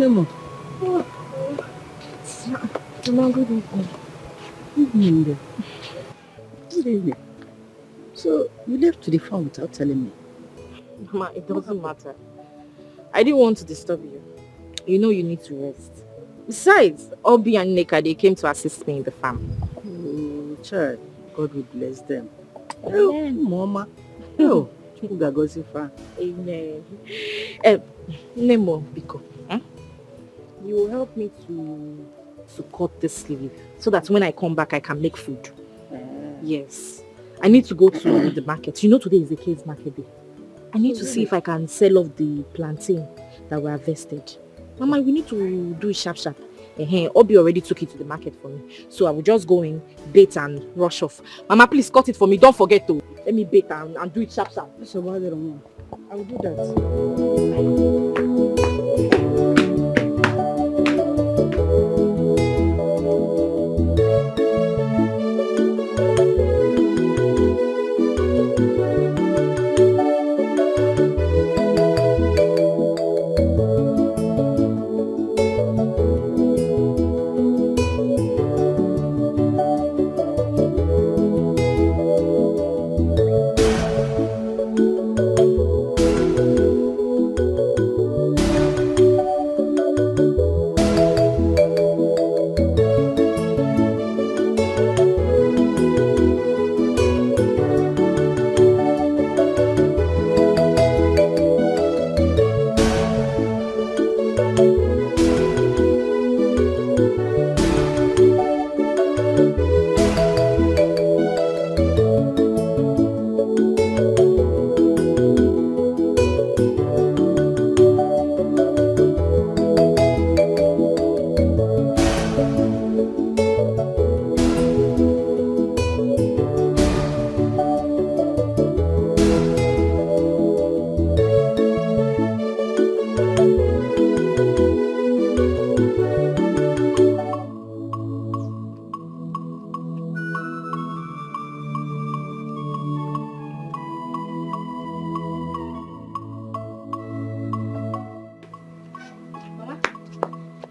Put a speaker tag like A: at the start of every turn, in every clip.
A: Nemo.
B: Mama, good evening.
A: Evening. Good evening. So, you left to the farm without telling me?
B: Mama, it doesn't matter. I didn't want to disturb you. You know you need to rest. Besides, Obi and Neka, they came to assist me in the farm.
A: Oh, child. God will bless them.
B: Amen.
A: Oh, Mama. Oh,
B: Amen. Nemo, Biko, you will help me to cut this leaf so that when I come back, I can make food. Yes. I need to go to the market. You know today is the case market day. I need to see if I can sell off the plantain that were harvested. Mama, we need to do it sharp. Obi already took it to the market for me. So I will just go in, bait and rush off. Mama, please cut it for me. Don't forget to let me bait and do it sharp.
A: I will do that.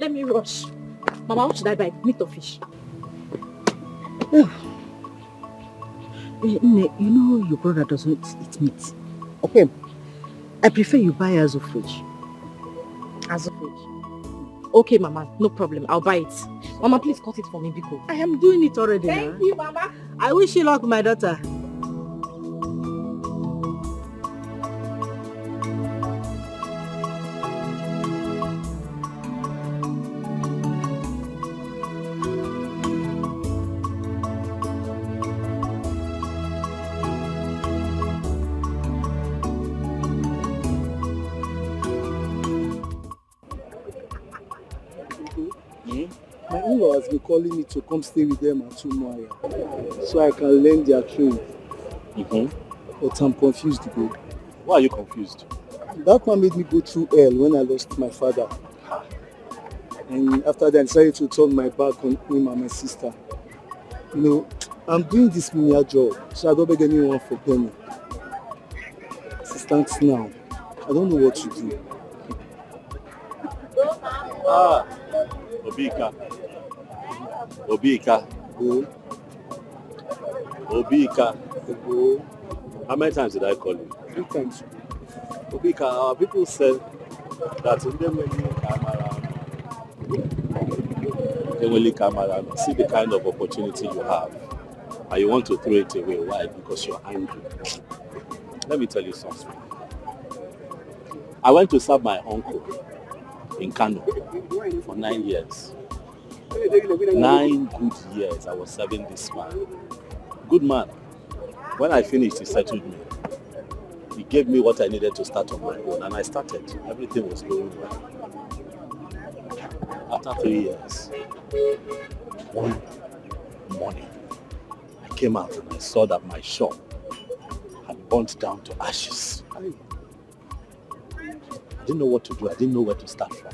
B: Let me rush. Mama, what should I buy? Meat or fish?
A: You know your brother doesn't eat meat. Okay. I prefer you buy Azu fish.
B: Azu fish? Okay, Mama. No problem. I'll buy it. Mama, please cut it for me, Biko.
A: I am doing it already.
B: Thank you, Mama.
A: I wish you luck, my daughter.
C: My in-law has been calling me to come stay with them at Chinenye so I can learn their trade. But I'm confused though.
D: Why are you confused?
C: That man made me go through hell when I lost my father. And after that, I decided to turn my back on him and my sister. You know, I'm doing this menial job, so I don't beg anyone for penny. As it stands now, I don't know what to do.
D: Obika. How many times did I call you?
C: 3 times.
D: Obika, our people said that in the camera, see the kind of opportunity you have and you want to throw it away. Why? Because you're angry. Let me tell you something. I went to serve my uncle in Kano for 9 years. 9 good years I was serving this man. Good man. When I finished, he settled me. He gave me what I needed to start on my own, and I started. Everything was going well. After 3 years, one morning, I came out and I saw that my shop had burnt down to ashes. I didn't know what to do. I didn't know where to start from.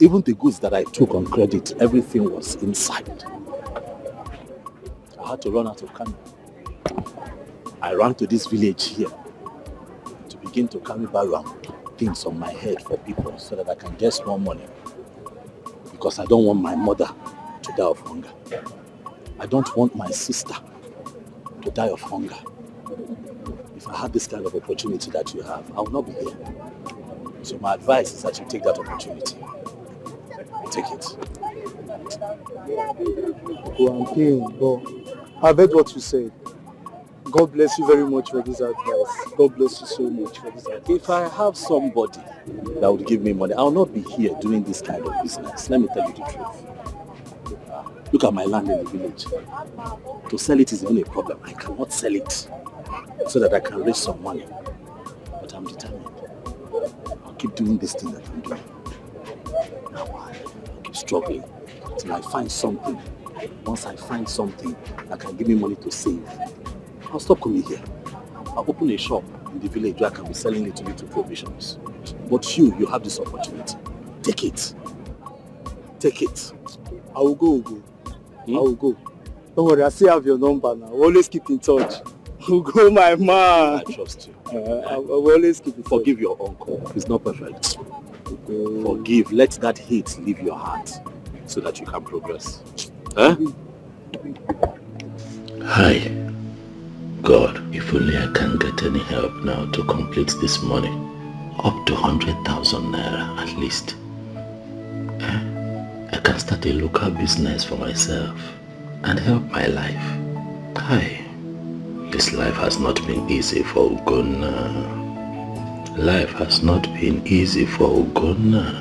D: Even the goods that I took on credit, everything was inside. I had to run out of Kano. I ran to this village here to begin to carry back around things on my head for people so that I can get more money. Because I don't want my mother to die of hunger. I don't want my sister to die of hunger. If I had this kind of opportunity that you have, I will not be here. So my advice is that you take that opportunity. Take it.
C: Go and pay, but I've heard what you said. God bless you very much for this advice. God bless you so much for this advice.
D: If I have somebody that would give me money, I will not be here doing this kind of business. Let me tell you the truth. Look at my land in the village. To sell it is even a problem. I cannot sell it so that I can raise some money. But I'm determined. I'll keep doing this thing that I'm doing. Now I'll keep struggling till I find something. Once I find something that can give me money to save, I'll stop coming here. I'll open a shop in the village where I can be selling little provisions. But you have this opportunity. Take it. Take it.
C: I will go, Ugo. I will go. Don't worry, I still have your number now. We'll always keep in touch. Ugo, my man.
D: I trust you.
C: I will always keep in touch.
D: Forgive your uncle. He's not perfect. Forgive. Let that hate leave your heart so that you can progress. Huh?
E: Hi. God, if only I can get any help now to complete this money. Up to 100,000 naira at least. I can start a local business for myself and help my life. Hi. This life has not been easy for Ugonna. Life has not been easy for Ugonna.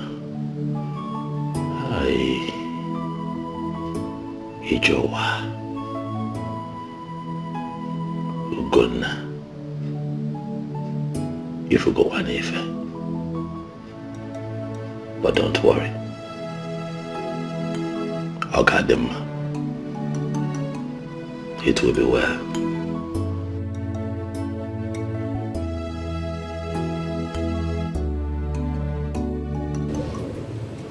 E: Hi. Ijowa. Ugonna. If you go one Ife. But don't worry. I'll guide them. It will be well.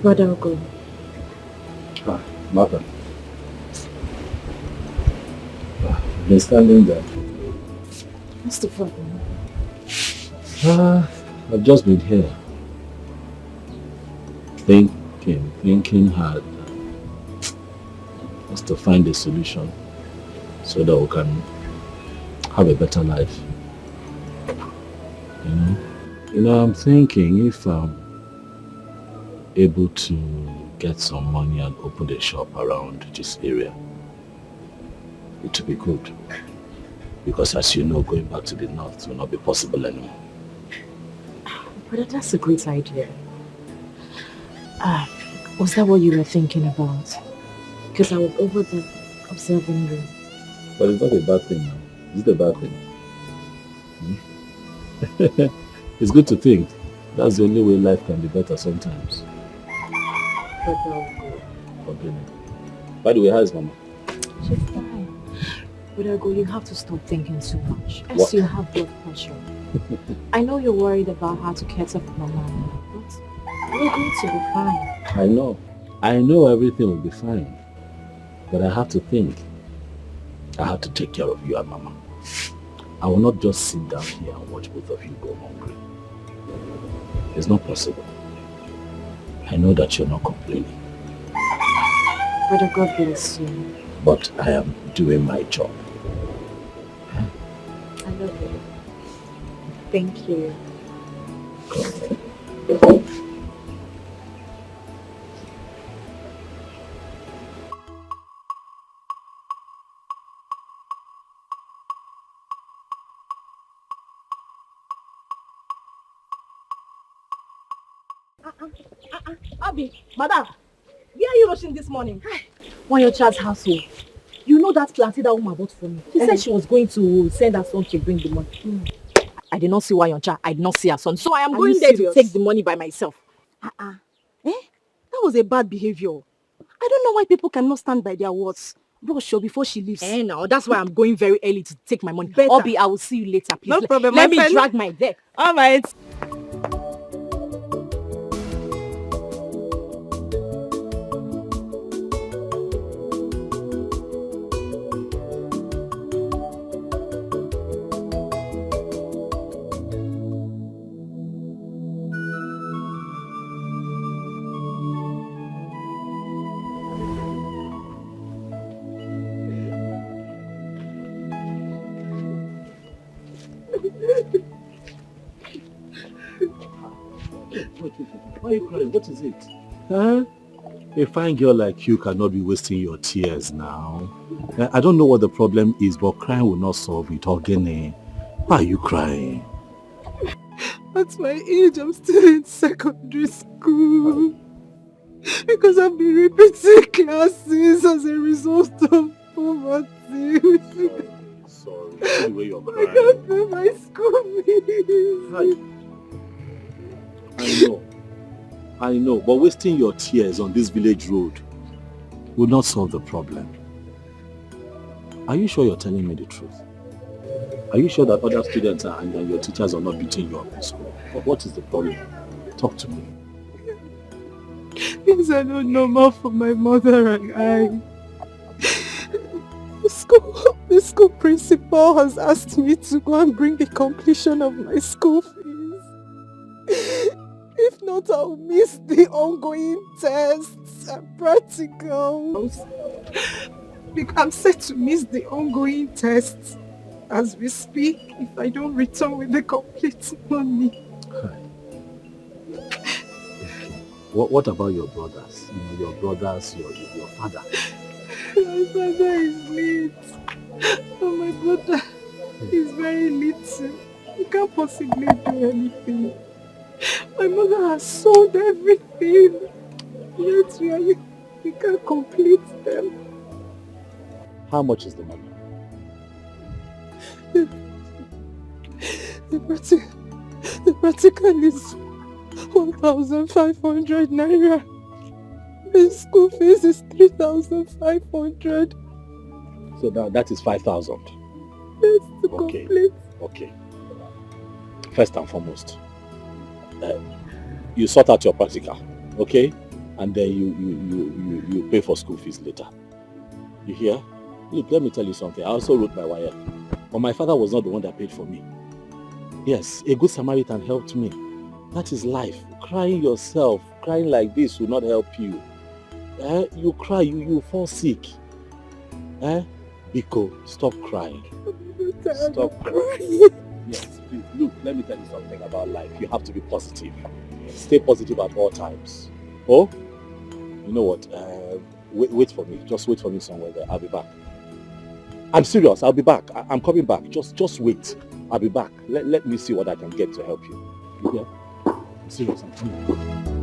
B: Brother Ugo.
D: Mother. Been standing there.
B: What's the problem?
D: I've just been here. Thinking hard. Just to find a solution so that we can have a better life. You know, I'm thinking if I'm able to get some money and open a shop around this area, it will be good. Because as you know, going back to the north will not be possible anymore.
B: Brother, that's a great idea. Was that what you were thinking about? Because I was over there observing you.
D: But it's not a bad thing now. Is it a bad thing? It's good to think. That's the only way life can be better sometimes. Okay. By the way, how is Mama?
B: She's fine. But Ugo, you have to stop thinking too much. As
D: What?
B: you have blood pressure. I know you're worried about how to care for Mama, but you're going to be fine.
D: I know everything will be fine. But I have to think. I have to take care of you and Mama. I will not just sit down here and watch both of you go hungry. It's not possible. I know that you're not complaining.
B: Brother, God bless you.
D: But I am doing my job.
B: I love you. Thank you.
F: Abby, madam, where are you rushing this morning?
B: Why your child's household? You know that plantain that woman bought for me. She said she was going to send her son to bring the money. I did not see Wayoncha. I did not see her son. So I am going
F: you
B: there to
F: serious?
B: take the money by myself.
F: That was a bad behavior. I don't know why people cannot stand by their words. Rush her before she leaves.
B: Now that's why I'm going very early to take my money.
F: Better.
B: Obi, I will see you later, please.
F: No problem,
B: Let
F: my
B: me
F: friend.
B: drag my deck.
F: All right.
D: okay. Why are you crying? What is it? Huh? A fine girl like you cannot be wasting your tears now. I don't know what the problem is, but crying will not solve it. Ogene, why are you crying?
F: At my age, I'm still in secondary school. Because I've been repeating classes as a result of poverty.
D: Sorry. See the way you're
F: I
D: crying.
F: can't pay my school fees.
D: I know, but wasting your tears on this village road will not solve the problem. Are you sure you're telling me the truth? Are you sure that other students and your teachers are not beating you up in school? What is the problem? Talk to me.
F: Things are not normal for my mother and I. The school principal has asked me to go and bring the completion of my school fees. If not, I'll miss the ongoing tests and practicals. I'm set to miss the ongoing tests as we speak if I don't return with the complete money.
D: What about your brothers? Your brothers, your father?
F: My father is late. Oh, my brother is very little. He can't possibly do anything. My mother has sold everything. Yet we can't complete them.
D: How much is the money?
F: The practical is 1,500 naira. The school fees is 3,500.
D: So that is 5,000.
F: That's to complete.
D: Okay. First and foremost, you sort out your practical, okay? And then you pay for school fees later. You hear? Look, let me tell you something. I also wrote my wire, but my father was not the one that paid for me. Yes, a good Samaritan helped me. That is life. Crying yourself, crying like this will not help you. You cry, you fall sick. Biko, stop crying. Stop crying. Yes, please. Look, let me tell you something about life. You have to be positive. Stay positive at all times. Oh, you know what? Wait for me. Just wait for me somewhere there. I'll be back. I'm serious. I'll be back. I'm coming back. Just wait. I'll be back. Let me see what I can get to help you. You hear? I'm serious. I'm coming.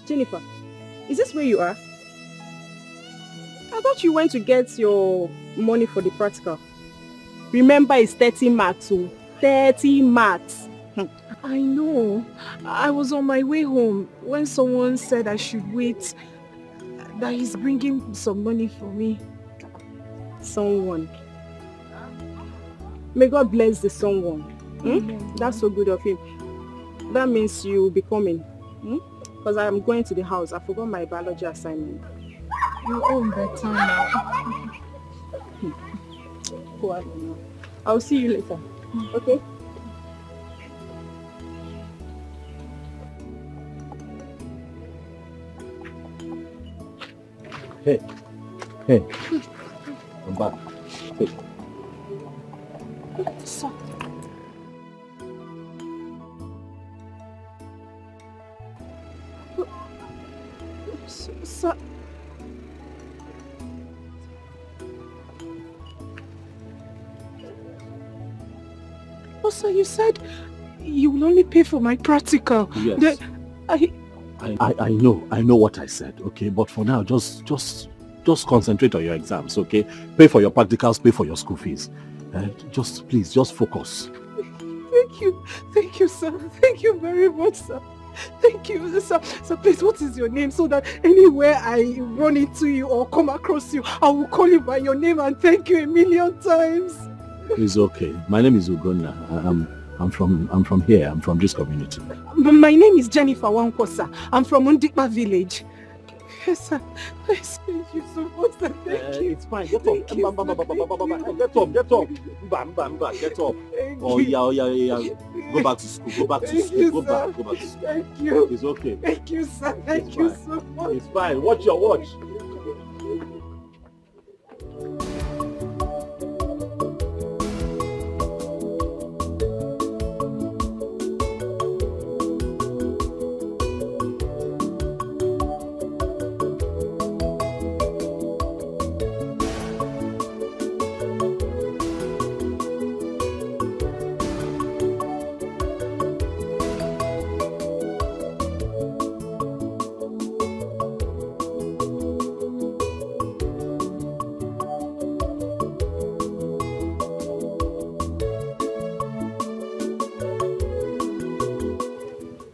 F: Jennifer, is this where you are? I thought you went to get your money for the practical. Remember, it's 30 marks, so 30 marks.
B: I know. I was on my way home when someone said I should wait, that he's bringing some money for me.
F: Someone. May God bless the someone. That's so good of him. That means you'll be coming. Because I'm going to the house. I forgot my biology assignment.
B: You're on better now.
F: I'll see you later. Okay?
D: Hey, I'm back. Hey.
F: Sir. Sir.
B: Oh, sir, you said you will only pay for my practical.
D: Yes. I know what I said, okay? But for now, just concentrate on your exams, okay? Pay for your practicals, pay for your school fees. Please focus.
F: Thank you, sir. Thank you very much, sir. Thank you, sir. So please, what is your name so that anywhere I run into you or come across you, I will call you by your name and thank you a million times.
D: It's okay. My name is Ugonna. I'm from here. I'm from this community.
F: My name is Jennifer Wankosa. I'm from Undikma village. Yes, sir. Please, thank you so much. Sir. Thank you.
D: It's fine. Get up.
F: Thank you,
D: Get up.
F: sir.
D: Get up. Mba, get up. Oh yeah. Go back to school. Go back to
F: Thank
D: school.
F: you,
D: Go
F: sir.
D: back to school.
F: Thank you.
D: It's okay.
F: Thank you, sir. Thank
D: It's
F: you
D: fine.
F: so much.
D: It's fine. Watch your watch.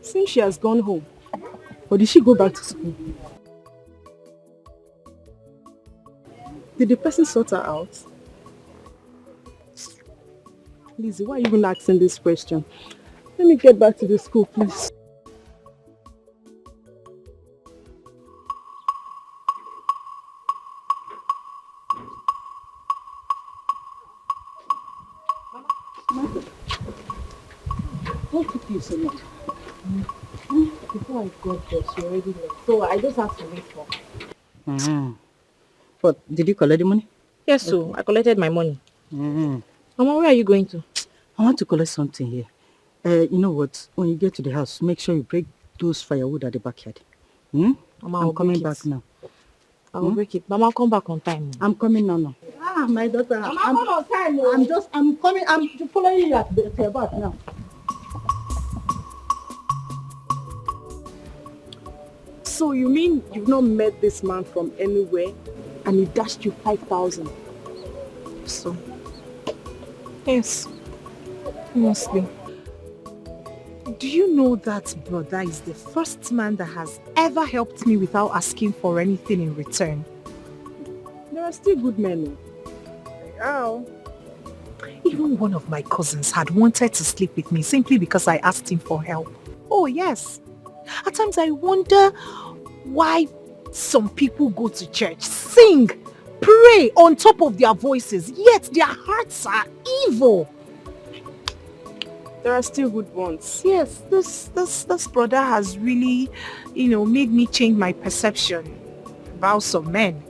F: Since she has gone home, or did she go back to school? Did the person sort her out? Lizzie, why are you even asking this question? Let me get back to the school, please.
A: What took you so much?
B: Before I got there, she already left. So I just have to wait for her.
A: But did you collect the money?
B: Yes, so I collected my money.
A: Mm.
B: Mama, where are you going to?
A: I want to collect something here. You know what? When you get to the house, make sure you break those firewood at the backyard.
B: Mama,
A: I'm
B: I'll
A: coming
B: break
A: back
B: it.
A: now.
B: I will break it. Mama, I'll come back on time.
A: I'm coming now. Ah, my daughter.
F: Mama, come on time.
A: I'm coming. I'm following you at the back now.
F: So you mean you've not met this man from anywhere and he dashed you 5,000?
B: So, yes, mostly.
F: Do you know that brother is the first man that has ever helped me without asking for anything in return? There are still good men. Oh. Even one of my cousins had wanted to sleep with me simply because I asked him for help. Oh yes. At times I wonder why some people go to church, sing, pray on top of their voices, yet their hearts are evil. There are still good ones. Yes, this brother has really, made me change my perception about some men.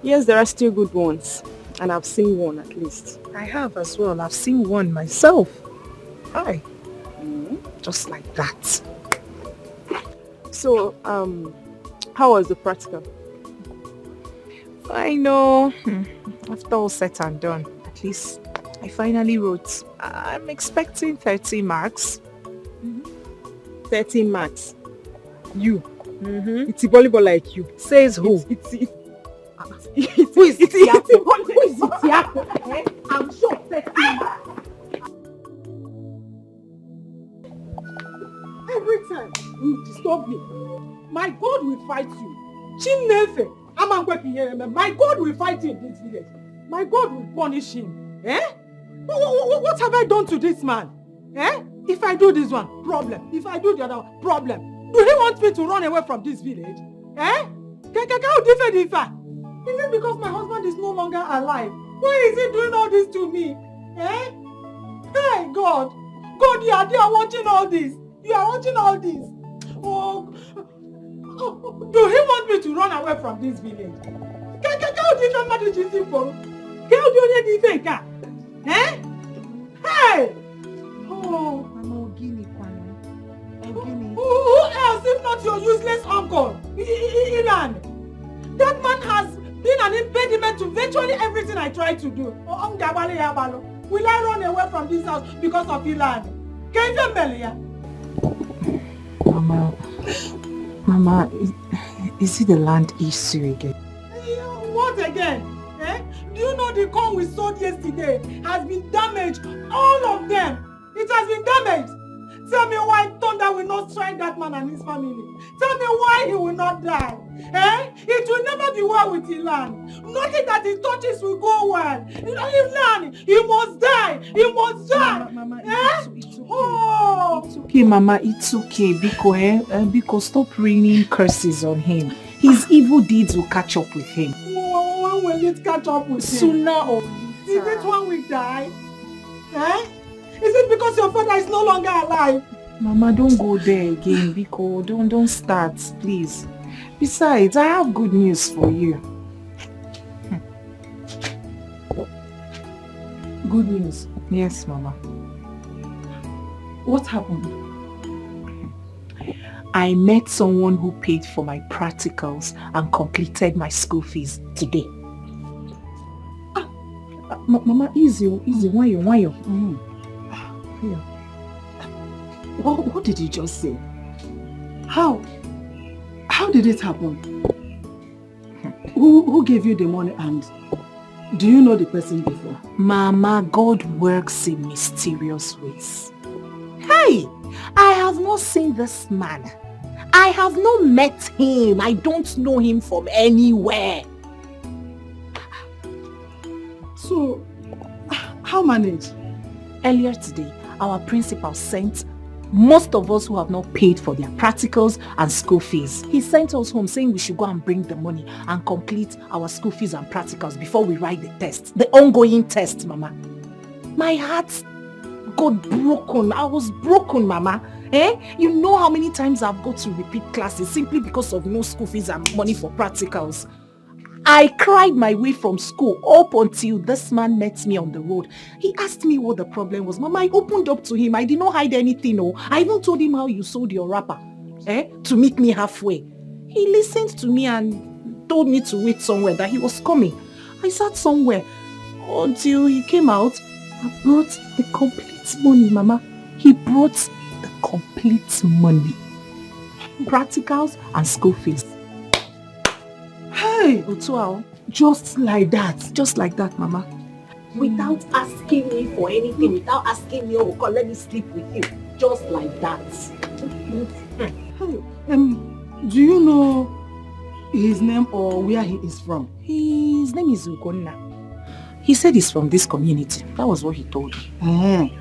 F: Yes, there are still good ones, and I've seen one at least. I have as well. I've seen one myself. Hi. Just like that. So, how was the practical? I know. After all said and done, at least I finally wrote. I'm expecting 30 marks. 30 marks. You. It's a volleyball like you. Says who? Who is it? Who is it? I'm sure 30 marks. Every time you disturb me, my God will fight you. Chinenye, my God will fight you in this village. My God will punish him. What have I done to this man? If I do this one, problem. If I do the other one, problem. Do he want me to run away from this village? Is it because my husband is no longer alive? Why is he doing all this to me? Hey, God. God, you are watching all this. You are watching all this. Oh, do he want me to run away from this village? Hey! Oh, who else if not your useless uncle, Iran? That man has been an impediment to virtually everything I try to do. Will I run away from this house because of Iran? Can you tell me?
B: Mama, is it the land issue again?
F: What again? Do you know the corn we sowed yesterday has been damaged? All of them. It has been damaged. Tell me why thunder will not strike that man and his family. Tell me why he will not die. It will never be well with Ilan. Nothing that he touches will go well. Ilan, he must die. He must die. Mama, it's okay. Oh. It's okay, Mama. It's okay. Because stop raining curses on him. His evil deeds will catch up with him. When will it catch up with him? Sooner or later. Is it when we die? Is it because your father is no longer alive? Mama, don't go there again, Biko. Don't start, please. Besides, I have good news for you. Good news? Yes, Mama. What happened? I met someone who paid for my practicals and completed my school fees today. Mama, easy. Why you? Yeah. What did you just say? How did it happen? Who gave you the money and do you know the person before? Mama, God works in mysterious ways. Hey, I have not seen this man. I have not met him. I don't know him from anywhere. So, how managed? Earlier today, our principal sent most of us who have not paid for their practicals and school fees. He sent us home saying we should go and bring the money and complete our school fees and practicals before we write the test. The ongoing test, Mama. My heart got broken. I was broken, Mama. You know how many times I've got to repeat classes simply because of no school fees and money for practicals. I cried my way from school up until this man met me on the road. He asked me what the problem was. Mama, I opened up to him. I did not hide anything. No. I even told him how you sold your wrapper to meet me halfway. He listened to me and told me to wait somewhere, that he was coming. I sat somewhere until he came out and brought the complete money, Mama. He brought the complete money. Practicals and school fees. Hey, Otuao, just like that, Mama. Without asking me for anything, without asking me, oh God, let me sleep with you. Just like that. Hey, do you know his name or where he is from? His name is Ugonna. He said he's from this community. That was what he told me.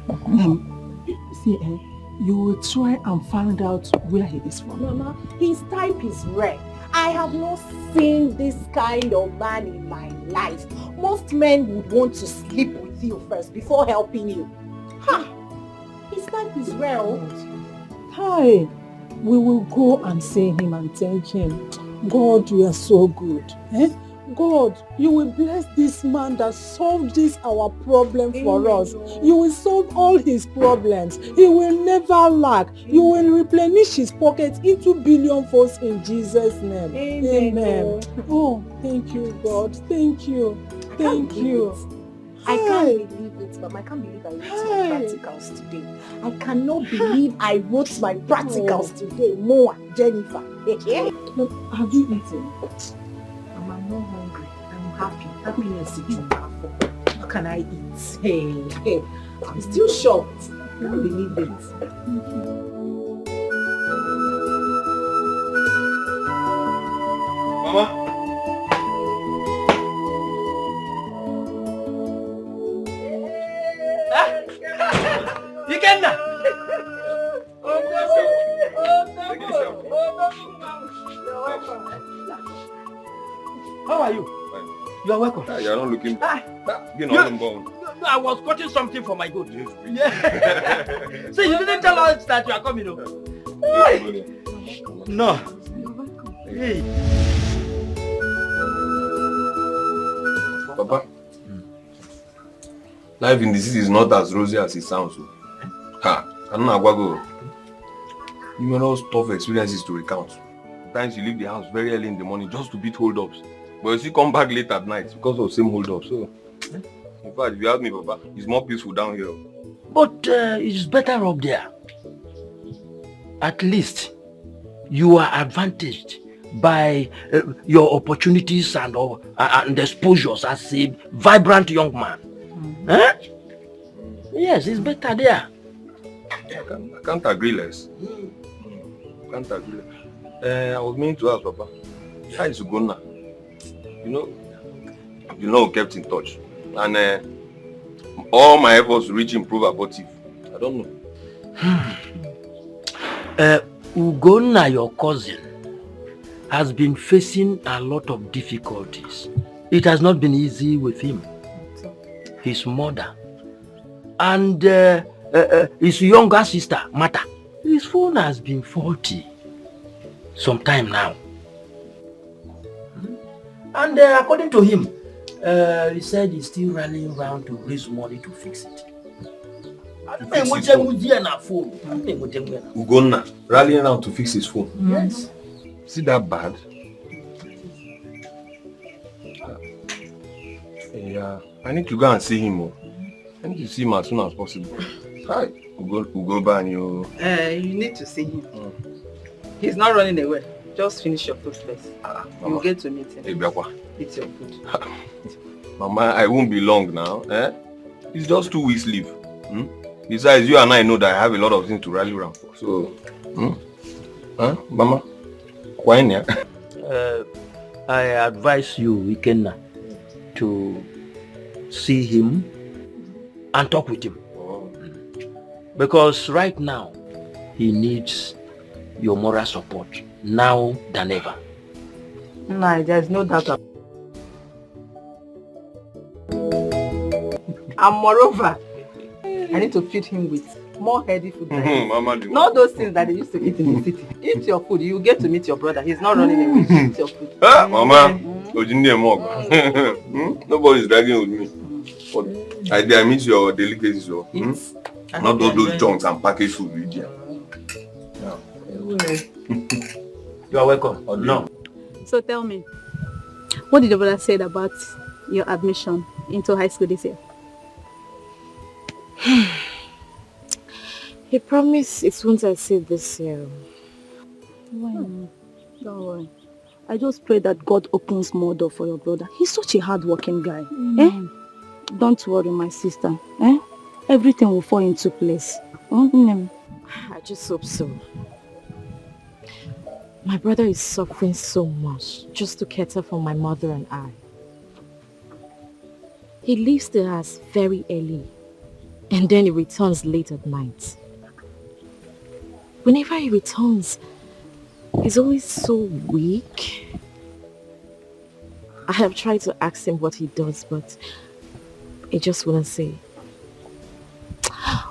F: You will try and find out where he is from. Mama, his type is rare. I have not seen this kind of man in my life. Most men would want to sleep with you first before helping you. His type is rare. Hi, we will go and see him and thank him. God, you are so good. God, you will bless this man that solved this our problem for us. You will solve all his problems. He will never lack. You will replenish his pockets into billionfolds in Jesus' name. Amen. Oh, thank you, God. Thank you. Thank you. I can't believe it, Mama. I can't believe I wrote my practicals today. I cannot believe I wrote my practicals today. Noah, Jennifer. Have you eaten? I'm not hungry. I'm happy. Happiness is what can I eat? Hey, I'm still shocked. I can't believe it.
G: Mama. You can now. How are you?
H: Fine.
G: You are welcome.
H: You are not looking bad.
G: I was cutting something for my goat. Yeah. So you didn't tell us that you are coming over. No. Hey.
H: Papa, life in the city is not as rosy as it sounds. I don't know. Numerous tough experiences to recount. Sometimes you leave the house very early in the morning just to beat hold-ups. But you still come back late at night because of the same hold-ups. So, in fact, if you ask me, Papa, it's more peaceful down here.
G: But it's better up there. At least you are advantaged by your opportunities and exposures as a vibrant young man. Yes, it's better there.
H: I can't agree less. Can't agree less. I was meaning to ask Papa, how is Ugonna? You know, we kept in touch. And all my efforts to reach him prove abortive. I don't know.
G: Ugonna, your cousin, has been facing a lot of difficulties. It has not been easy with him. His mother and his younger sister, Mata. His phone has been faulty some time now. And according to him, he said he's still rallying around to raise money to fix it.
H: Ugonna rallying around to fix his phone.
G: Yes.
H: Is it that bad? Yeah, I need to go and see him. I need to see him as soon as possible. Hi, Ubah and you.
A: You need to see him. He's not running away. Just finish your food first. You'll get to meet him. Eat your food.
H: Mama, I won't be long now. It's just 2 weeks leave. Besides, you and I know that I have a lot of things to rally around for. So, Mama, why not?
G: I advise you, Ikenna, to see him and talk with him. Because right now, he needs your moral support now than ever.
A: No, there's no doubt about it. And moreover, I need to feed him with more healthy food.
H: Mama,
A: not those things that they used to eat in the city. Eat your food. You get to meet your brother. He's not running away. Eat your food.
H: Mama, nobody's dragging with me. But I miss your delicacies. Not those junks and packaged food.
G: You are welcome. No.
I: So tell me, what did your brother say about your admission into high school this year?
B: He promised it won't exceed this year.
I: Why not? Don't worry. I just pray that God opens more door for your brother. He's such a hard-working guy. Don't worry, my sister. Everything will fall into place.
B: I just hope so. My brother is suffering so much just to cater for my mother and I. He leaves the house very early and then he returns late at night. Whenever he returns, he's always so weak. I have tried to ask him what he does, but he just wouldn't say.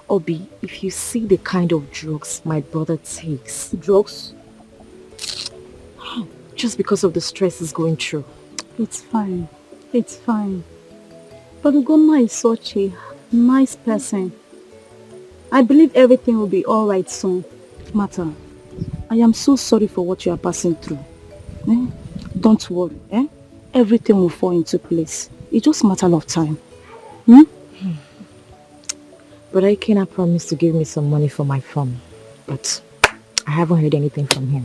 B: Obi, if you see the kind of drugs my brother takes.
I: Drugs?
B: Just because of the stress he's going through.
I: It's fine. It's fine. But Ugonna is such a nice person. I believe everything will be alright soon. Mata, I am so sorry for what you are passing through. Don't worry. Everything will fall into place. It's just a matter of time.
B: But Ikenna promised to give me some money for my farm. But I haven't heard anything from him.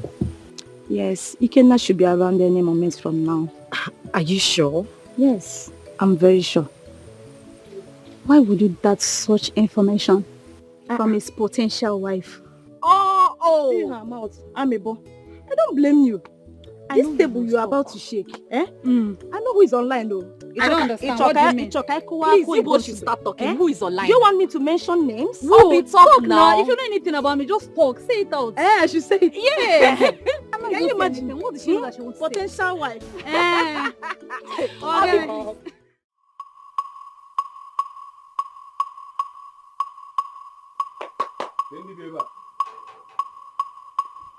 I: Yes, Ikenna should be around any moment from now.
B: Are you sure?
I: Yes, I'm very sure. Why would you doubt such information from his potential wife? See her mouth, Amebo. I don't blame you. This table you are about to shake, I know who is online though.
J: I don't understand. What do you mean?
I: Please,
J: Igbo should start talking. Who is online?
I: Do you want me to mention names?
J: Who? Talk now.
I: If you know anything about me, just talk. Say it out. I should say it. Yeah. Can you imagine?
J: What does she know that she wants to say?
I: Potential wife.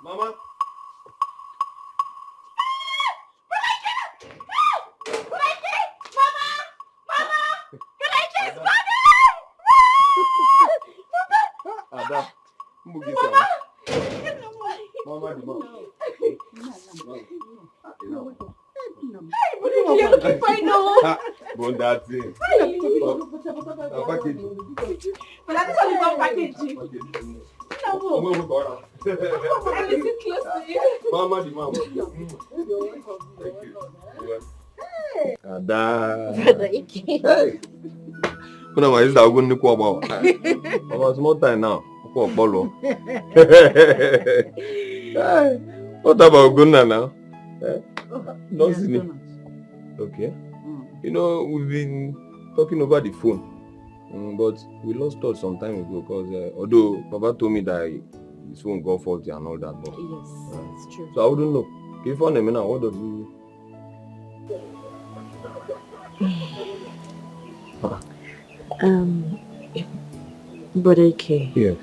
H: Mama. Ada, Mama, What am I? Is that going to go about? About small time now. What, Bolo? What about Gunna now? Not
A: Yes,
H: seen it.
A: donuts.
H: Okay. You know, we've been talking over the phone, but we lost touch some time ago because although Papa told me that his phone got faulty and all that, but
B: Yes, it's true.
H: so I wouldn't know. If you find him now, what does he?
B: Brother Ike,
H: Yes.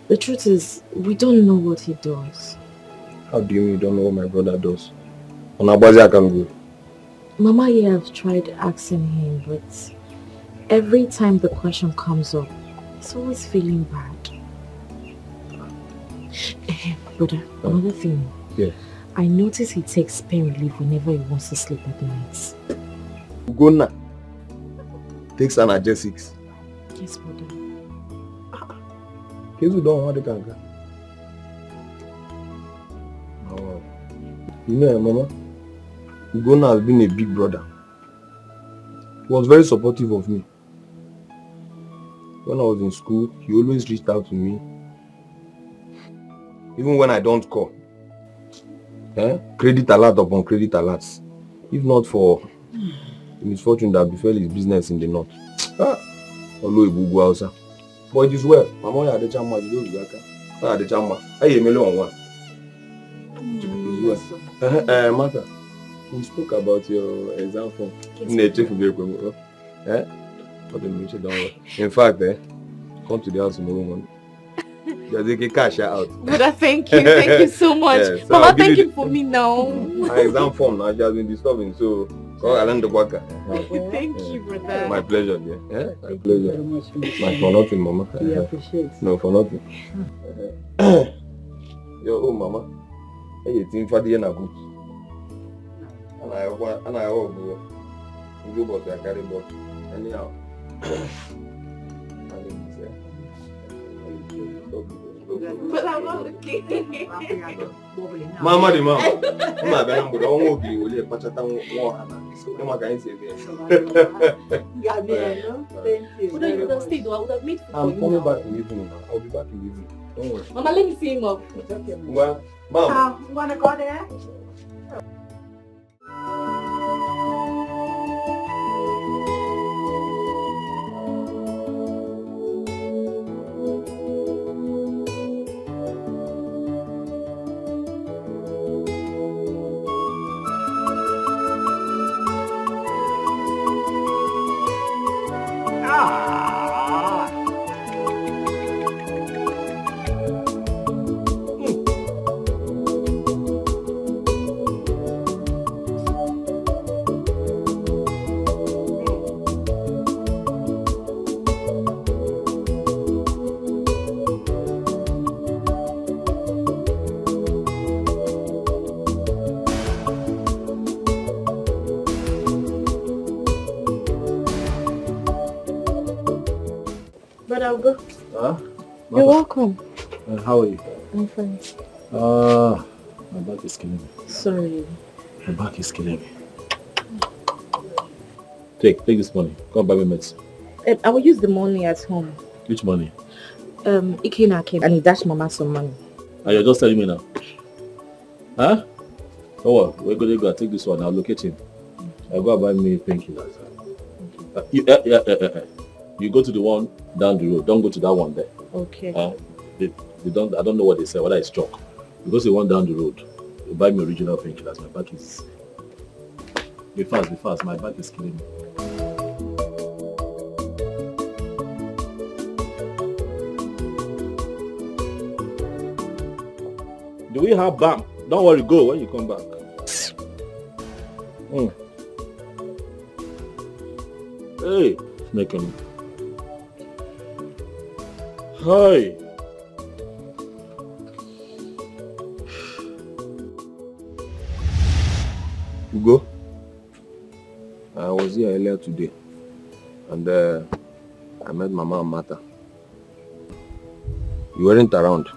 B: the truth is, we don't know what he does.
H: How do you mean you don't know what my brother does? On Abazi I can go.
B: Mama here have tried asking him, but every time the question comes up, he's always feeling bad. Brother, another thing.
H: Yes.
B: I notice he takes pain relief whenever he wants to sleep at night.
H: Ugonna takes analgesics.
B: Yes, brother.
H: Kids who don't want the cancer. Oh. You know, Mama, Ugonna has been a big brother. He was very supportive of me. When I was in school, he always reached out to me. Even when I don't call. Credit alert upon credit alerts. If not for the misfortune that befell his business in the north. Although Ibugu Hausa. But it is well. My mom had the chama, you know, I had the chama. I am on one. Martha, we spoke about your exam form. In fact, come to the house tomorrow morning. Just take a cash out.
B: Brother, thank you so much.
H: Yes, so
B: Mama, thank you for me now.
H: My exam form now just been disturbing, so I learned the worker.
B: Thank you, brother.
H: My pleasure, dear. My
A: Thank
H: pleasure.
A: you very much.
H: My for nothing, Mama.
A: We appreciate it.
H: No, for nothing. Yo, oh, Mama. Hey, you think for the end of good? And I hope you go to carry boat. Anyhow.
B: But I'm not looking.
H: Mama, the mama. Mama, I'm going to be with you. But I don't want to. Mama, can you say this?
A: Thank you.
B: Would you have stayed? I would have made food
H: I'm
B: for
H: coming
B: you
H: back in the evening. I'll be back in the evening. Don't worry.
B: Mama, let me see him up.
H: Well, Mom.
A: You want to go there?
B: Brother, I'll go.
H: Huh?
B: You're welcome.
H: How are you?
B: I'm fine.
E: My back is killing me.
B: Sorry.
E: My back is killing me. Take this money. Come buy me medicine.
B: I will use the money at home.
E: Which money?
B: Ikena came and he dashed Mama some money.
E: And you're just telling me now? Huh? Oh, we're going to go and take this one. I'll locate him. I'll go and buy me painkillers. You go to the one down the road. Don't go to that one there.
B: Okay.
E: They don't. I don't know what they say. Whether it's chalk. You go to the one down the road. You buy me original painkillers. My back is. Be fast. My back is killing me. Do we have BAM? Don't worry. Go when you come back. Hey, making. Hi.
H: Ugo, I was here earlier today and I met Mama and Martha. You weren't around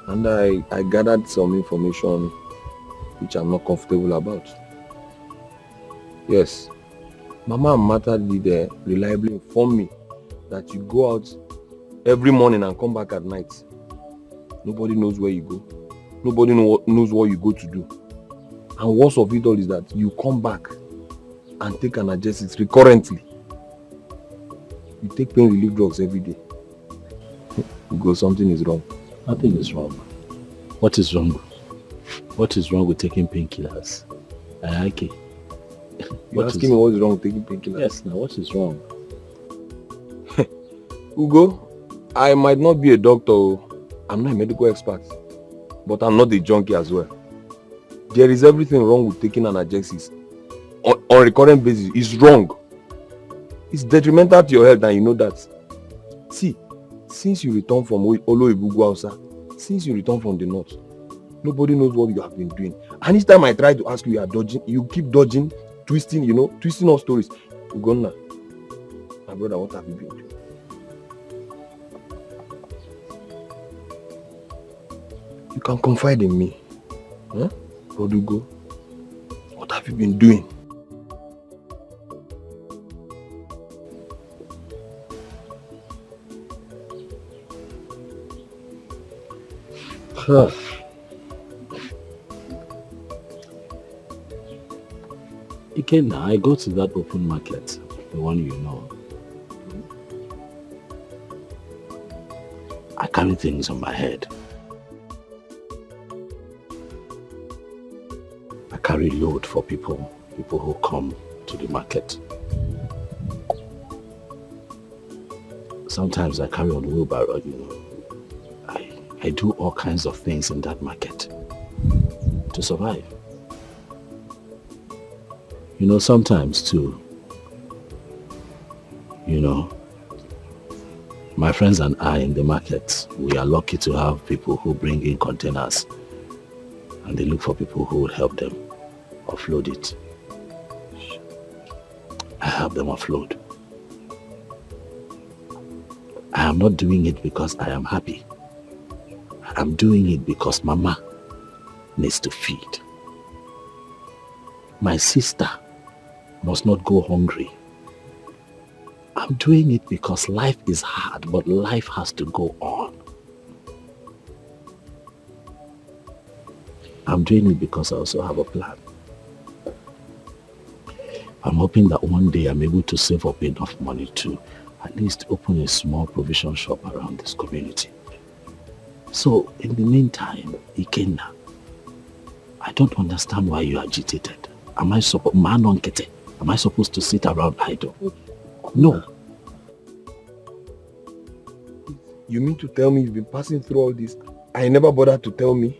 H: and I gathered some information which I'm not comfortable about. Yes, Mama and Martha did reliably inform me that you go out every morning and come back at night. Nobody knows where you go. Nobody knows what you go to do. And worst of it all is that you come back and take analgesics recurrently. You take pain relief drugs every day. Because something is wrong.
E: Nothing is wrong. What is wrong? What is wrong with taking painkillers? Okay.
H: You're asking me what is wrong with taking painkillers?
E: Yes, now what is wrong?
H: Ugo, I might not be a doctor. I'm not a medical expert. But I'm not a junkie as well. There is everything wrong with taking analgesics on a recurrent basis. It's wrong. It's detrimental to your health, and you know that. See, since you return from Oloibugwausa, since you return from the north, nobody knows what you have been doing. And each time I try to ask you, you are dodging. You keep dodging, twisting all stories. Ugonna, my brother, what have you been doing? You can confide in me. Huh? Rodugo, what have you been doing?
E: Ikenna, I go to that open market, the one you know. I carry things on my head. I carry load for people who come to the market. Sometimes I carry on wheelbarrow, I do all kinds of things in that market to survive. Sometimes too, my friends and I in the market, we are lucky to have people who bring in containers and they look for people who would help them offload it. I help them offload. I am not doing it because I am happy. I'm doing it because Mama needs to feed. My sister must not go hungry. I'm doing it because life is hard, but life has to go on. I'm doing it because I also have a plan. I'm hoping that one day I'm able to save up enough money to at least open a small provision shop around this community. So, in the meantime, Ikenna, I don't understand why you're agitated. Am I supposed to sit around idle? No.
H: You mean to tell me you've been passing through all this? I never bothered to tell me.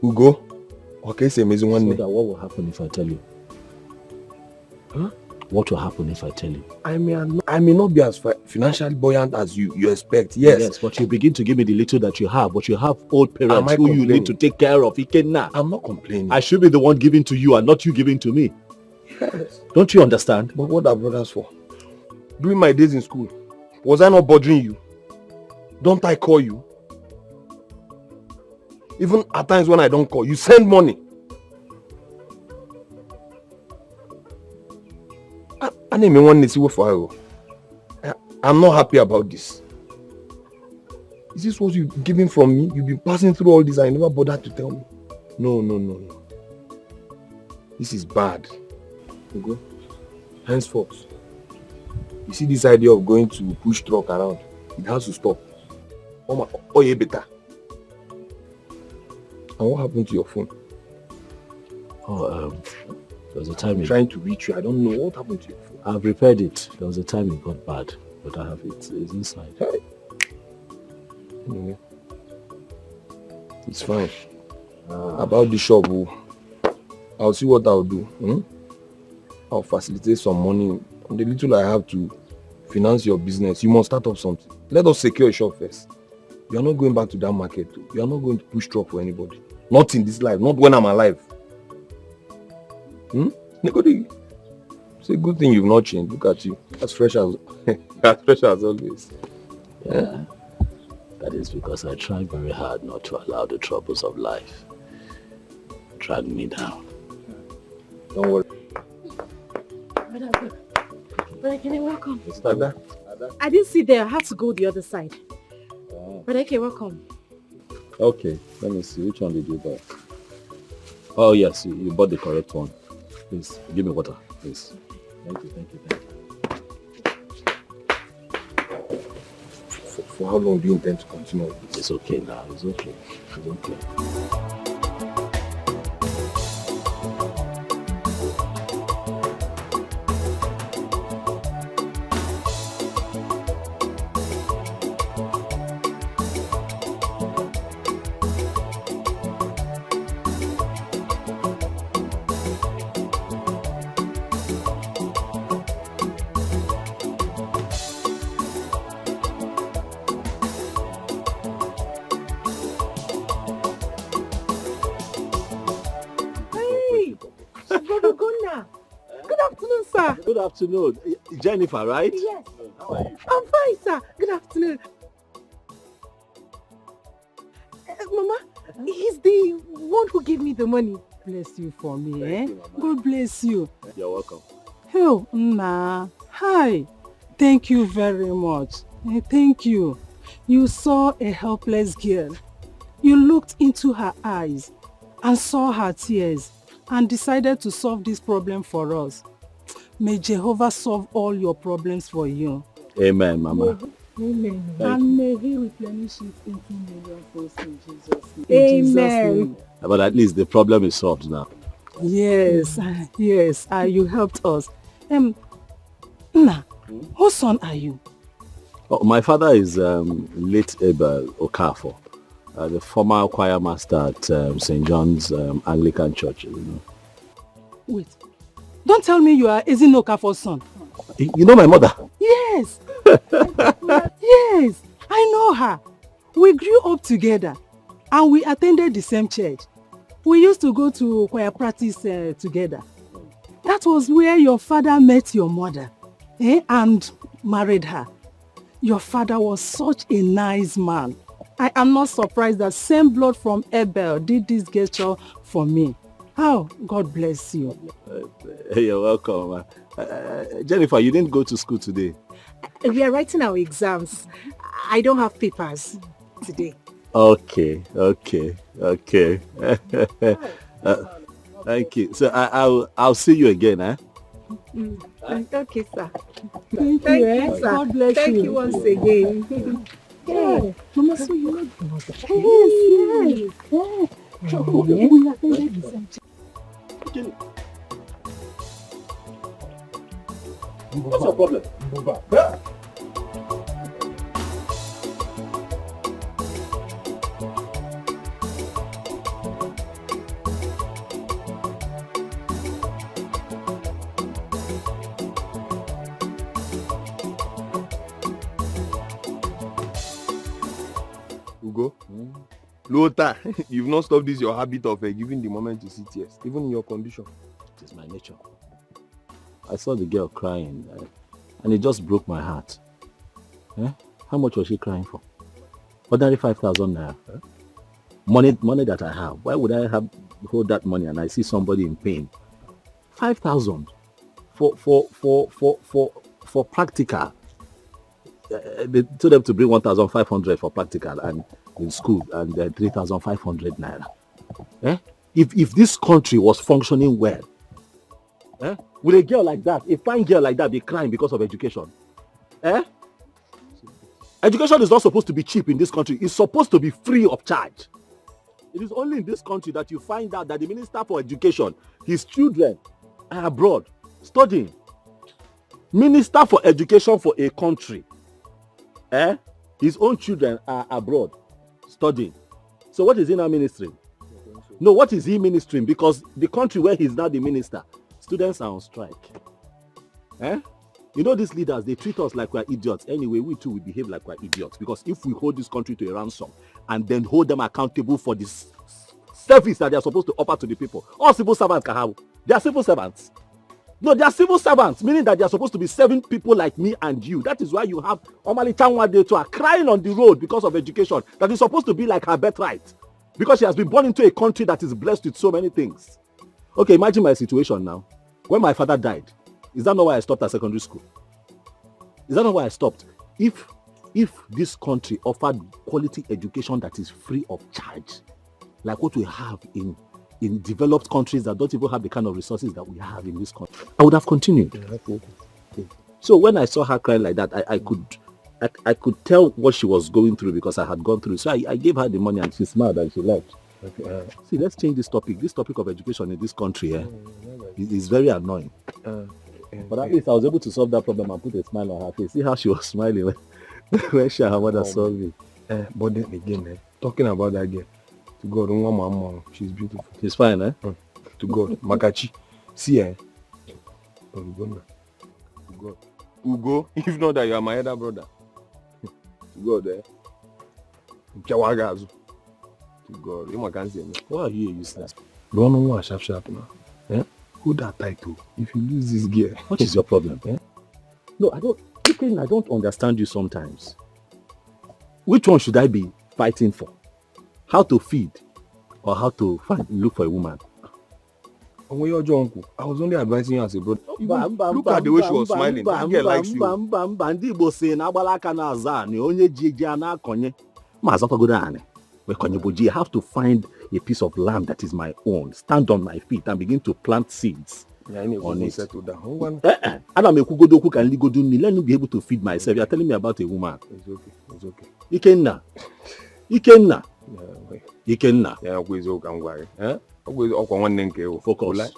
H: Ugo? Okay, say amazing one day.
E: So that what will happen if I tell you?
H: Huh?
E: What will happen if I tell you?
H: I may not be as financially buoyant as you expect, yes.
E: Yes, but you begin to give me the little that you have, but you have old parents who you need to take care of. Ikenna.
H: I'm not complaining.
E: I should be the one giving to you and not you giving to me.
H: Yes.
E: Don't you understand?
H: But what are brothers for? During my days in school, was I not bothering you? Don't I call you? Even at times when I don't call, you send money. I'm not happy about this. Is this what you're giving from me? You've been passing through all this and you never bothered to tell me. No. This is bad. Ugo, henceforth, you see this idea of going to push truck around, it has to stop. Oh yeah, better. And what happened to your phone?
E: There was a time
H: I'm trying to reach you. I don't know what happened to your phone.
E: I've repaired it. There was a time it got bad, but I have it. It's inside.
H: Hey. Anyway, it's fine. About the shop, I'll see what I'll do. I'll facilitate some money. The little I have to finance your business, you must start up something. Let us secure a shop first. You are not going back to that market. You are not going to push truck for anybody. Not in this life. Not when I'm alive. It's a good thing you've not changed. Look at you. As fresh as always.
E: Yeah. That is because I try very hard not to allow the troubles of life drag me down.
H: Don't worry.
B: Brother Kenny, welcome.
D: Ada.
B: I didn't see there. I had to go the other side.
D: Oh.
B: Brother Kenny, welcome.
D: Okay, let me see. Which one did you buy? Oh, yes, you bought the correct one. Please, give me water, please. Thank you.
H: For how long do you intend to continue?
D: It's okay now. It's okay. Good afternoon. Jennifer, right?
F: Yes.
D: How are you?
F: I'm fine, sir. Good afternoon. Mama, he's the one who gave me the money. Bless you for me,
D: Thank you, Mama.
F: God bless you.
D: You're welcome.
F: Oh, Nna. Hi. Thank you very much. Thank you. You saw a helpless girl. You looked into her eyes and saw her tears and decided to solve this problem for us. May Jehovah solve all your problems for you.
D: Amen, Mama.
F: Amen.
D: Thank
F: And may He replenish it into million folds in Jesus' name. Amen.
D: But at least the problem is solved now.
F: Yes, yes. You helped us. Nna, whose son are you?
D: Oh, my father is late Abel Okafor, the former choir master at St. John's Anglican Church. You know.
F: Wait. Don't tell me you are Ezinokafor's son.
D: You know my mother?
F: Yes. Yes, I know her. We grew up together and we attended the same church. We used to go to choir practice together. That was where your father met your mother and married her. Your father was such a nice man. I am not surprised that same blood from Abel did this gesture for me. Oh, God bless you.
D: You're welcome. Jennifer, you didn't go to school today.
B: We are writing our exams. I don't have papers today.
D: Okay. Thank you. So I'll see you again, eh?
B: Okay, sir.
F: Thank you,
B: sir.
F: God bless
B: Thank
F: you.
B: you once again.
F: Hey, Mama, so you know the mother. Yes. We attended the same church.
D: What's your problem?
H: Ugo, Lota, you've not stopped this your habit of giving the moment to see tears, even in your condition.
D: It is my nature. I saw the girl crying and it just broke my heart. How much was she crying for? Ordinary 5,000 naira. Money that I have. Why would I hold that money and I see somebody in pain? 5,000 for practical. They told them to bring 1,500 for practical and in school and 3,500 naira. If this country was functioning well, would a girl like that, a fine girl like that, be crying because of education? Education is not supposed to be cheap in this country. It's supposed to be free of charge. It is only in this country that you find out that the Minister for Education, his children are abroad studying. Minister for Education for a country, his own children are abroad studying. So what is he now ministering? No, what is he ministering? Because the country where he's now the minister, students are on strike. You know, these leaders, they treat us like we're idiots. Anyway, we too will behave like we're idiots. Because if we hold this country to a ransom and then hold them accountable for this service that they are supposed to offer to the people, all civil servants can have. They are civil servants. No, they are civil servants, meaning that they are supposed to be serving people like me and you. That is why you have Omali Chanwade to are crying on the road because of education. That is supposed to be like her birthright. Because she has been born into a country that is blessed with so many things. Okay, imagine my situation now. When my father died, is that not why I stopped at secondary school? Is that not why I stopped? If this country offered quality education that is free of charge, like what we have in developed countries that don't even have the kind of resources that we have in this country, I would have continued. So when I saw her cry like that, I could tell what she was going through because I had gone through. So I gave her the money and she smiled and she left. Okay. See, let's change this topic. This topic of education in this country is very annoying. But at least I was able to solve that problem and put a smile on her face. See how she was smiling when she and her mother saw me.
C: But then again, talking about that girl, to God, she's beautiful.
D: She's fine, eh?
C: To God, Makachi. See, to God. Ugo, if not that you are my elder brother. To God, Chawagazu. To God, you can't say me.
D: Why are you useless?
C: Don't know what sharp now. Who that title? If you lose this girl,
D: what is your problem? No, I don't understand you sometimes. Which one should I be fighting for? How to feed or how to look for a woman?
C: I was only advising you as a brother. Look at the way she was smiling. That girl likes you.
D: You have to find a piece of land that is my own, stand on my feet and begin to plant seeds on it. Let me be able to feed myself. You're telling me about a woman.
C: It's okay.
D: Ikenna. Focus.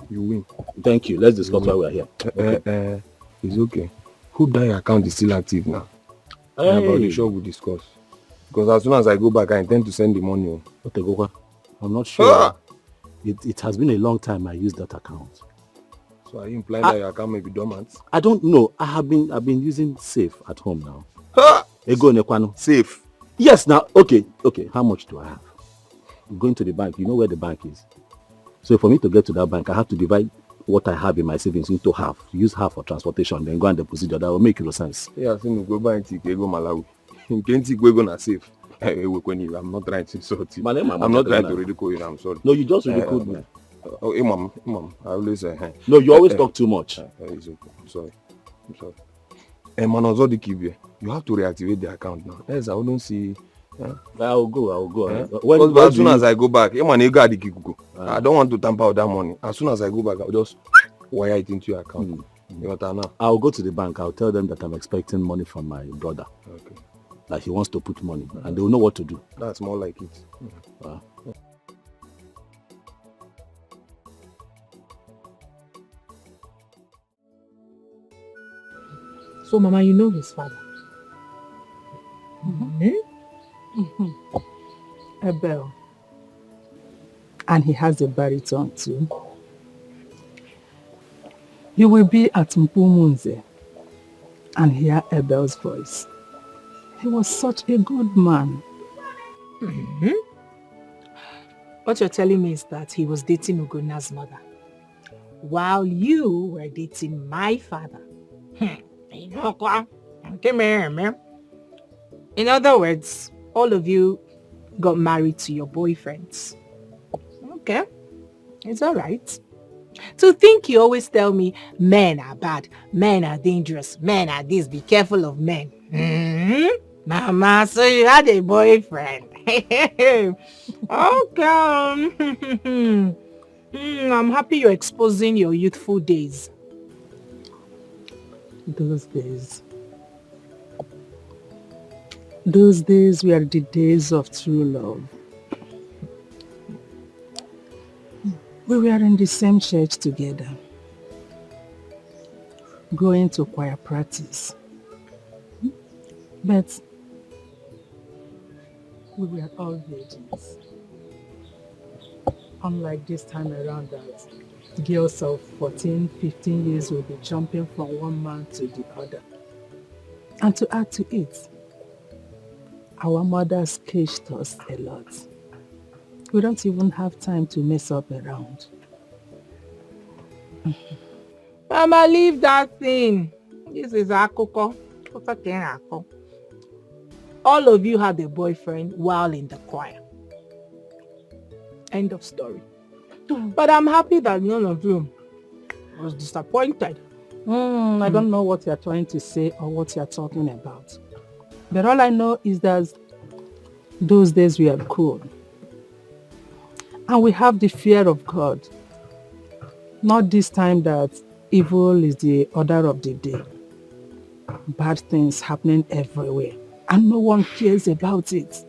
C: You win.
D: Thank you. Let's discuss why we are here.
C: Okay. It's okay. Who die account is still active now? About the show we discuss. Because as soon as I go back, I intend to send the money.
D: I'm not sure. It has been a long time I used that account.
C: So are you implying that your account may be dormant?
D: I don't know. I've been using Safe at home now.
C: Safe?
D: Yes, now. Okay. How much do I have? Going to the bank. You know where the bank is. So for me to get to that bank, I have to divide what I have in my savings into half. Use half for transportation, then go and deposit it. That will make no sense.
C: Yeah, so go buy and go Malawi. In Kenti, go na safe. I'm not trying to insult you. I'm not trying to ridicule you. I'm sorry.
D: No, you just ridiculed me.
C: Imam, I always say.
D: No, you always talk too much.
C: It's okay. I'm sorry. You have to reactivate the account now. Yes, I wouldn't see.
D: I'll go.
C: As soon as I go back, I don't want to tamper with that money. As soon as I go back, I'll just wire it into your account.
D: I'll go to the bank. I'll tell them that I'm expecting money from my brother.
C: Okay.
D: That he wants to put money, and they will know what to do.
C: That's more like it.
B: So, Mama, you know his father?
F: Abel. And he has a baritone too. You will be at Mpumunze and hear Abel's voice. He was such a good man.
B: What you're telling me is that he was dating Ugona's mother, while you were dating my father. In other words, all of you got married to your boyfriends. Okay, it's all right. To think you always tell me men are bad, men are dangerous, men are this, be careful of men. Mama, so you had a boyfriend. Okay. I'm happy you're exposing your youthful days.
F: Those days were the days of true love. We were in the same church together, going to choir practice. But we were all virgins. Unlike this time around that girls of 14, 15 years will be jumping from one man to the other. And to add to it, our mothers caged us a lot. We don't even have time to mess up around.
B: Mama, leave that thing. This is Akoko. All of you had a boyfriend while in the choir. End of story. But I'm happy that none of you was disappointed
F: I don't know what you're trying to say or what you're talking about. But all I know is that those days we are cool. And we have the fear of God. Not this time that evil is the order of the day. Bad things happening everywhere. And no one cares about it.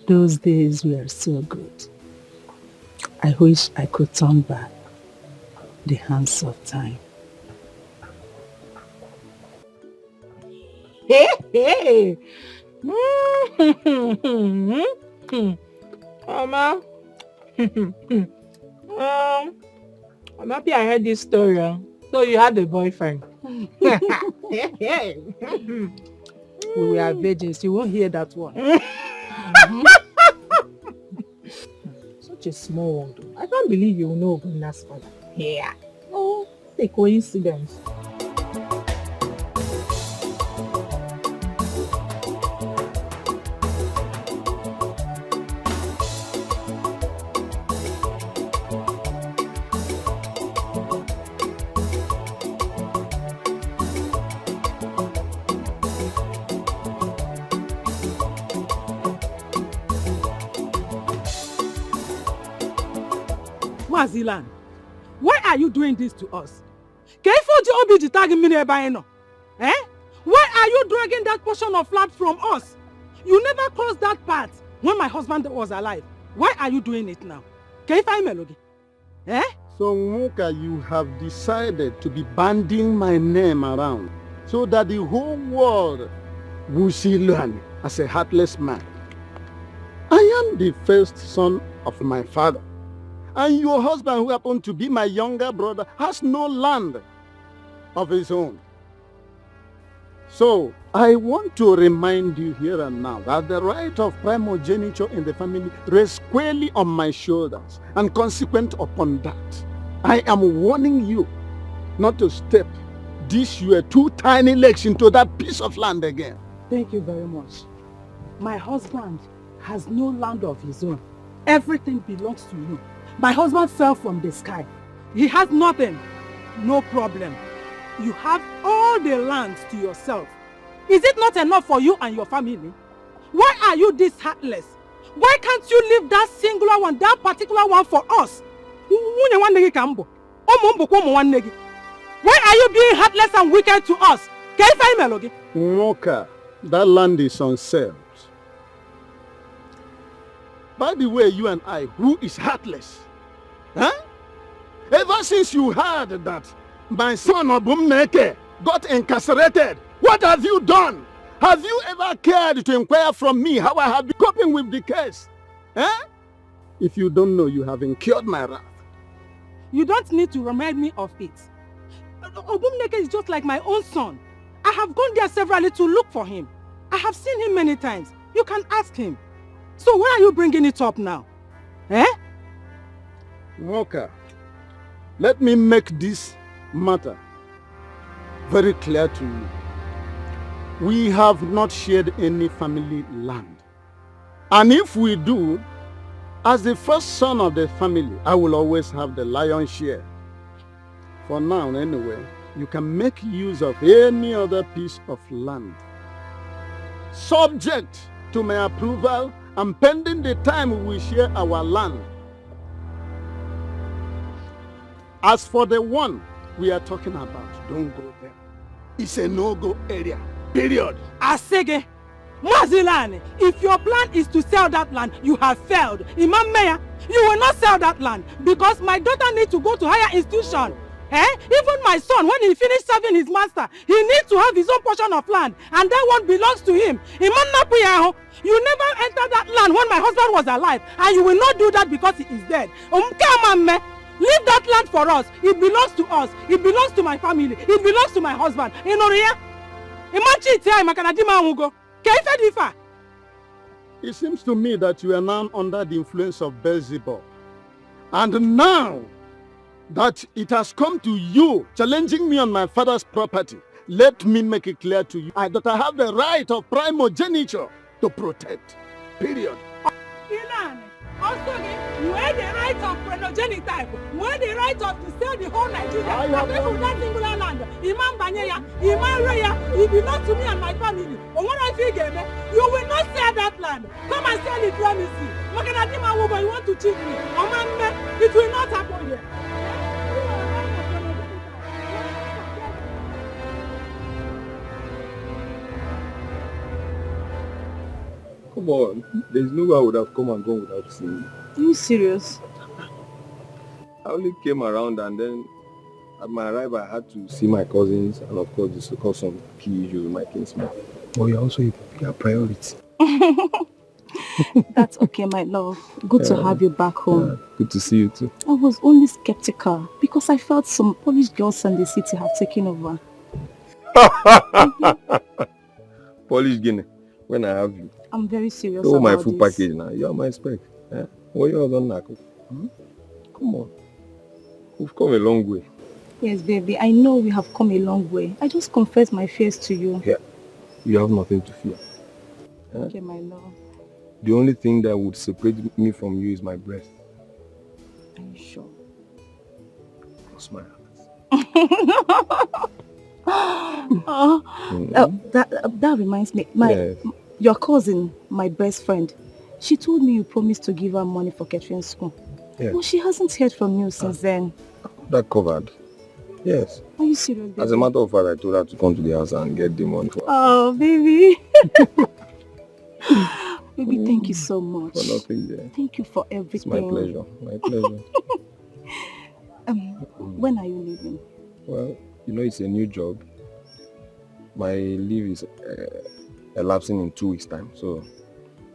F: Those days were so good. I wish I could turn back the hands of time. Hey! Mama. I'm happy I heard this story. So you had a boyfriend. We were virgins. You won't hear that one. Such a small one, though. I can't believe you know Ogunna's father. Yeah. Oh, a coincidence.
K: Mazilan, why are you doing this to us? Eh? Why are you dragging that portion of land from us? You never crossed that path when my husband was alive. Why are you doing it now? Eh?
C: So, Nwoka, you have decided to be banding my name around so that the whole world will see Leonard as a heartless man. I am the first son of my father. And your husband, who happened to be my younger brother, has no land of his own. So, I want to remind you here and now that the right of primogeniture in the family rests squarely on my shoulders, and consequent upon that, I am warning you not to step these your two tiny legs into that piece of land again.
K: Thank you very much. My husband has no land of his own. Everything belongs to you. My husband fell from the sky. He has nothing. No problem. You have all the lands to yourself. Is it not enough for you and your family? Why are you this heartless? Why can't you leave that singular one, that particular one for us? Why are you being heartless and wicked to us?
C: Nwoka, that land is on sale. By the way, you and I, who is heartless? Huh? Ever since you heard that my son Obumneke got incarcerated, what have you done? Have you ever cared to inquire from me how I have been coping with the case? Huh? If you don't know, you have incurred my wrath.
K: You don't need to remind me of it. Obumneke is just like my own son. I have gone there severally to look for him. I have seen him many times. You can ask him. So why are you bringing it up now? Eh?
C: Walker, let me make this matter very clear to you. We have not shared any family land. And if we do, as the first son of the family, I will always have the lion's share. For now, anyway, you can make use of any other piece of land, subject to my approval and pending the time we share our land. As for the one we are talking about, don't go there. It's a no-go area, period.
K: Asege, Mazilani, if your plan is to sell that land, you have failed. Imam Mayor, you will not sell that land because my daughter needs to go to higher institution. Even my son, when he finished serving his master, he needs to have his own portion of land, and that one belongs to him. Imam Napuyaho, you never entered that land when my husband was alive, and you will not do that because he is dead. Leave that land for us. It belongs to us. It belongs to my family. It belongs to my husband.
C: It seems to me that you are now under the influence of Beelzebub. And now that it has come to you challenging me on my father's property, let me make it clear to you that I have the right of primogeniture to protect. Period.
K: Also, you had the right of prenogenic type. You had the right of to sell the whole Nigeria. I have that singular land. Imam Banyeya, Imam Raya, it belongs to me and my family. But when I figure you will not sell that land. Come and sell it, let me see. Makanadima Uba, you want to cheat me. It will not happen here.
H: Come on, there's no way I would have come and gone without seeing you.
I: Are you serious?
H: I only came around and then at my arrival I had to see my cousins and of course discuss some key issues with my kinsman. But you're also a bigger priority.
I: That's okay, my love. Good to have you back home.
H: Good to see you too.
I: I was only skeptical because I felt some Polish girls in the city have taken over.
H: Polish Guinea, when I have you.
I: I'm very serious
H: about
I: about
H: my full
I: this.
H: package now. You are my spec. What you have done now? Come on. We've come a long way.
I: Yes, baby. I know we have come a long way. I just confess my fears to you.
H: Yeah. You have nothing to fear.
I: Okay, my love.
H: The only thing that would separate me from you is my breath.
I: Are you sure?
H: Cross my hands.
I: That reminds me.
H: Yes.
I: Your cousin, my best friend, she told me you promised to give her money for Catherine's school.
H: Yeah.
I: Well, she hasn't heard from you since then.
H: That covered. Yes.
I: Are you serious, baby?
H: As a matter of fact, I told her to come to the house and get the money for her.
I: Oh, baby. Baby, thank you so much.
H: For nothing there.
I: Thank you for everything.
H: It's my pleasure. My pleasure.
I: When are you leaving?
H: Well, you know, it's a new job. My leave is elapsing in 2 weeks' time. So,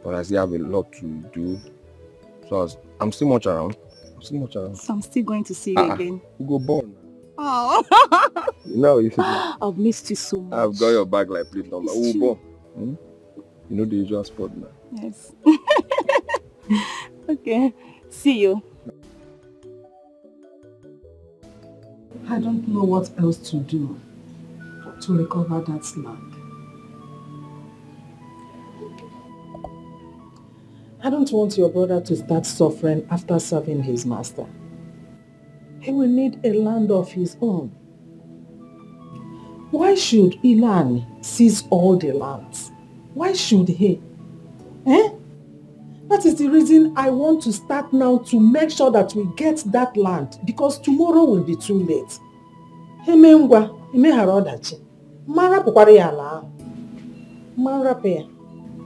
H: but I still have a lot to do. So I'm still much around.
I: So I'm still going to see you again.
H: We go born.
I: Oh.
H: No, you see.
I: I've missed you so much.
H: I've got your back like plate number.
I: It's
H: Ubah. You know the usual spot now.
I: Yes. Okay. See you.
A: I don't know what else to do to recover that land. I don't want your brother to start suffering after serving his master. He will need a land of his own. Why should Ilan seize all the lands? Why should he? That is the reason I want to start now to make sure that we get that land, because tomorrow will be too late.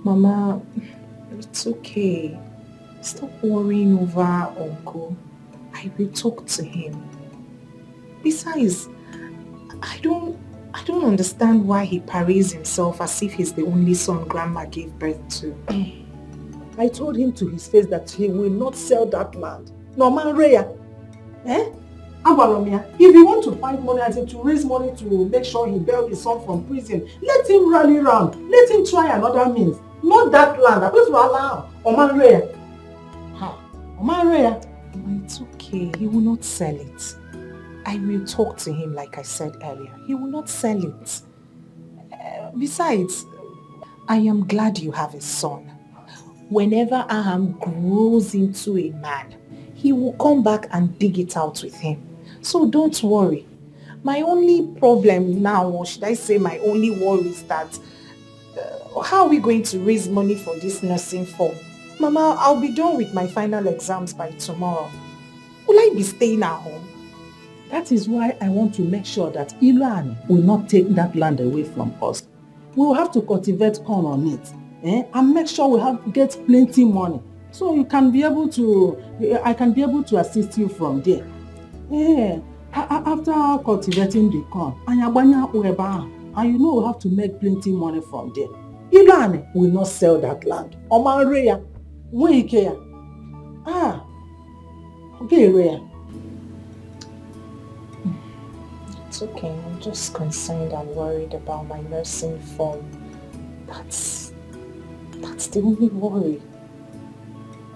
B: Mama, it's okay. Stop worrying over Uncle. I will talk to him. Besides, I don't understand why he parades himself as if he's the only son Grandma gave birth to.
A: I told him to his face that he will not sell that land. No man Raya. If you want to find money, as in to raise money to make sure he bail his son from prison, let him rally round. Let him try another means. Not that land. I'm going to allow Oman Raya. Oman Raya.
B: It's okay. He will not sell it. I will talk to him like I said earlier. He will not sell it. Besides, I am glad you have a son. Whenever Aham grows into a man, he will come back and dig it out with him. So don't worry. My only problem now, or should I say my only worry, is that how are we going to raise money for this nursing form? Mama, I'll be done with my final exams by tomorrow. Will I be staying at home?
A: That is why I want to make sure that Ilan will not take that land away from us. We will have to cultivate corn on it, and make sure we get plenty money, so you can be able to. I can be able to assist you from there. After cultivating the corn, and you know we have to make plenty money from there. Ilan will not sell that land. Oman Raya, when care. Okay, Raya.
B: It's okay. I'm just concerned and worried about my nursing form. That's the only worry.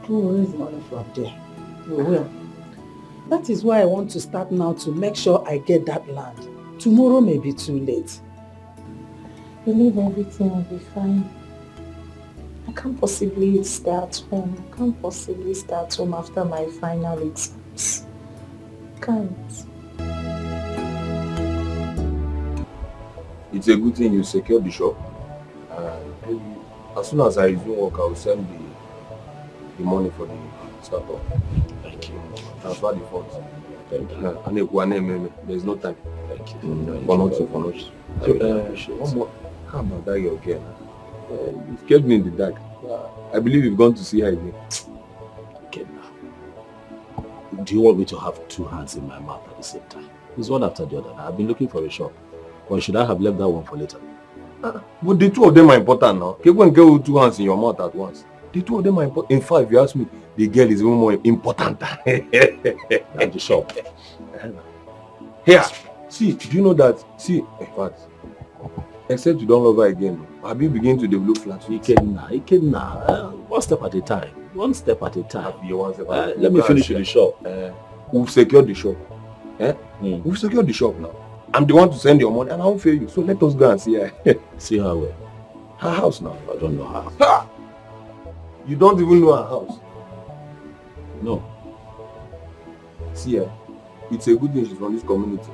A: We'll raise money from there. We will. That is why I want to start now to make sure I get that land. Tomorrow may be too late.
B: Believe everything will be fine. I can't possibly stay at home. I can't possibly stay at home after my final exams. Can't.
H: It's a good thing you secured the shop. Maybe as soon as I resume work, I will send the money for the startup.
D: Thank you.
H: Transfer the funds.
D: Thank you.
H: There's no time.
D: Thank you.
H: For nothing. So, one more. How about that your girl? You've kept me in the dark. I believe you've gone to see her again.
D: Okay, now. Do you want me to have two hands in my mouth at the same time? It's one after the other. I've been looking for a shop. Or should I have left that one for later?
H: But the two of them are important now. You can't get with two hands in your mouth at once. The two of them are important. In fact, if you ask me, the girl is even more important than
D: the shop.
H: Here, see, do you know that? See, in fact, except you don't love her again, I've been beginning to develop flat.
D: One step at a time. One step at a time.
H: Let me finish with the shop. We've secured the shop. We've secured the shop now. I'm the one to send your money and I won't fail you. So let us go and see her.
D: See her where?
H: Her house now.
D: I don't know her.
H: You don't even know her house?
D: No.
H: See her. It's a good thing she's from this community.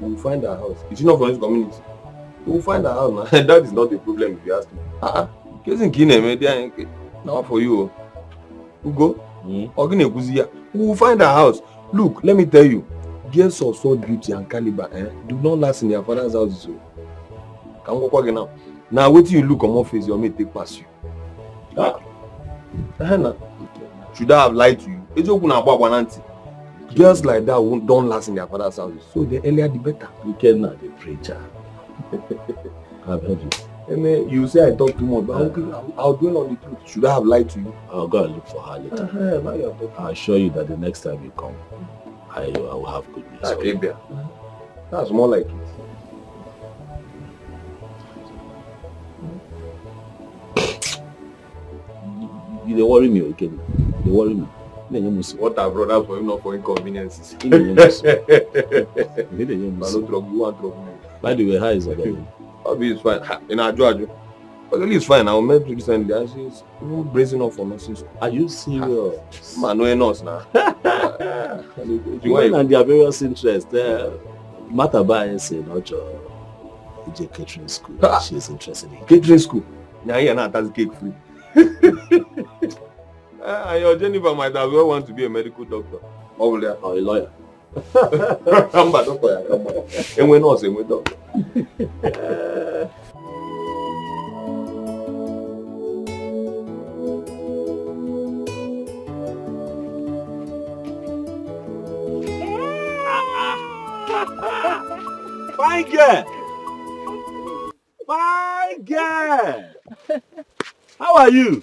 H: We'll find her house. If she's not from this community, we'll find her house now. That is not a problem if you ask me. Now for you. Ugo. We'll find her house. Look, let me tell you. Girls of sword beauty and caliber do not last in their father's house. Can go again now. Now wait till you look on my face, your mate take past you. Should I have lied to you? Girls like that don't last in their father's house. So the earlier the better.
D: You cannot the preacher. I've heard you.
H: You say I talk too much, but I'll dwell on the truth. Should I have lied to you?
D: I'll go and look for her later. I'll assure you that the next time you come, I will have good news.
H: Okay, that's more like it.
D: You worry me, okay? You worry me.
H: What I brought up for you, not for inconveniences.
D: You
H: want trouble.
D: By the way, how is it?
H: Obi is fine. In our judge. But it's fine. I met you recently and she's bracing up for nursing school.
D: Are you serious?
H: Man, no nurse now.
D: When and their various interests, Mata Baye said, not your catering school. She's interested in
H: catering school. Yeah, that's cake free. Your Jennifer might as well want to be a medical doctor. Over there.
D: Or a lawyer.
H: I'm a doctor. And we're not saying we're doctor.
D: Fine girl! Fine girl! How are you?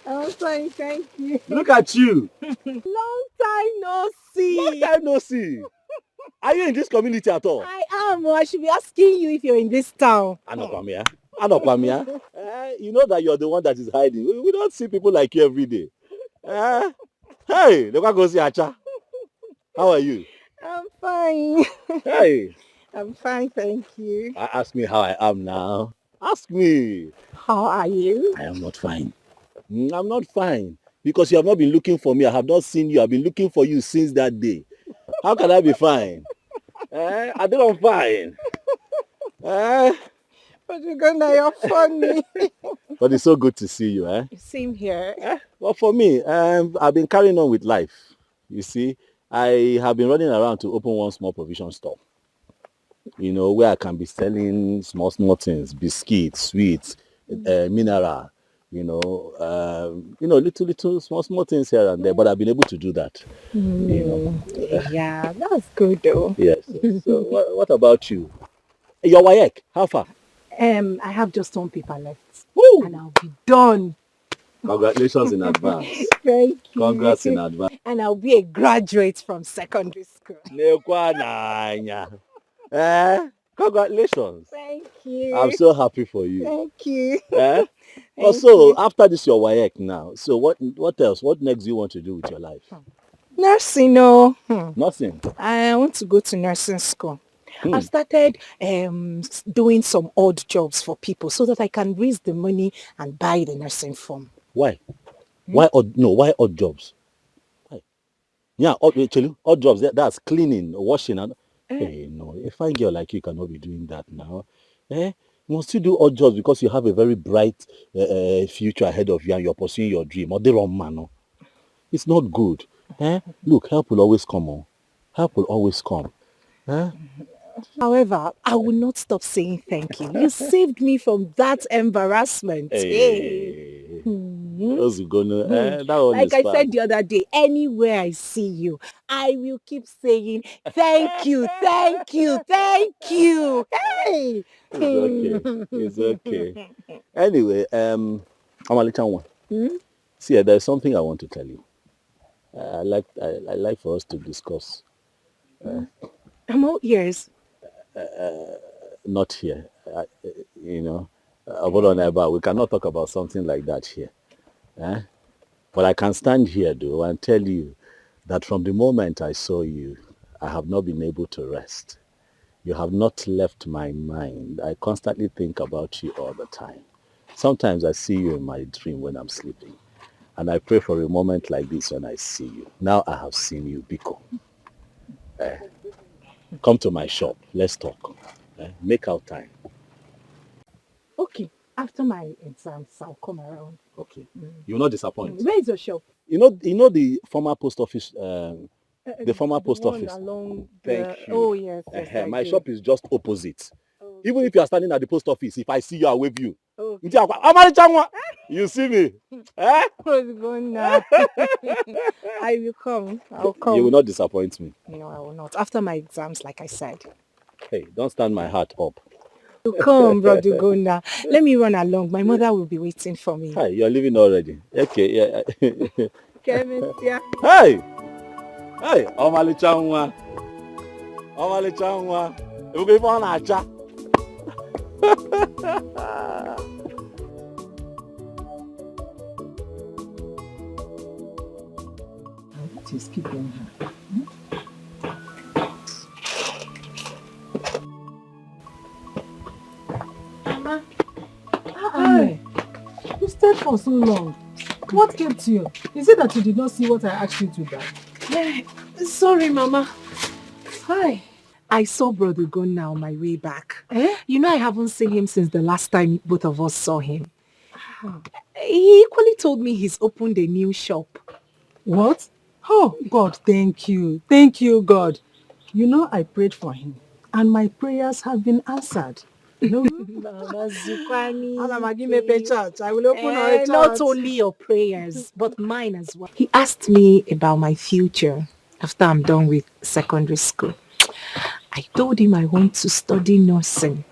F: I'm fine, thank you.
D: Look at you.
F: Long time no see.
D: Long time no see. Are you in this community at all?
F: I am. I should be asking you if you're in this town.
D: Anopamia. You know that you're the one that is hiding. We don't see people like you every day. Hey, look at go see Acha. How are you?
F: I'm fine.
D: Hey.
F: I'm fine, thank you.
D: Ask me how I am now. Ask me.
F: How are you?
D: I am not fine. I'm not fine. Because you have not been looking for me. I have not seen you. I've been looking for you since that day. How can I be fine? I don't fine.
F: But you're funny.
D: But it's so good to see you.
F: Same here.
D: Well, for me, I've been carrying on with life. You see, I have been running around to open one small provision store. You know, where I can be selling small things, biscuits, sweets, mineral, little small things here and there, but I've been able to do that.
F: Yeah, that's good though.
D: Yes. So what about you? Your WAEC, how far?
F: I have just one paper left.
D: Woo!
F: And I'll be done.
D: Congratulations in advance.
F: Thank you.
D: Congrats in advance.
F: And I'll be a graduate from secondary school.
D: Congratulations.
F: Thank you.
D: I'm so happy for you.
F: Thank you.
D: Also, after this your WAEC now, so what else? What next do you want to do with your life?
F: Nursing, no.
D: Nothing.
F: I want to go to nursing school.
B: I've started doing some odd jobs for people so that I can raise the money and buy the nursing form.
D: Why? Why odd jobs? Why? Yeah, odd jobs. That's cleaning, washing, and hey, no, a fine girl like you cannot be doing that now. You must still do odd jobs because you have a very bright future ahead of you and you're pursuing your dream. Or the wrong man, no? It's not good. Look, help will always come on. Help will always come.
B: However, I will not stop saying thank you. You saved me from that embarrassment.
D: Hey. Those who gonna, that one
B: like
D: is
B: I
D: fine.
B: said the other day, anywhere I see you, I will keep saying thank you, thank you, thank you. Hey!
D: It's okay. Anyway, Amalichanwa. See, there's something I want to tell you. I like for us to discuss.
B: I'm all ears.
D: Not here. But we cannot talk about something like that here. But I can stand here, though, and tell you that from the moment I saw you, I have not been able to rest. You have not left my mind. I constantly think about you all the time. Sometimes I see you in my dream when I'm sleeping. And I pray for a moment like this when I see you. Now I have seen you, Biko. Come to my shop. Let's talk. Make out time.
B: Okay, after my exams, I'll come around.
D: Okay. You will not disappoint.
B: Where is your shop?
D: You know the former post office. The former post
B: one
D: office.
B: Along
D: Thank you.
B: Oh yes. I
D: My
B: do.
D: shop is just opposite.
B: Oh,
D: Even if you are standing at the post office, if I see you, I'll wave you.
B: oh.
D: You see me?
B: What's going on? I will come. I'll come.
D: You will not disappoint me.
B: No, I will not. After my exams, like I said.
D: Hey, don't stand my heart up.
B: You come, brother Gona. Let me run along. My mother will be waiting for me.
D: Hi, you're leaving already. Okay, yeah.
B: Kevin, yeah.
D: Hey! Hey, Omalichanwa. Omalichanwa. You go for an acha.
A: Just keep going.
B: Mama.
A: Hi. You stayed for so long. What kept you? Is it that you did not see what I asked you to buy?
B: Sorry, Mama.
A: Hi.
B: I saw Brother Gona on my way back. You know I haven't seen him since the last time both of us saw him. He equally told me he's opened a new shop.
A: What? Oh, God, thank you. Thank you, God. You know, I prayed for him, and my prayers have been answered.
B: Mama Zukwani.
A: I will open our church.
B: Not only your prayers, but mine as well. He asked me about my future after I'm done with secondary school. I told him I want to study nursing.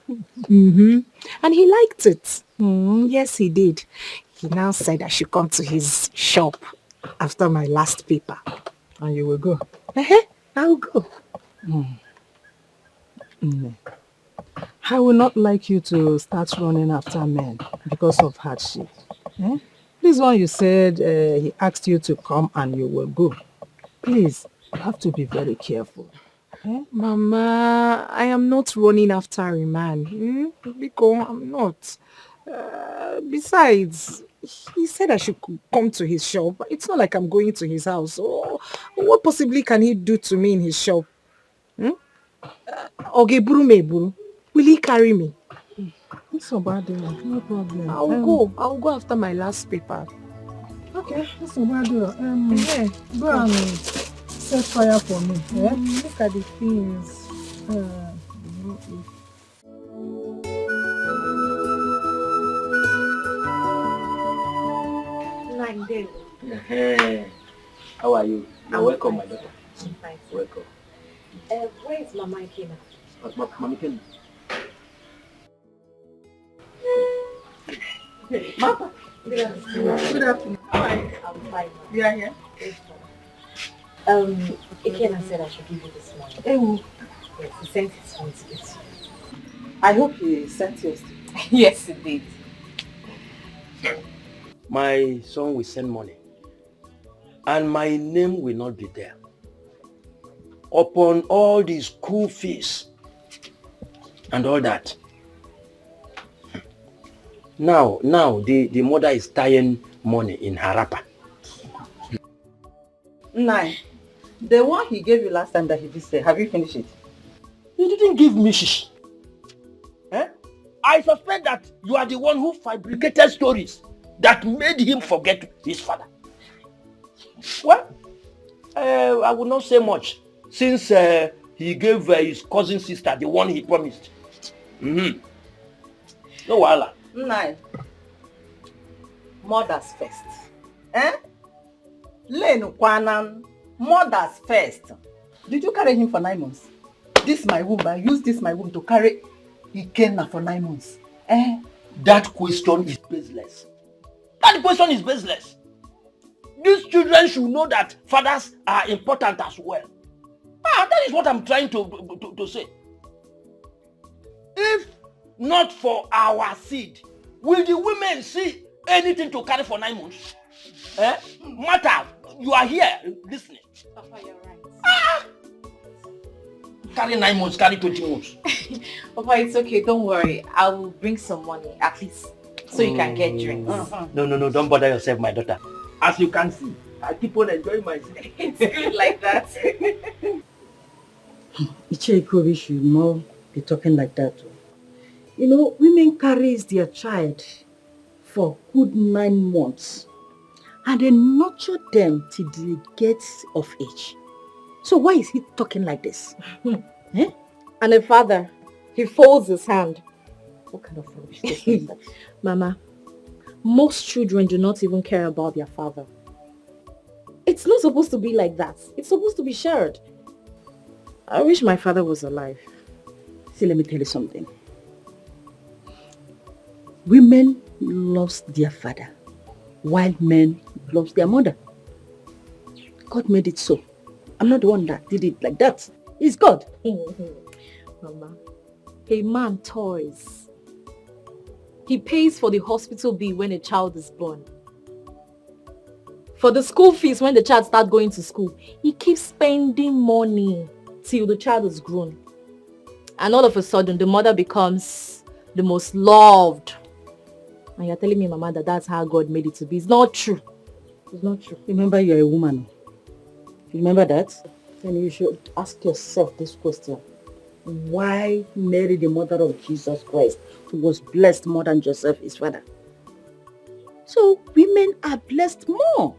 B: And he liked it. Yes, he did. He now said I should come to his shop after my last paper.
A: And you will go?
B: I'll go.
A: I would not like you to start running after men because of hardship. This one you said he asked you to come and you will go. Please, you have to be very careful.
B: Mama, I am not running after a man. Because I'm not. Besides, he said I should come to his shop. It's not like I'm going to his house. So what possibly can he do to me in his shop? Will he carry me?
A: It's so bad, no problem.
B: I'll go after my last paper.
A: Okay, it's so bad. Go and set fire for me.
B: Look at the things.
G: How are you? You're welcome, my daughter.
B: Fine.
G: Welcome.
B: Where is Mama Ikena?
G: Mama Ikena.
B: Mama. Good afternoon. How are you? I'm fine. You are here? Ikena said I should give you this morning. Yes, he sent his phone to get you.
A: I hope he sent yours.
B: Yes, he did.
G: My son will send money, and my name will not be there. upon all the school fees and all that. Now the mother is tying money in her wrapper.
A: Nine. The one he gave you last time that he did say, have you finished it?
G: He didn't give me shish. Eh? I suspect that you are the one who fabricated stories that made him forget his father. Well, I will not say much since he gave his cousin sister the one he promised. No wahala.
A: Nine. Mothers first. Eh? Lenu Kwanan. Mothers first. Did you carry him for 9 months? This my womb. I use this my womb to carry Ikenna for 9 months. Eh?
G: That question is baseless. That question is baseless. These children should know that fathers are important as well. That is what I'm trying to say. If not for our seed, will the women see anything to carry for 9 months? Eh? Matter, you are here listening.
B: Papa, you're right.
G: Carry 9 months, carry 20 months.
B: Papa, it's okay, don't worry. I will bring some money, at least, so you can get drinks.
G: No, don't bother yourself, my daughter. As you can see, I keep on enjoying myself.
B: It's good like that.
A: Icheko should not be talking like that. You know, women carries their child for good 9 months and they nurture them till they get of age. So why is he talking like this? Eh?
B: And a father, he folds his hand.
A: What kind of foolishness is that?
B: Mama, most children do not even care about their father. It's not supposed to be like that. It's supposed to be shared. I wish my father was alive.
A: See, let me tell you something. Women loves their father, while men loves their mother. God made it so. I'm not the one that did it like that. It's God.
B: Mama, a man toys. He pays for the hospital bill when a child is born. For the school fees when the child starts going to school. He keeps spending money till the child is grown. And all of a sudden, the mother becomes the most loved. And you're telling me, Mama, that that's how God made it to be. It's not true. It's not true.
A: Remember, you're a woman. Remember that? Then you should ask yourself this question. Why Mary, the mother of Jesus Christ, who was blessed more than Joseph, his father? So women are blessed more.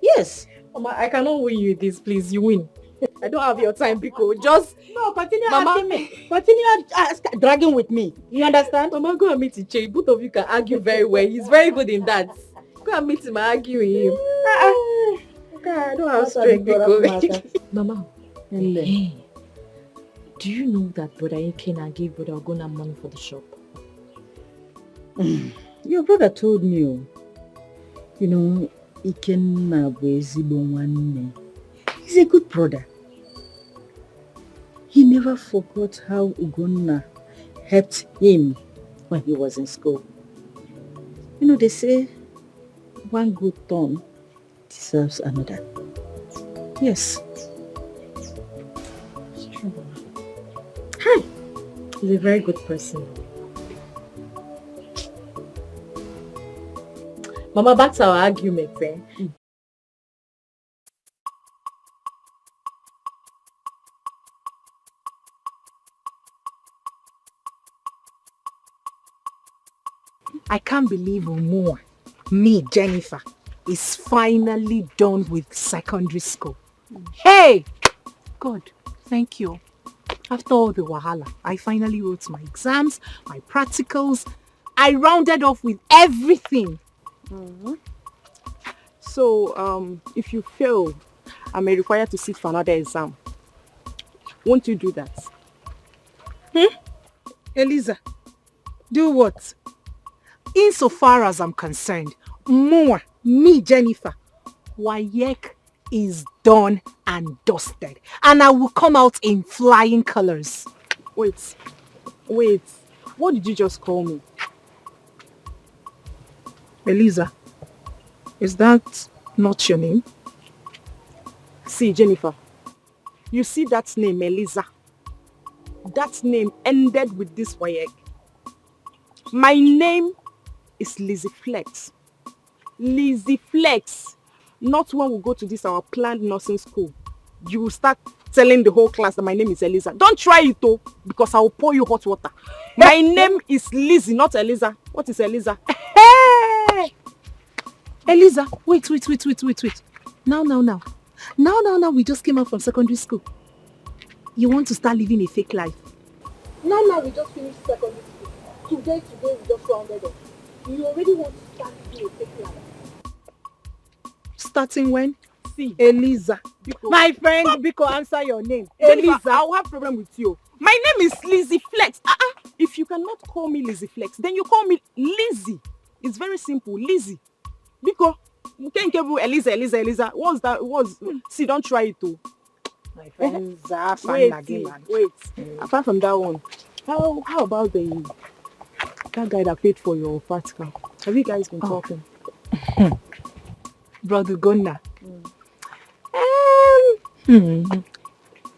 A: Yes.
B: Mama, I cannot win you this, please. You win. I don't have your time, Biko. Just...
A: No, continue
B: Mama,
A: asking me. Continue dragging with me. You understand?
B: Mama, go and meet Iche. Both of you can argue very well. He's very good in that. Go and meet him and argue with him.
A: Okay, I don't have strength, Biko.
B: Mama, hey, do you know that Brother Ikenna gave Brother Ogona money for the shop?
A: Your brother told me, you know, Ikenna bụ ezigbo nwanne. He's a good brother. He never forgot how Ugonna helped him when he was in school. You know, they say one good turn deserves another. Yes.
B: It's true. Hi. He's a very good person. Mama, back to our argument, eh?
K: I can't believe Omoa, me, Jennifer, is finally done with secondary school. Hey! God, thank you. After all the wahala, I finally wrote my exams, my practicals. I rounded off with everything. So, if you fail, I may require to sit for another exam. Won't you do that? Eliza, do what? Insofar as I'm concerned, me, Jennifer, WAEC is done and dusted. And I will come out in flying colors. Wait. What did you just call me? Eliza, is that not your name? See, Jennifer,
B: You see that name, Eliza? That name ended with this wayek. My name is Lizzie Flex. Lizzie Flex. Not when we go to this our planned nursing school. You will start telling the whole class that my name is Eliza. Don't try it though, because I will pour you hot water. My name is Lizzie, not Eliza. What is Eliza? Hey!
A: Eliza, wait. Now, we just came out from secondary school. You want to start living a fake life?
I: Now we just finished secondary school. Today we just rounded up. You already want to start living a fake life.
A: Starting when?
B: See,
A: Eliza.
B: Biko.
A: My friend, Biko, answer your name.
B: Eliza, I'll have problem with you. My name is Lizzie Flex. If you cannot call me Lizzie Flex, then you call me Lizzie. It's very simple, Lizzie. Biko, you can't give Eliza. What's that? See, don't try it too.
A: My friend,
B: Wait. Apart from that one, how about that guy that paid for your fat car? Have you guys been talking?
A: Brother Gonna.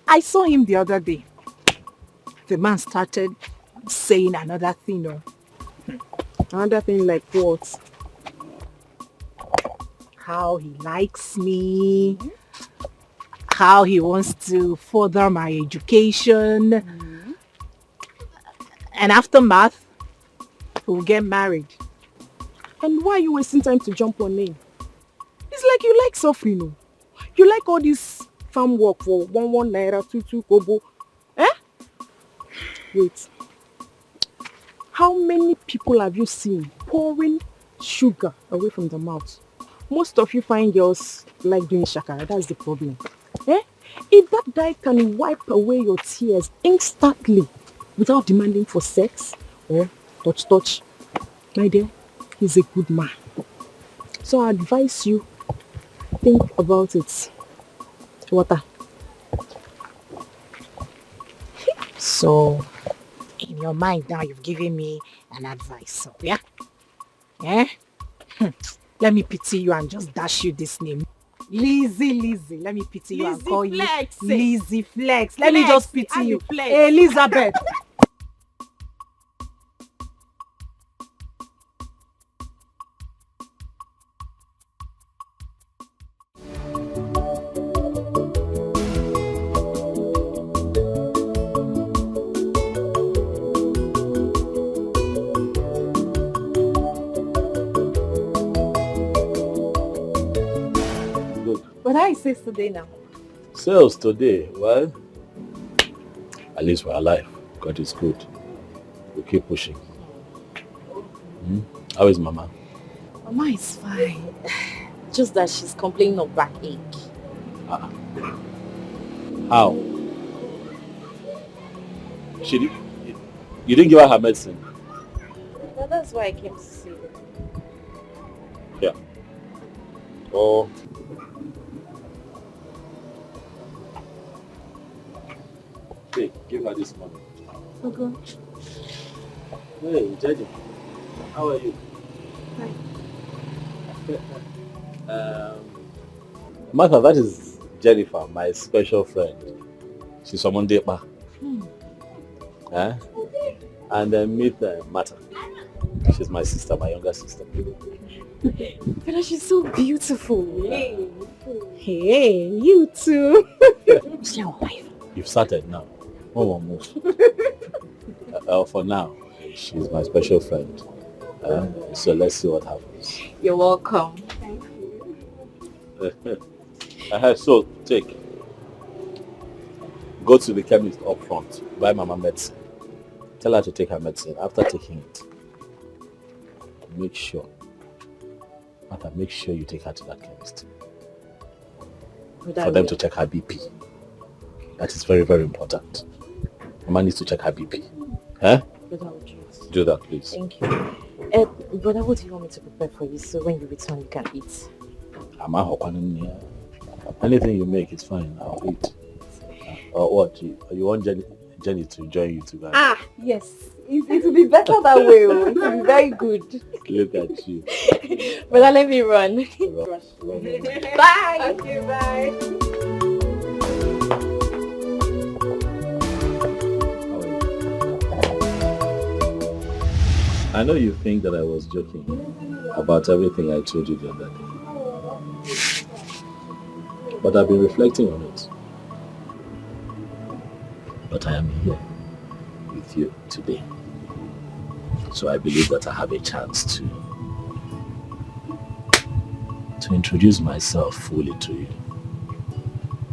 A: I saw him the other day. The man started saying another thing.
B: Another thing like what?
A: How he likes me, how he wants to further my education, and after math, we'll get married.
B: And why are you wasting time to jump on name? It's like you like suffering, no? You like all this farm work for 1 naira, 2 kobo. Wait. How many people have you seen pouring sugar away from the mouth? Most of you find girls like doing shakara. That's the problem. If that guy can wipe away your tears instantly without demanding for sex or touch, my dear, he's a good man. So I advise you, think about it. Water.
A: So, in your mind now, you've given me an advice. So, yeah? Let me pity you and just dash you this name. Lizzie. Let me pity you and call you Lizzie Flex. Let me just pity you. Elizabeth.
B: But how is sales today now?
D: Sales today, well, at least we're alive. God is good. We keep pushing. How is Mama?
B: Mama is fine. Just that she's complaining of backache.
D: How? You didn't give her her medicine?
B: Well, that's why I came to see her.
D: Yeah. Oh. Hey, give her this money.
B: Okay.
D: Hey, Jenny. How are you?
B: Hi.
D: Martha, that is Jennifer, my special friend. She's from Mondepa. And then meet Martha. She's my sister, my younger sister.
B: But she's so beautiful.
A: Hey, you too.
B: She's your wife.
D: You've started now. One more move. For now, she's my special friend. So let's see what happens.
B: You're welcome.
I: Thank you.
D: So go to the chemist up front, buy Mama medicine. Tell her to take her medicine. After taking it, make sure you take her to that chemist. For them to check her BP. That is very, very important. Mama needs to check her BP. Do that, please.
B: Thank you. Brother, what do you want me to prepare for you so when you return you can eat?
D: Anything you make is fine. I'll eat. Or what? You want Jenny to join you too, guys?
B: Yes. It will be better that way. It will be very good.
D: Look at you.
B: Brother, let me run.
D: Run.
B: Bye.
I: Okay, bye.
D: I know you think that I was joking about everything I told you the other day. But I've been reflecting on it. But I am here with you today. So I believe that I have a chance to introduce myself fully to you.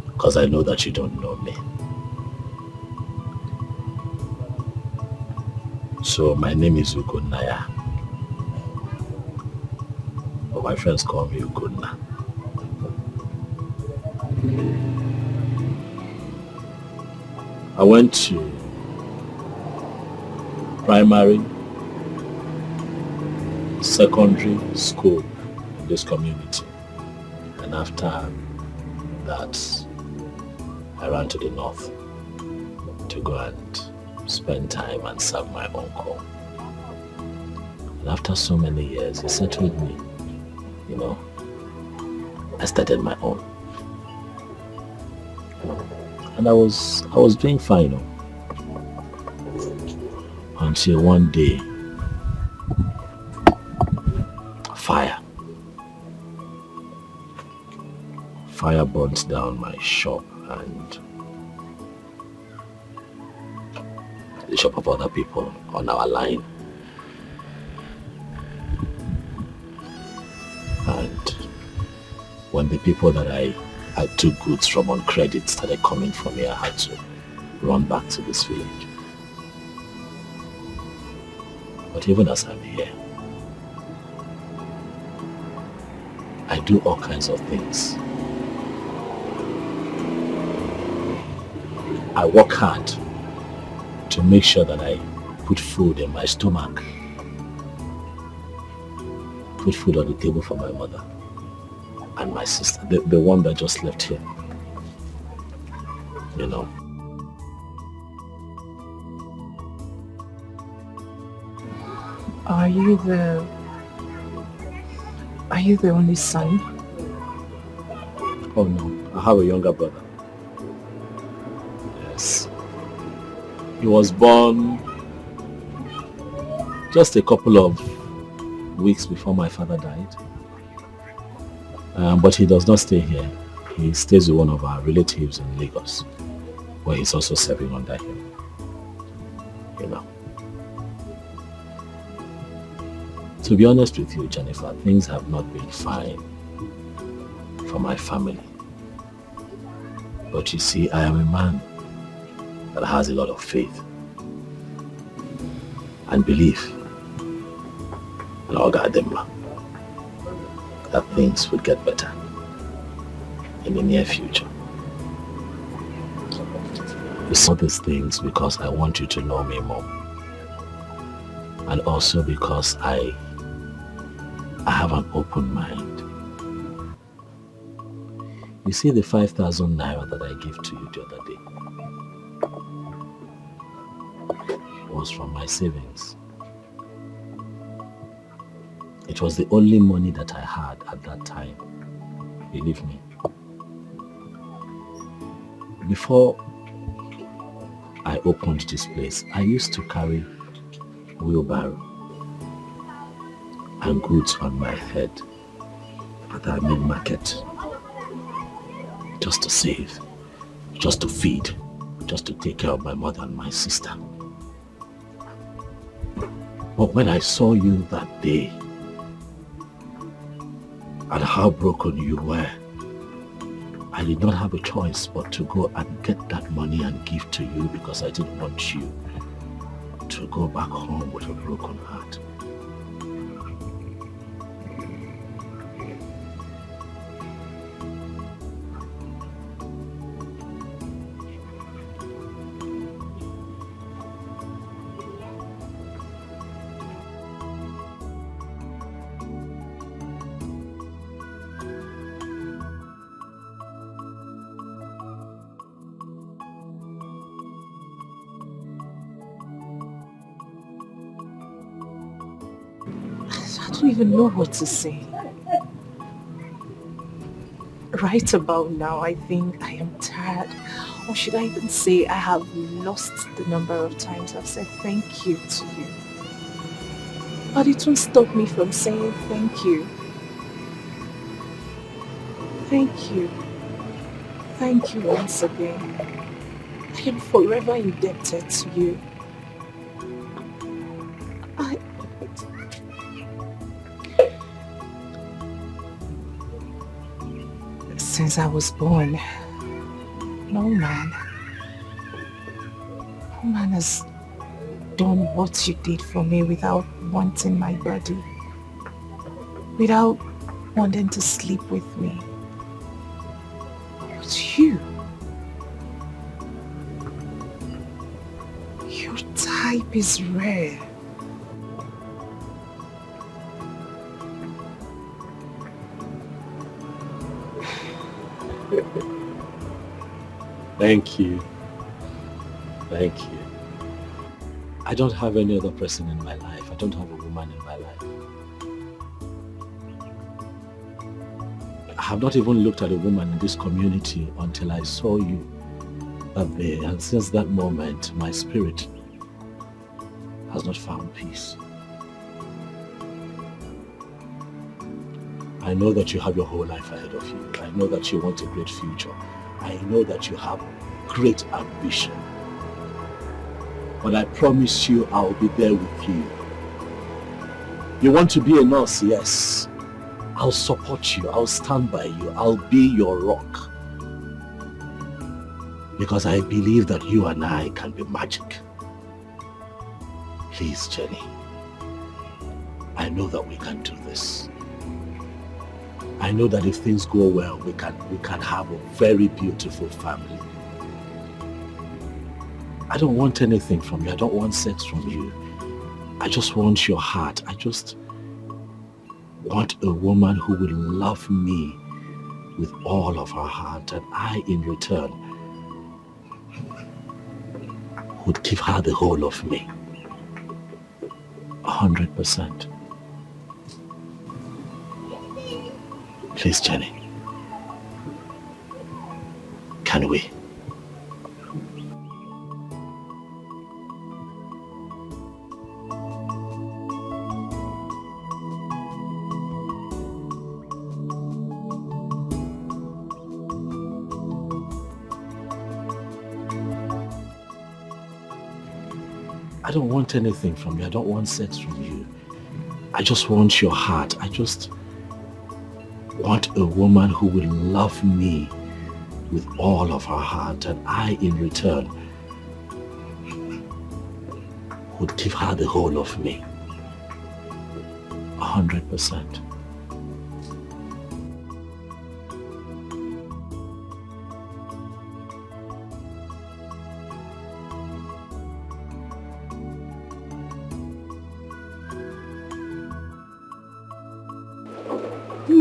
D: Because I know that you don't know me. So my name is Chinenye. But my friends call me Ugonna. I went to primary, secondary school in this community. And after that, I ran to the north to go and spend time and serve my uncle. And after so many years, he settled me. You know, I started my own. And I was doing fine, you know, until one day, fire burnt down my shop and the shop of other people on our line. And when the people that I took goods from on credit started coming for me, I had to run back to this village. But even as I'm here, I do all kinds of things. I work hard to make sure that I put food in my stomach, put food on the table for my mother and my sister, the one that just left here. You know.
J: Are you the only son?
D: Oh no, I have a younger brother. Yes. He was born just a couple of weeks before my father died. But he does not stay here. He stays with one of our relatives in Lagos, where he's also serving under him. You know. To be honest with you, Jennifer, things have not been fine for my family. But you see, I am a man that has a lot of faith and belief in Ogademba that things would get better in the near future. I saw these things because I want you to know me more, and also because I have an open mind. You see the 5,000 naira that I gave to you the other day was from my savings. It was the only money that I had at that time, believe me. Before I opened this place, I used to carry wheelbarrow and goods on my head at the main market, just to save, just to feed, just to take care of my mother and my sister. But when I saw you that day and how broken you were, I did not have a choice but to go and get that money and give to you, because I didn't want you to go back home with a broken heart.
J: I don't even know what to say. Right about now, I think I am tired. Or should I even say I have lost the number of times I've said thank you to you. But it won't stop me from saying thank you. Thank you. Thank you once again. I am forever indebted to you. Since I was born, no man has done what you did for me without wanting my body, without wanting to sleep with me. But you, your type is rare.
D: Thank you. Thank you. I don't have any other person in my life. I don't have a woman in my life. I have not even looked at a woman in this community until I saw you that day. And since that moment, my spirit has not found peace. I know that you have your whole life ahead of you. I know that you want a great future. I know that you have great ambition. But I promise you I'll be there with you. You want to be a nurse? Yes. I'll support you. I'll stand by you. I'll be your rock. Because I believe that you and I can be magic. Please, Jenny. I know that we can do this. I know that if things go well, we can have a very beautiful family. I don't want anything from you. I don't want sex from you. I just want your heart. I just want a woman who will love me with all of her heart, and I, in return, would give her the whole of me. 100%. Please, Jenny. Can we? I don't want anything from you. I don't want sex from you. I just want your heart. I just want a woman who will love me with all of her heart, and I, in return, would give her the whole of me. 100%.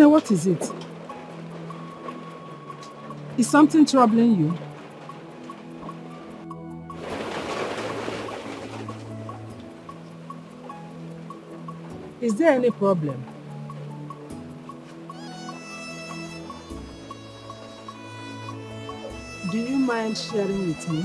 A: What is it? Is something troubling you? Is there any problem? Do you mind sharing with me?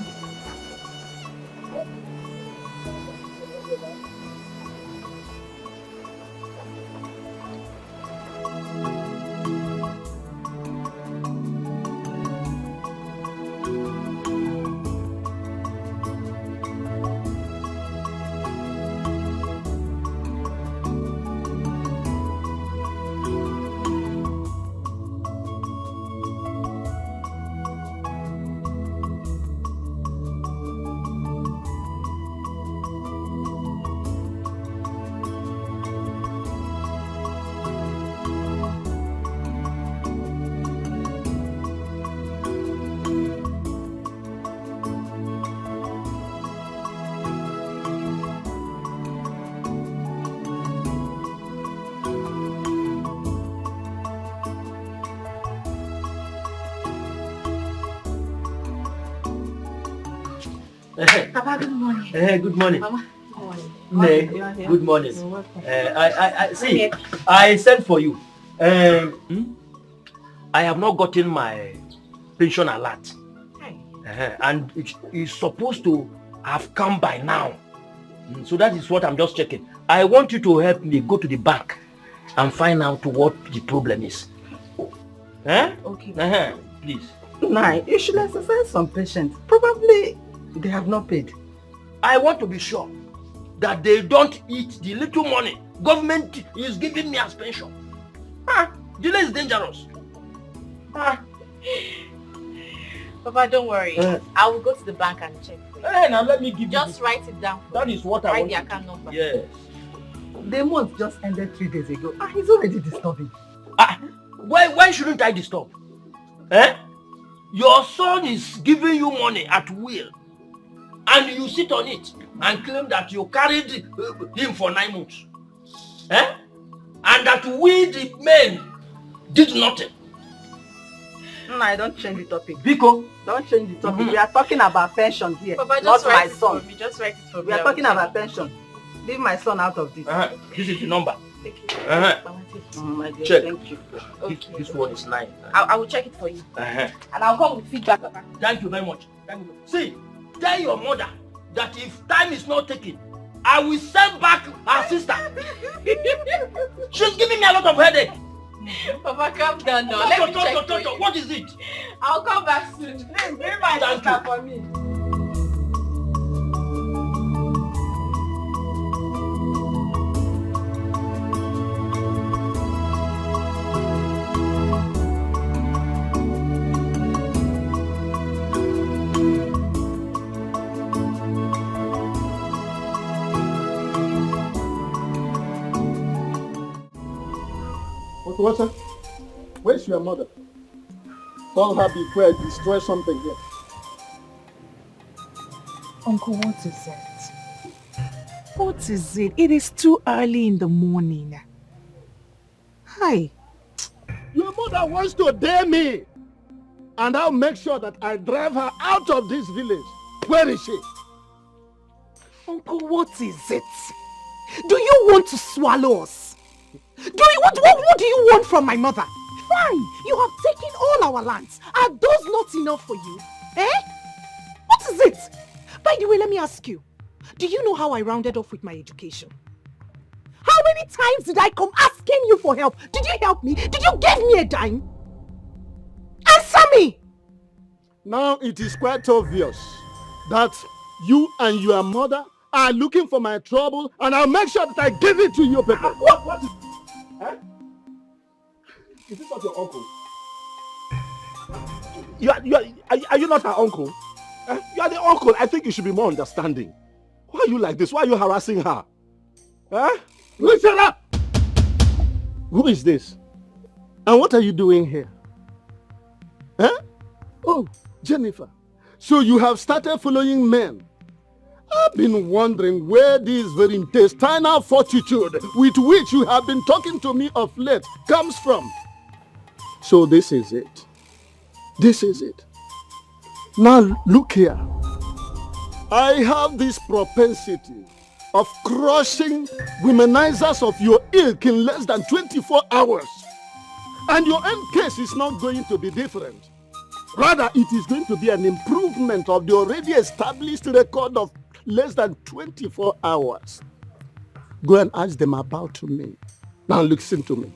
G: Papa, good morning. Good morning.
J: Mama, good morning.
G: Ne, good morning. I see. I sent for you. I have not gotten my pension alert. And it's supposed to have come by now. So that is what I'm just checking. I want you to help me go to the bank and find out what the problem is. Eh?
B: Okay.
G: Please.
A: Nah, you should exercise some patience. Probably they have not paid.
G: I want to be sure that they don't eat the little money government is giving me as pension. Delay is dangerous.
B: Papa, don't worry. I will go to the bank and check.
G: Now let me give
B: Just write it down.
G: That is what I
B: Write
G: want.
B: the account number.
G: Yes.
A: The month just ended 3 days ago. He's already disturbing.
G: Why shouldn't I disturb? Eh? Your son is giving you money at will, and you sit on it and claim that you carried him for 9 months. Eh? And that we the men did nothing.
A: No, I don't change the topic.
G: Biko.
A: Don't change the topic. We are talking about pension here,
B: Papa,
A: not
B: just
A: my
B: write it
A: son.
B: for me. Just write it for me.
A: We are talking about pension. Leave my son out of this.
G: This is the number.
B: Thank you.
A: My dear,
G: Check.
A: thank you.
G: This one is 9.
B: I will check it for you.
G: And
B: I'll come with feedback, Papa.
G: Thank you very much. See, tell your mother that if time is not taken, I will send back her sister. She's giving me a lot of headache.
B: Papa, calm down now. Let me check for you.
G: What is it?
B: I'll come back soon. Please, bring my sister for me.
C: Water, where's your mother? Call her before I destroy something here.
J: Uncle, what is it? What is it? It is too early in the morning. Hi.
C: Your mother wants to dare me. And I'll make sure that I drive her out of this village. Where is she?
J: Uncle, what is it? Do you want to swallow us? What do you want from my mother? Fine, you have taken all our lands. Are those not enough for you? Eh? What is it? By the way, let me ask you. Do you know how I rounded off with my education? How many times did I come asking you for help? Did you help me? Did you give me a dime? Answer me!
C: Now it is quite obvious that you and your mother are looking for my trouble, and I'll make sure that I give it to you people. What? Huh? Is this not your uncle? Are you not her uncle? You are the uncle. I think you should be more understanding. Why are you like this? Why are you harassing her? Huh? Listen up! Who is this? And what are you doing here? Huh? Oh, Jennifer. So you have started following men. I've been wondering where this very intestinal fortitude with which you have been talking to me of late comes from. So this is it. This is it. Now look here. I have this propensity of crushing womenizers of your ilk in less than 24 hours. And your own case is not going to be different. Rather, it is going to be an improvement of the already established record of less than 24 hours. Go and ask them about me. Now listen to me.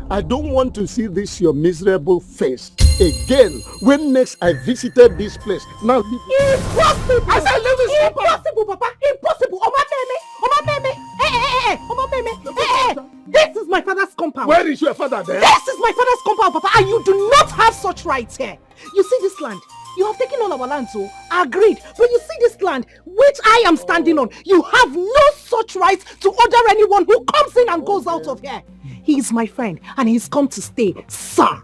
C: I don't want to see this your miserable face again when next I visited this place. Now leave it.
J: Impossible!
C: I said leave this.
J: Impossible, Papa! Impossible! This is my father's compound.
C: Where is your father then?
J: This is my father's compound, Papa, and you do not have such rights here. You see this land? You have taken all our land, so agreed. But you see this land, which I am standing on, you have no such rights to order anyone who comes in and goes out of here. He is my friend, and he's come to stay, sir.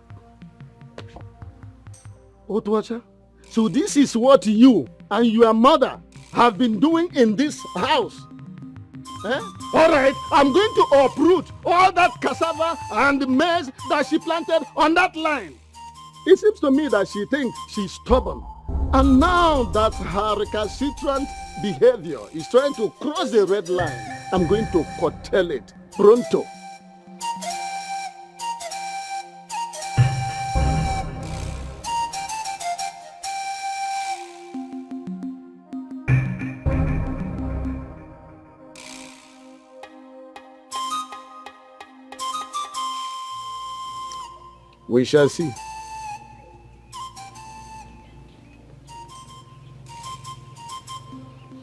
C: Otwacha, so this is what you and your mother have been doing in this house. Eh? All right, I'm going to uproot all that cassava and maize that she planted on that line. It seems to me that she thinks she's stubborn. And now that her recalcitrant behavior is trying to cross the red line, I'm going to curtail it pronto. We shall see.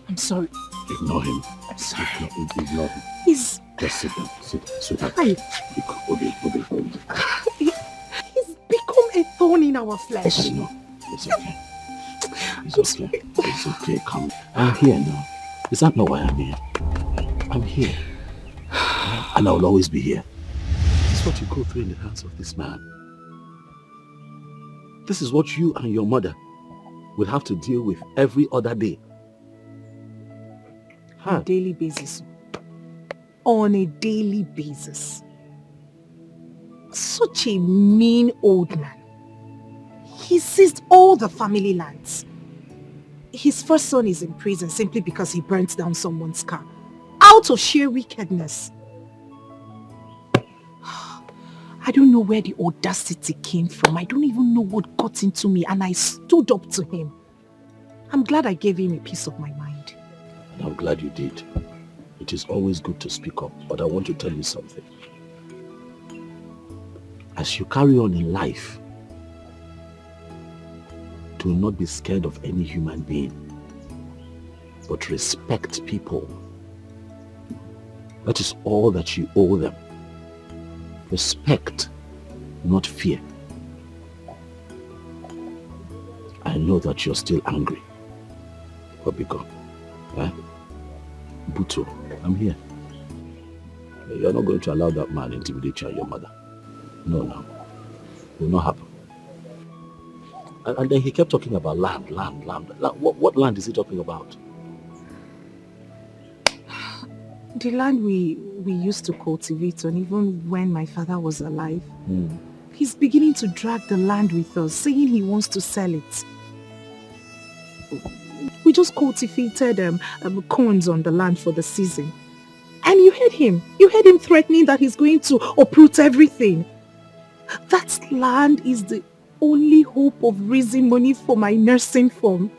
J: I'm sorry.
E: Ignore him.
J: I'm sorry.
E: Ignore him.
J: He's...
E: Just sit down. Sit down. Sit down.
J: Hi.
E: Obey.
J: He's become a thorn in our flesh.
E: No, it's okay. It's okay. It's okay. Come. I'm here now. Is that not why I'm here? I'm here. And I will always be here. This is what you go through in the hands of this man. This is what you and your mother will have to deal with every other day.
J: On a daily basis. On a daily basis. Such a mean old man. He seized all the family lands. His first son is in prison simply because he burnt down someone's car. Out of sheer wickedness. I don't know where the audacity came from. I don't even know what got into me, and I stood up to him. I'm glad I gave him a piece of my mind.
E: And I'm glad you did. It is always good to speak up, but I want to tell you something. As you carry on in life, do not be scared of any human being, but respect people. That is all that you owe them. Respect, not fear. I know that you're still angry, but be gone. Buto, I'm here. You're not going to allow that man intimidate you and your mother. No. It will not happen. And then he kept talking about land. What land is he talking about?
J: The land we used to cultivate on, even when my father was alive. He's beginning to drag the land with us, saying he wants to sell it. We just cultivated corns on the land for the season. And you heard him. You heard him threatening that he's going to uproot everything. That land is the only hope of raising money for my nursing firm.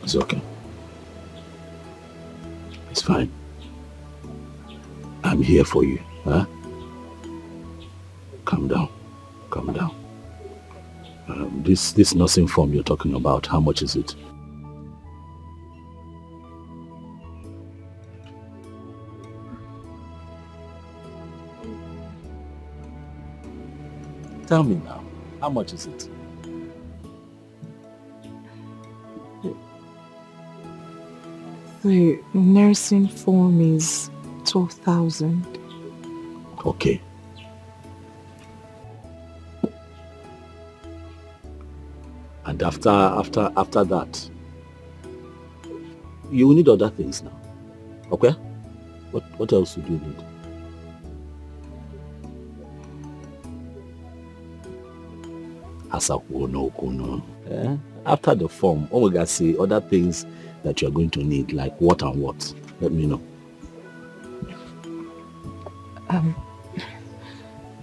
E: It's okay. It's fine. I'm here for you, huh? Calm down. This nursing form you're talking about, how much is it? Tell me now, how much is it?
J: The nursing form is 12,000.
E: Okay. And after that, you will need other things now. Okay? What else would you need? After the form, we can say other things that you're going to need, like what and what. Let me know.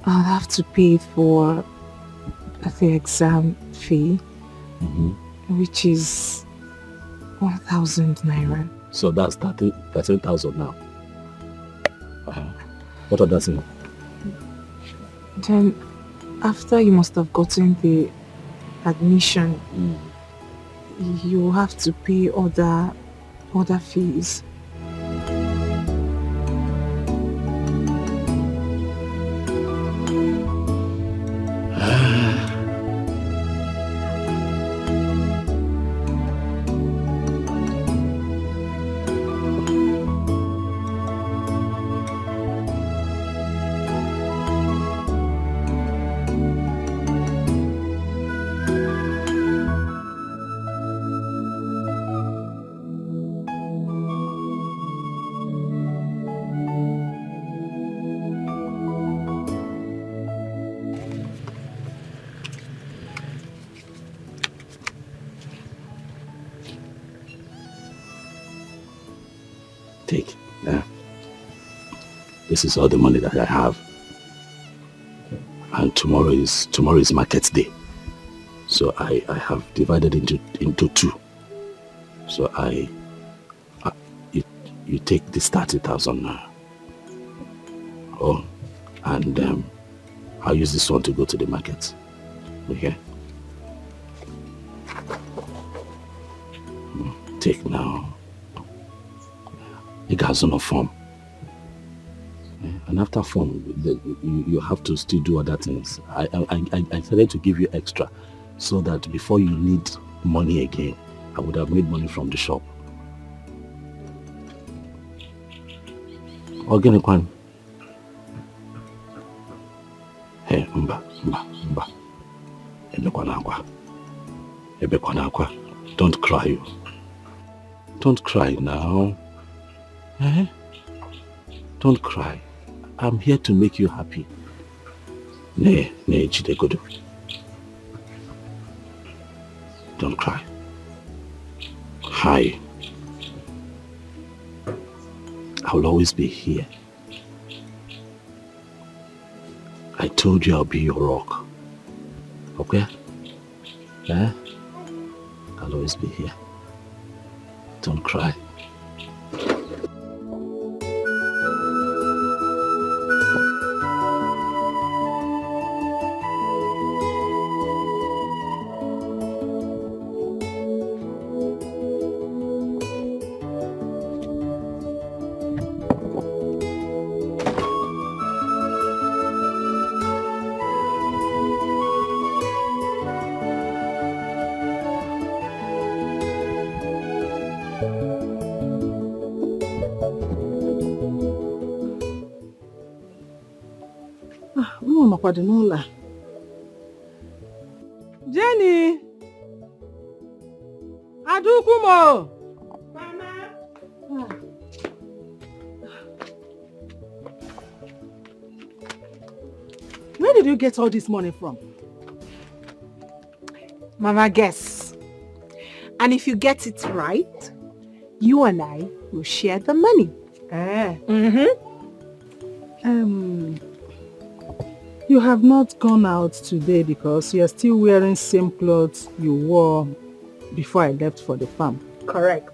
J: I'll have to pay for the exam fee, which is 1,000 naira.
E: So that's 13,000 now. What other thing?
J: Then, after you must have gotten the admission, you will have to pay other fees.
E: Take. This is all the money that I have. And tomorrow is market day. So I have divided into two. So you take this 30,000 now. Oh, And I'll use this one to go to the market. Okay? Take now. It has no form. And after form, you have to still do other things. I started to give you extra so that before you need money again, I would have made money from the shop. Organic one. Hey, Ubah. Don't cry. Don't cry now. Don't cry. I'm here to make you happy. Chidegodo. Don't cry. Hi. I will always be here. I told you I'll be your rock. Okay? I'll always be here. Don't cry.
K: Jenny! Adukumo! Mama! Where did you get all this money from?
J: Mama, guess. And if you get it right, you and I will share the money.
A: You have not gone out today because you are still wearing same clothes you wore before I left for the farm.
J: Correct.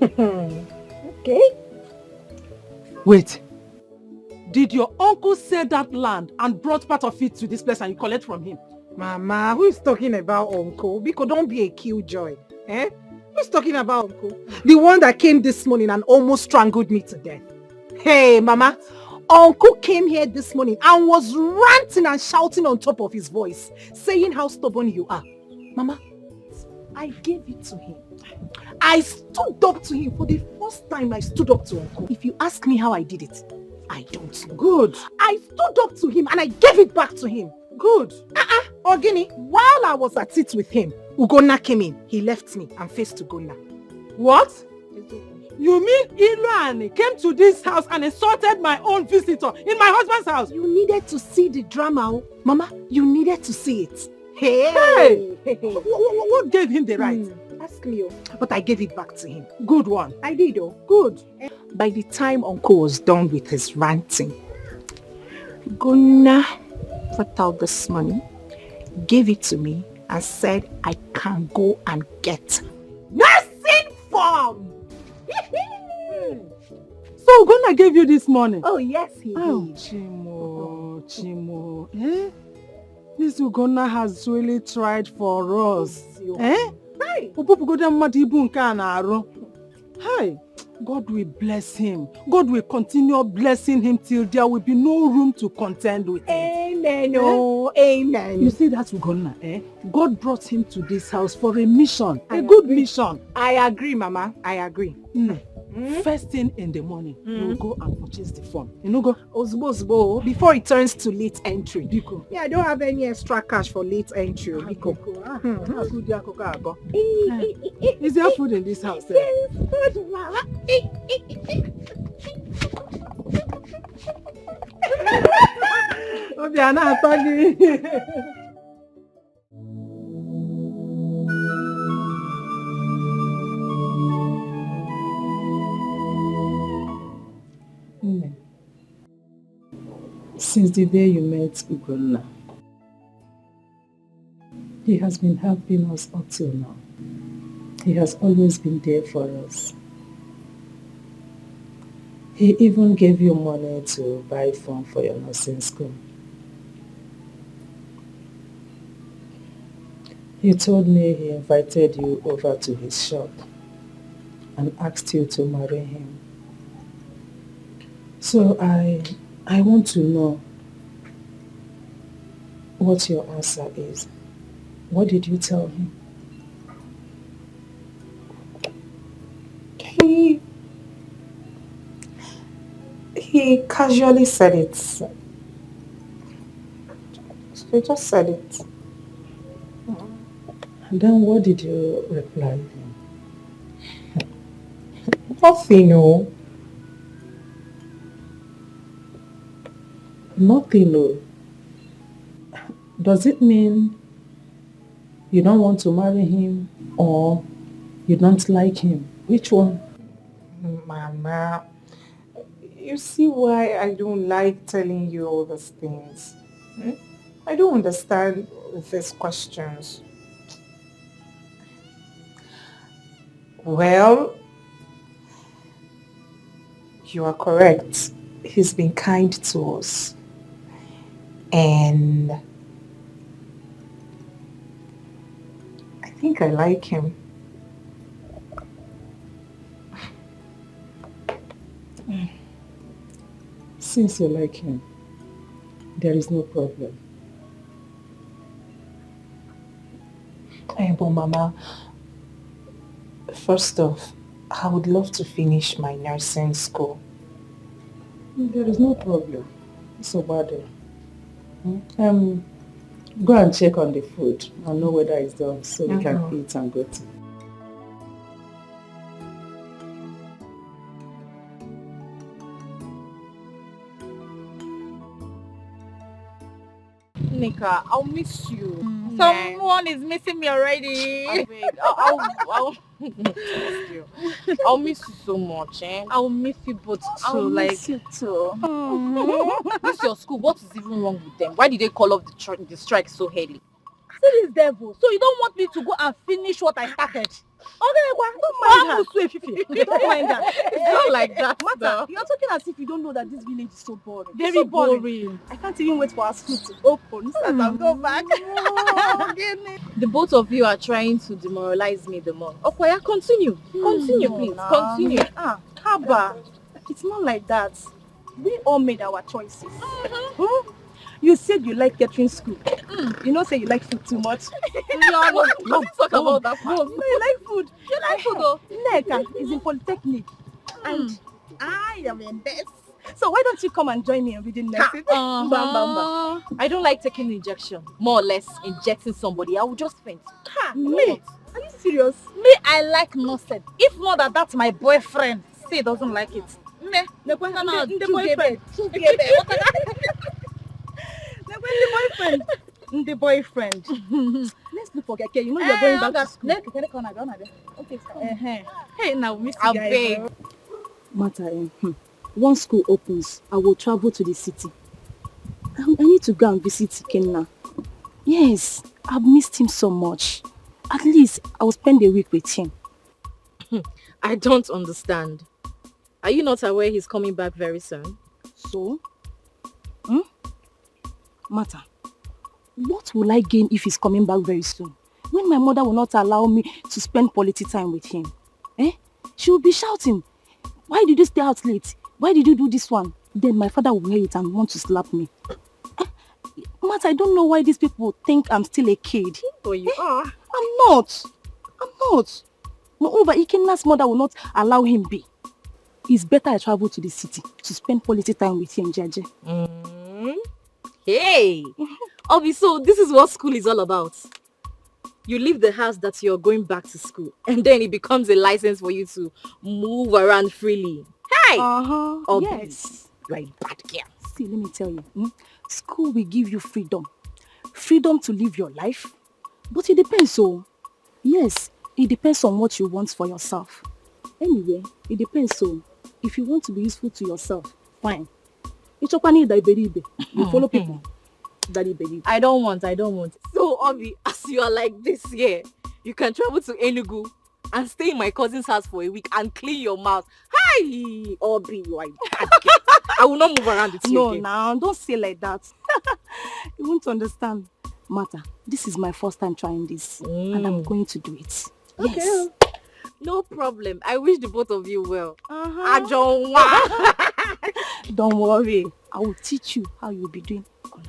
J: Okay.
K: Wait. Did your uncle sell that land and brought part of it to this place and you collect from him?
J: Mama, who is talking about uncle? Because don't be a killjoy. Who's talking about uncle? The one that came this morning and almost strangled me to death. Hey, Mama. Uncle came here this morning and was ranting and shouting on top of his voice, saying how stubborn you are. Mama, I gave it to him. I stood up to him for the first time. I stood up to Uncle. If you ask me how I did it, I don't know.
K: Good.
J: I stood up to him and I gave it back to him.
K: Good.
J: Ogini, while I was at it with him, Ugonna came in. He left me and faced Ugonna.
K: What? You mean Iluani came to this house and insulted my own visitor in my husband's house?
J: You needed to see the drama. Mama, you needed to see it.
K: Hey! What gave him the right?
J: Ask me, but I gave it back to him.
K: Good one.
J: I did,
K: Good.
J: By the time Uncle was done with his ranting, Gunna put out this money, gave it to me, and said I can go and get nursing form.
K: So Gunna gave you this money?
J: Oh, yes, he did.
K: Chimo. This Ugonna has really tried for us.
J: Hi.
K: Hi. God will bless him. God will continue blessing him till there will be no room to contend with him.
J: Amen. Oh, amen.
K: You see that Ugonna, God brought him to this house for a mission. A good mission.
J: I agree, Mama. I agree.
K: First thing in the morning, you will go and purchase the form. You know, go
J: Ozbo, before it turns to late entry.
K: Biko.
J: Yeah, I don't have any extra cash for late entry. Biko.
K: Is there food in this house?
J: Yes, food, Mama.
A: Since the day you met Ugonna, he has been helping us up till now. He has always been there for us. He even gave you money to buy phone for your nursing school. He told me he invited you over to his shop and asked you to marry him. So I want to know what your answer is. What did you tell him?
J: He casually said it. He just said it.
A: And then what did you reply him?
J: Nothing, no.
A: Nothing, no. Does it mean you don't want to marry him or you don't like him? Which one?
J: Mama, you see why I don't like telling you all these things. I don't understand these questions. Well, you are correct. He's been kind to us. And I think I like him.
A: Since you like him, there is no problem.
J: But Mama, first off, I would love to finish my nursing school.
A: There is no problem. It's so bad. Go and check on the food and know whether it's done so we can eat and go to.
B: Nika, I'll miss you.
L: Someone is missing me already.
B: I'll miss you so much, eh?
L: I'll miss you both too.
I: I'll miss you too.
B: This your school, what is even wrong with them? Why did they call off the strike so early?
L: See this devil. So you don't want me to go and finish what I started? Okay, don't mind her. Don't mind her.
B: It's not like that.
L: Mata, you're talking as if you don't know that this village is so boring.
B: Very
L: so boring. I can't even wait for our school to open so that I'll go back.
B: The both of you are trying to demoralize me the more. Okoya, continue. Continue, please. Continue.
L: Haba, it's not like that. We all made our choices. You said you like catering school. You know, say you like food too much.
B: No, talk about that part.
L: No, you like food.
B: You like food though?
L: Neka is in Polytechnic. And I am in this. So why don't you come and join me in reading nursing? Bam, bam, bam.
B: I don't like taking injection. More or less injecting somebody. I will just faint.
L: Me? Are you serious? Me, I like nursing. If not that's my boyfriend. Say he doesn't like it. The boyfriend. The boyfriend. Let's look for Keke. You know you're going back to school. Okay, hey, now we miss you guys.
I: Mata, once school opens, I will travel to the city. I need to go and visit Kenna. Yes, I've missed him so much. At least I will spend a week with him.
B: I don't understand. Are you not aware he's coming back very soon?
I: So? Mata, what will I gain if he's coming back very soon? When my mother will not allow me to spend quality time with him? She will be shouting, why did you stay out late? Why did you do this one? Then my father will hear it and want to slap me. Mata, I don't know why these people think I'm still a kid.
B: Oh, you are.
I: I'm not. Moreover, Ikenna's mother will not allow him be. It's better I travel to the city to spend quality time with him, Jaje.
B: Hey! Obi, so this is what school is all about. You leave the house that you're going back to school, and then it becomes a license for you to move around freely. Hey! Obi,
I: Yes.
B: you're a bad girl.
I: See, let me tell you. School will give you freedom. Freedom to live your life. But it depends, yes, it depends on what you want for yourself. Anyway, it depends, if you want to be useful to yourself, fine. You follow people.
B: I don't want. So, Obi, as you are like this here, you can travel to Enugu and stay in my cousin's house for a week and clean your mouth. Hi, Aubrey, you are a bad girl. I will not move around with you
L: No,
B: again.
L: now don't say like that. You won't understand. Martha, this is my first time trying this, and I'm going to do it.
B: Okay.
L: Yes.
B: No problem. I wish the both of you well.
L: Don't worry. I will teach you how you'll be doing.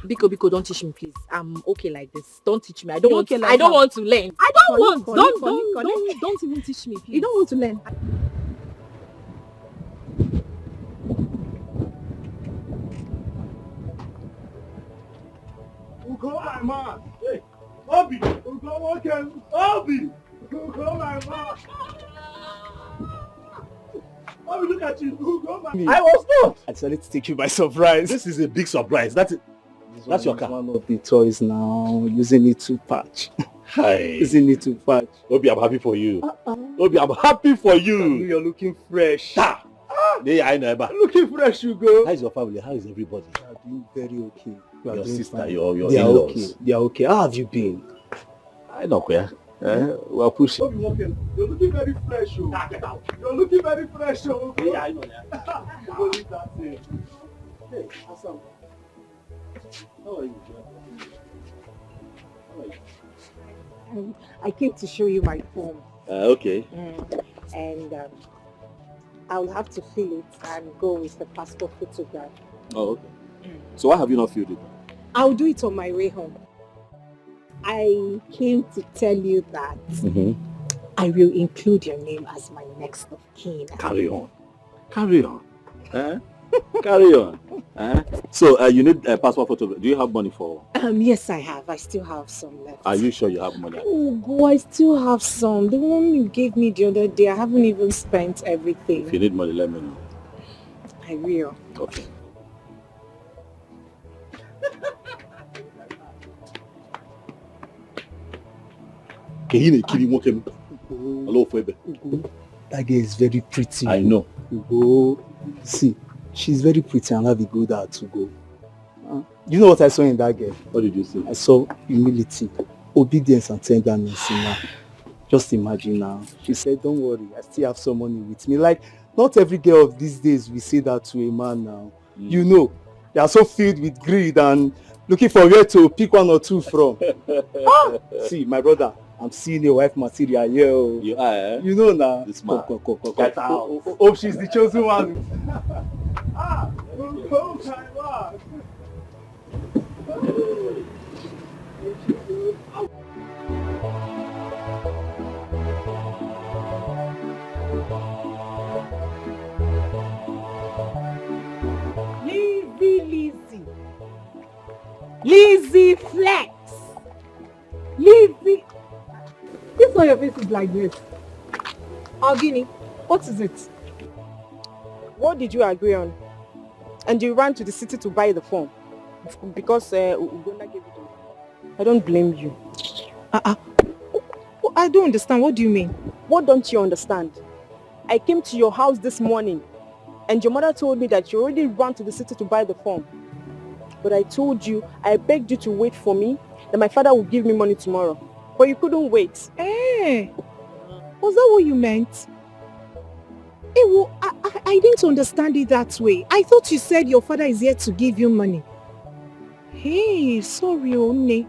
B: Biko, don't teach me, please. I'm okay like this. Don't teach me. I don't
L: You're
B: want.
L: okay like
B: I don't
L: that?
B: want to learn. I don't want.
L: Don't even teach me. Please. You don't want to learn.
C: Ugo, my man. Hey, Obi. Ugo, what can Obi? Ugo, my man. Obi, look at you. Ugo, my man.
D: I was not.
C: I decided to take you by surprise.
D: This is a big surprise. That's your car.
C: One of the toys now. Using it to patch.
D: Hi.
C: Using it to patch.
D: Obi, I'm happy for you. Obi, I'm happy for you.
C: You're looking fresh.
D: Ta. I know, but
C: Looking fresh, Ugo.
D: how is your family? How is everybody?
C: You are doing very okay. You are
D: Your
C: doing
D: sister,
C: fine.
D: your
C: They are
D: in-laws.
C: okay. They are okay. How have you been?
D: I know where. We're pushing.
C: You're looking very fresh, oh.
D: Get out.
C: You're looking very fresh, oh.
D: Yeah, I know.
C: Go leave that thing. Hey, Hassan. How are you? How are you?
J: I came to show you my form.
D: Okay.
J: And I'll have to fill it and go with the passport photograph.
D: Oh, okay. So why have you not filled it?
J: I'll do it on my way home. I came to tell you that I will include your name as my next of kin.
D: Carry on. Carry on. Carry on. So you need a passport photo. Do you have money for?
J: Yes, I have. I still have some left.
D: Are you sure you have money?
J: Oh, go! I still have some. The one you gave me the other day, I haven't even spent everything.
D: If you need money, let me know.
J: I will.
D: Okay. Hello, Febe.
C: That girl is very pretty.
D: I know.
C: Ugo. See, she's very pretty and have a good heart to go. You know what I saw in that girl?
D: What did you see?
C: I saw humility, obedience and tenderness in her. Just imagine now. She said, don't worry, I still have some money with me. Like, not every girl of these days will say that to a man now. You know, they are so filled with greed and looking for where to pick one or two from. See, my brother, I'm seeing a wife material here.
D: You are, eh?
C: You know now.
D: This man.
C: Get out. Oh, she's the chosen one. Oh, my God.
J: Lizzie Flex. Lizzie. This why your face is like this. Ogini, what is it?
L: What did you agree on? And you ran to the city to buy the form because Ugonna gave it to you. I don't blame you.
J: I don't understand. What do you mean?
L: What don't you understand? I came to your house this morning and your mother told me that you already ran to the city to buy the form. But I told you, I begged you to wait for me, that my father would give me money tomorrow. But you couldn't wait.
J: Hey, was that what you meant? Hey, well, I didn't understand it that way. I thought you said your father is here to give you money. Hey, sorry, One.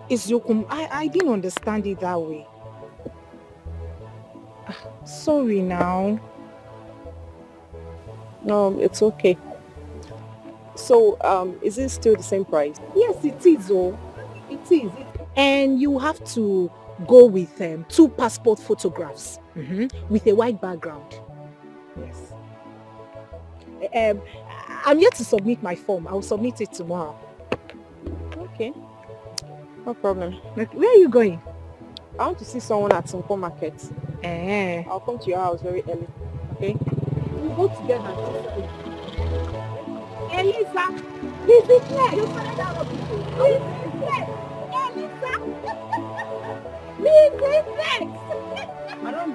J: It's Yokum. I didn't understand it that way. Sorry now.
L: No, it's okay. So, is it still the same price?
J: Yes, it is. Oh, it is. And you have to go with 2 passport photographs with a white background. Yes. I'm yet to submit my form. I will submit it tomorrow.
L: Okay. No problem.
J: Where are you going?
L: I want to see someone at some market. I'll come to your house very early. Okay?
J: We'll go together. Elisa! Lizzie Flex! You find out Lizzie Flex! Elisa! Lizzie Flex!
L: I don't...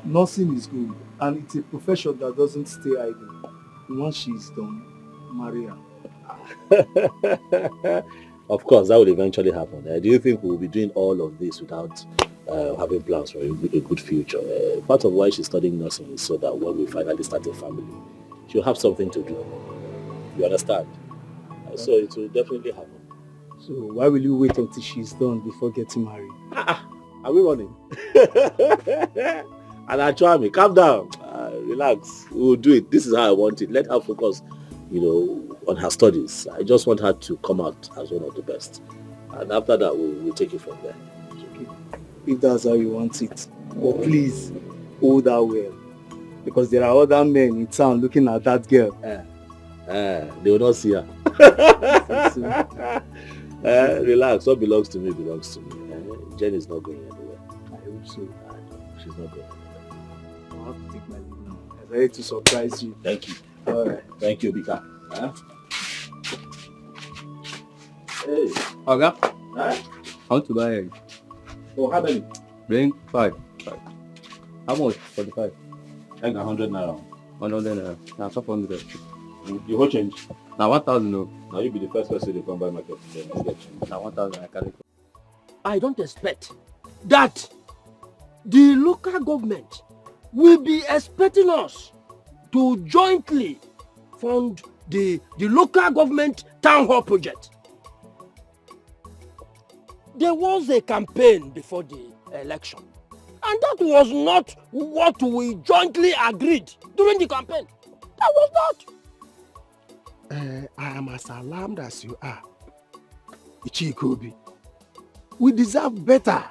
C: Nursing is good and it's a profession that doesn't stay idle. Once she's done, marry her.
D: Of course, that will eventually happen. Do you think we will be doing all of this without having plans for a good future? Part of why she's studying nursing is so that when we finally start a family, she'll have something to do. You understand? So it will definitely happen.
C: So why will you wait until she's done before getting married?
D: Are we running? And Achwami, calm down. Relax. We will do it. This is how I want it. Let her focus, on her studies. I just want her to come out as one of the best. And after that, we'll take it from there.
C: Okay. If that's how you want it. But please, hold her well. Because there are other men in town looking at that girl.
D: They will not see her. Relax. What belongs to me belongs to me. Jen is not going anywhere.
C: I hope so.
D: She's not going anywhere.
C: I'll have to take my leave now. I'm ready to surprise you.
D: Thank you.
C: All right.
D: Thank you, Bika.
M: Hey. Oga, I want to buy egg.
D: Oh, how many?
M: Bring 5. How much for the 5?
D: Egg 100 naira.
M: 100 naira. Now 500.
D: You whole change?
M: Now 1,000 no.
D: Now you be the first person to come buy market.
M: Now 1,000 I carry.
G: I don't expect that the local government will be expecting us to jointly fund the local government town hall project. There was a campaign before the election, and that was not what we jointly agreed during the campaign. That was not.
N: I am as alarmed as you are, Ichikobi. We deserve better.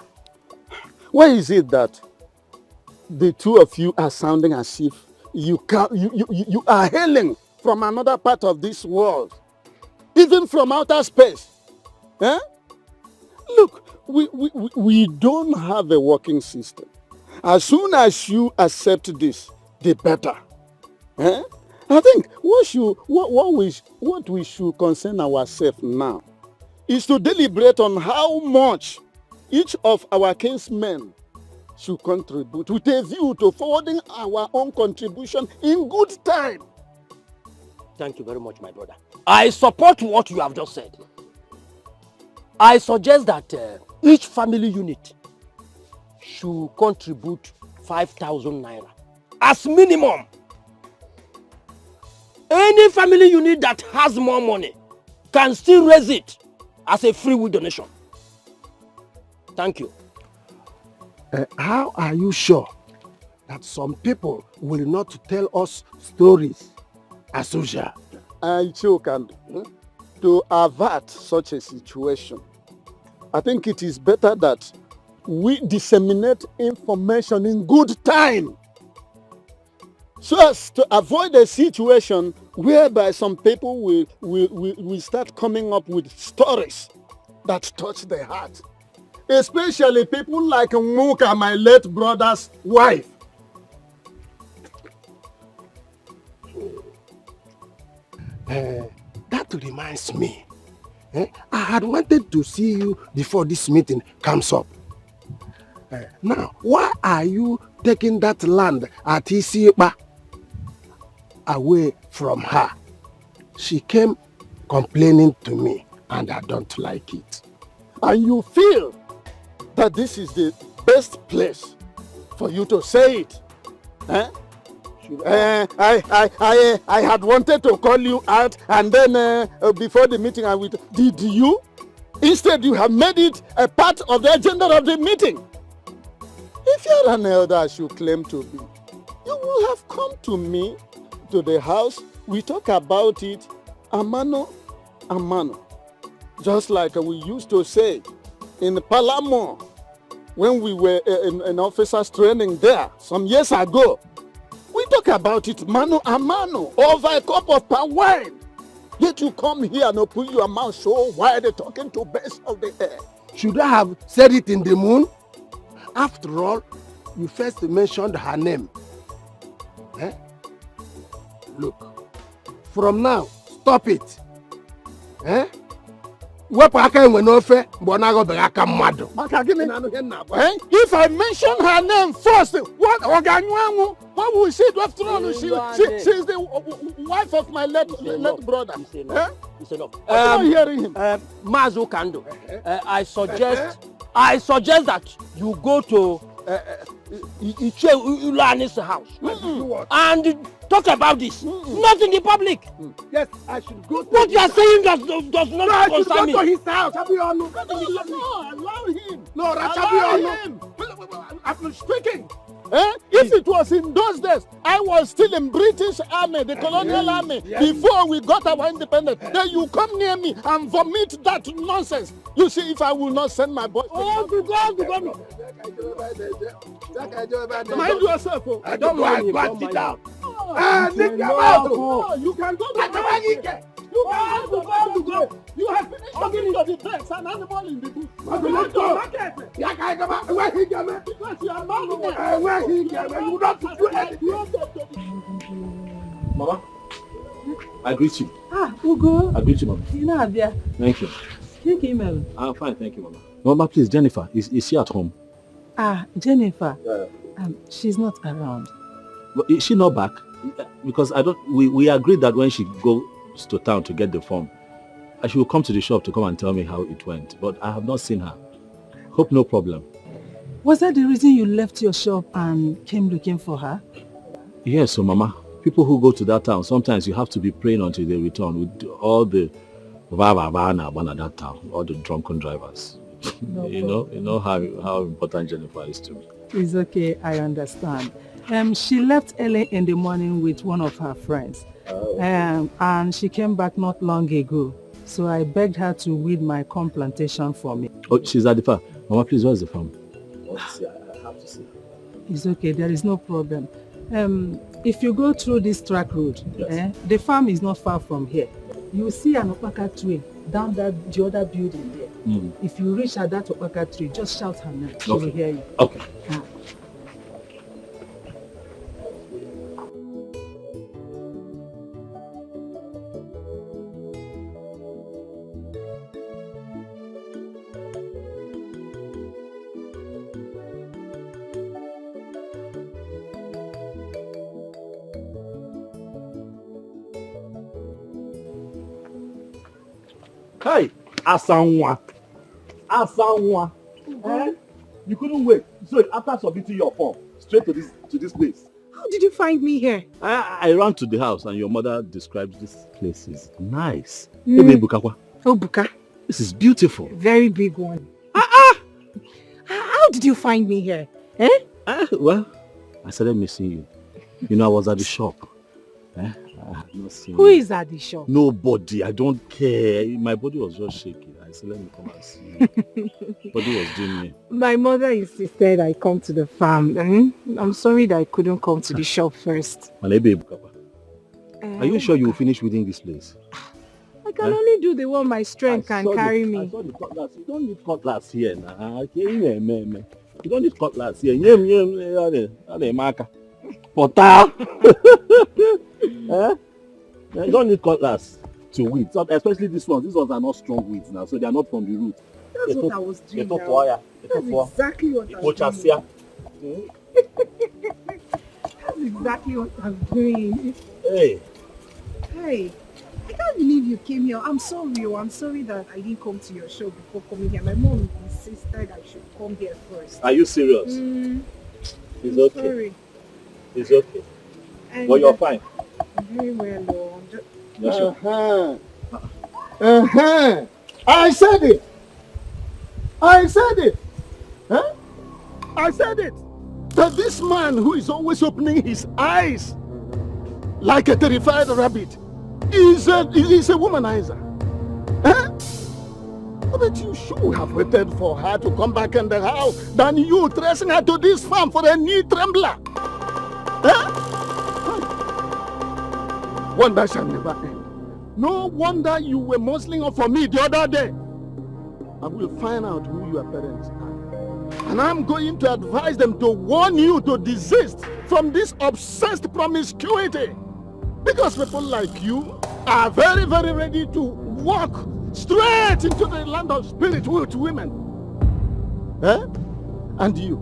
N: Why is it that the two of you are sounding as if you are hailing from another part of this world, even from outer space? Eh? Look, we don't have a working system. As soon as you accept this, the better. Eh? I think what we should concern ourselves now is to deliberate on how much each of our kinsmen should contribute with a view to forwarding our own contribution in good time.
G: Thank you very much, my brother. I support what you have just said. I suggest that each family unit should contribute 5,000 naira as minimum. Any family unit that has more money can still raise it as a free will donation. Thank you.
N: How are you sure that some people will not tell us stories as usual?
F: To avert such a situation, I think it is better that we disseminate information in good time so as to avoid a situation whereby some people will start coming up with stories that touch the heart. Especially people like Muka, my late brother's wife.
N: That reminds me. I had wanted to see you before this meeting comes up. Now, why are you taking that land at Isipa away from her? She came complaining to me and I don't like it.
F: And you feel that this is the best place for you to say it? Eh? I had wanted to call you out and then before the meeting did you? Instead you have made it a part of the agenda of the meeting. If you're an elder as you claim to be, you will have come to me, to the house, we talk about it, a mano. Just like we used to say in Palamo, when we were in officers training there some years ago. We talk about it mano a mano over a cup of palm wine. Yet you come here and open your mouth so wide talking to birds of the air.
N: Should I have said it in the moon? After all, you first mentioned her name. Eh? Look, from now, stop it. Eh? If
F: I mention her name first, what will she do after all? She's the wife of my late brother. Eh?
G: It's enough.
N: I'm not hearing him.
G: Mazo Kando, I suggest that you go to Iche Ulani's house and talk about this. Not in the public.
N: Yes, I should go to
G: what you are saying does not concern me.
N: I should go to his house. No, allow him. No, allow him. I'm speaking. If it was in those days, I was still in British army, the colonial army, before we got our independence. Then you come near me and vomit that nonsense. You see, if I will not send my boy.
G: Oh, to God.
N: Mind yourself.
G: I don't mind him.
N: Don't mind him. You can go to You have finished talking to the birds and animal in the bush. Because you are not you don't do anything.
D: Mama, I greet you.
A: Ugo.
D: I greet you, Mama.
A: You know, Abia.
D: Thank you.
A: Take email.
D: I'm fine, thank you, Mama. Mama, please, Jennifer, is she at home?
A: Jennifer. She's not around.
D: But is she not back? Because we agreed that when she goes to town to get the form, she will come to the shop to come and tell me how it went. But I have not seen her. Hope no problem.
A: Was that the reason you left your shop and came looking for her?
D: Yes, so Mama, people who go to that town, sometimes you have to be praying until they return with all the that town, all the drunken drivers. You know how important Jennifer is to me.
A: It's okay, I understand. She left early in the morning with one of her friends. And she came back not long ago. So I begged her to weed my corn plantation for me.
D: Oh, she's at the farm. Mama, please, where's the farm? I have to see.
A: It's okay, there is no problem. If you go through this track road, the farm is not far from here. You will see an opaka tree down the other building there. If you reach at that opaka tree, just shout her name. She will hear you.
D: Okay.
N: Hey, Asanwa. You couldn't wait. So after submitting your form, straight to this place.
J: How did you find me here?
D: I ran to the house and your mother describes this place is nice. Hey, Bukakwa.
J: Oh, Buka.
D: This is beautiful.
J: Very big one. How did you find me here?
D: Well, I started missing you. You know, I was at the shop. I have not seen
J: Who is at the shop?
D: Nobody. I don't care. My body was just shaking. I said, let me come and see you. Body was doing me.
J: My mother insisted I come to the farm. I'm sorry that I couldn't come to the shop first.
D: Are you sure you will finish within this place?
J: I can only do the one my strength can carry me.
D: I saw the cutlass. You don't need cutlass here now. You don't need cutlass here. You don't need cutlass to weed, especially these ones. These ones are not strong weeds now, so they are not from the root.
J: That's what I was doing now. That's exactly what I was doing. That's exactly what I'm doing.
D: Hey,
J: I can't believe you came here. I'm sorry that I didn't come to your show before coming here. My mom insisted I should come here first.
D: Are you serious? It's okay.
J: Sorry.
D: It's okay. But you're fine.
J: Very well, though.
N: I said it. I said it. That this man who is always opening his eyes like a terrified rabbit is a womanizer. But you should have waited for her to come back in the house than you tracing her to this farm for a knee trembler. Wonder shall never end. No wonder you were muzzling up for me the other day. I will find out who your parents are. And I'm going to advise them to warn you to desist from this obsessed promiscuity. Because people like you are very, very ready to walk straight into the land of spirit with women. And you.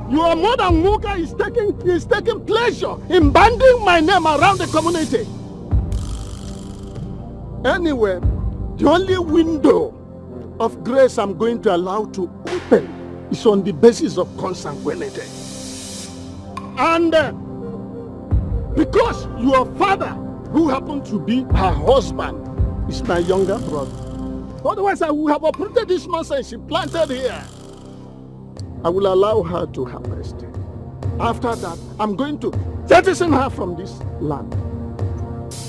N: Your mother Muka is taking pleasure in banding my name around the community. Anyway, the only window of grace I'm going to allow to open is on the basis of consanguinity. And because your father, who happened to be her husband, is my younger brother. Otherwise, I would have uprooted this nonsense she planted here. I will allow her to harvest. After that, I'm going to jettison her from this land.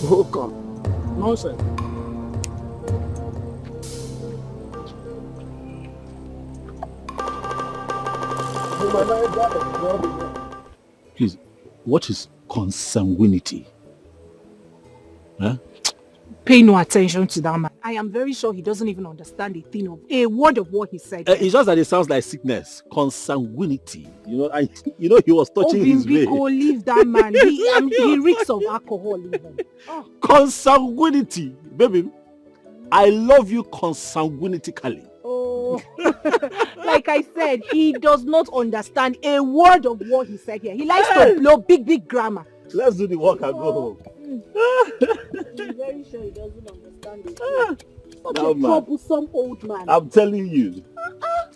N: Oh, come. Nonsense.
D: Please, what is consanguinity? Huh?
J: Pay no attention to that man. I am very sure he doesn't even understand a word of what he said.
D: It's just that it sounds like sickness. Consanguinity. He was touching his vein.
J: Leave that man. He reeks of alcohol even. Oh.
D: Consanguinity. Baby, I love you consanguinitically.
J: Oh, like I said, he does not understand a word of what he said here. He likes to blow big grammar.
D: Let's do the work and go home.
J: I'm very sure he doesn't understand it. Such a troublesome old man.
D: I'm telling you,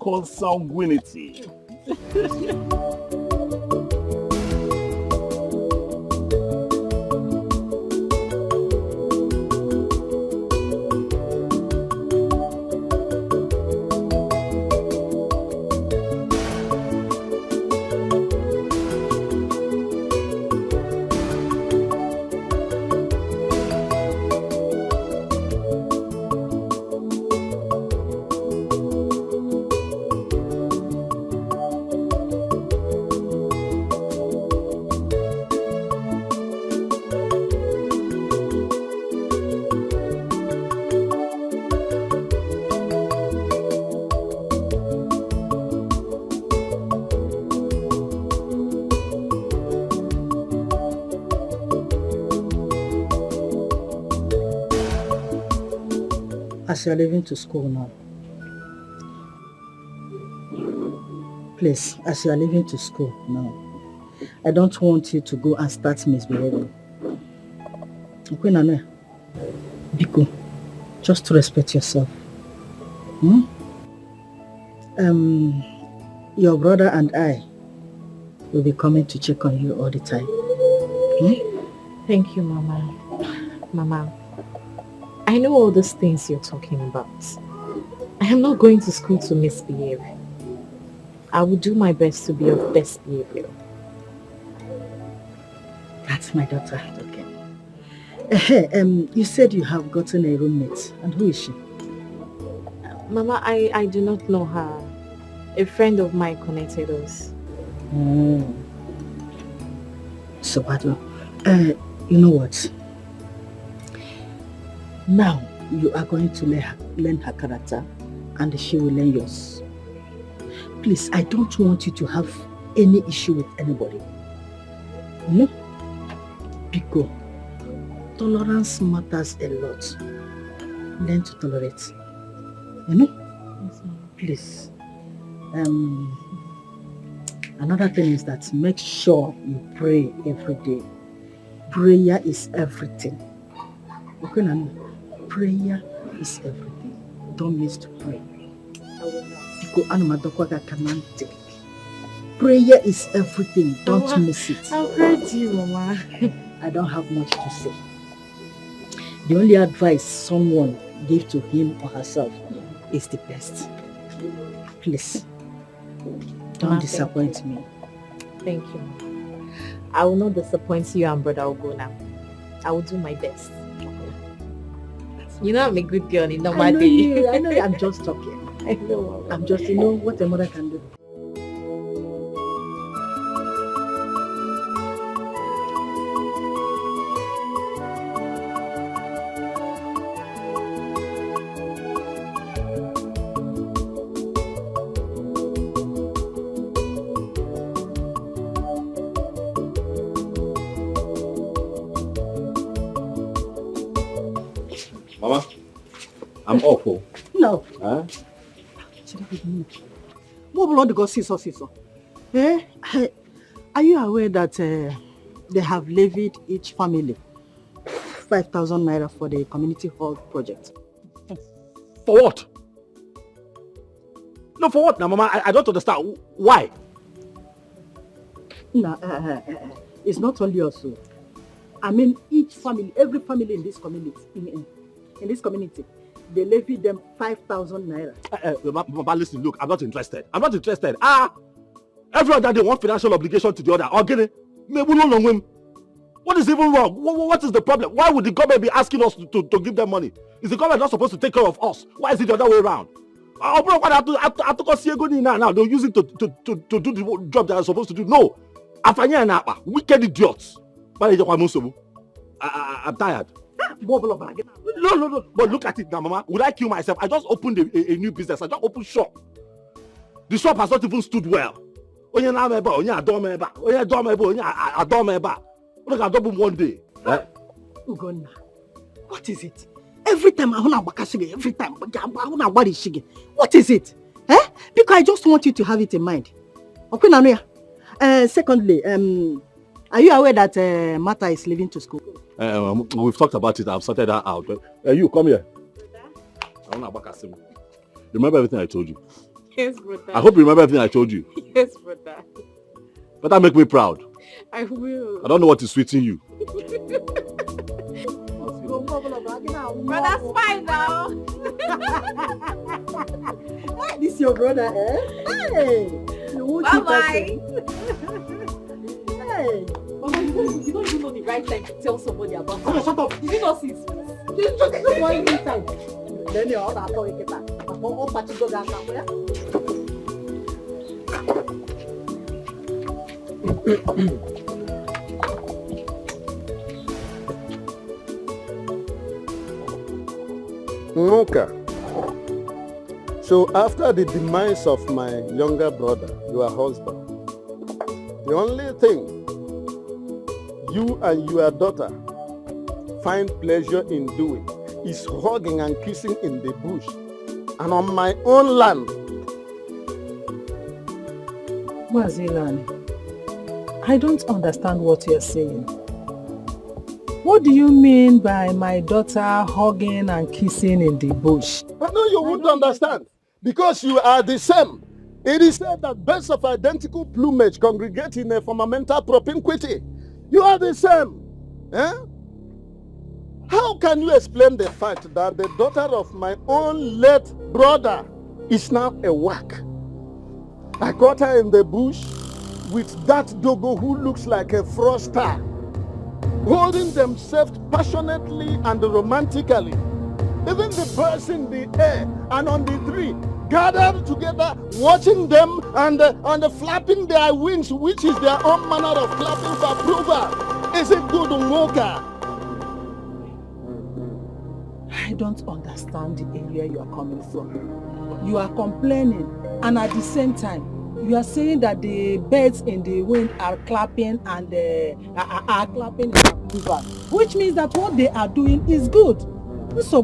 D: consanguinity.
A: As you're leaving to school now, please, as you're leaving to school now, I don't want you to go and start misbehaving. Okay, Nana? Biko, just to respect yourself. Your brother and I will be coming to check on you all the time.
B: Thank you, Mama. Mama, I know all these things you're talking about. I am not going to school to misbehave. I will do my best to be of best behavior.
A: That's my daughter, okay. You said you have gotten a roommate. And who is she?
B: Mama, I do not know her. A friend of mine connected us.
A: So, you know what? Now, you are going to learn her character and she will learn yours. Please, I don't want you to have any issue with anybody. No? Because tolerance matters a lot. Learn to tolerate. You know?
B: Yes, Mama.
A: Please. Another thing is that make sure you pray every day. Prayer is everything. Okay, Nana? Prayer is everything. Don't miss to pray. Prayer is everything. Don't miss it.
B: I've heard you, Mama.
A: I don't have much to say. The only advice someone gives to him or herself is the best. Please, don't
B: Mama,
A: disappoint me.
B: Thank you. I will not disappoint you and Brother Ogo now. I will do my best. You know I'm a good girl in normal day.
A: I know you. I'm just talking.
B: I know.
A: I'm just, what a mother can do.
D: Mama, I'm awful.
A: No.
D: Huh?
A: Are you aware that they have levied each family 5,000 naira for the community hall project.
D: For what? No, for what now, Mama? I don't understand. Why?
A: No, it's not only us. I mean, each family, every family in this community, in this community, they levy them 5,000 naira.
D: Mama, listen, look, I'm not interested. I'm not interested. Every other day, one financial obligation to the other. Okay, maybe no long him. What is even wrong? What is the problem? Why would the government be asking us to give them money? Is the government not supposed to take care of us? Why is it the other way around? Oh, bro, I took us here going now. They'll use it to do the job that I'm supposed to do. No. Wicked idiots. I'm tired. No. But look at it now, Mama. Would I kill myself? I just opened a new business. I just opened shop. The shop has not even stood well. Look at double one day.
A: Ugonna, what is it? Every time I want to bakashige, every time I want to worry shige. What is it? Because I just want you to have it in mind. Okay, Nanuya. Secondly, are you aware that Martha is leaving to school?
D: We've talked about it. I've sorted that out. You come here. I want to bakasim. Remember everything I told you?
B: Yes, brother.
D: I hope you remember everything I told you.
B: Yes, brother.
D: Better make me proud.
B: I will.
D: I don't know what is sweeting you.
B: Brother, smile now.
A: This is your brother, eh? Hey!
B: Bye-bye.
A: Hey!
B: Mama, you don't even know the right time to tell somebody about it.
A: Shut up!
B: Did you not see his face?
A: Just one time. Then you're all that talking about. I'm all party go down now.
N: Nuka. So after the demise of my younger brother, your husband, the only thing you and your daughter find pleasure in doing is hugging and kissing in the bush and on my own land.
A: Mazilani, I don't understand what you're saying. What do you mean by my daughter hugging and kissing in the bush?
N: I know you wouldn't understand because you are the same. It is said that birds of identical plumage congregate in a fundamental propinquity. You are the same. Eh? How can you explain the fact that the daughter of my own late brother is now a whack? I caught her in the bush with that dogo who looks like a froster, holding themselves passionately and romantically. Even the birds in the air and on the tree gathered together, watching them and flapping their wings, which is their own manner of clapping for approval. Is it good, Umoka?
A: I don't understand the area you are coming from. You are complaining, and at the same time, you are saying that the birds in the wind are clapping and are clapping in approval, which means that what they are doing is good. It's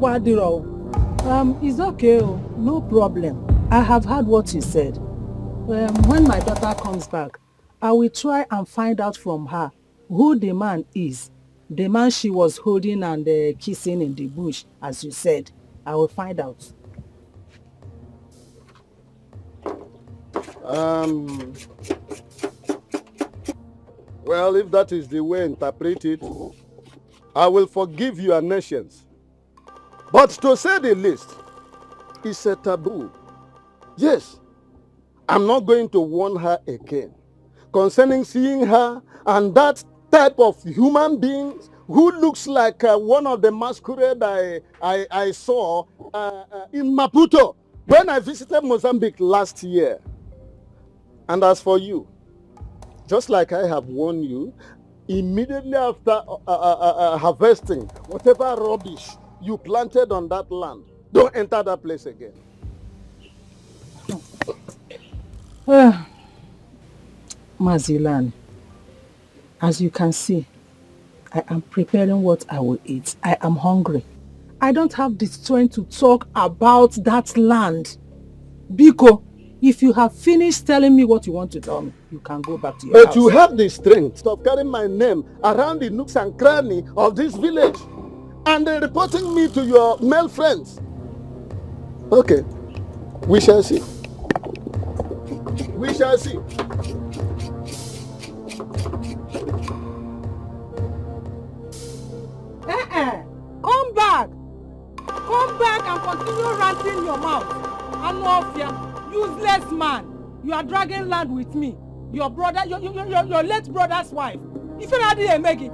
A: okay, no problem. I have heard what you said. When my daughter comes back, I will try and find out from her who the man is. The man she was holding and kissing in the bush, as you said. I will find out.
N: Well, if that is the way interpreted, I will forgive your nations. But to say the least, it's a taboo. Yes, I'm not going to warn her again concerning seeing her and that type of human beings who looks like one of the masquerade I saw in Maputo when I visited Mozambique last year. And as for you, just like I have warned you, immediately after harvesting whatever rubbish you planted on that land, don't enter that place again.
A: Mazilan, as you can see, I am preparing what I will eat. I am hungry. I don't have the strength to talk about that land. Biko, if you have finished telling me what you want to tell me, you can go back to your house.
N: But you have the strength of carrying my name around the nooks and crannies of this village. and reporting me to your male friends. Okay, we shall see. We shall see.
K: Come back. Come back and continue ranting your mouth. Anofia, useless man. You are dragging land with me. Your brother, your late brother's wife. If you not here, Maggie,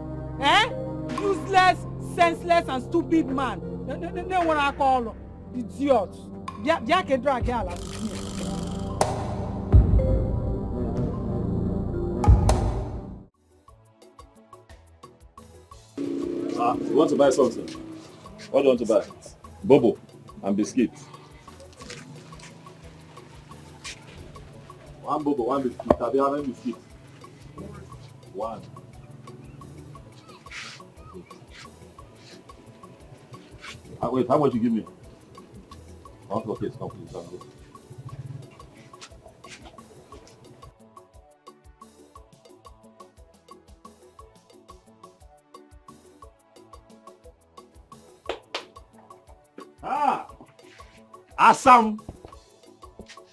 K: useless, senseless, and stupid man. They what I call idiot. They can drag here like me.
D: You want to buy something? What do you want to buy? Bobo and biscuits. One bobo, one biscuit. Have you had biscuit? One. Wait, how much you give me? Okay, it's complete.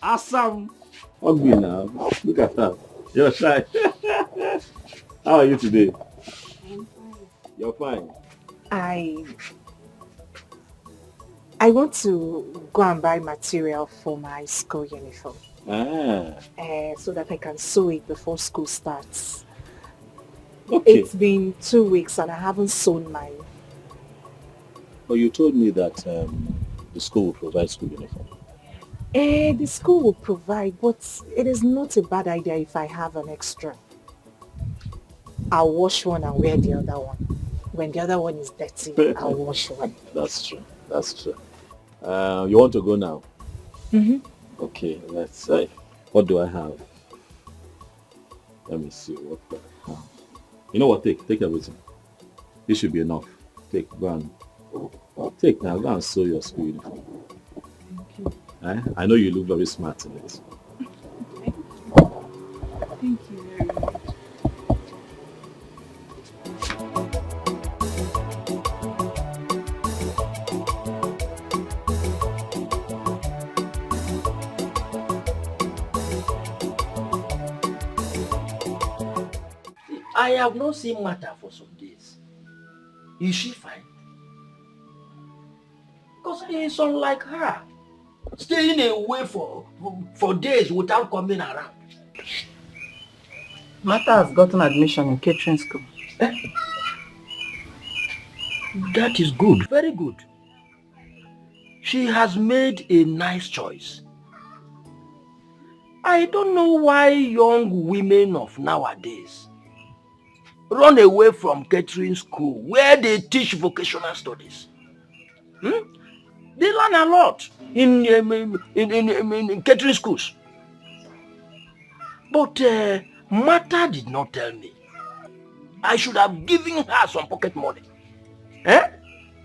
D: Assam. Ugly now. Look at that. You're shy. How are you today?
B: I'm fine.
D: You're fine.
B: I want to go and buy material for my school uniform. So that I can sew it before school starts.
D: Okay.
B: It's been 2 weeks and I haven't sewn mine.
D: Well, you told me that the school will provide school uniform.
B: The school will provide, but it is not a bad idea if I have an extra. I'll wash one and wear the other one. When the other one is dirty, I'll wash one.
D: That's true. You want to go now?
B: Mm-hmm.
D: Okay, let's say. What do I have? Let me see what I have. You know what? Take everything. This should be enough. Take, go and take now. Go and sew your school uniform. I know you look very smart in it.
B: Thank you very much.
G: I have not seen Martha for some days. Is she fine? Because it is unlike her. Staying away for days without coming around.
A: Martha has gotten admission in catering school.
G: That is good, very good. She has made a nice choice. I don't know why young women of nowadays run away from catering school where they teach vocational studies. They learn a lot in catering schools. But Martha did not tell me. I should have given her some pocket money.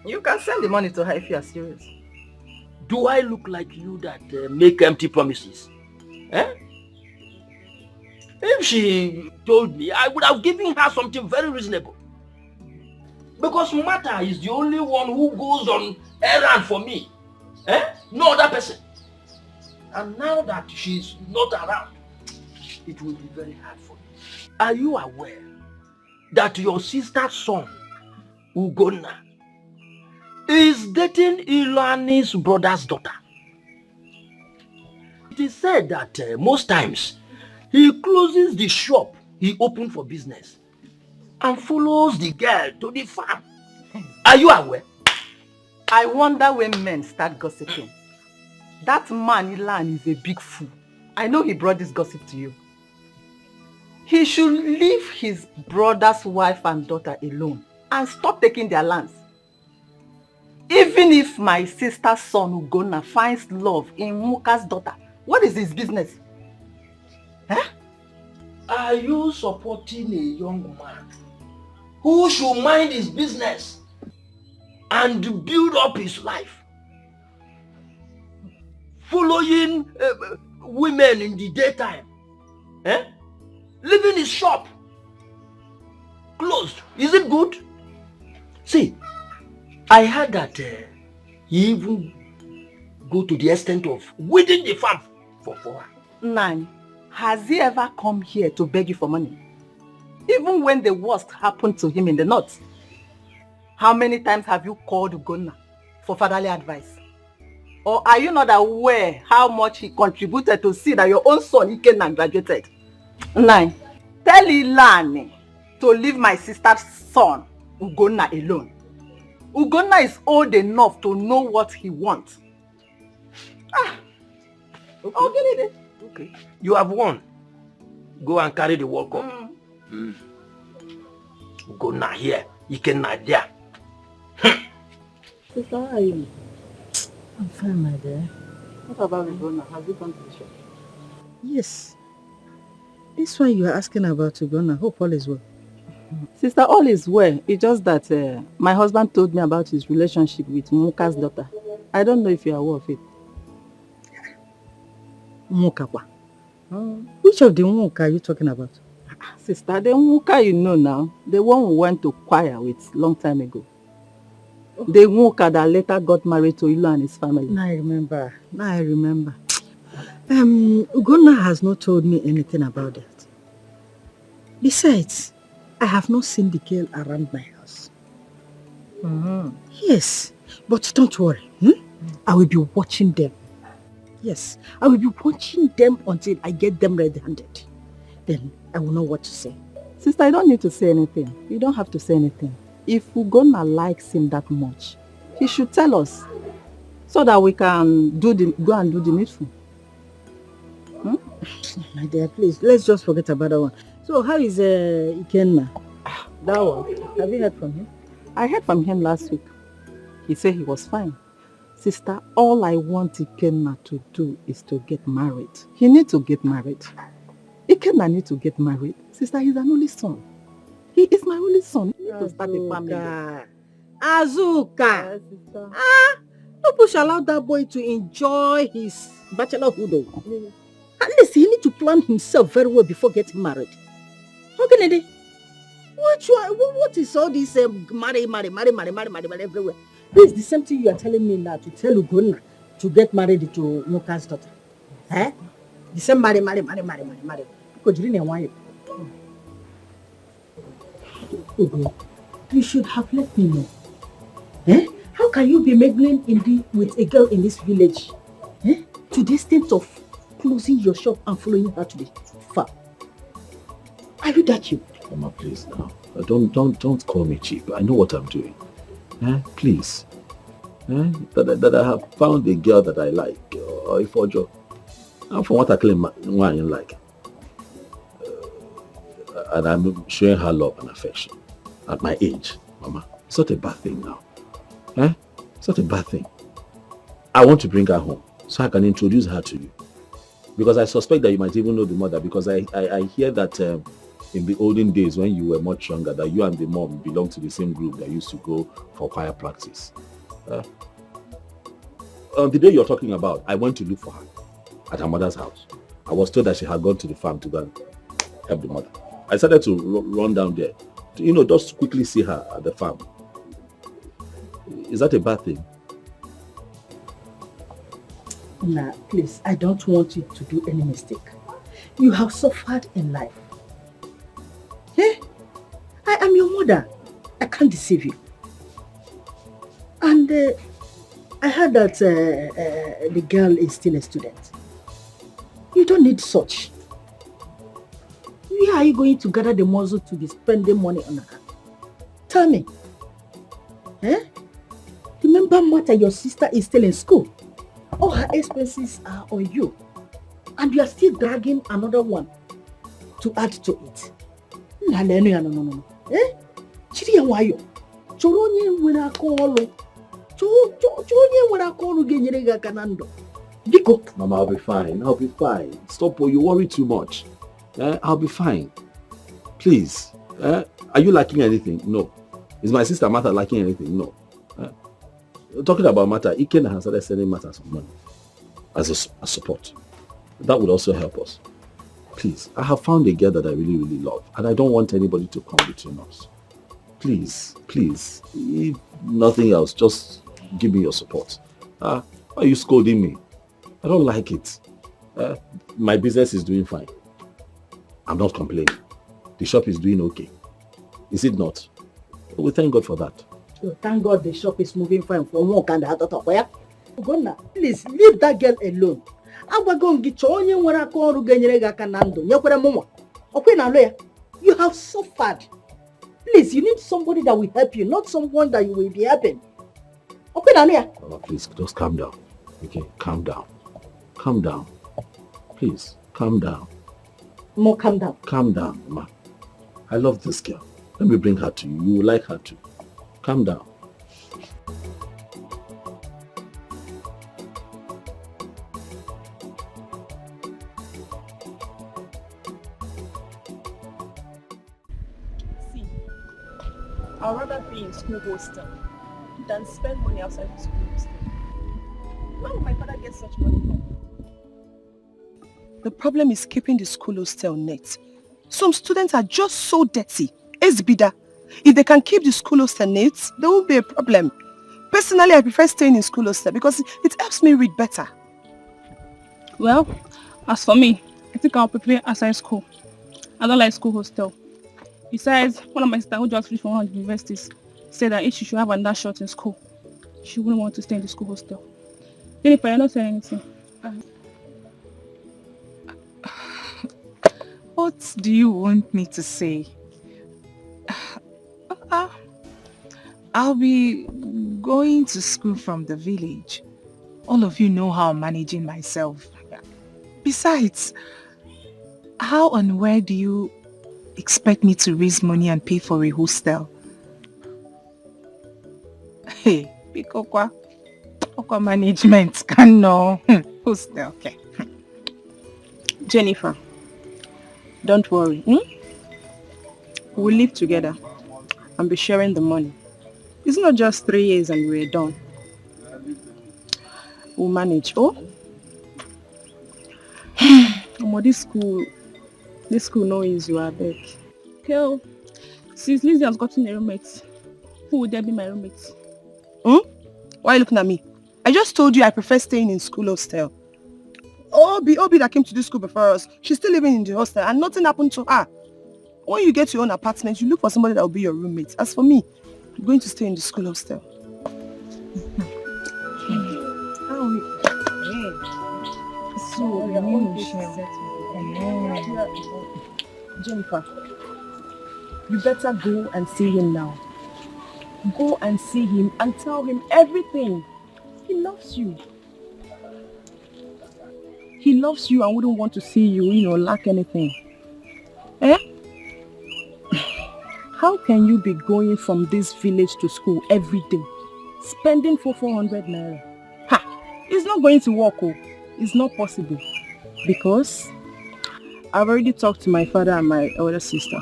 A: You can send the money to her if you are serious.
G: Do I look like you that make empty promises? If she told me, I would have given her something very reasonable. Because Martha is the only one who goes on errand for me. No other person. And now that she's not around, it will be very hard for me. Are you aware that your sister's son, Ugonna, is dating Ilani's brother's daughter? It is said that most times he closes the shop he opened for business and follows the girl to the farm. Are you aware?
A: I wonder when men start gossiping. That man, Ilan, is a big fool. I know he brought this gossip to you. He should leave his brother's wife and daughter alone and stop taking their lands. Even if my sister's son, Ugonna, finds love in Muka's daughter, what is his business?
G: Are you supporting a young man who should mind his business and build up his life? Following women in the daytime? Leaving his shop closed. Is it good? See, I heard that he even go to the extent of weeding the farm for her.
J: Nine, has he ever come here to beg you for money? Even when the worst happened to him in the north? How many times have you called Ugonna for fatherly advice? Or are you not aware how much he contributed to see that your own son Ikenna graduated? Nine, tell Ilani to leave my sister's son Ugonna alone. Ugonna is old enough to know what he wants.
G: Okay. Okay. You have won. Go and carry the World Cup. Ugonna here, Ikenna there.
J: Sister, how are you?
A: I'm fine, my dear.
J: What about Ugonna? Has he gone to the shop?
A: Yes. This one you are asking about Ugonna. Hope all is well.
J: Sister, all is well. It's just that my husband told me about his relationship with Muka's daughter. I don't know if you are aware of it.
A: Mukakwa. Which of the Muka are you talking about?
J: Sister, the Muka you know now, the one who went to choir with long time ago. The Muka that later got married to Ilu and his family.
A: Now I remember. Ugonna has not told me anything about that. Besides, I have not seen the girl around my house. Yes, but don't worry. I will be watching them. Yes, I will be watching them until I get them red-handed. Then I will know what to say.
J: Sister, you don't need to say anything. You don't have to say anything. If Ugonna likes him that much, he should tell us so that we can go and do the needful.
A: My dear, please, let's just forget about that one. So how is Ikenna?
J: That one.
A: Have you heard from him?
J: I heard from him last week. He said he was fine. Sister, all I want Ikenna to do is to get married. He needs to get married. Ikenna needs to get married. Sister, he's an only son. He is my only son. He needs to start a family.
A: Azuka! Nobody shall allow that boy to enjoy his bachelorhood. At least he needs to plan himself very well before getting married. How can he? What is all this marry everywhere? This is the same thing you are telling me now to tell Ugonna to get married to Muka's daughter. The same marry. Because you didn't want it. Ugo, you should have let me know. How can you be mingling with a girl in this village? To the extent of closing your shop and following her to the farm? Are you that cheap?
E: Mama, please now. Don't call me cheap. I know what I'm doing. Please. That I have found a girl that I like, or if Ojo. And from what I claim, one I like. And I'm showing her love and affection. At my age, Mama. It's not a bad thing now. It's not a bad thing. I want to bring her home so I can introduce her to you. Because I suspect that you might even know the mother, because I hear that in the olden days when you were much younger, that you and the mom belonged to the same group that used to go for choir practice. On the day you're talking about, I went to look for her at her mother's house. I was told that she had gone to the farm to go and help the mother. I started to run down there, to, just quickly see her at the farm. Is that a bad thing?
A: Nah, please, I don't want you to do any mistake. You have suffered in life. I am your mother. I can't deceive you. And I heard that the girl is still a student. You don't need such. Where are you going to gather the muscle to be spending money on her? Tell me. Remember, Martha, your sister is still in school. All her expenses are on you. And you are still dragging another one to add to it. No. Chiri ya wayo. Choronye nwere aka ọrụ. Choronye nwere aka ọrụ ga-enyere gị aka na ndụ. Biko.
E: Mama, I'll be fine. Stop, you worry too much. I'll be fine. Please. Are you lacking anything? No. Is my sister Martha lacking anything? No. Talking about Martha, Ikenna has started sending Martha some money as a support. That would also help us. Please, I have found a girl that I really, really love, and I don't want anybody to come between us.
D: please, if nothing else, just give me your support. Why are you scolding me? I don't like it. My business is doing fine. I'm not complaining. The shop is doing okay. Is it not? We thank God for that.
A: So thank God the shop is moving fine from one kind of daughter. Ugonna, please leave that girl alone. You have suffered. Please, you need somebody that will help you, not someone that you will be helping.
D: Please, just calm down. Okay, calm down. Calm down. Please, calm down.
A: More calm down.
D: Calm down, ma. I love this girl. Let me bring her to you. You will like her too. Calm down.
L: See, I'd rather be in school hostel than spend money outside the school hostel. Where will my father get such money from? The problem is keeping the school hostel net. Some students are just so dirty. Bida. If they can keep the school hostel net, there won't be a problem. Personally, I prefer staying in school hostel because it helps me read better.
O: Well, as for me, I think I'll prepare outside school. I don't like school hostel. Besides, one of my sisters who just finished from one of the universities said that if she should have another shot in school, she wouldn't want to stay in the school hostel. Jennifer, you're not saying anything.
J: What do you want me to say? I'll be going to school from the village. All of you know how I'm managing myself. Besides, how and where do you expect me to raise money and pay for a hostel? Hey, Bikokwa management can know. Hostel, okay.
L: Jennifer, don't worry. We'll live together and be sharing the money. It's not just 3 years and we're done. We'll manage. Oh? This school knows you are back.
O: Okay, since Lizzie has gotten a roommate, who would there be my roommate?
L: Why are you looking at me? I just told you I prefer staying in school hostel. Obi that came to this school before us, she's still living in the hostel and nothing happened to her. When you get your own apartment, you look for somebody that will be your roommate. As for me, I'm going to stay in the school hostel. Jennifer, you better go and see him now. Go and see him and tell him everything. He loves you. He loves you and wouldn't want to see you, lack anything. How can you be going from this village to school every day, spending 400 naira? It's not going to work. It's not possible. Because I've already talked to my father and my elder sister.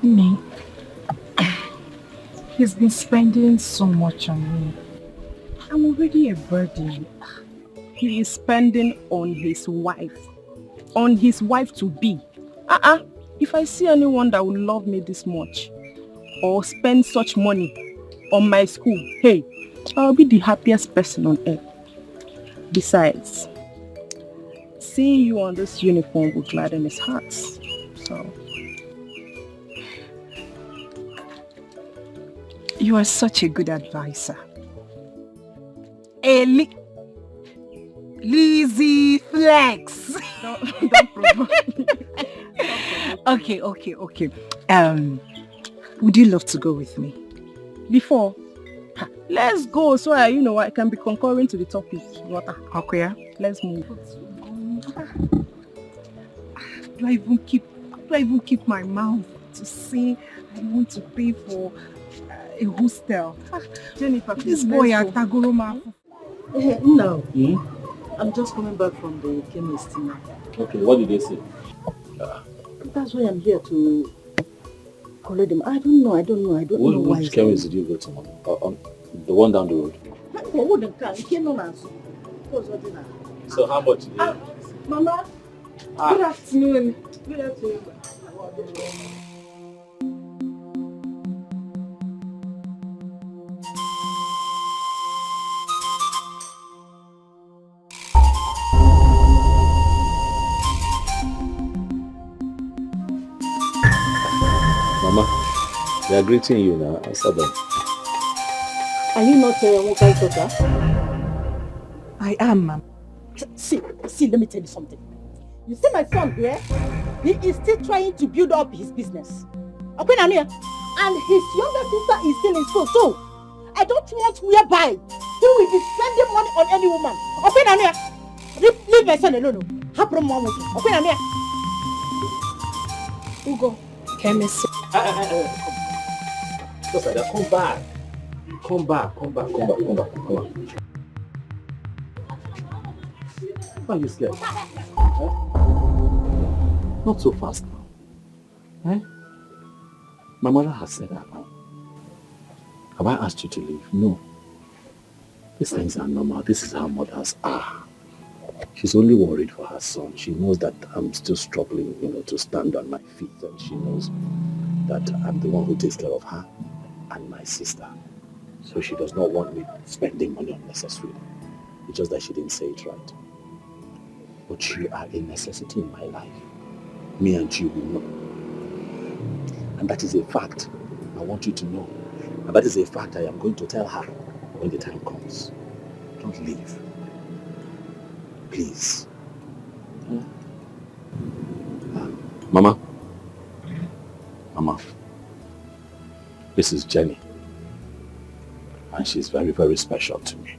J: Me. He's been spending so much on me. I'm already a burden.
L: He is spending on his wife. On his wife to be. If I see anyone that would love me this much or spend such money on my school, hey, I'll be the happiest person on earth. Besides, seeing you on this uniform will gladden his heart. So,
J: you are such a good advisor. Lizzie Flex.
L: Don't provoke me.
J: Okay. Would you love to go with me?
L: Before, let's go so I can be concurring to the topic.
J: Okay, yeah?
L: Let's move.
J: Do I even keep my mouth to say I want to pay for a hostel?
L: Jennifer,
J: this boy at Tagoroma.
A: No. I'm just coming back from the chemist now.
D: Okay, what did they say?
A: That's why I'm here to collect them. I don't know why.
D: Which chemist did you go to? The one down the road? So how much?
J: Mama, good afternoon. Good afternoon.
D: Mama, they are greeting you now. Answer them.
J: Are you not Wonkai's daughter? I am, Mama. See, let me tell you something. You see my son here? He is still trying to build up his business. Okay, Nanya? And his younger sister is still in school, so I don't want whereby he will be spending money on any woman. Okay, Nanya? Leave my son alone. Have problem with him. Okay, Nanya? Ugo, can I say?
D: Just like that, come back. Come back. Why are you scared? Not so fast now. My mother has said that now. Have I asked you to leave? No. These things are normal. This is how mothers are. She's only worried for her son. She knows that I'm still struggling, to stand on my feet, and she knows that I'm the one who takes care of her and my sister. So she does not want me spending money unnecessarily. It's just that she didn't say it right. But you are a necessity in my life. Me and you will know. And that is a fact I want you to know. And that is a fact I am going to tell her when the time comes. Don't leave. Please. Mama. This is Jenny. And she's very, very special to me.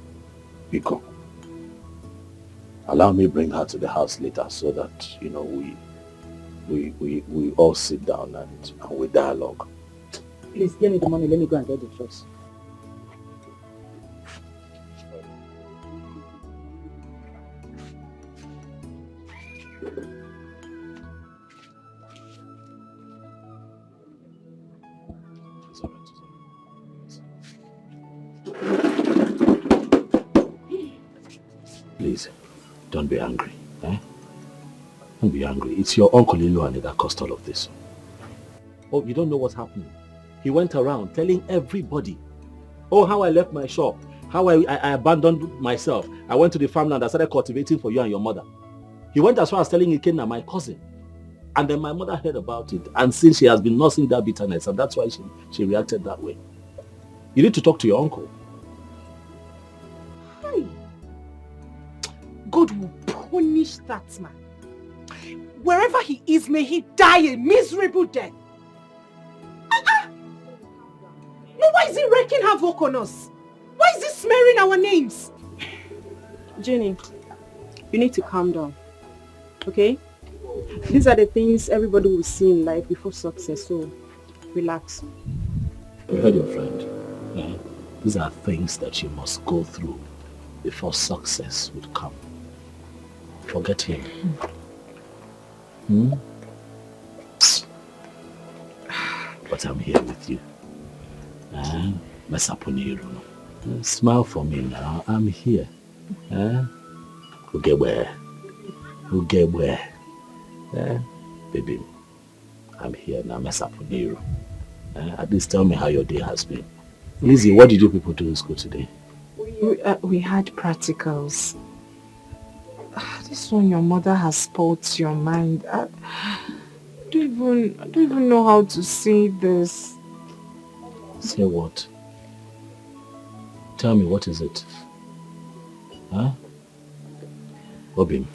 D: Biko. Allow me to bring her to the house later so that, we all sit down and we dialogue.
J: Please give me the money. Let me go and get the drugs.
D: Please, don't be angry. Don't be angry. It's your uncle Leonard that caused all of this. Oh, you don't know what's happening. He went around telling everybody, how I left my shop, how I abandoned myself. I went to the farmland, I started cultivating for you and your mother. He went as far as telling Ikenna, my cousin. And then my mother heard about it. And since she has been nursing that bitterness, and that's why she reacted that way. You need to talk to your uncle.
J: Hi. God will punish that man. Wherever he is, may he die a miserable death. No, why is he wreaking havoc on us? Why is he smearing our names?
L: Jenny, you need to calm down, okay? These are the things everybody will see in life before success, so relax.
D: You heard your friend. These are things that you must go through before success would come. Forget him. But I'm here with you. Smile for me now. I'm here. Who get where? Baby, I'm here now. At least tell me how your day has been. Lizzie, what did you people do in school today?
B: We had practicals. This one your mother has spoilt your mind. I don't even know how to say this.
D: Say what? Tell me, what is it? Obim,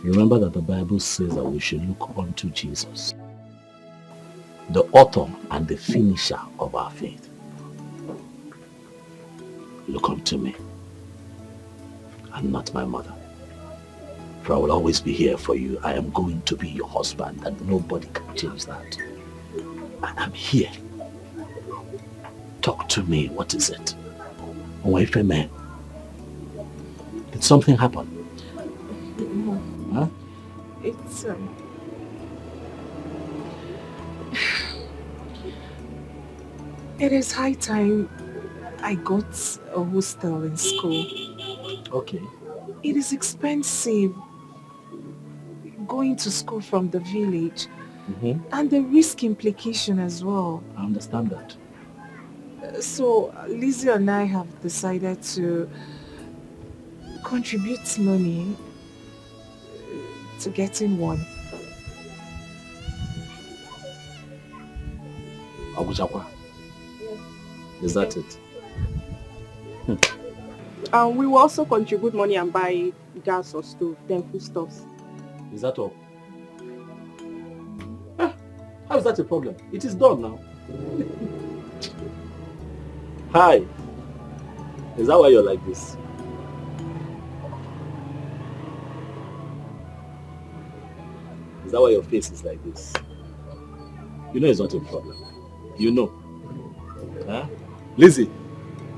D: remember that the Bible says that we should look unto Jesus, the author and the finisher of our faith. Look unto me and not my mother. For I will always be here for you. I am going to be your husband, and nobody can change that. And I'm here. Talk to me. What is it? Wife and man. Did something happen?
B: No. It's it is high time I got a hostel in school.
D: Okay.
L: It is expensive going to school from the village. And the risk implication as well.
D: I understand that.
L: So Lizzie and I have decided to contribute money to getting one.
D: Agujakwa. Is that it?
L: We will also contribute money and buy gas or stove, then foodstuffs.
D: Is that all? How is that a problem? It is done now. Hi. Is that why you're like this? Is that why your face is like this? You know it's not a problem. You know. Huh? Lizzie,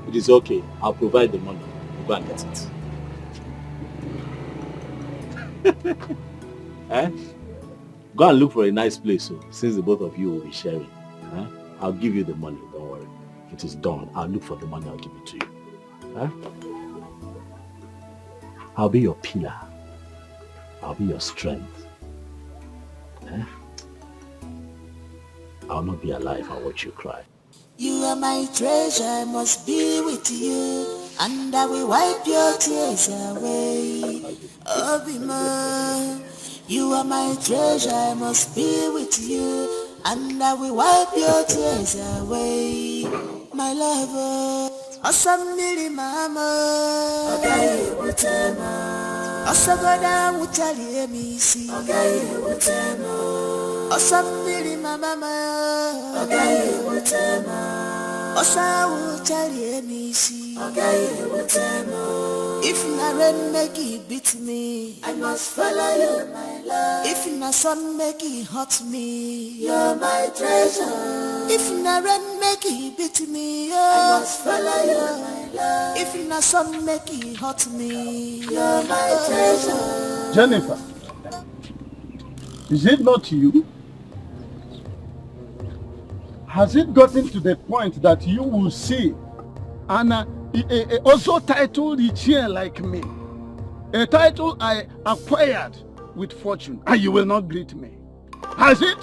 D: it is okay. I'll provide the money. You go and get it. Eh? Go and look for a nice place, since the both of you will be sharing. Eh? I'll give you the money, don't worry. It is done. I'll look for the money, I'll give it to you. Eh? I'll be your pillar. I'll be your strength. Eh? I'll not be alive and watch you cry.
P: You are my treasure, I must be with you, and I will wipe your tears away. Oh, be mine. You are my treasure, I must be with you, and I will wipe your tears away. My lover, Asamili mama, Agaye utema, Asagoda utali emisi, Agaye utema, Asamili mama, Agaye utema, Asa utali emisi, Agaye utema. If na rain make it beat me, I must follow you, my love. If na sun make it hurt me, you're my treasure. If na rain make it beat me, I must follow you, my love. If na sun make it hurt me, you're my treasure.
N: Jennifer, is it not you? Has it gotten to the point that you will see Anna also titled Ichie like me, a title I acquired with fortune, and you will not greet me? Has it?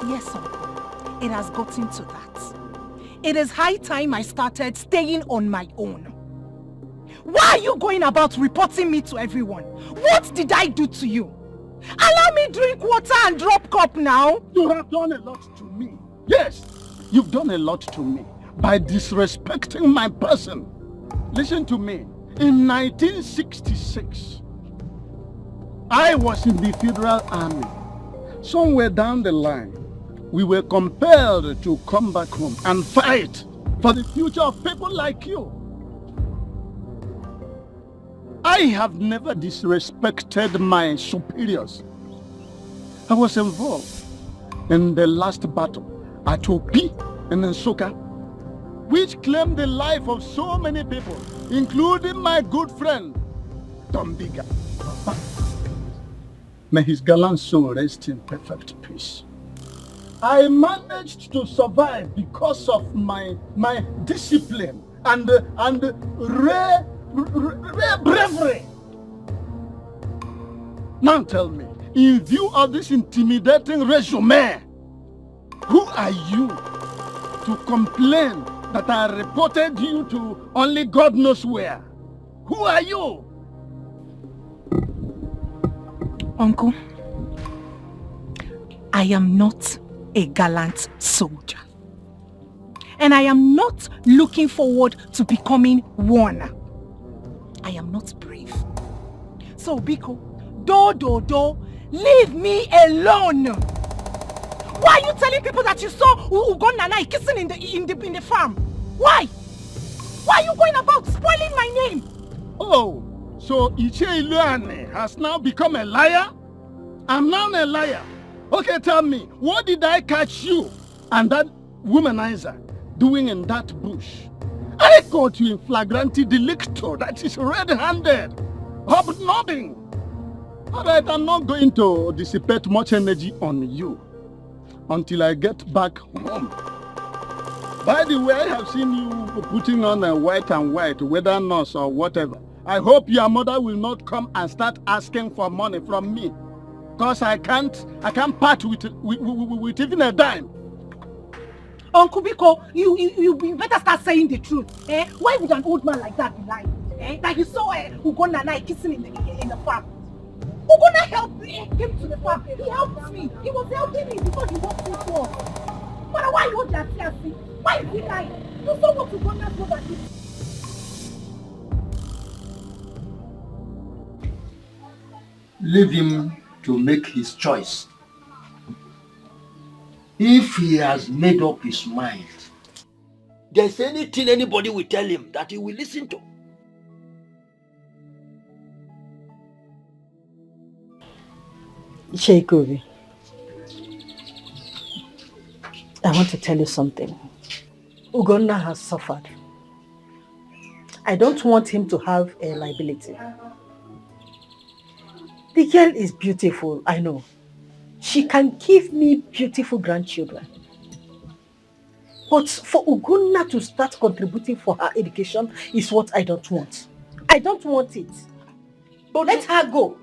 J: Yes, uncle. It has gotten to that. It is high time I started staying on my own. Why are you going about reporting me to everyone? What did I do to you? Allow me drink water and drop cup now.
N: You have done a lot to me. Yes, you've done a lot to me by disrespecting my person. Listen to me. In 1966, I was in the Federal Army. Somewhere down the line, we were compelled to come back home and fight for the future of people like you. I have never disrespected my superiors. I was involved in the last battle at Opi in Nsukka, which claimed the life of so many people, including my good friend, Tombiga. May his gallant soul rest in perfect peace. I managed to survive because of my discipline and rare bravery. Now tell me, in view of this intimidating resume, who are you to complain that I reported you to only God knows where? Who are you?
J: Uncle, I am not a gallant soldier. And I am not looking forward to becoming one. I am not brave. So, Biko, leave me alone. Why are you telling people that you saw Ugon Nanai kissing in the farm? Why? Why are you going about spoiling my name?
N: Oh, so Ichie Iluane has now become a liar? I'm now a liar. Okay, tell me, what did I catch you and that womanizer doing in that bush? I caught you in flagrante delicto, that is red-handed, hobnobbing. Alright, I'm not going to dissipate much energy on you until I get back home. By the way, I have seen you putting on a white and white, whether nurse or whatever. I hope your mother will not come and start asking for money from me. Because I can't part with even a dime.
J: Uncle Biko, you better start saying the truth. Eh? Why would an old man like that be lying? Eh? That he saw Ugonna and I kissing in the farm. Ugonna helped me, came to the farm. He helped me. He was helping me because he was too poor. But why you want that? Why is he lying? You saw what Ugonna's mother did.
G: Leave him to make his choice. If he has made up his mind, there's anything anybody will tell him that he will listen to.
A: Sheikovi, I want to tell you something. Ugonna has suffered. I don't want him to have a liability. The girl is beautiful, I know. She can give me beautiful grandchildren. But for Ugonna to start contributing for her education is what I don't want. I don't want it. But let her go.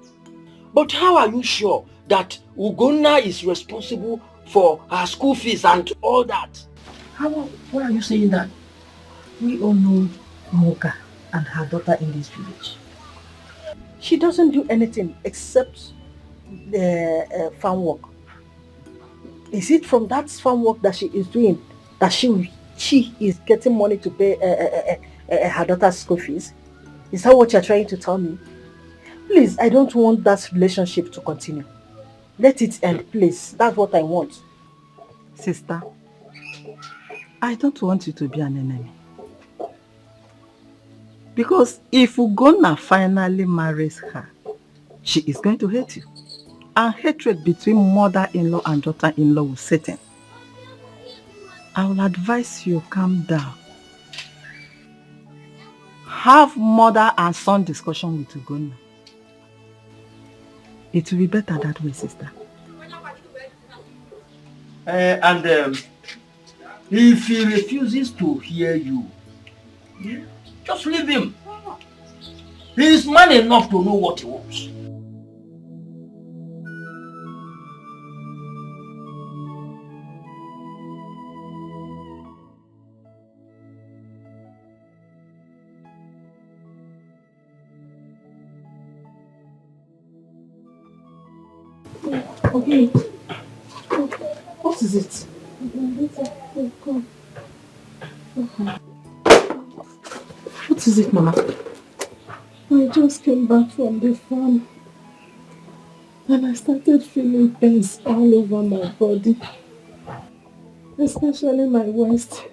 G: But how are you sure that Ugonna is responsible for her school fees and all that? Why are you saying that?
A: We all know Moka and her daughter in this village. She doesn't do anything except the farm work. Is it from that farm work that she is doing that she is getting money to pay her daughter's school fees? Is that what you're trying to tell me? Please, I don't want that relationship to continue. Let it end, please. That's what I want.
Q: Sister, I don't want you to be an enemy. Because if Ugonna finally marries her, she is going to hate you. And hatred between mother-in-law and daughter-in-law will set in. I will advise you calm down. Have mother and son discussion with Ugonna. It will be better that way, sister.
G: If he refuses to hear you, just leave him. He is man enough to know what he wants.
A: Okay. What is it? What is it, Mama?
F: I just came back from the farm and I started feeling pains all over my body, especially my waist.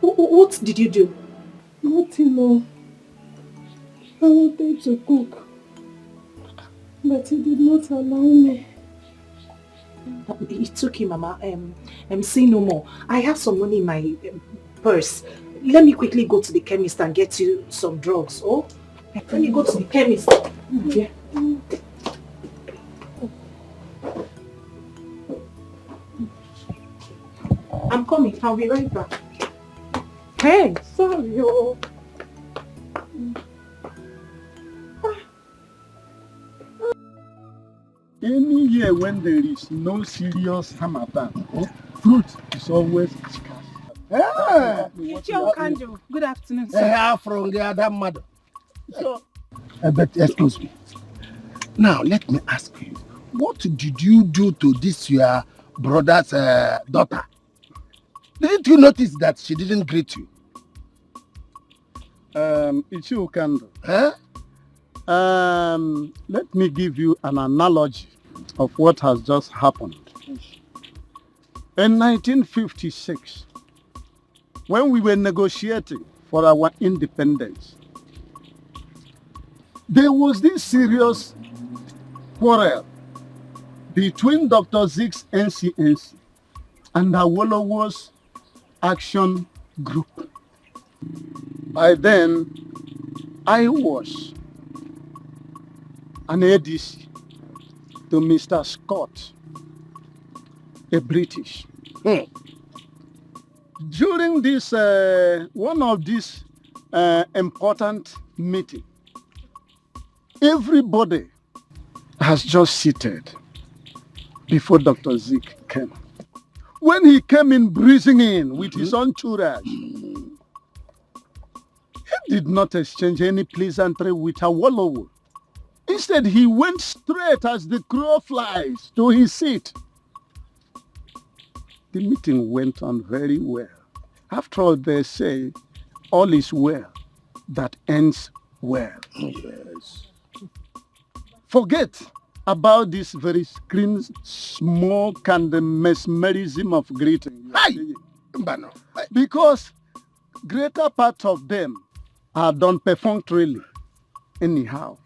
J: What did you do?
F: Nothing, no. I wanted to cook, but he did not allow me.
J: It's okay, Mama. Say no more. I have some money in my purse. Let me quickly go to the chemist and get you some drugs. Oh, let me go to the chemist. Yeah. I'm coming. I'll be right back.
F: Hey, sorry, oh.
N: Any year when there is no serious harmattan, fruit is always scarce.
O: Good afternoon, sir.
N: Hey, from the other mother. So, but excuse me. Now, let me ask you, what did you do to this your brother's daughter? Didn't you notice that she didn't greet you? Ichiukando. Huh? Let me give you an analogy of what has just happened. In 1956, when we were negotiating for our independence, there was this serious quarrel between Dr. Zeke's NCNC and Awolowo's Action Group. By then, I was an ADC to Mr. Scott, a British. During this, one of these important meeting. Everybody has just seated before Dr. Zeke came. When he came in breezing in with his entourage, he did not exchange any pleasantry with Awolowo. Instead, he went straight as the crow flies to his seat. The meeting went on very well. After all, they say, all is well that ends well. Yes. Forget about this very screen smoke and the mesmerism of greeting. Because greater part of them are done perfunctorily. Anyhow.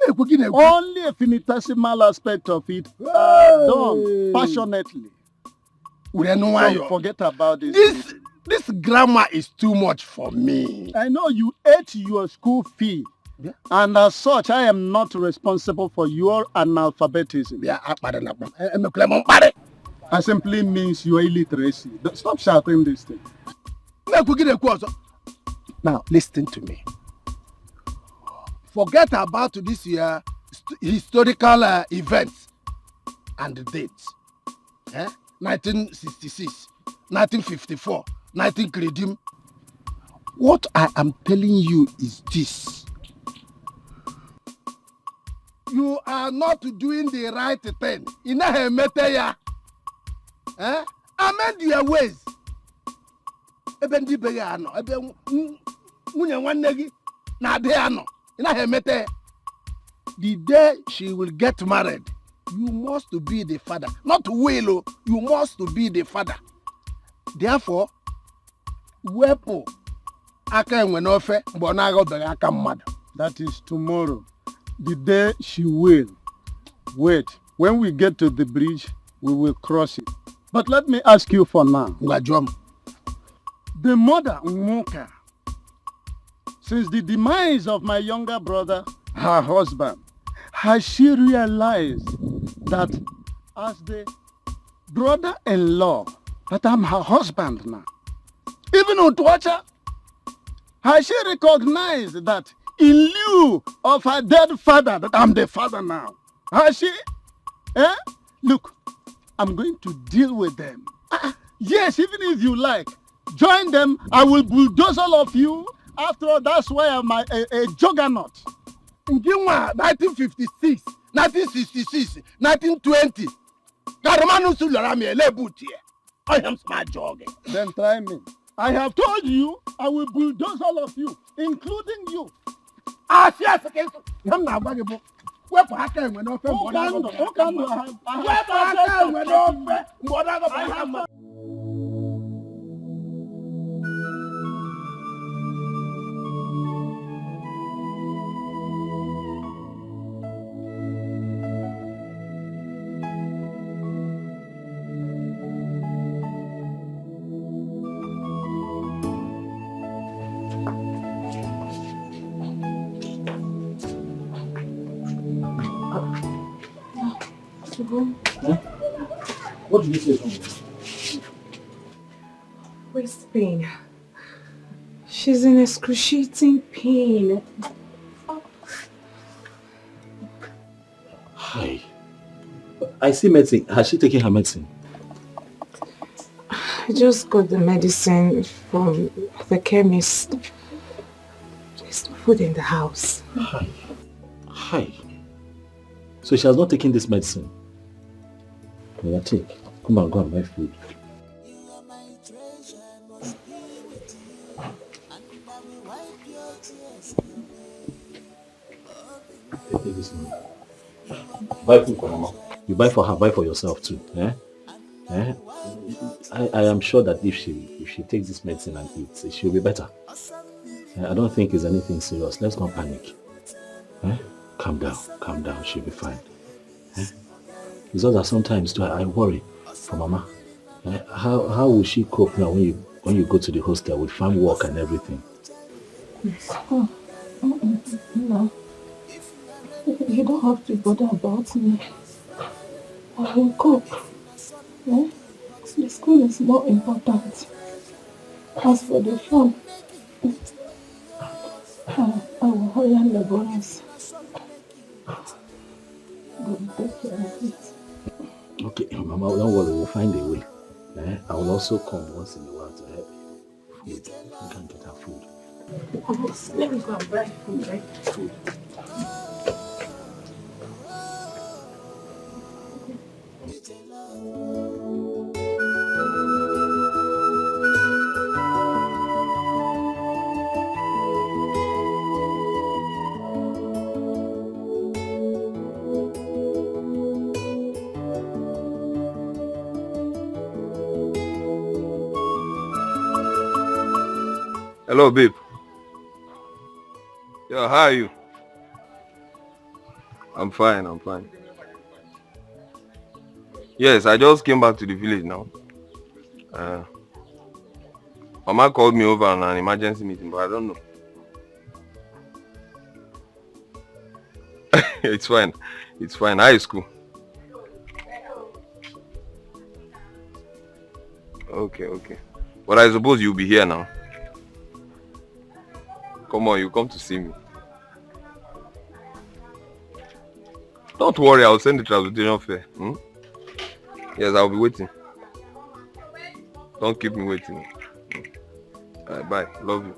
N: Only a finitesimal aspect of it are done passionately. So forget about this.
R: This grammar is too much for me.
N: I know you ate your school fee. Yeah. And as such, I am not responsible for your analphabetism. I simply means your illiteracy. Stop shouting this thing.
R: Now, listen to me. Forget about this year historical events and the dates. 1966, 1954, 19 Credim. What I am telling you is this. You are not doing the right thing. Amend your ways. The day she will get married, you must be the father. Not will, you must be the father. Therefore, wepo aka enwenofe bonago aka mmadu.
N: That is tomorrow. The day she will. Wait, when we get to the bridge, we will cross it. But let me ask you for now. The mother, Nwoka, since the demise of my younger brother, her husband, has she realized that as the brother-in-law, that I'm her husband now? Even Utwacha, has she recognized that in lieu of her dead father, that I'm the father now? Has she? Look, I'm going to deal with them. Yes, even if you like, join them, I will bulldoze all of you. After all, that's why I'm a juggernaut.
R: 1956, 1966, 1920. I am smart jogging.
N: Then try me. I have told you I will bulldoze all of you, including you.
D: What did you say to me?
J: Waist pain. She's in excruciating pain.
D: Hi. I see medicine. Has she taken her medicine?
J: I just got the medicine from the chemist. There's no food in the house.
D: Hi. So she has not taken this medicine? Yeah, take. Come on, go and buy food. Take this money. Buy food for Mama. You buy for her, buy for yourself too. I am sure that if she takes this medicine and eats, she'll be better. I don't think it's anything serious. Let's not panic. Calm down, she'll be fine. It's just that sometimes too, I worry for Mama. How will she cope now when you go to the hostel with farm work and everything?
I: No. You don't have to bother about me. I will cope. The school is more important. As for the farm,
A: Oh, hurry and the bonus. Take care of it.
E: Okay, Mama, don't worry, we'll find a way. I will also come once in a while to help you. Food. You can get her food.
A: Let me go and buy food, right?
E: Food.
H: Hello, babe. Yo, how are you? I'm fine, I'm fine. Yes, I just came back to the village now. Mama called me over on an emergency meeting, but I don't know. It's fine. It's fine. How is school? Okay, okay. But I suppose you'll be here now. Come on, you come to see me. Don't worry, I'll send the transportation fare. Yes, I'll be waiting. Don't keep me waiting. Alright, bye. Love you.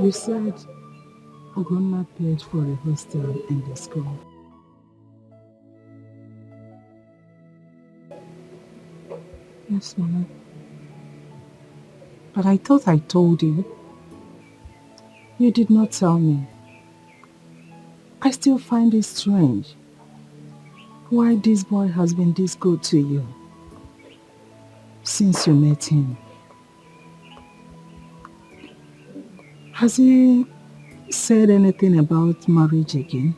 A: You said Ugonna paid for a hostel in the school. Yes, Mama. But I thought I told you. You did not tell me. I still find it strange why this boy has been this good to you since you met him. Has he said anything about marriage again?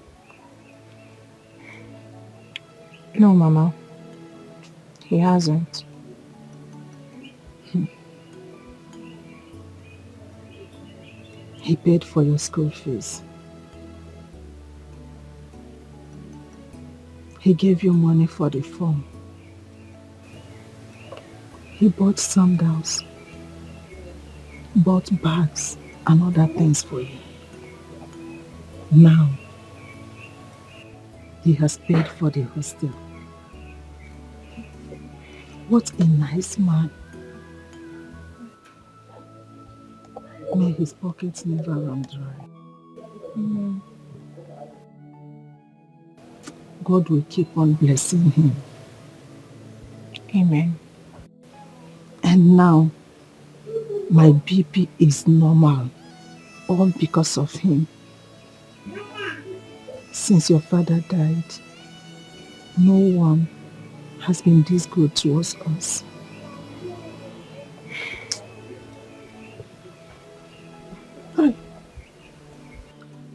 B: No, Mama. He hasn't.
A: He paid for your school fees. He gave you money for the form. He bought sandals, bought bags and other things for you. Now, he has paid for the hostel. What a nice man. May his pockets never run dry. God will keep on blessing him.
B: Amen.
A: And now, my BP is normal, all because of him. Since your father died, no one has been this good towards us.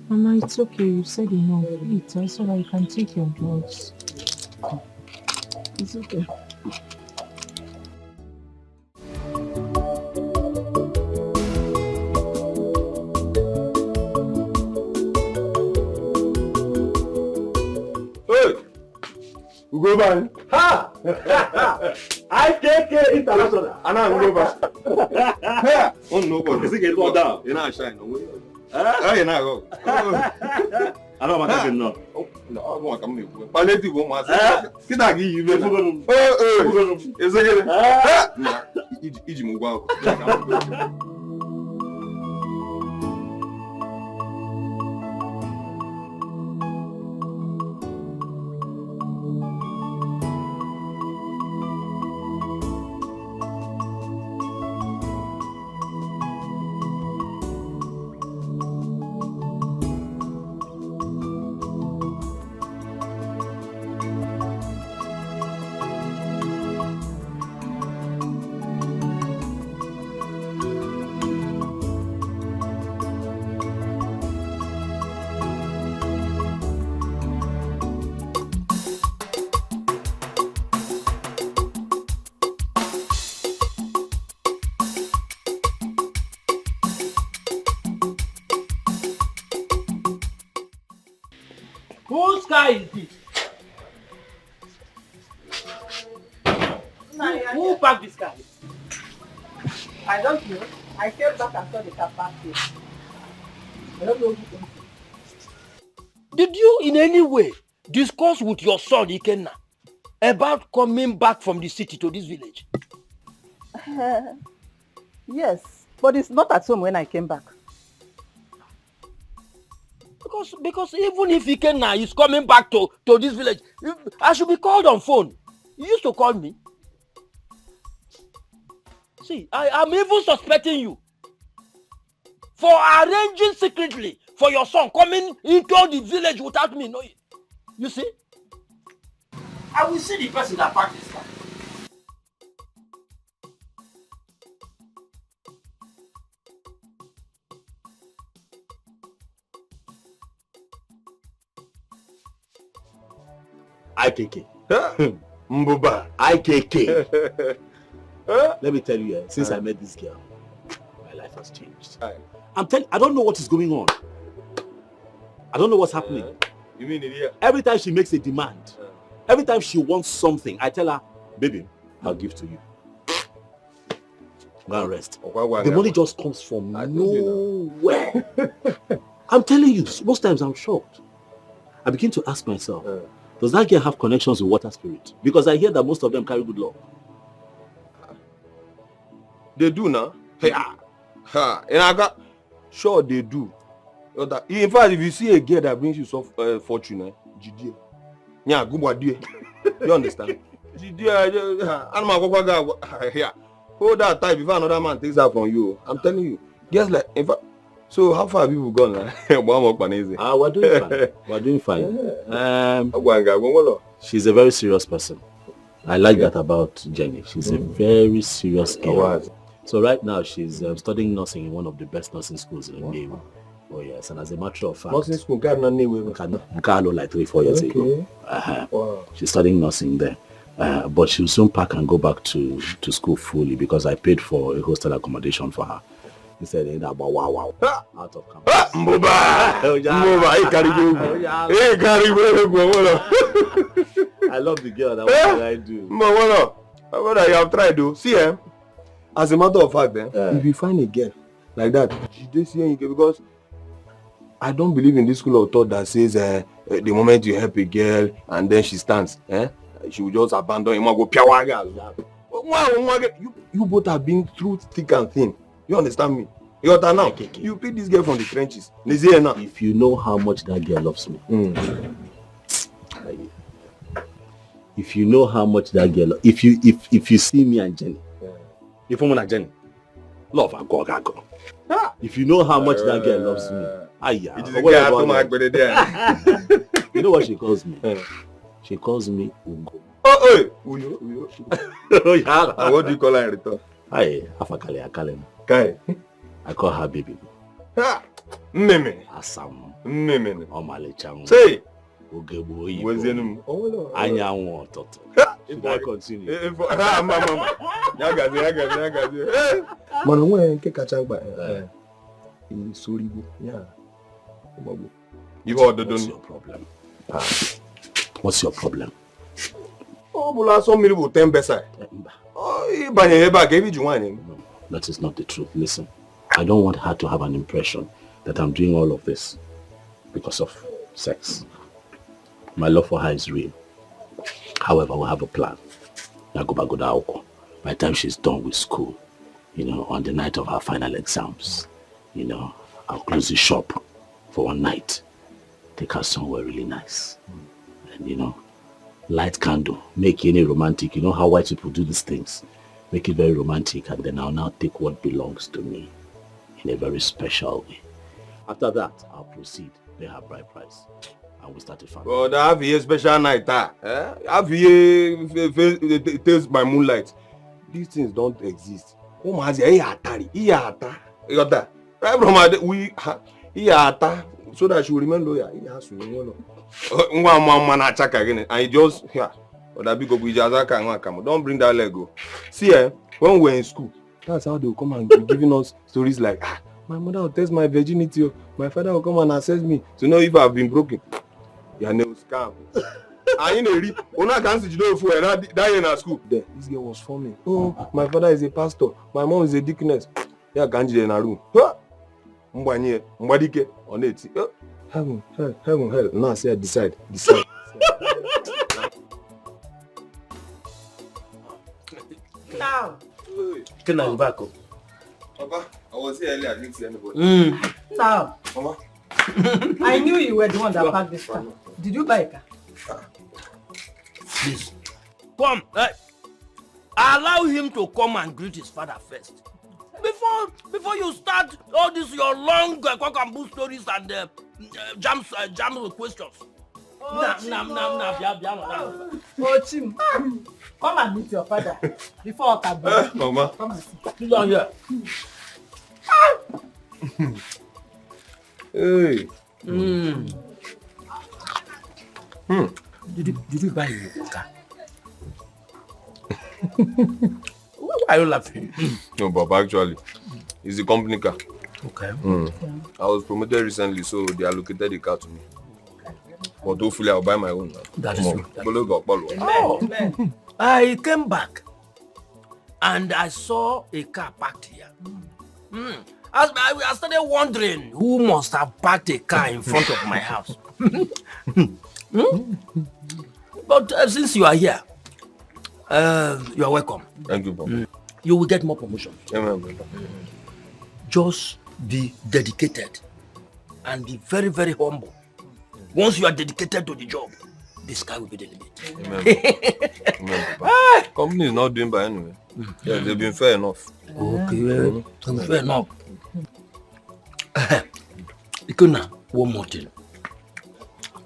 B: Mama, it's okay. You said enough. Eat so that you can take your drugs.
A: It's okay.
H: Ubah.
G: Ha! IKK International.
H: Ana Ubah. Hey, on no go. Is it get down? You know shine. Ah, you know go.
G: I don't want to know.
H: No, I want to come here. Paleti go ma. Kida gi yi be. Is it? Iji mu gwa.
G: Whose car is this? Who parked this car?
Q: I don't know. I came back and saw the car parked here. I don't know who owns it.
G: Did you in any way discuss with your son Ikenna about coming back from the city to this village?
Q: Yes, but it's not at home when I came back.
G: Because even if Ikenna is coming back to this village, I should be called on phone. You used to call me. See, I'm even suspecting you for arranging secretly for your son coming into the village without me knowing. You see? I will see the person that parked this car.
D: IKK.
H: Ubah.
D: IKK. Let me tell you, since I met this girl, my life has changed. I don't know what is going on. I don't know what's happening.
H: You mean it?
D: Every time she makes a demand, every time she wants something, I tell her, baby, I'll give to you. Go and rest. The money just comes from nowhere. I'm telling you, most times I'm shocked. I begin to ask myself, does that girl have connections with water spirit? Because I hear that most of them carry good luck.
H: They do now. And I got sure they do. In fact, if you see a girl that brings you some fortune, GD. Yeah, good boy. You understand? Hold that tight before another man takes that from you. I'm telling you. Guess like, in fact, so how far have people gone now?
D: We're doing fine. We're doing fine. She's a very serious person. I like that about Jenny. She's a very serious girl. So right now she's studying nursing in one of the best nursing schools in Nollywood. Oh yes, and as a matter of fact,
H: nursing school got Nollywood
D: like 3-4 years ago. Wow. She's studying nursing there. But she'll soon pack and go back to school fully because I paid for a hostel accommodation for her. He said, wow, out of campus. I love the girl. That's what I do.
H: Brother, you have tried though. See, as a matter of fact, if you find a girl like that, she see you because I don't believe in this school of thought that says the moment you help a girl and then she stands, she will just abandon him and go piawaga. You both have been through thick and thin. You understand me? You pick this girl from the trenches.
D: If you know how much that girl loves me. If you know how much that girl, if you see me and Jenny, if I'm not Jenny, love her go. If you know how much that girl loves me, you know what she calls me? She calls me Ugo.
H: Uyo. And what do you call her in return?
D: I call her baby.
H: Meme.
D: Asam.
H: Meme.
D: Omalicham.
H: Say.
D: Anyanwu Toto. Should I continue?
H: Man, when ke kachangba. Soribo. Yeah. You heard the
D: What's your problem? What's your problem?
H: Some people 10 beside. No,
D: that is not the truth. Listen, I don't want her to have an impression that I'm doing all of this because of sex. My love for her is real. However, we have a plan. By the time she's done with school, on the night of her final exams, I'll close the shop for one night. Take her somewhere really nice. And, light candle, make any romantic. You know how white people do these things. Make it very romantic, and then I'll now take what belongs to me in a very special way. After that, I'll proceed, pay her bride price, and we start a family.
H: But I have a special night, I have a taste by moonlight. These things don't exist. Oh my God, right from so that she will remain loyal. He has to remain loyal. And he just don't bring that Lego. See, when we're in school, that's how they'll come and be giving us stories like, my mother will test my virginity, my father will come and assess me to know if I've been broken. Your name scam. I in a reap. Una can't see you for that in our school. There, this girl was forming. Oh, my father is a pastor. My mom is a deaconess. Yeah, Ganji in a room. Mbanye, Mbadike, on it. Heaven, hell. Now say decide.
A: Now.
G: Can I back up?
H: Papa, I was here earlier. I didn't see anybody.
A: Now.
H: Mama.
A: I knew you were the one that packed this car. Did you buy a car?
G: Please. Come. Allow him to come and greet his father first. Before you start all this your long cock-and-bull stories and jams with questions.
A: Chim, come and meet your father before I can
H: Mama.
A: Come and sit.
G: Sit down here.
H: Hey.
G: Did you buy a car? Why are you laughing?
H: No, Papa, actually, it's the company car.
G: Okay.
H: I was promoted recently, so they allocated the car to me. But hopefully I'll buy my own.
G: That is true.
A: Amen.
G: I came back and I saw a car parked here. I started wondering who must have parked a car in front of my house. But since you are here, you are welcome.
H: Thank you, Papa.
G: You will get more promotion.
H: Amen, Papa.
G: Just be dedicated and be very, very humble. Once you are dedicated to the job, the sky will be the limit.
H: Amen. Amen, Papa. Company is not doing bad anyway. Yeah, they've been fair enough.
G: Okay, fair enough. Ikuna, one more thing.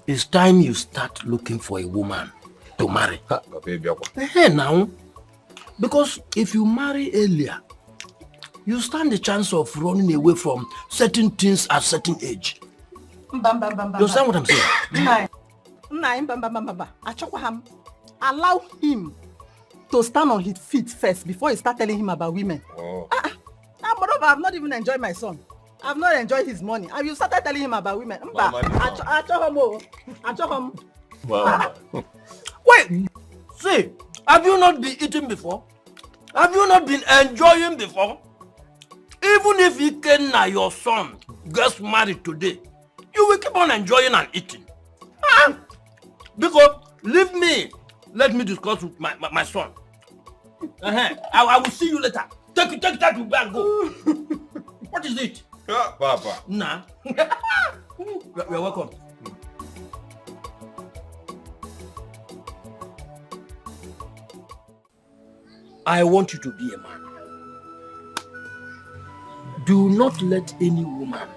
G: It's time you start looking for a woman to marry. Now, because if you marry earlier, you stand the chance of running away from certain things at certain age. You understand what I'm saying?
A: Allow him to stand on his feet first before you start telling him about women. Moreover, I've not even enjoyed my son. I've not enjoyed his money. And you started telling him about women.
G: Wait, see, have you not been eating before? Have you not been enjoying before? Even if Ikenna, your son, gets married today, you will keep on enjoying and eating. Because, leave me, let me discuss with my son. I will see you later. Take that to and go. What is it?
H: Papa.
G: Nah. You're welcome. I want you to be a man. Do not let any woman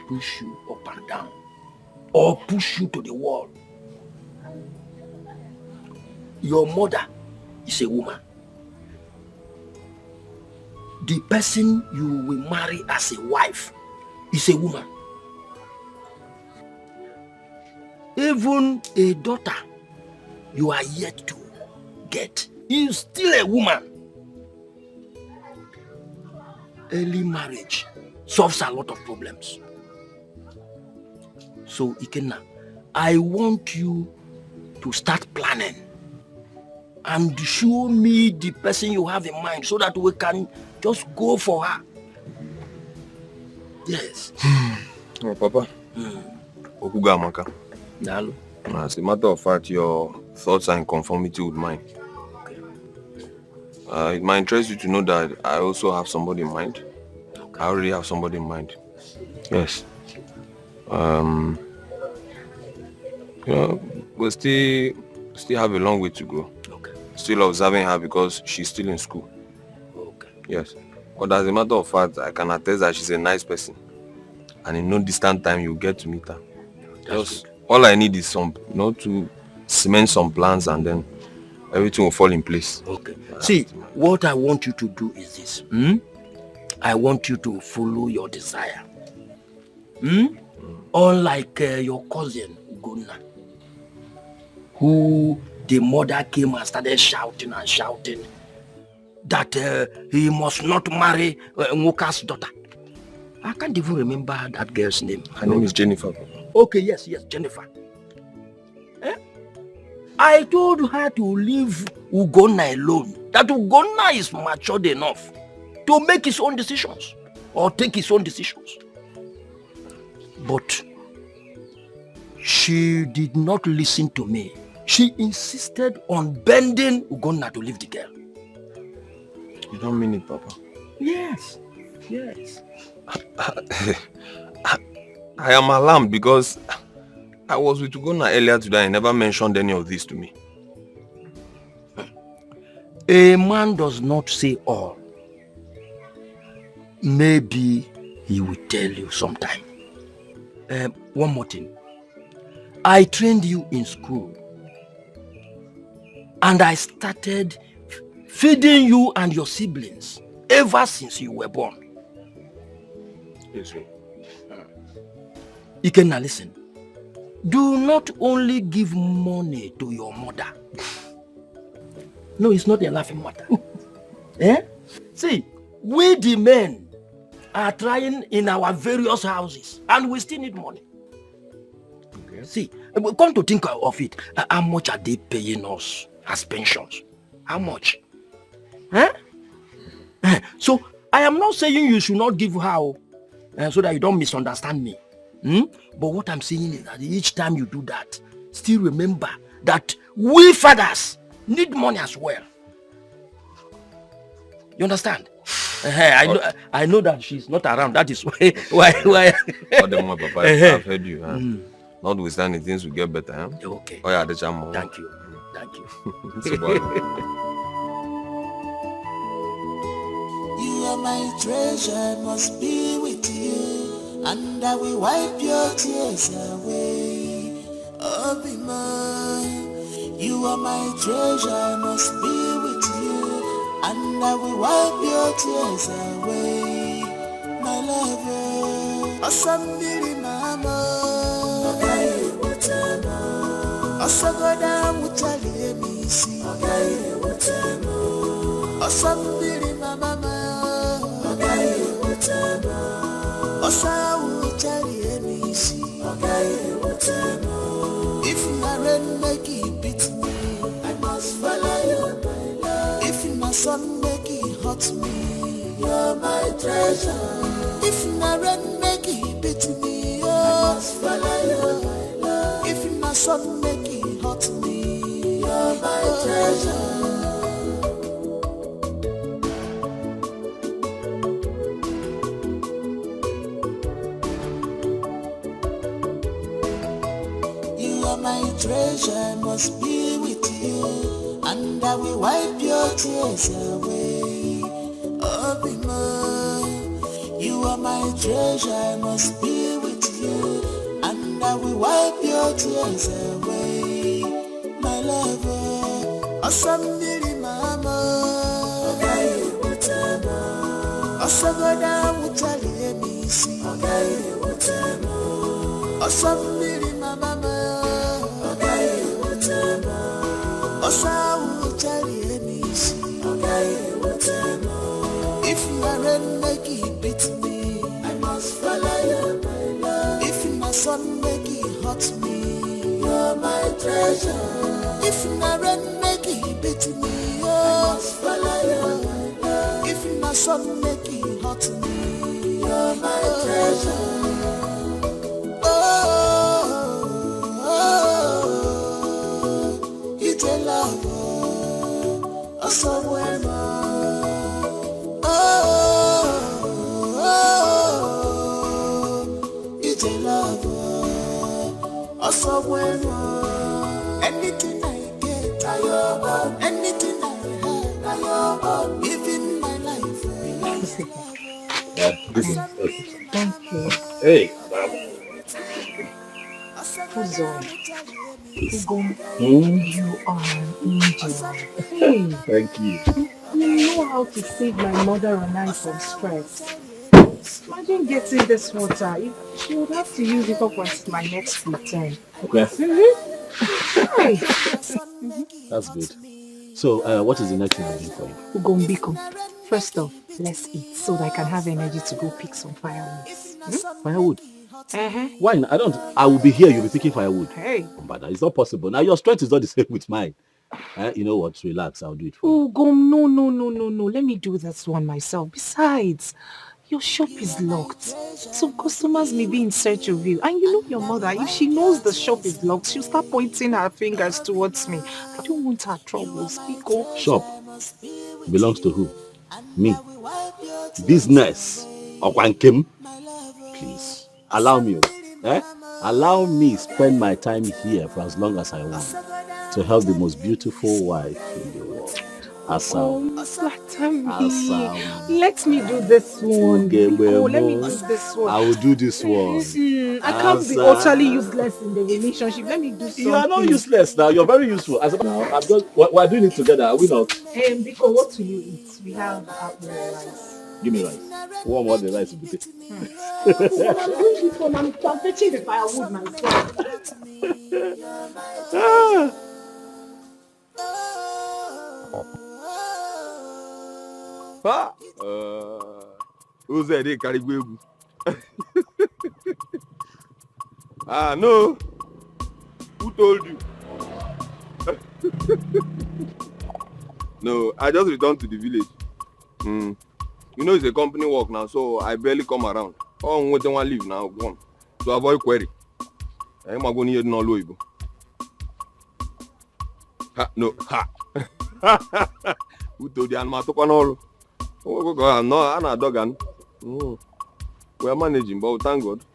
G: push you up and down or push you to the wall. Your mother is a woman. The person you will marry as a wife is a woman. Even a daughter you are yet to get is still a woman. Early marriage solves a lot of problems. So, Ikenna, I want you to start planning and show me the person you have in mind so that we can just go for her. Yes.
H: Oh, Papa. Okuga Amaka.
G: Nalo.
H: As a matter of fact, your thoughts are in conformity with mine. It might interest you to know that I also have somebody in mind. I already have somebody in mind. Yes. You know, we still have a long way to go.
G: Okay.
H: Still observing her because she's still in school.
G: Okay.
H: Yes. But as a matter of fact, I can attest that she's a nice person. And in no distant time, you'll get to meet her. Just all I need is some, to cement some plans and then everything will fall in place.
G: Okay. See, what I want you to do is this. I want you to follow your desire. Unlike your cousin, Gunna, who the mother came and started shouting that he must not marry Nwoka's daughter. I can't even remember that girl's name.
H: Her name is Jennifer.
G: Okay, yes, Jennifer. I told her to leave Ugonna alone. That Ugonna is matured enough to make his own decisions or take his own decisions. But she did not listen to me. She insisted on bending Ugonna to leave the girl.
H: You don't mean it, Papa?
G: Yes, yes.
H: I am alarmed because I was with Ugonna earlier today and never mentioned any of this to me.
G: A man does not say all. Maybe he will tell you sometime. One more thing. I trained you in school. And I started feeding you and your siblings ever since you were born.
H: Yes, sir.
G: Ikenna, listen. Do not only give money to your mother. No, it's not a laughing matter. Eh? See, we the men are trying in our various houses and we still need money. Okay. See, come to think of it, how much are they paying us as pensions? How much? Huh? So, I am not saying you should not give her so that you don't misunderstand me. But what I'm saying is that each time you do that, still remember that we fathers need money as well. You understand? I know that she's not around. That is why.
H: All the more, Papa, I've heard you. Notwithstanding, things will get better. Huh?
G: Okay.
H: Oh, yeah, the chamo.
G: Thank you. Thank you.
P: You are my treasure, must be with you, and I will wipe your tears away. Oh, be mine. You are my treasure, must be with you, and I will wipe your tears away. My lover, Asambili mama, Agaye Mutema, Asagoda Mutali Emisi, Agaye Mutema, Asambili mama, Agaye Mutema, Asawu Mutali Emisi, Agaye Mutema. If you are ready, make it beat me, I must follow you, my love. If you my son, make it hurt me, you're my treasure. If you my rain, make it beat me, I must follow you, my love. If you my son, make it hurt me, you're my treasure. You are my treasure, must be with you, and I will wipe your tears away. Oh, be mine. You are my treasure, must be with you, and I will wipe your tears away. My lover, Asambili mama, Agaye Mutema, Asagoda Mutali Emisi, Agaye Mutema, Asambili mama, Agaye Mutema, Asawu Mutali Emisi, Agaye Mutema. If you are ready, make it beat me, I must follow you, my love. If you my son, make it hurt me, you're my treasure. If you are ready, make it beat me, I must follow you, my love. If you my son, make it hurt me, you're my treasure. It's a love, somewhere more. It's a love, somewhere more. Anything I get, I owe. Anything I have, I owe. Even my life,
B: Thank you.
E: Hey.
B: Uzo. You are an angel. Hey.
E: Thank you.
B: You know how to save my mother and I from stress. Imagine getting this water. She would have to use it up until my next return.
E: Okay.
B: Hey.
E: That's good. So, what is the next thing I'm doing for you?
B: Ugombiko. First off, let's eat so that I can have energy to go pick some firewood.
E: Firewood?
D: Why not? I will be here, you'll be picking firewood.
J: Hey.
D: But it's not possible. Now your strength is not the same with mine. You know what? Relax, I'll do it for you.
J: Oh, Gom, no. Let me do this one myself. Besides, your shop is locked. Some customers may be in search of you. And you know your mother, if she knows the shop is locked, she'll start pointing her fingers towards me. I don't want her trouble. Speak up.
D: Shop belongs to who? Me. Business. Okwankim. Please, allow me. Allow me spend my time here for as long as I want to help the most beautiful wife in the world. Asam.
J: Let me do this one. Let me do this one.
D: I will do this one.
J: I can't be utterly useless in the relationship. Let me do something.
D: You are not useless now. You're very useful. I'm just. We're doing it together. Are we not?
J: Biko, what will you eat? We have rice.
D: Give me rice. One more the rice will be taken.
J: I'm doing this one. I'm fetching the firewood myself.
H: Who's there? They carry baby. No. Who told you? No, I just returned to the village. You know it's a company work now, so I barely come around. Oh, I'm waiting one leave now, gone. To avoid query. I'm going to Nollywood. No. Who told you I'm not talking all? Oh, no, I'm not a dog. We are managing, but thank God.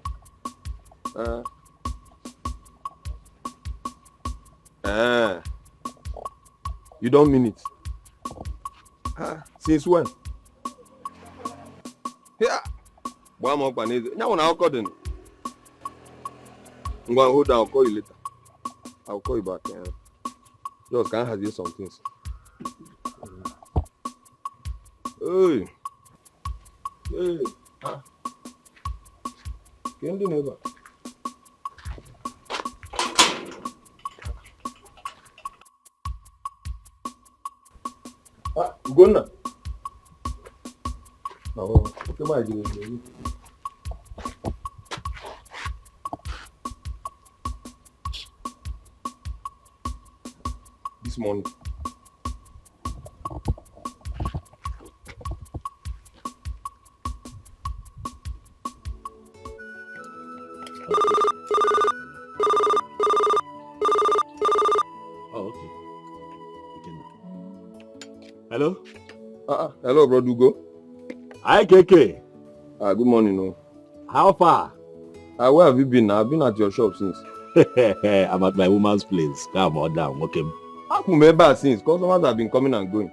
H: You don't mean it. Since when? Yeah. One more panel. Now when I'll call them. I'm going to hold down. I'll call you later. I'll call you back. Just can I have you some things? Hey. Can't do never. Go now. Oh, okay, my dear. This morning.
D: Oh, okay. Hello?
H: Hello, bro Dugo.
D: Hi, KK.
H: Good morning, no.
D: How far?
H: Where have you been? I've been at your shop since.
D: I'm at my woman's place. Come on down, okay?
H: I've been back since. Customers have been coming and going.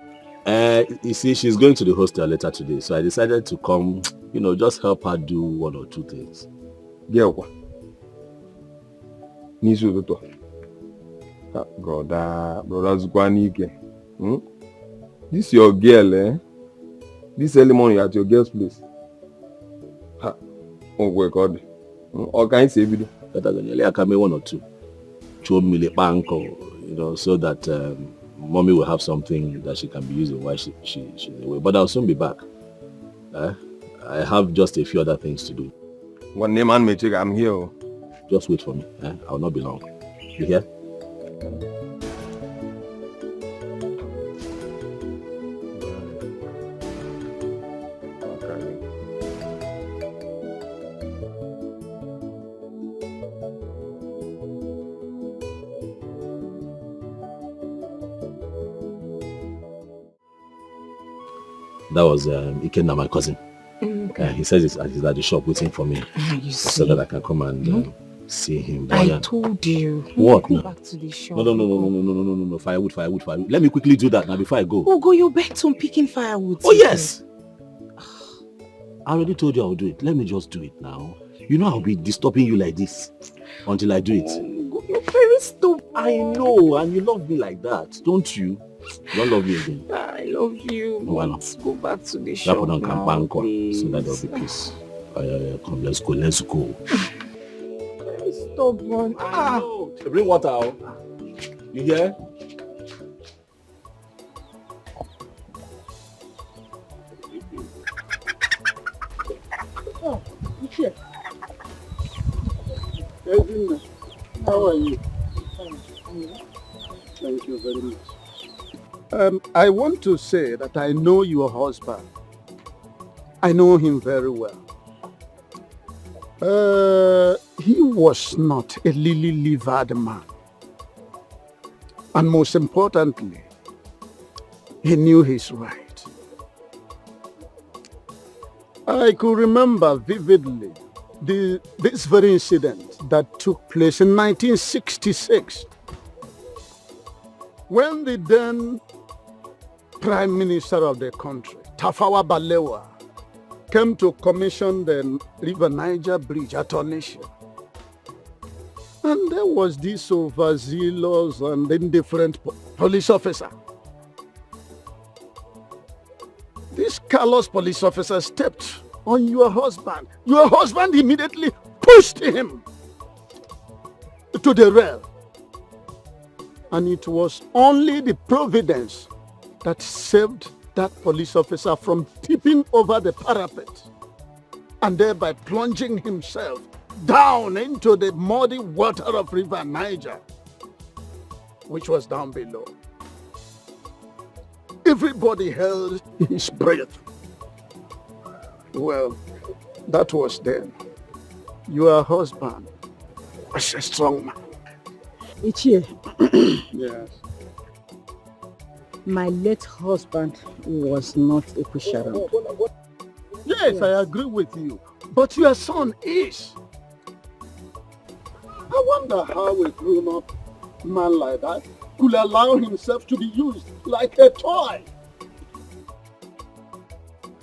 D: You see, she's going to the hostel later today, so I decided to come, just help her do one or two things.
H: Brother Zukwanike. This your girl, eh? This early morning at your girl's place. Oh God. Or can you say video?
D: I can make one or two. So that mommy will have something that she can be using while she's away. But I'll soon be back. I have just a few other things to do.
H: One name and check. I'm here.
D: Just wait for me. I'll not be long. You hear? That was Ikenna, my cousin. Okay. He says he's at the shop waiting for me so that I can come and see him. But,
J: I told you.
D: What?
J: Go back to the shop.
D: No. Firewood. Let me quickly do that now before I go.
J: Oh, go, you're bent on picking firewood.
D: Oh, yes. I already told you I'll do it. Let me just do it now. You know I'll be disturbing you like this until I do it.
J: Oh, you're very stupid.
D: I know, and you love me like that, don't you? I don't love you again.
J: I love you.
D: Why not?
J: Let's go back to the shop now,
D: so that there'll be peace. Come, let's go.
J: Very stubborn.
D: I know. Bring water out. You hear?
J: Oh, shit.
N: How are you? Thank you very much. I want to say that I know your husband. I know him very well. He was not a lily-livered man. And most importantly, he knew his right. I could remember vividly this very incident that took place in 1966 when the then Prime Minister of the country, Tafawa Balewa, came to commission the River Niger Bridge at Onitsha. And there was this overzealous and indifferent police officer. This callous police officer stepped on your husband. Your husband immediately pushed him to the rail. And it was only the providence that saved that police officer from tipping over the parapet and thereby plunging himself down into the muddy water of River Niger, which was down below. Everybody held his breath. Well, that was then. Your husband was a strong man.
S: Ichie.
N: Yes.
S: My late husband was not a pusher.
N: Yes, I agree with you. But your son is. I wonder how a grown-up man like that could allow himself to be used like a toy.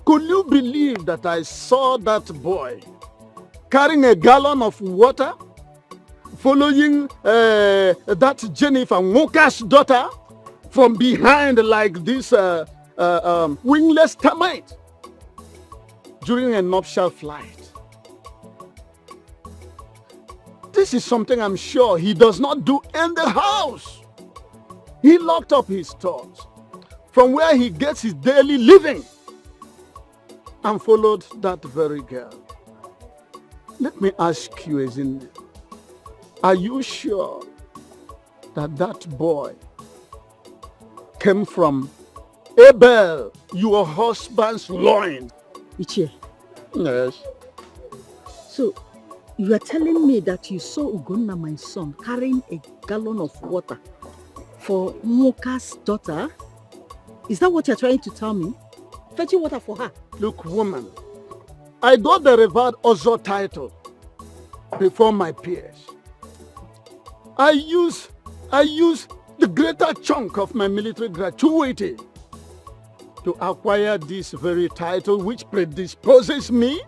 N: Could you believe that I saw that boy carrying a gallon of water, following that Jennifer Walker's daughter from behind like this wingless termite during a nuptial flight? This is something I'm sure he does not do in the house. He locked up his stores from where he gets his daily living and followed that very girl. Let me ask you, Ezinne, are you sure that that boy came from Abel, your husband's loin?
S: Ichie.
N: Yes.
S: So, you are telling me that you saw Ugonna, my son, carrying a gallon of water for Moka's daughter? Is that what you're trying to tell me? Fetching water for her?
N: Look, woman, I got the revered Ozo title before my peers. I use the greater chunk of my military gratuity to acquire this very title, which predisposes me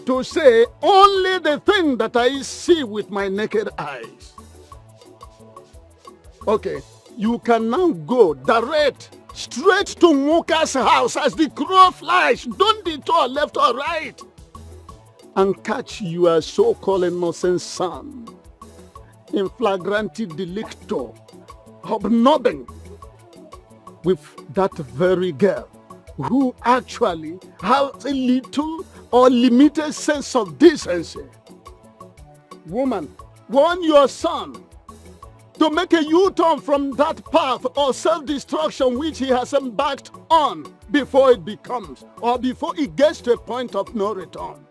N: to say only the thing that I see with my naked eyes. Okay, you can now go direct straight to Muka's house as the crow flies. Don't detour left or right. And catch your so-called innocent son in flagranti delicto, hobnobbing with that very girl who actually has a little or limited sense of decency. Woman, warn your son to make a U-turn from that path or self-destruction which he has embarked on before it becomes, or before it gets to a point of no return.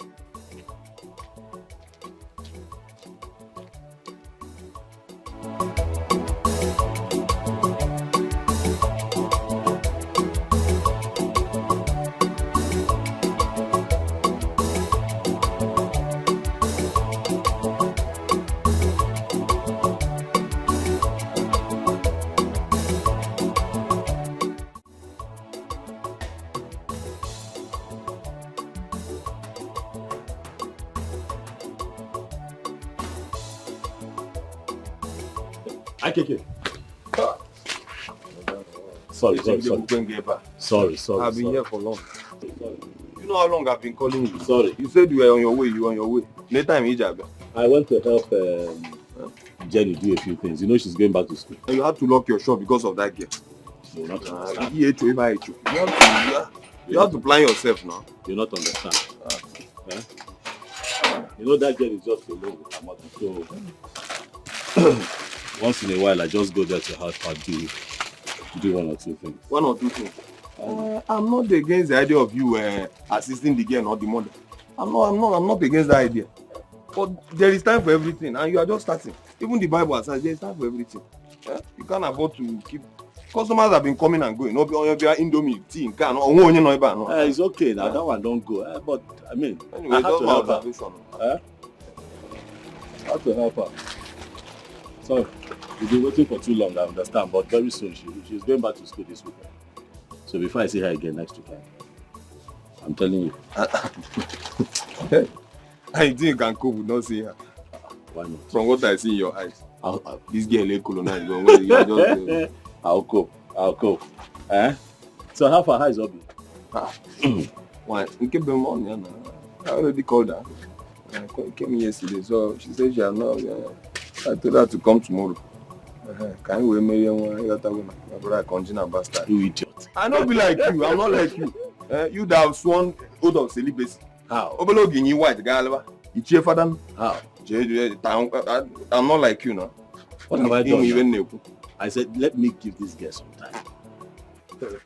D: Sorry.
H: I've been here for long. You know how long I've been calling you?
D: Sorry.
H: You said you were on your way. Next time, Ijab.
D: I went to help Jenny do a few things. You know she's going back to school.
H: And you had to lock your shop because of that girl.
D: You're not understand.
H: You have to plan yourself now.
D: You're not understand. You know that girl is just alone with her mother. So Once in a while, I just go there to help her do one or two things.
H: One or two things. I'm not against the idea of you assisting the girl, not the mother. I'm not against that idea. But there is time for everything, and you are just starting. Even the Bible says there is time for everything. You can't afford to keep. Customers have been coming and going. No, Indomie, tea, can.
D: It's okay now. That one don't go. But I mean,
H: anyway,
D: I have to help her.
H: her.
D: I have to help her. Sorry, we've been waiting for too long. I understand, but very soon she's going back to school this weekend. So before I see her again next weekend, I'm telling you.
H: I think you can cope with not seeing her.
D: Why not?
H: From what I see in your eyes, this girl is colonized.
D: I'll cope. So how far is Obi?
H: Why? You keep them on, I already called her. I came yesterday, so she said she had not. I told her to come tomorrow. Can you marry my brother? Continue bastard.
D: You idiot.
H: I don't be like you. I'm not like you. You that have sworn oath of celibacy. How? Obelogin you white galva. You cheer for them.
D: How?
H: I'm not like you now.
D: What have I done? I said, let me give this girl some time.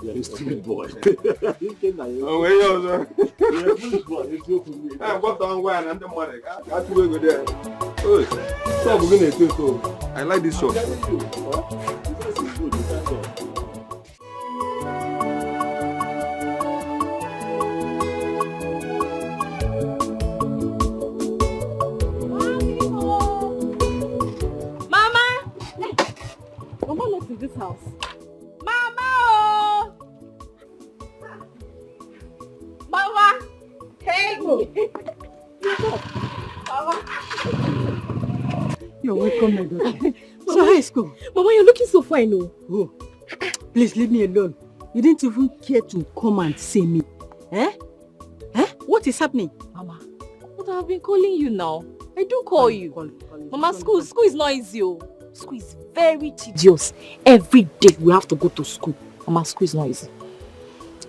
D: You're a stupid boy.
H: Oh, where you are? You're a foolish boy. It's your for me. I'm going to go and I'm money. I have to go there. Oh, so we're going to do so. I like this shop.
B: Mama lives in this house. Mama! Mama! Hey! Mama!
S: You're welcome, my daughter. So high school.
B: Mama, you're looking so fine, no?
S: Oh, please leave me alone. You didn't even care to come and see me. Eh? What is happening?
B: Mama, but I've been calling you now. I do call you. Mama, school is not easy. School is very tedious. Every day we have to go to school. Mama, school is not easy.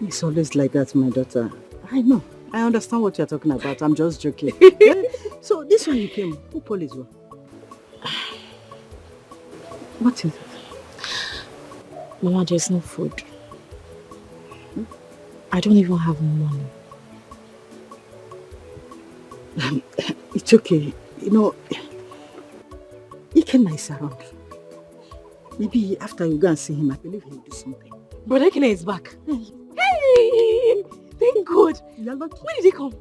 S: It's always like that, my daughter. I know. I understand what you're talking about. I'm just joking. So this one you came, who police were? What is it?
B: Mama, there's no food. I don't even have money.
S: It's okay. You know, Ikenna is around. Maybe after you go and see him, I believe he'll do something.
B: Brother Ikenna is back. Hey! Thank God.
S: You're lucky.
B: When did he come?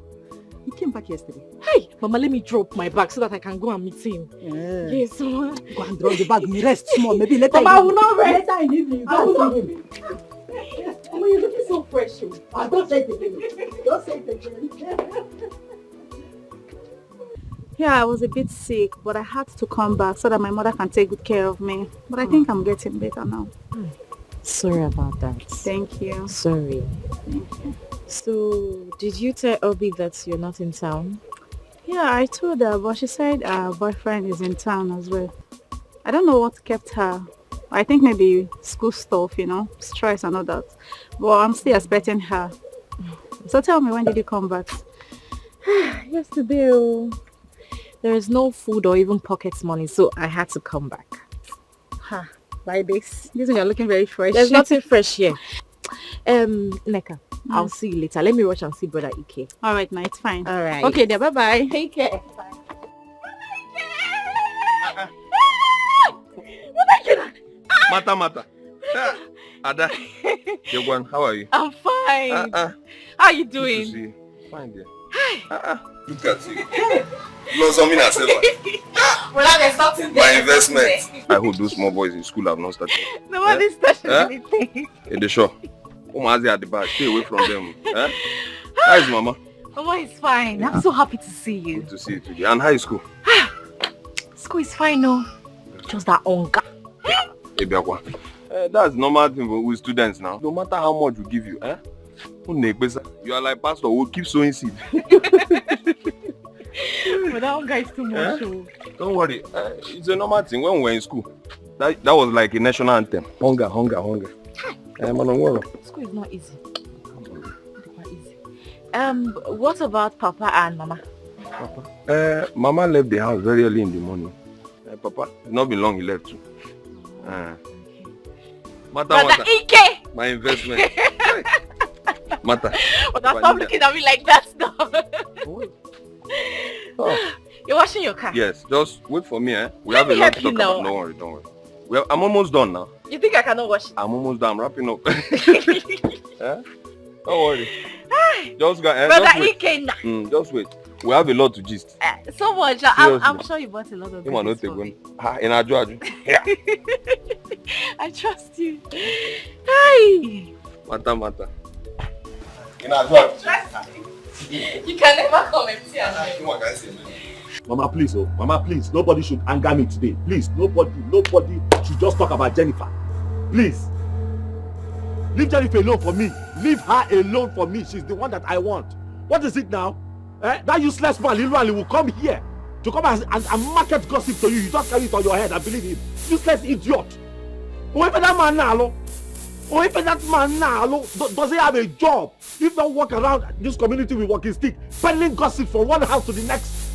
S: He came back yesterday.
B: Hey! Mama, let me drop my bag so that I can go and meet him.
S: Yeah.
B: Yes, Mama.
S: Go and drop the bag. You rest small. Maybe later.
B: Mama, I will not rest.
S: Later in the evening.
B: I will not.
S: Mama, you're looking so fresh. Don't say it again. Don't say it again.
I: Yeah, I was a bit sick, but I had to come back so that my mother can take good care of me. But I think I'm getting better now.
B: Sorry about that.
I: Thank you.
B: Sorry.
I: Thank you.
B: So, did you tell Obi that you're not in town?
I: Yeah, I told her, but she said her boyfriend is in town as well. I don't know what kept her. I think maybe school stuff, stress and all that. But I'm still expecting her. So tell me, when did you come back?
B: Yesterday. There is no food or even pocket money, so I had to come back.
I: Like this? This one you're looking very fresh.
B: There's nothing fresh here. Neka, I'll see you later. Let me rush and see Brother Ike.
I: Alright, now it's fine.
B: Alright.
I: Okay, then bye-bye.
B: Take care.
H: Mata. Ada, Yogwan, how are you?
B: I'm fine. How are you doing?
H: Good to see you. Fine, dear. Look at you. No, something I said.
B: Well, there's nothing there.
H: My investment. I hope those small boys in school have not started.
B: Nobody's touching anything.
H: In the shop. Umazi at the back. Stay away from them. How is Mama?
B: Mama is fine. I'm so happy to see you.
H: Good to see you today. And how is school?
B: School is fine, no. Just that hunger.
H: That's normal thing with students now. No matter how much we give you, you are like pastor who keep sowing seed.
B: But that hunger is too much.
H: Don't worry. It's a normal thing when we were in school. That was like a national anthem. Hunger.
B: School is not easy. What about Papa and Mama?
H: Mama left the house very early in the morning. Papa, it's not been long he left too.
B: Brother Ike!
H: My investment. Mata.
B: But stop looking at me like that now. You're washing your car?
H: Yes, just wait for me, We
B: Let
H: have a
B: me
H: lot to
B: help you
H: talk about.
B: now.
H: Don't worry. Well, I'm almost done now.
B: You think I cannot wash it?
H: I'm almost done. I'm wrapping up. Don't worry. Just go.
B: Brother
H: Just wait.
B: Ike now.
H: Just wait. We have a lot to gist.
B: So much. I'm sure you bought a lot of things for me.
H: In Aju. Yeah.
B: I trust you. Hi.
H: Mata. In
B: Aju. You can never come empty.
D: Mama, please, Mama, please. Nobody should anger me today. Please, nobody should just talk about Jennifer. Please. Leave Jennifer alone for me. Leave her alone for me. She's the one that I want. What is it now? That useless man, Lil will come here to come and market gossip to you. You just carry it on your head and believe him. Useless idiot. Whoever that man now, does he have a job? If not walk around this community with walking stick, peddling gossip from one house to the next.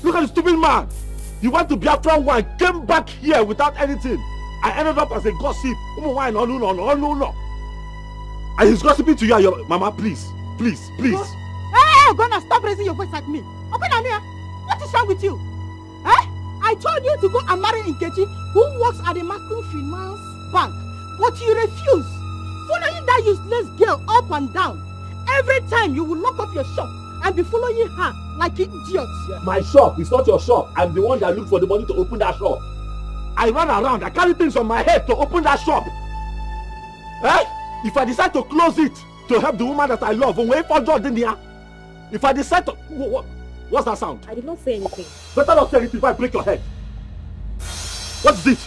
D: Look at the stupid man. He went to Biafra one, came back here without anything. I ended up as a gossip. No. And he's gossiping to you and your mama, please.
J: Hey, gonna stop raising your voice at me. What is wrong with you? I told you to go and marry Nkechi, who works at the microfinance bank, but you refuse. Following that useless girl up and down. Every time you will lock up your shop and be following her like idiots.
D: My shop is not your shop. I'm the one that look for the money to open that shop. I run around, I carry things on my head to open that shop. If I decide to close it to help the woman that I love, if I decide to... What's that sound?
B: I did not say anything.
D: Better not say anything if I break your head. What is it?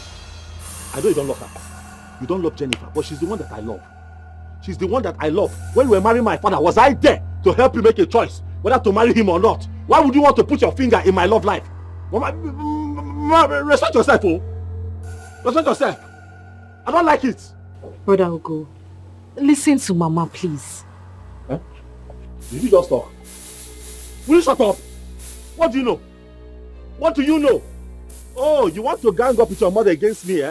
D: I know you don't love her. You don't love Jennifer, but she's the one that I love. She's the one that I love. When we were marrying my father, was I there to help you make a choice whether to marry him or not? Why would you want to put your finger in my love life? Respect yourself, Respect yourself. I don't like it.
B: Brother Ugo, listen to Mama, please.
D: Did you just talk? Will you shut up? What do you know? What do you know? Oh, you want to gang up with your mother against me,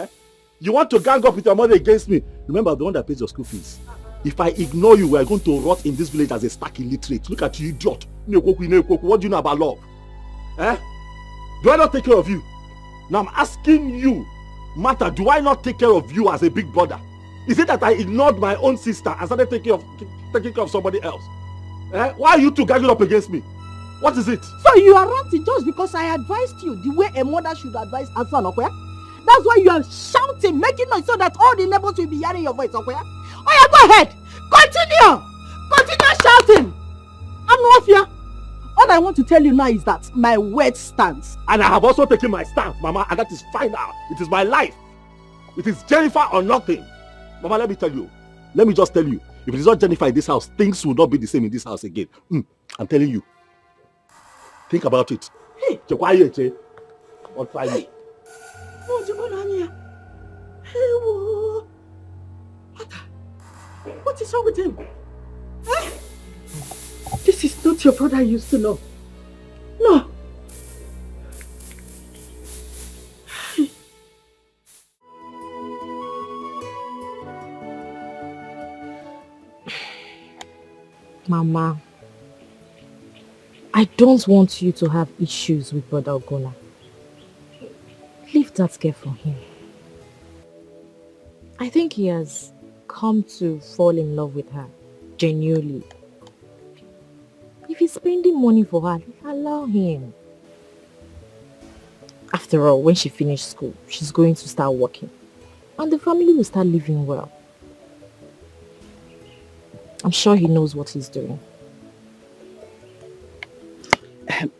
D: You want to gang up with your mother against me? Remember, the one that pays your school fees. If I ignore you, we are going to rot in this village as a stark illiterate. Look at you, idiot. What do you know about love? Do I not take care of you? Now I'm asking you, Martha, do I not take care of you as a big brother? Is it that I ignored my own sister and started taking care of somebody else? Why are you two gagging up against me? What is it?
J: So you are ranting just because I advised you the way a mother should advise her son, okay? That's why you are shouting, making noise so that all the neighbors will be hearing your voice, okay? Oh yeah, go ahead. Continue shouting. I'm not here. All I want to tell you now is that my word stands.
D: And I have also taken my stance, Mama, and that is final. It is my life. It is Jennifer or nothing. Mama, let me tell you. Let me just tell you. If it is not Jennifer in this house, things will not be the same in this house again. I'm telling you. Think about it. Hey, you're quiet, Or try me.
J: What is wrong with him? This is not your brother I used to know. No.
B: Mama, I don't want you to have issues with Brother Ogona. Leave that girl for him. I think he has come to fall in love with her, genuinely. If he's spending money for her, allow him. After all, when she finishes school, she's going to start working. And the family will start living well. I'm sure he knows what he's doing.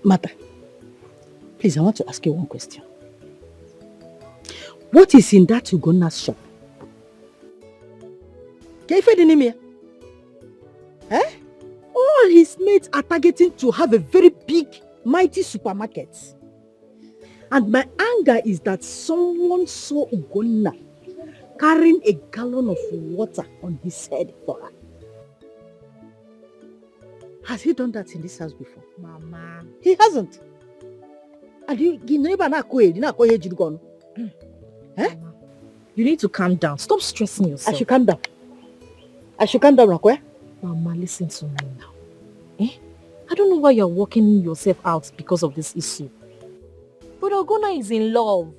J: Mother, please, I want to ask you one question. What is in that Ugona's shop? Can you find the name here? All his mates are targeting to have a very big, mighty supermarket. And my anger is that someone saw Ugonna carrying a gallon of water on his head for her. Has he done that in this house before?
B: Mama.
J: He hasn't.
S: And you never na ko eri na ko ye jiru gonu.
B: You need to calm down. Stop stressing yourself.
S: I should calm down. I should calm down, Rakwe.
B: Mama, listen to me now. I don't know why you're working yourself out because of this issue. But Ogona is in love.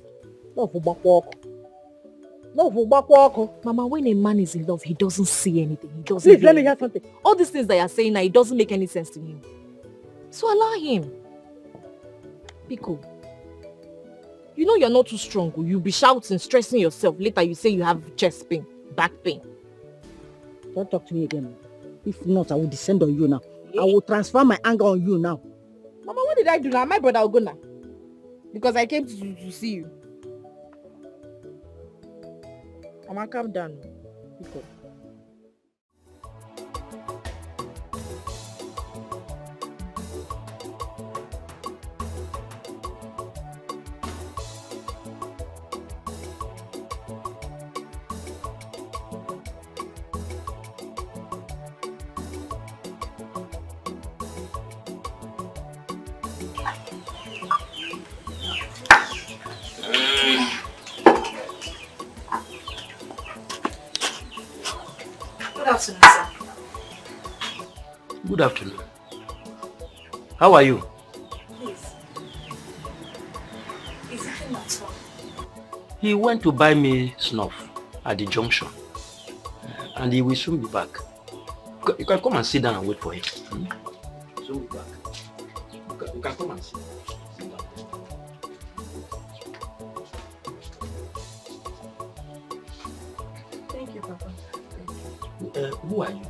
B: Mama, when a man is in love, he doesn't see anything. He doesn't.
S: Please, let me hear something.
B: All these things that you're saying now, it doesn't make any sense to him. So allow him. Pico, you know you're not too strong. You'll be shouting, stressing yourself. Later you say you have chest pain, back pain.
S: Don't talk to me again. If not, I will descend on you now. I will transfer my anger on you now.
L: Mama, what did I do now? My brother Ogona. Because I came to see you.
B: Mama, calm down. Pico.
O: Good afternoon, sir.
G: Good afternoon. How are you?
O: Please. Is it him at all?
G: He went to buy me snuff at the junction. And he will soon be back. You can come and sit down and wait for him. Soon be back. You can come and sit down.
O: Thank you, Papa.
G: Who are you?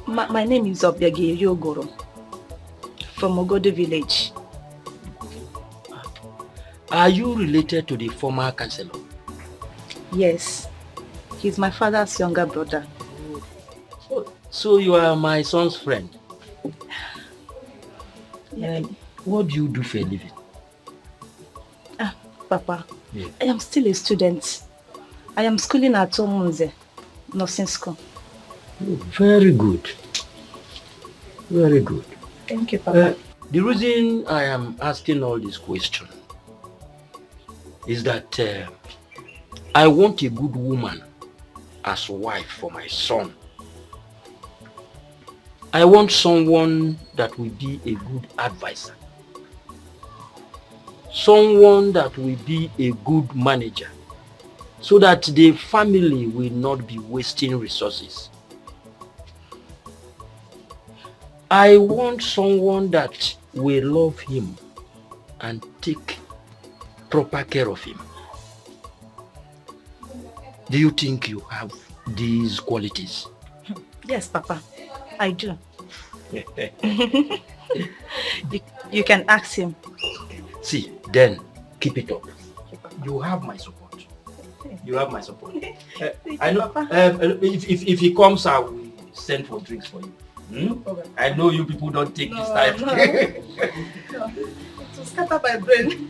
I: My name is Obiagi Yogoro from Ogodo village.
G: Are you related to the former councillor?
I: Yes, he's my father's younger brother.
G: So you are my son's friend? What do you do for a living?
I: Papa,
G: Yeah.
I: I am still a student. I am schooling at Omunze, nursing school.
G: Oh, very good. Very good.
I: Thank you, Papa.
G: The reason I am asking all these questions is that I want a good woman as wife for my son. I want someone that will be a good advisor. Someone that will be a good manager, so that the family will not be wasting resources. I want someone that will love him and take proper care of him. Do you think you have these qualities?
I: Yes, Papa, I do. You can ask him.
G: See, then keep it up. You have my support. You have my support. I know. If he comes, I will send for drinks for you. I know you people don't take this time.
I: No. It will scatter my brain.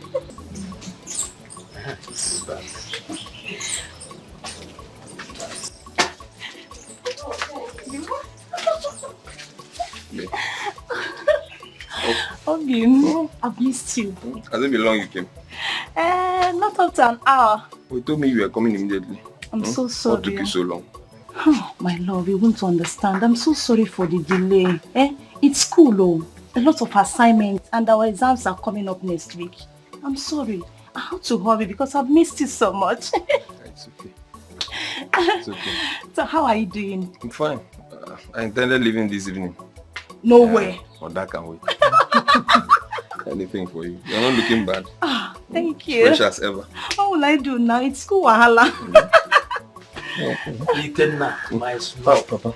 I: Obin, I've missed you.
H: Has it been long you came?
I: Not up to an hour.
H: You told me you were coming immediately.
I: I'm so sorry.
H: What took you so long?
I: Oh, my love, you won't understand. I'm so sorry for the delay. It's school, oh. A lot of assignments and our exams are coming up next week. I'm sorry. I have to hurry because I've missed you so much.
H: It's okay. It's okay.
I: So how are you doing?
H: I'm fine. I intended leaving this evening.
I: No way.
H: But that can wait. Anything for you. You're not looking bad.
I: Thank you.
H: Fresh as ever.
I: What will I do now? It's school wahala.
G: My small
H: Papa.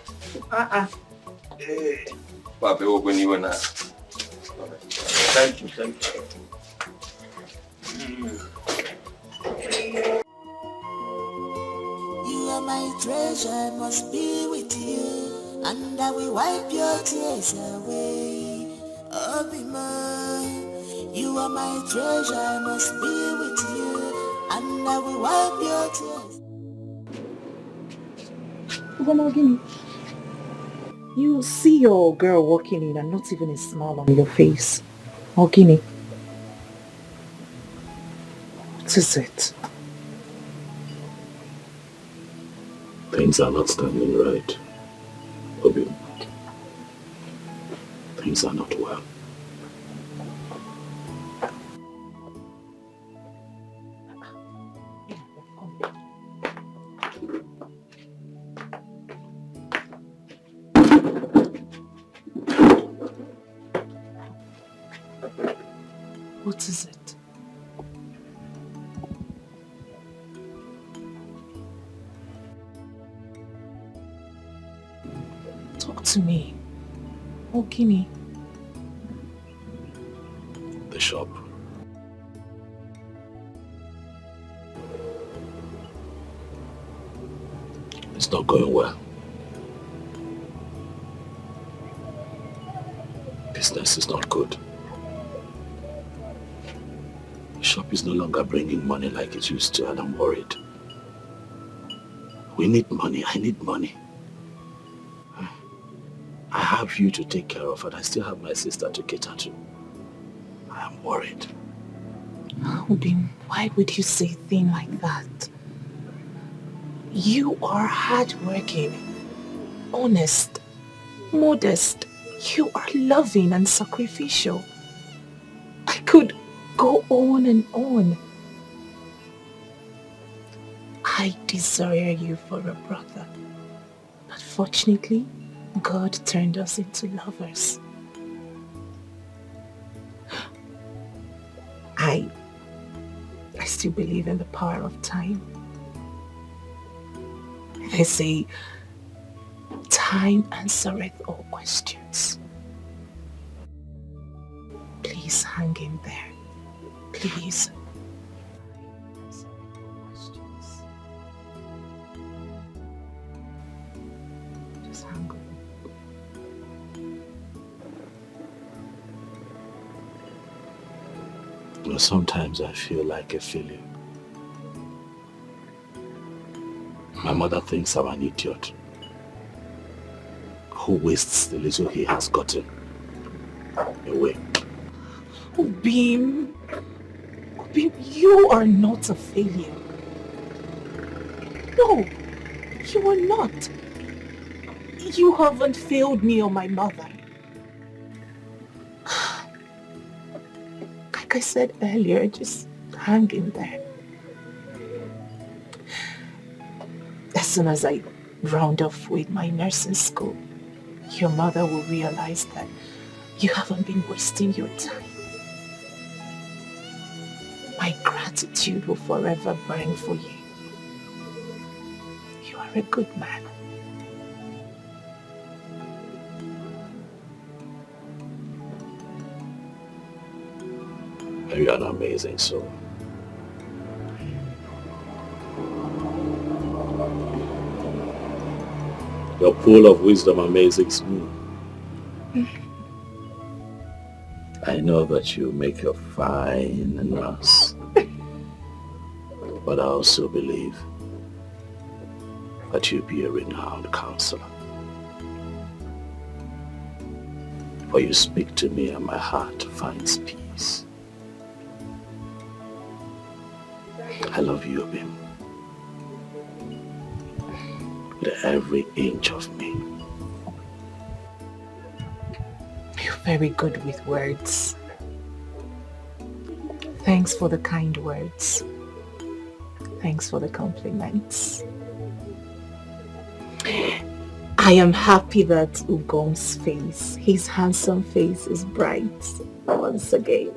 H: Papa, open you and I. Thank you, thank you.
P: You are my treasure, I must be with you, and I will wipe your tears away. Ubah, you are my treasure, I must be with you, and I will wipe your tears.
B: You see your girl walking in and not even a smile on your face. Ogini. What is it?
E: Things are not standing right, Obi. Things are not well.
B: What is it? Talk to me. Ogini.
E: The shop. It's not going well. Business is not good. The shop is no longer bringing money like it used to, and I'm worried. We need money. I need money. I have you to take care of, and I still have my sister to cater to. I am worried.
B: Ubim, why would you say a thing like that? You are hardworking, honest, modest. You are loving and sacrificial. I could go on and on. I desire you for a brother. But fortunately, God turned us into lovers. I still believe in the power of time. They say, time answereth all questions. Please hang in there. Please. Just hang on.
E: Sometimes I feel like a failure. My mother thinks I'm an idiot who wastes the little he has gotten away.
B: Ubim, you are not a failure. No, you are not. You haven't failed me or my mother. Like I said earlier, just hang in there. As soon as I round off with my nursing school, your mother will realize that you haven't been wasting your time. My gratitude will forever burn for you. You are a good man.
E: You are an amazing soul. Your pool of wisdom amazes me. I know that you make a fine nurse, but I also believe that you'll be a renowned counselor. For you speak to me and my heart finds peace. I love you, Ubim. With every inch of me.
B: You're very good with words. Thanks for the kind words. Thanks for the compliments. I am happy that Ugong's face, his handsome face, is bright once again.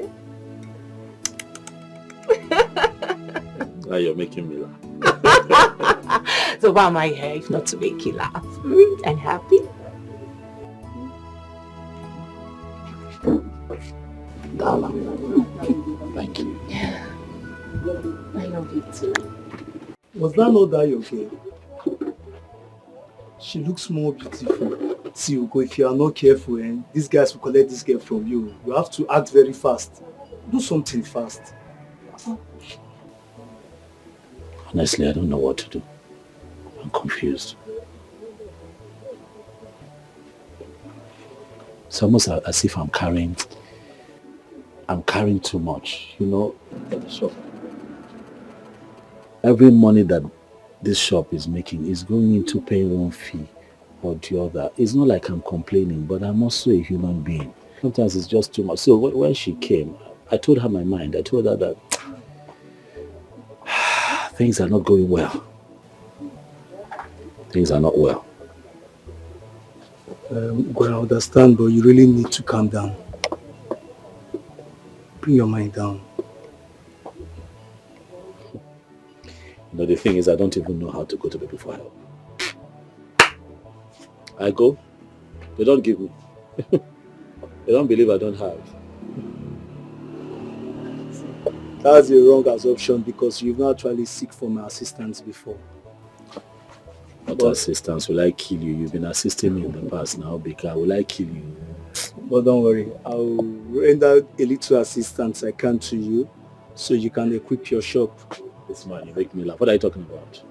E: Now you're making me laugh.
B: So why am I here if not to make you laugh? And happy?
E: Darling, thank you.
B: Yeah. I love you too.
C: Was that not that your girl? She looks more beautiful. See, Ugo, if you are not careful, these guys will collect this girl from you. You have to act very fast. Do something fast.
E: Honestly, I don't know what to do. I'm confused.
D: It's almost as if I'm carrying too much, you know. So every money that this shop is making is going into paying one fee or the other. It's not like I'm complaining, but I'm also a human being. Sometimes it's just too much. So when she came, I told her my mind. I told her that things are not going well. Things are not well.
C: Well, I understand, but you really need to calm down. Bring your mind down.
D: You know, the thing is, I don't even know how to go to people for help. I go, they don't give me. They don't believe I don't have.
C: That's the wrong assumption because you've not actually seek for my assistance before.
D: What assistance? Will I kill you? You've been assisting me in the past now, Bika. Will I kill you?
C: But don't worry, I'll render a little assistance I can to you so you can equip your shop.
D: This man, you make me laugh. What are you talking about?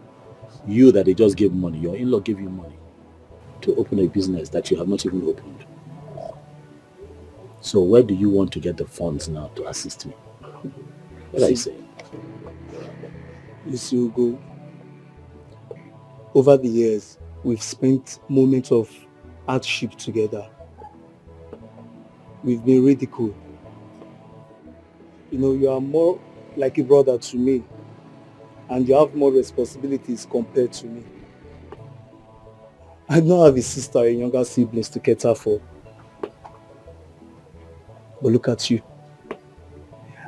D: You that they just gave money, your in-law gave you money to open a business that you have not even opened. So where do you want to get the funds now to assist me? What are you saying?
C: You see, Ugo, over the years, we've spent moments of hardship together. We've been ridiculed. You know, you are more like a brother to me, and you have more responsibilities compared to me. I don't have a sister or younger siblings to cater for. But look at you.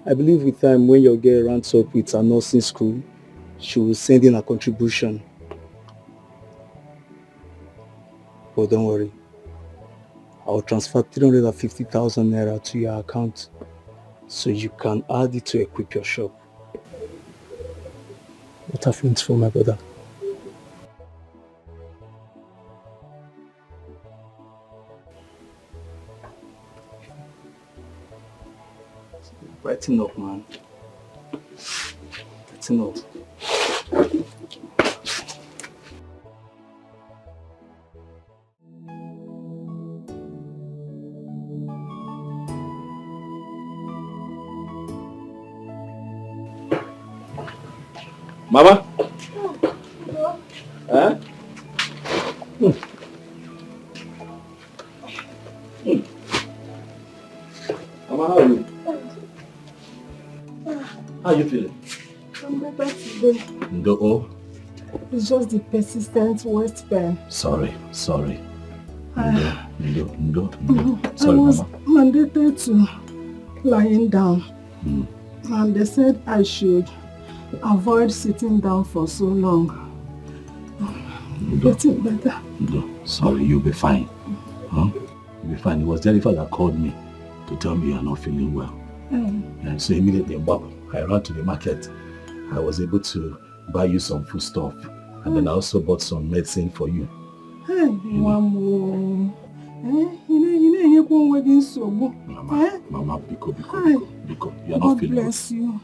C: I believe with time, when your girl runs up with her nursing school, she will send in a contribution. But don't worry. I'll transfer 350,000 naira to your account so you can add it to equip your shop. What have you for my brother? Brighten up, man. Brighten up.
D: Mama? Huh? Mama, how are you? How are you feeling?
A: I'm better today.
D: No.
A: It's just the persistent waist pain.
D: Sorry.
A: Sorry,
D: Mama.
A: I was mandated to lying down. And they said I should avoid sitting down for so long. Getting better.
D: Sorry, you'll be fine. Huh? You'll be fine. It was Jennifer that called me to tell me you're not feeling well. And so immediately, I ran to the market. I was able to buy you some food stuff. And then I also bought some medicine for you.
A: Hey, Mama,
D: Mama, Biko, you're not feeling
A: God bless you.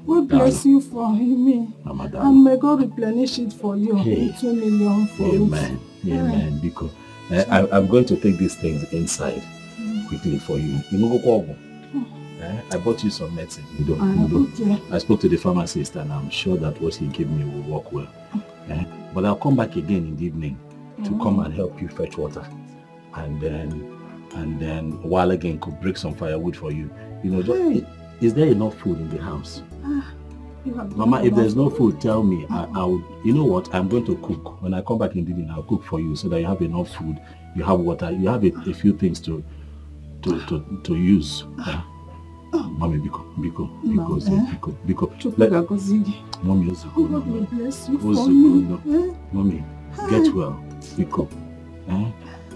A: God bless you for me.
D: Mama,
A: and may God replenish it for you.
D: Hey.
A: 2 million for
D: Amen. Amen. Biko, I'm going to take these things inside quickly for you. I bought you some medicine.
A: Okay.
D: I spoke to the pharmacist and I'm sure that what he gave me will work well. But I'll come back again in the evening to come and help you fetch water. And then while again could break some firewood for you. Is there enough food in the house? Mama, if there's no food, tell me. I'll. You know what? I'm going to cook. When I come back in the evening, I'll cook for you so that you have enough food, you have water, you have a few things to use. Mommy, Biko. Mommy,
A: God will bless you for me.
D: Mommy, get well. Biko.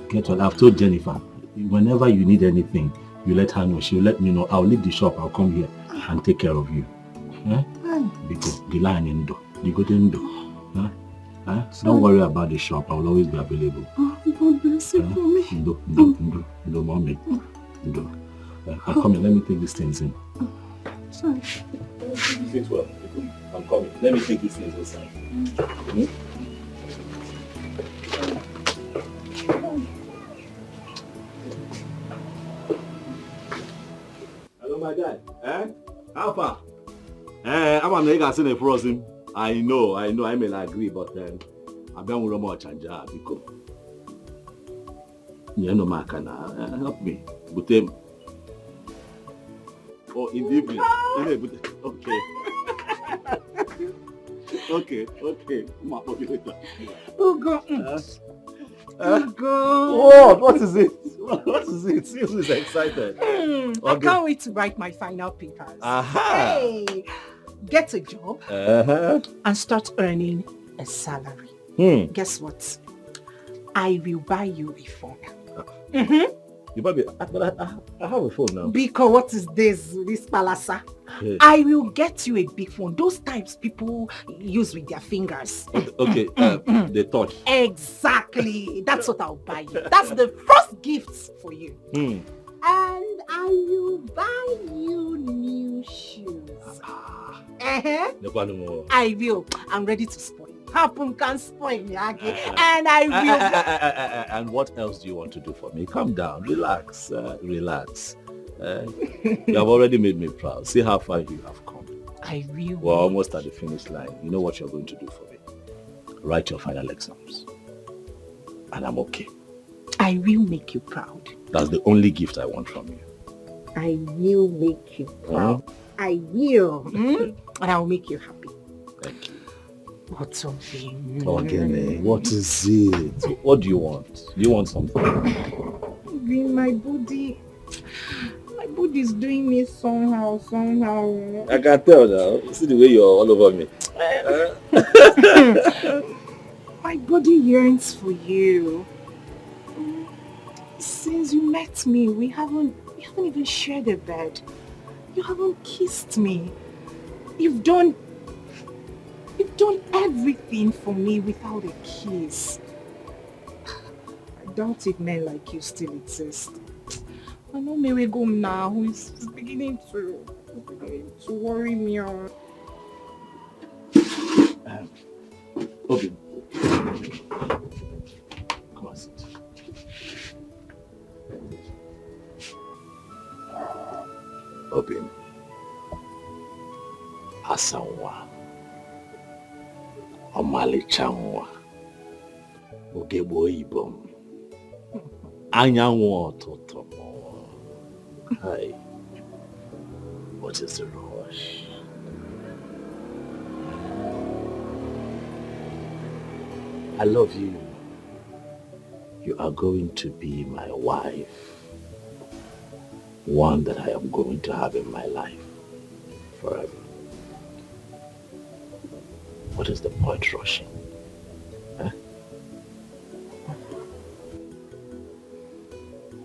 D: Get well. I've told Jennifer, whenever you need anything, you let her know. She'll let me know. I'll leave the shop. I'll come here and take care of you. Biko, the line in do. You go in do. Don't worry about the shop. I will always be available.
A: God bless you for me.
D: No, Mommy. I'm coming. Let me take these things in.
A: Sorry.
D: Sit well. I'm coming. Let me take these things inside. guy. How far? I'm an egg as in a frozen. I know, I may agree, but I've been with more chanja because you know, help me. But in the evening. Okay. Okay.
J: Ugo.
D: Ugo. What is it? What is it? Seriously, is excited.
J: I can't wait to write my final papers. Hey, get a job and start earning a salary. Guess what? I will buy you a phone.
D: You buy me? But I have a phone now.
J: Because what is this palasa? I will get you a big phone. Those types people use with their fingers.
D: Okay, they touch.
J: Exactly. That's what I'll buy you. That's the first gift for you. And I will buy you new shoes. I will. I'm ready to spoil. Happen can spoil me again. And I will.
D: And what else do you want to do for me? Calm down. Relax. Relax. You have already made me proud. See how far you have come.
J: I will.
D: We're almost at the finish line. You know what you're going to do for me? Write your final exams. And I'm okay.
J: I will make you proud.
D: That's the only gift I want from you.
J: I will make you proud. I will. And I'll make you happy.
D: Thank you.
J: What's something?
D: Okay, what is it? What do you want? Do you want something?
J: My body is doing me somehow.
D: I can tell now. See the way you're all over me.
J: My body yearns for you. Since you met me, we haven't even shared a bed. You haven't kissed me. You've done everything for me without a kiss. I doubt if men like you still exist. I know Mewego now who is beginning to worry me on.
D: Okay. Come on, sit. Open. Asanwa. Ọmalịchanwa. Ogegbo ibom. Anyanwụ ọtụtụ. Hi. What is the rush? I love you. You are going to be my wife. One that I am going to have in my life forever. What is the point rushing? Huh?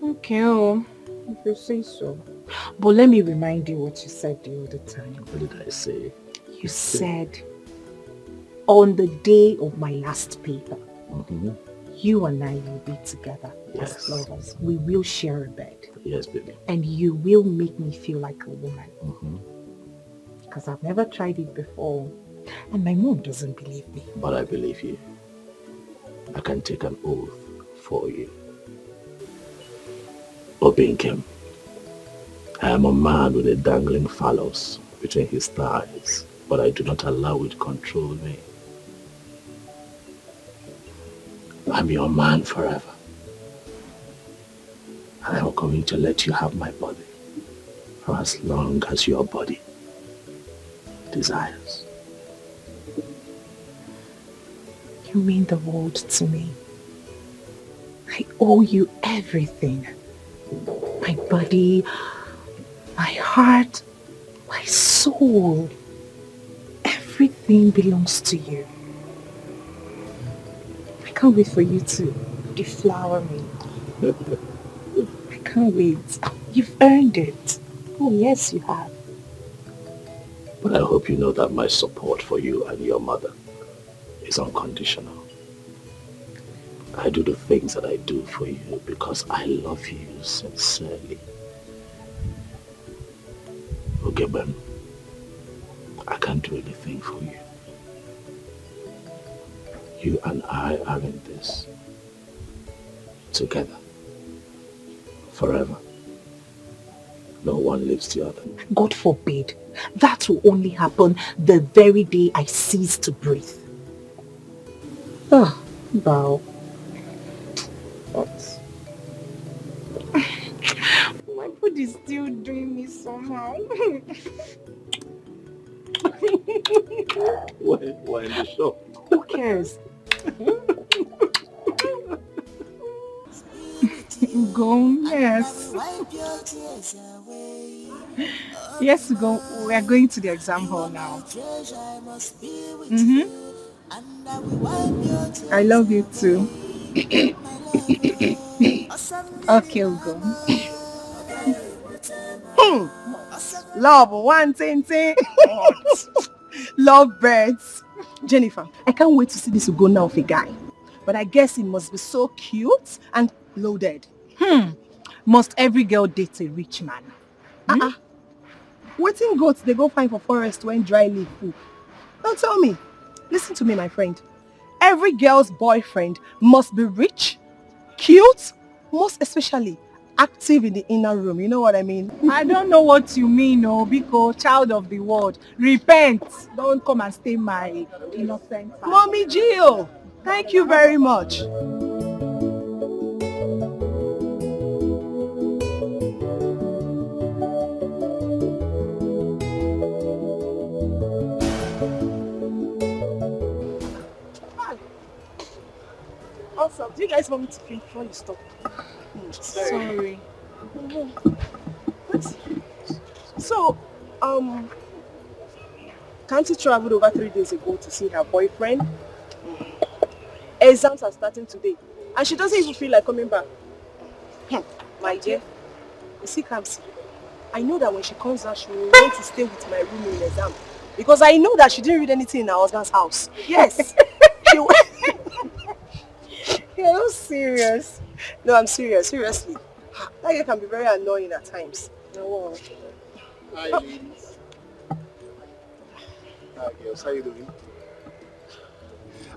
J: Okay, if you say so. But let me remind you what you said the other time.
D: What did I say?
J: You said, on the day of my last paper, you and I will be together as lovers. We will share a bed.
D: Yes, baby.
J: And you will make me feel like a woman. Because I've never tried it before. And my mom doesn't believe me.
D: But I believe you. I can take an oath for you. Obinkem, I am a man with a dangling phallus between his thighs, but I do not allow it to control me. I'm your man forever. And I'm going to let you have my body for as long as your body desires.
J: You mean the world to me. I owe you everything. My body, my heart, my soul. Everything belongs to you. I can't wait for you to deflower me. I can't wait. You've earned it. Oh yes, you have.
D: But I hope you know that my support for you and your mother is unconditional. I do the things that I do for you because I love you sincerely. Okay, Ben, I can't do anything for you. You and I are in this together, forever.
E: No one leaves the other.
J: God forbid. That will only happen the very day I cease to breathe.
B: Ah, wow. What?
J: My food is still doing me somehow.
E: We're in the shop.
J: Who cares?
K: Go, yes. Yes, go. We are going to the exam hall now. I love you too. Okay, we'll go.
F: Love, one thing. Love birds. Jennifer, I can't wait to see this Ugonna of a guy. But I guess he must be so cute and loaded.
J: Must every girl date a rich man?
F: Waiting goats they go find for forest when dry leaf full. Now tell me, listen to me, my friend. Every girl's boyfriend must be rich, cute, most especially active in the inner room. You know what I mean?
J: I don't know what you mean, Biko, child of the world. Repent. Don't come and stay my innocent.
F: Mommy Gio, thank you very much. Also, do you guys want me to finish before you stop?
J: Sorry.
F: So, Kanti traveled over 3 days ago to see her boyfriend. Exams are starting today, and she doesn't even feel like coming back. My dear, you see, Kamsi, I know that when she comes out, she will want to stay with my room in exam, because I know that she didn't read anything in her husband's house. Yes. You're not serious. No, I'm serious. Seriously. That girl can be very annoying at times. No.
R: Hi, ladies. Hi, girls. How you doing?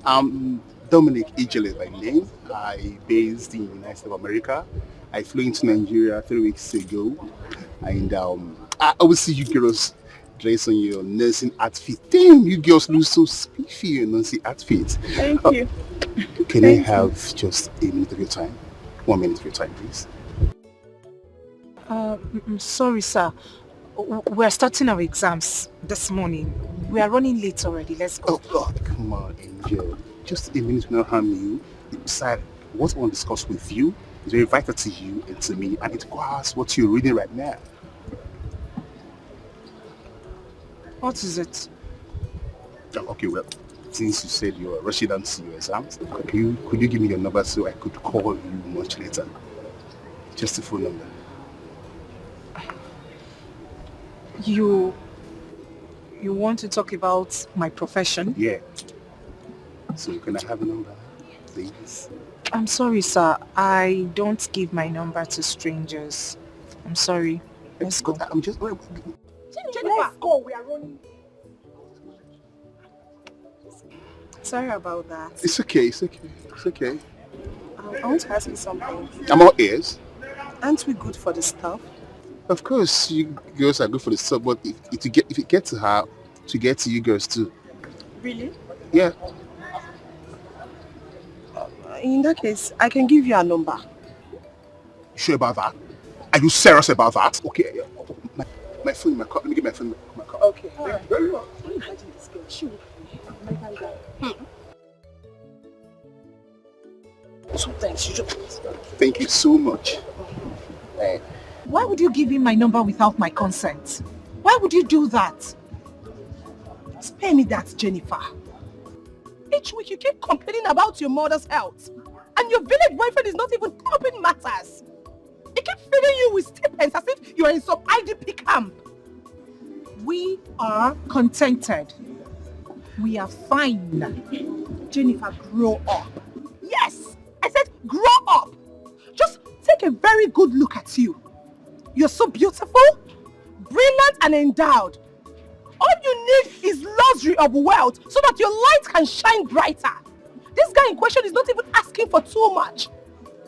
R: I'm Dominic Ijele by name. I based in the United States of America. I flew into Nigeria 3 weeks ago. And I always see you girls dress on your nursing outfit. Damn, you girls look so spiffy in your nursing outfit.
F: Thank you.
R: Can I have just a minute of your time? 1 minute of your time, please.
J: Sorry, sir. We're starting our exams this morning. We are running late already. Let's go.
R: Oh, God, come on, Angel. Just a minute will not harm you. Besides, what I want to discuss with you is very vital to you and to me, and it requires what you're reading right now.
J: What is it?
R: Okay, well, since you said you're rushing down to your exams, could you give me your number so I could call you much later? Just a phone number.
J: You want to talk about my profession?
R: Yeah. So can I have a number, please?
J: I'm sorry, sir. I don't give my number to strangers. I'm sorry. Let's go.
R: I'm just...
F: Let's go. We are running. Sorry about that.
R: It's okay. It's okay. It's okay.
F: I want to ask you something.
R: I'm all ears.
F: Aren't we good for the stuff?
R: Of course, you girls are good for the stuff, but if you get to her, to get to you girls too.
F: Really?
R: Yeah.
F: In that case, I can give you a number.
R: Sure about that? Are you serious about that? Okay. My phone in my car. Let me get my phone in my car.
F: Okay.
R: Thank you very much.
F: Imagine this girl. She will American guy. So thanks.
R: Thank you so much.
J: Why would you give him my number without my consent? Why would you do that?
F: Spare me that, Jennifer. Each week you keep complaining about your mother's health. And your village boyfriend is not even helping matters. He keeps feeding you with stipends as if you are in some IDP camp.
J: We are contented. We are fine.
F: Jennifer, grow up. Yes, I said grow up. Just take a very good look at you. You're so beautiful, brilliant and endowed. All you need is luxury of wealth so that your light can shine brighter. This guy in question is not even asking for too much.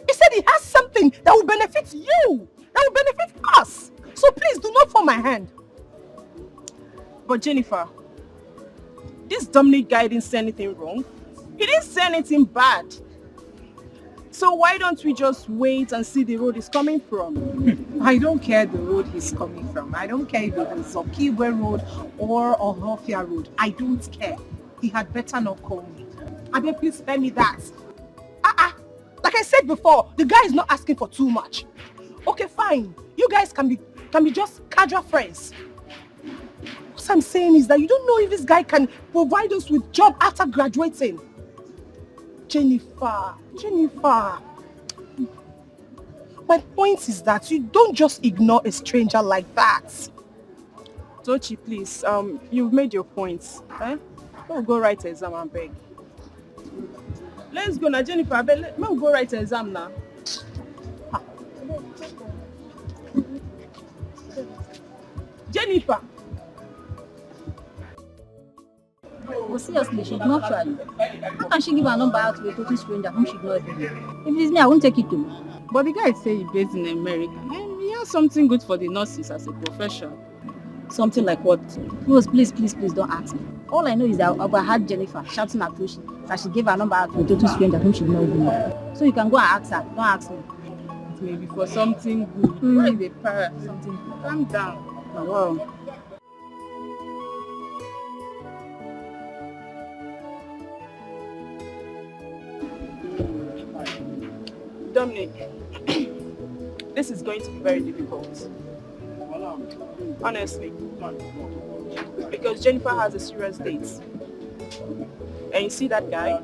F: He said he has something that will benefit you, that will benefit us.
L: So please do not force my hand. But Jennifer, this Dominic guy didn't say anything wrong. He didn't say anything bad. So why don't we just wait and see the road he's coming from?
J: I don't care the road he's coming from. I don't care if it's Okigwe Road or Ohofia Road. I don't care. He had better not call me. Abia, please spare me that.
L: Like I said before, the guy is not asking for too much. Okay, fine. You guys can be just casual friends. What I'm saying is that you don't know if this guy can provide us with job after graduating. Jennifer. My point is that you don't just ignore a stranger like that. Tochi, please, you've made your points. Let's go write an exam and beg. Let's go now, Jennifer. Let's go write an exam now. Jennifer.
I: But seriously, she did not try. How can she give her number out to a total stranger whom she did not even know? If it is me, I won't take it to.
O: But the guy say he's based in America. And he has something good for the nurses as a profession.
I: Something like what? Rose, please don't ask me. All I know is that I had Jennifer shouting at Toshi that she gave her number out to a total stranger whom she did not even know. So you can go and ask her. Don't ask me.
O: It may be for something good. Why is the para? Something good. Calm down.
I: Oh, wow.
L: Dominic, this is going to be very difficult. Honestly. Because Jennifer has a serious date. And you see that guy?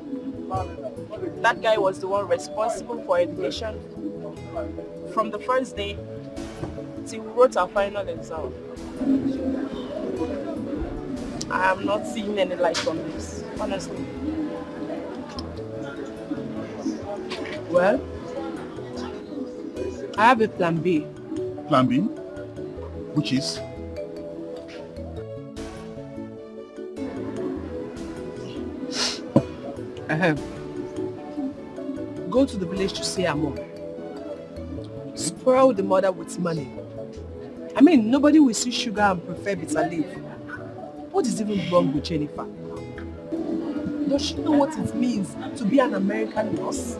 L: That guy was the one responsible for education from the first day till we wrote our final exam. I am not seeing any light from this, honestly.
J: Well, I have a plan B.
R: Plan B? Which is?
J: Go to the village to see her mom. Spoil the mother with money. I mean, nobody will see sugar and prefer bitter leaf. What is even wrong with Jennifer? Does she know what it means to be an American nurse?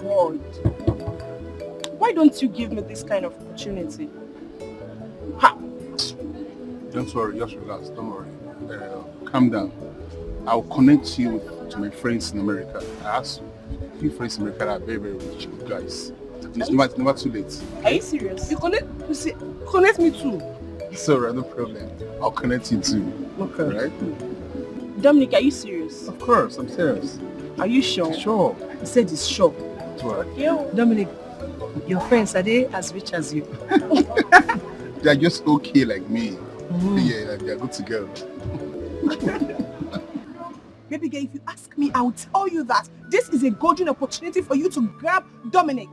J: God. Why don't you give me this kind of opportunity? Ha!
R: Don't worry, just relax, don't worry. Calm down. I'll connect you to my friends in America. I have a few friends in America that are very, very rich guys. It's never too late.
L: Are you serious? You connect me too.
R: It's alright, no problem. I'll connect you too.
L: Okay.
R: Right?
L: Dominic, are you serious?
R: Of course, I'm serious.
L: Are you sure?
R: Sure.
J: He said he's sure.
L: Yeah.
J: Dominic, your friends, are they as rich as you?
R: They're just okay like me. Yeah, they're good to go.
L: Baby girl, if you ask me, I'll tell you that this is a golden opportunity for you to grab Dominic.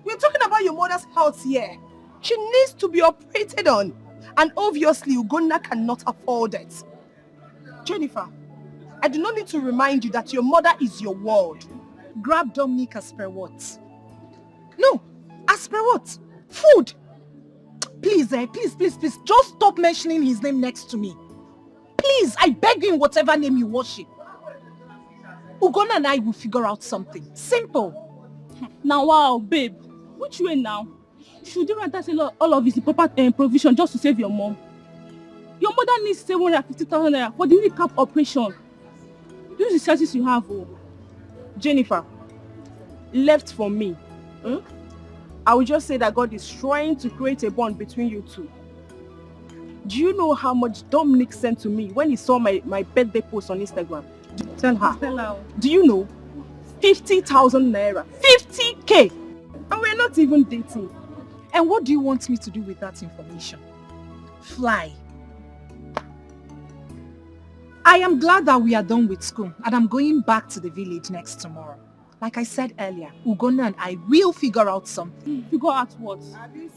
L: We're talking about your mother's health here. She needs to be operated on. And obviously, Ugonna cannot afford it. Jennifer, I do not need to remind you that your mother is your world.
J: Grab Dominic as per what?
L: No, as per what? Food.
J: Please, please, just stop mentioning his name next to me. Please, I beg you in whatever name you worship. Ugonna and I will figure out something. Simple.
O: Now, wow, babe. Which way now? Should you rather sell all of his proper provision just to save your mom? Your mother needs 750,000 naira for the recap operation. Use the services you have. Oh.
L: Jennifer, left for me. I will just say that God is trying to create a bond between you two. Do you know how much Dominic sent to me when he saw my birthday post on Instagram? Tell her.
O: Tell her.
L: Do you know? 50,000 naira. 50k! And we're not even dating.
J: And what do you want me to do with that information? Fly. I am glad that we are done with school and I'm going back to the village next tomorrow. Like I said earlier, Ugonna and I will figure out something.
O: Figure out what?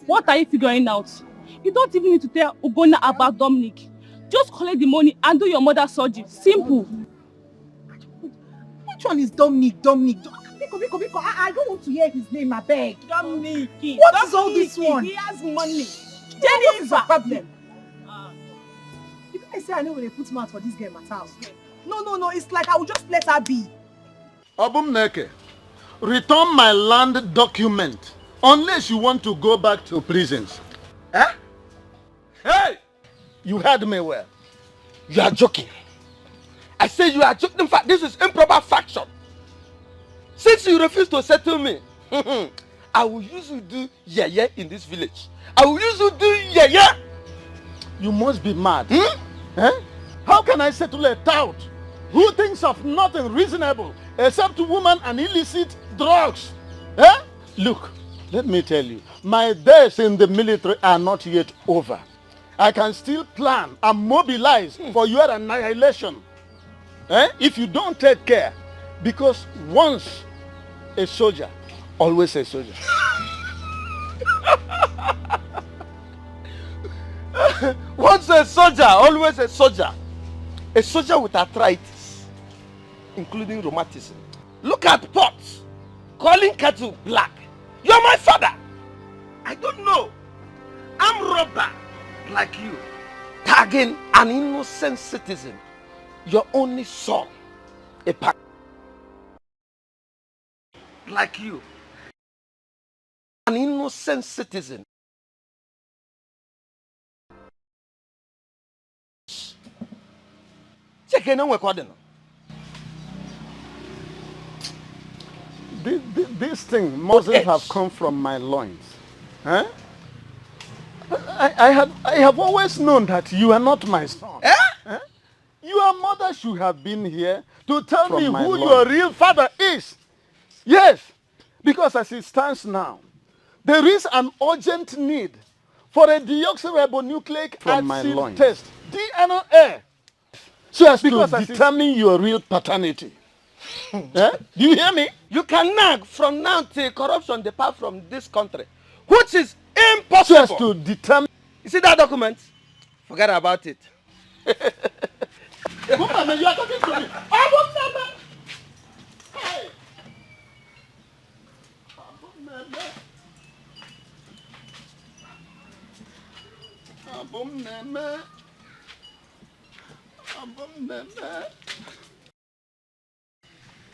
O: What are you figuring out? You don't even need to tell Ugonna about Dominic. Just collect the money and do your mother's surgery. Simple.
J: Which one is Dominic? Biko. I don't want to hear his name, I beg.
L: Dominic.
J: What is all this one?
L: He has money.
J: What is the problem? If I say I know when they put mouth for this girl at house. No, it's like I will just let her be.
N: Obumneke, return my land document unless you want to go back to prisons. Eh? Hey! You heard me well.
R: You are joking. I say you are joking. In fact, this is improper faction. Since you refuse to settle me, I will use you do yeye in this village. I will use you do yeye.
N: You must be mad. Eh? How can I settle a tout who thinks of nothing reasonable except woman and illicit drugs? Eh? Look, let me tell you, my days in the military are not yet over. I can still plan and mobilize for your annihilation. Eh? If you don't take care, because once a soldier, always a soldier.
R: Once a soldier, always a soldier. A soldier with arthritis, including rheumatism. Look at pots, calling cattle black. You're my father. I don't know. I'm robber like you, tagging an innocent citizen. Your only son, a pack like you, an innocent citizen. Check in on recording.
N: This thing mustn't have come from my loins. Huh? I have always known that you are not my son.
R: Eh?
N: Eh? Your mother should have been here to tell me who your real father is. Yes, because as it stands now, there is an urgent need for a deoxyribonucleic acid test, DNA, so as to determine your real paternity. Eh? Do you hear me?
R: You can nag from now till corruption depart from this country, which is impossible.
N: So as to determine.
R: You see that document? Forget about it.
N: Woman, you are talking to me. I will never. Hey.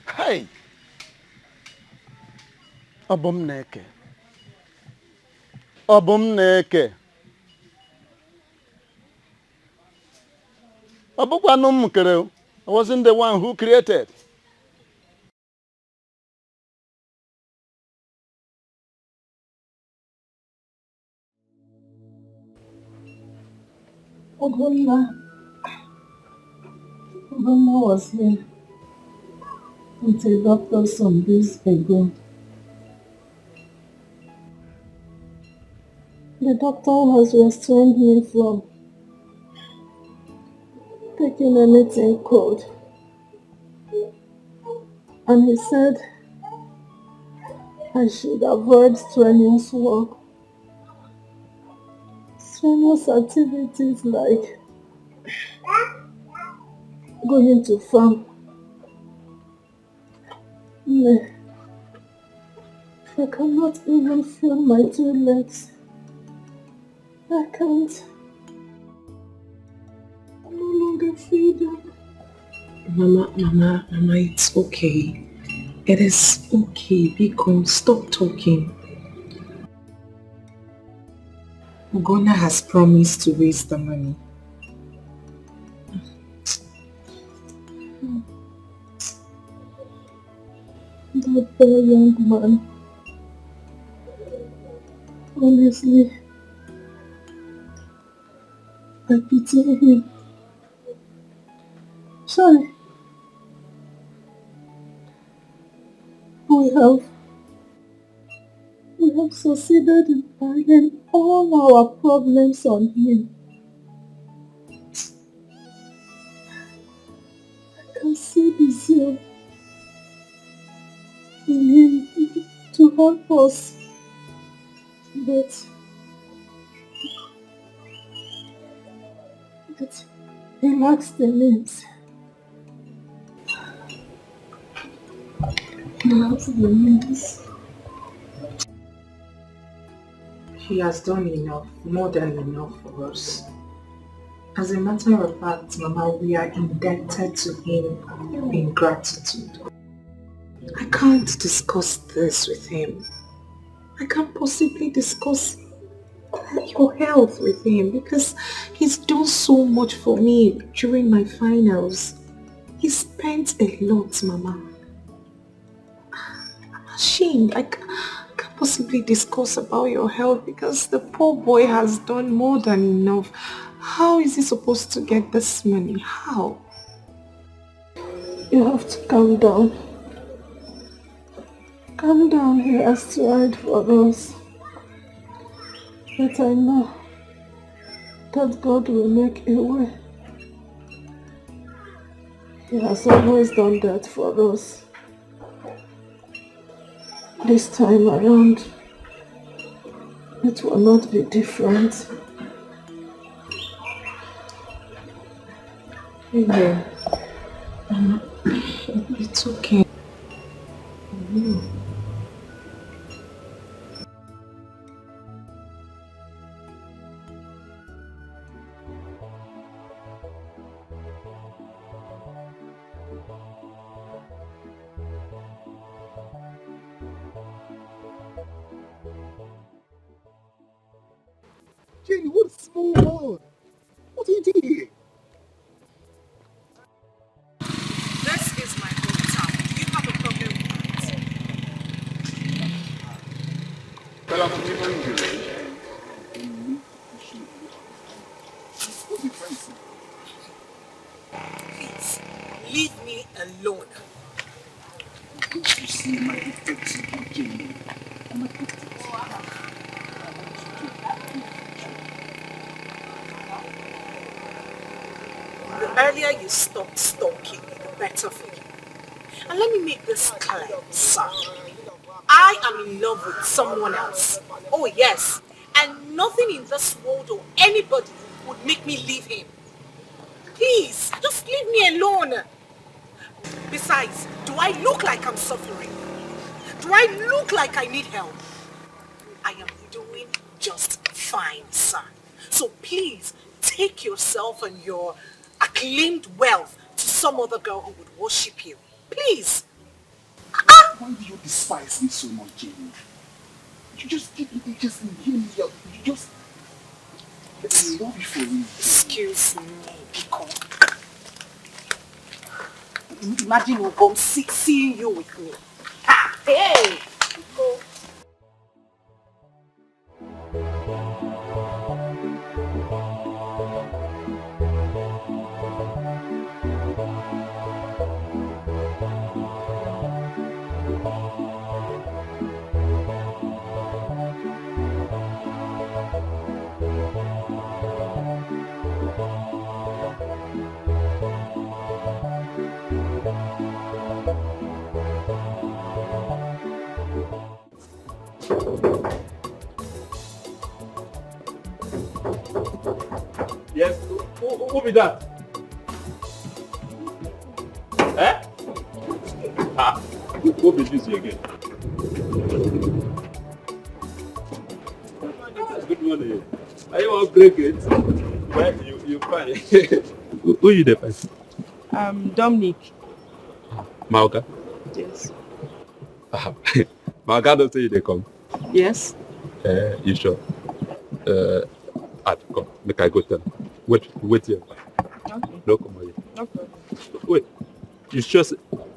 N: Hey. Obumneke. I wasn't the one who created.
A: Ugonna was here with a doctor some days ago. The doctor has restrained me from taking anything cold. And he said I should avoid strenuous work. Strenuous activities like going to farm. I cannot even feel my two legs. I can't. I no longer feel them.
B: Mama, it's okay. It is okay. Be calm. Stop talking. Ugonna has promised to raise the money.
A: That poor young man. Honestly, I pity him. Sorry. We have succeeded in piling all our problems on him. I can see the zeal in him to help us, but he lacks the means. He lacks the means.
B: He has done enough, more than enough for us. As a matter of fact, Mama, we are indebted to him in gratitude. I can't discuss this with him. I can't possibly discuss your health with him because he's done so much for me during my finals. He spent a lot, Mama. I'm ashamed. I can't possibly discuss about your health because the poor boy has done more than enough. How is he supposed to get this money? How?
A: You have to calm down. Calm down, he has tried for us. But I know that God will make a way. He has always done that for us. This time around, it will not be different.
B: Yeah. It's okay.
R: Jenny, what a small world. What do you do here?
J: This is my hometown. Do you have a problem with that?
R: Well, I'm a neighboring village. What's the difference?
J: Please, leave me alone.
R: You see my detective, Jenny. I'm a detective.
J: The earlier you stop stalking, the better for you. And let me make this clear, sir. I am in love with someone else. Oh yes. And nothing in this world or anybody would make me leave him. Please, just leave me alone. Besides, do I look like I'm suffering? Do I look like I need help? I am doing just fine, sir. So please, take yourself and your acclaimed wealth to some other girl who would worship you. Please.
R: Why do you despise me so much, Jenny? You just hear me out. You just love you for me.
J: Excuse me, because imagine Ubah seeing you with me. Ah, hey! Go.
D: Yes, who be that? Eh? Ah, who be this again? Good morning. Are you want to break it? Well, you fine. Who you the person?
L: Dominic.
D: Mauka?
L: Yes.
D: Mauka don't say they come.
L: Yes.
D: You sure? Come, make I go tell him. Wait here.
L: Okay.
D: No, come here.
L: No problem.
D: Wait, you sure?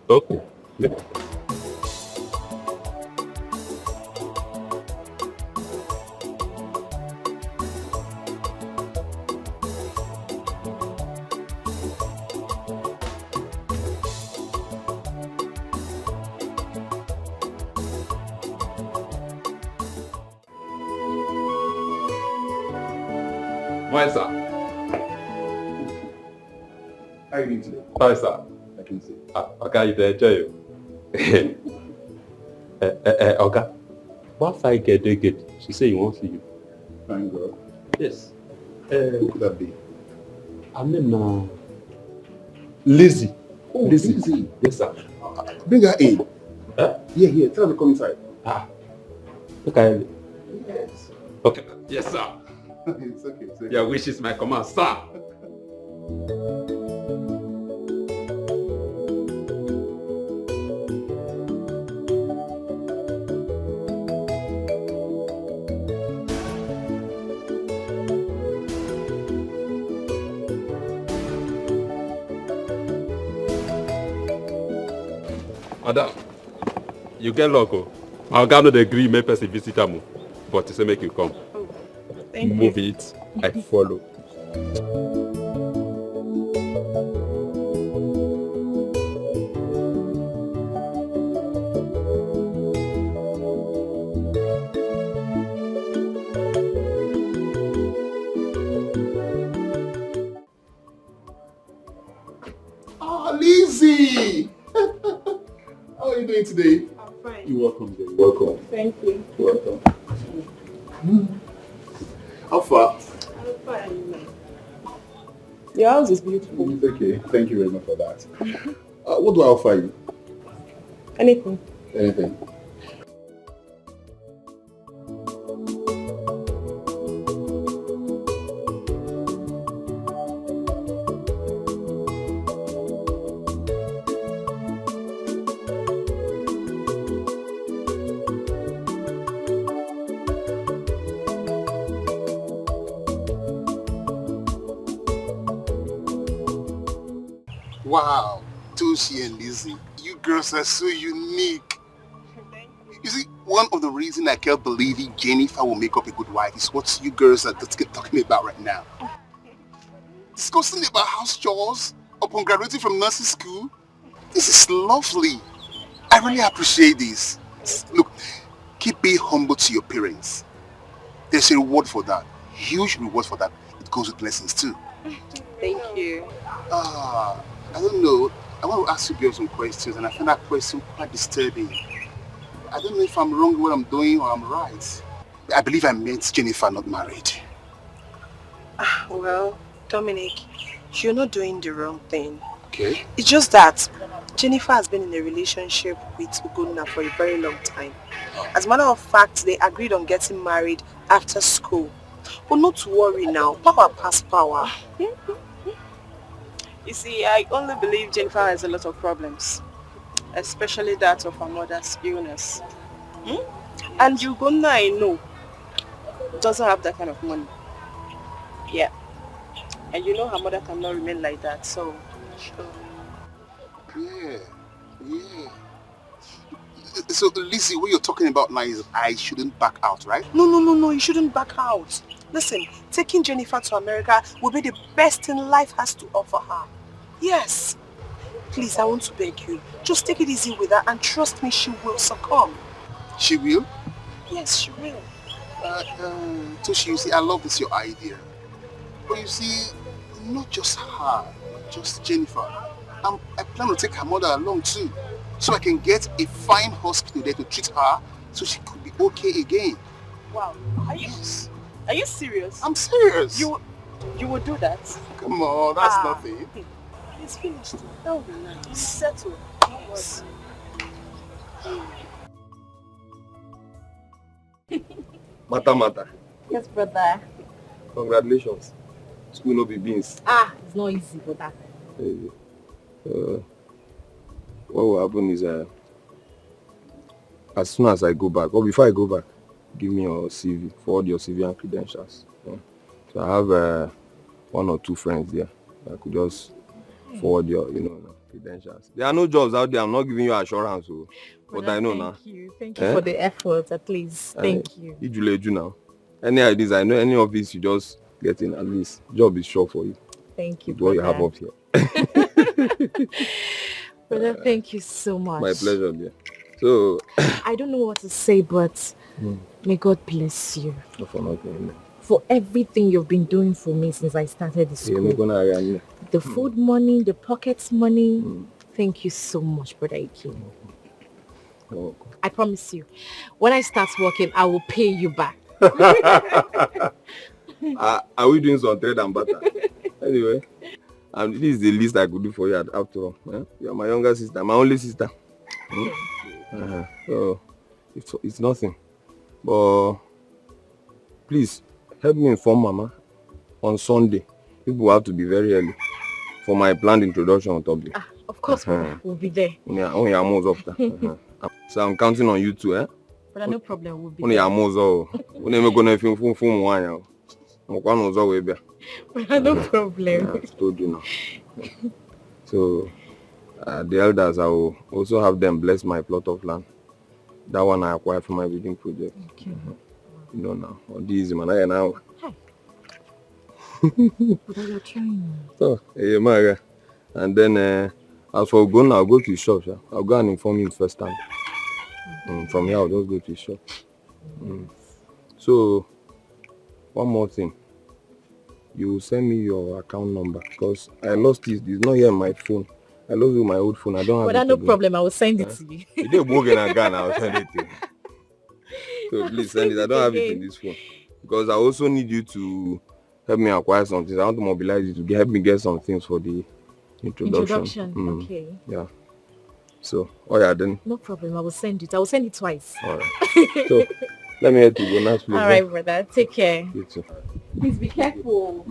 D: Okay. Make I go. Why, sir?
H: How are you doing today?
D: Hi, sir.
H: I can see.
D: Okay, you enjoy you. Okay. What I get? She say you won't see you.
H: Fine, girl.
D: Yes.
H: Who could that be?
D: I mean, Lizzie.
H: Oh, Lizzie.
D: Yes, sir.
H: Bring her in.
D: Huh?
H: Here. Tell her to come inside.
D: Okay.
H: Yes.
D: Okay. Yes, sir.
H: It's okay.
D: Your wish is my command, sir. Madam, you get luck. I'll go to agree, make person visit them, but to say make you come.
L: Thank you.
D: Move it, I follow.
H: Lizzie! How are you doing today?
L: I'm fine.
H: You're welcome, dear. You're welcome.
L: Thank you.
H: You're welcome. How far?
L: I'm fine. Your house is beautiful.
H: It's okay. Thank you very much for that. What do I offer you?
L: Anything.
H: Anything. Wow, Toshi and Lizzie, you girls are so unique. You see, one of the reasons I kept believing Jennifer will make up a good wife is what you girls are talking about right now. Discussing about house chores upon graduating from nursing school. This is lovely. I really appreciate this. Look, keep being humble to your parents. There's a reward for that. Huge reward for that. It goes with blessings too.
L: Thank you.
H: I don't know. I want to ask you girls some questions, and I find that question quite disturbing. I don't know if I'm wrong in what I'm doing or I'm right. I believe I met Jennifer not married.
L: Well, Dominic, you're not doing the wrong thing.
H: Okay.
L: It's just that Jennifer has been in a relationship with Ugonna for a very long time. As a matter of fact, they agreed on getting married after school. But not to worry now, power past power. You see, I only believe Jennifer has a lot of problems, especially that of her mother's illness. And Ugonna, I know, doesn't have that kind of money. Yeah. And you know her mother cannot remain like that, so...
H: Yeah. So, Lizzie, what you're talking about now is I shouldn't back out, right?
L: No, you shouldn't back out. Listen, taking Jennifer to America will be the best thing life has to offer her. Yes. Please, I want to beg you. Just take it easy with her and trust me, she will succumb.
H: She will?
L: Yes, she will.
H: Toshi, you see, I love this, your idea. But you see, not just her, just Jennifer. I plan to take her mother along too, so I can get a fine hospital there to treat her so she could be okay again.
L: Wow. Are you serious?
H: I'm serious.
L: You will do that?
H: Come on, that's nothing.
L: It's finished. That would be nice. It's settled. Yes.
H: Mata.
B: Yes, brother.
H: Congratulations. School no be beans.
B: It's not easy, brother.
H: What will happen is as soon as I go back, or before I go back, give me your CV, forward your CV and credentials. Yeah. So I have one or two friends there. I could just forward your, credentials. There are no jobs out there. I'm not giving you assurance, but I know now.
B: Thank you for the effort, at least. Thank you.
H: You now. Any ideas? I know any of this you just get in at least. Job is sure for you.
B: Thank you,
H: with what you have up here.
B: Brother, thank you so much.
H: My pleasure, dear. So
B: I don't know what to say, but may God bless you.
H: for nothing.
B: for everything you've been doing for me since I started the school. The food money, the pockets money. Thank you so much, Brother Ike. I promise you, when I start working, I will pay you back.
H: Are we doing some trade and butter? Anyway, this is the least I could do for you after all. You're my younger sister, my only sister. So it's nothing. But please help me inform Mama on Sunday. People have to be very early for my planned introduction on top there.
B: Of course, we'll be there.
H: So I'm counting on you too, eh?
B: But no problem, we'll be
H: there.
B: No problem.
H: I told you now. So the elders, I will also have them bless my plot of land. That one I acquired from my wedding project.
B: Okay.
H: You know now. Or this man I now.
B: But you're trying.
H: So Maga. And then as for going, I'll go to the shop. Yeah? I'll go and inform you first time. From here I'll just go to the shop. So one more thing. You will send me your account number because I lost it. It's not here on my phone. I lost it with my old phone. I don't have it.
B: But no problem. I will send it to you.
H: You didn't work in a gun. I'll send it to you. So please send it. I don't have it in this phone because I also need you to help me acquire some things. I want to mobilize you to help me get some things for the introduction.
B: Okay.
H: Yeah. So, then.
B: No problem. I will send it. I will send it twice.
H: All right. So, let me head to go now, please.
B: All right, brother. Take care.
H: You too.
B: Please be careful.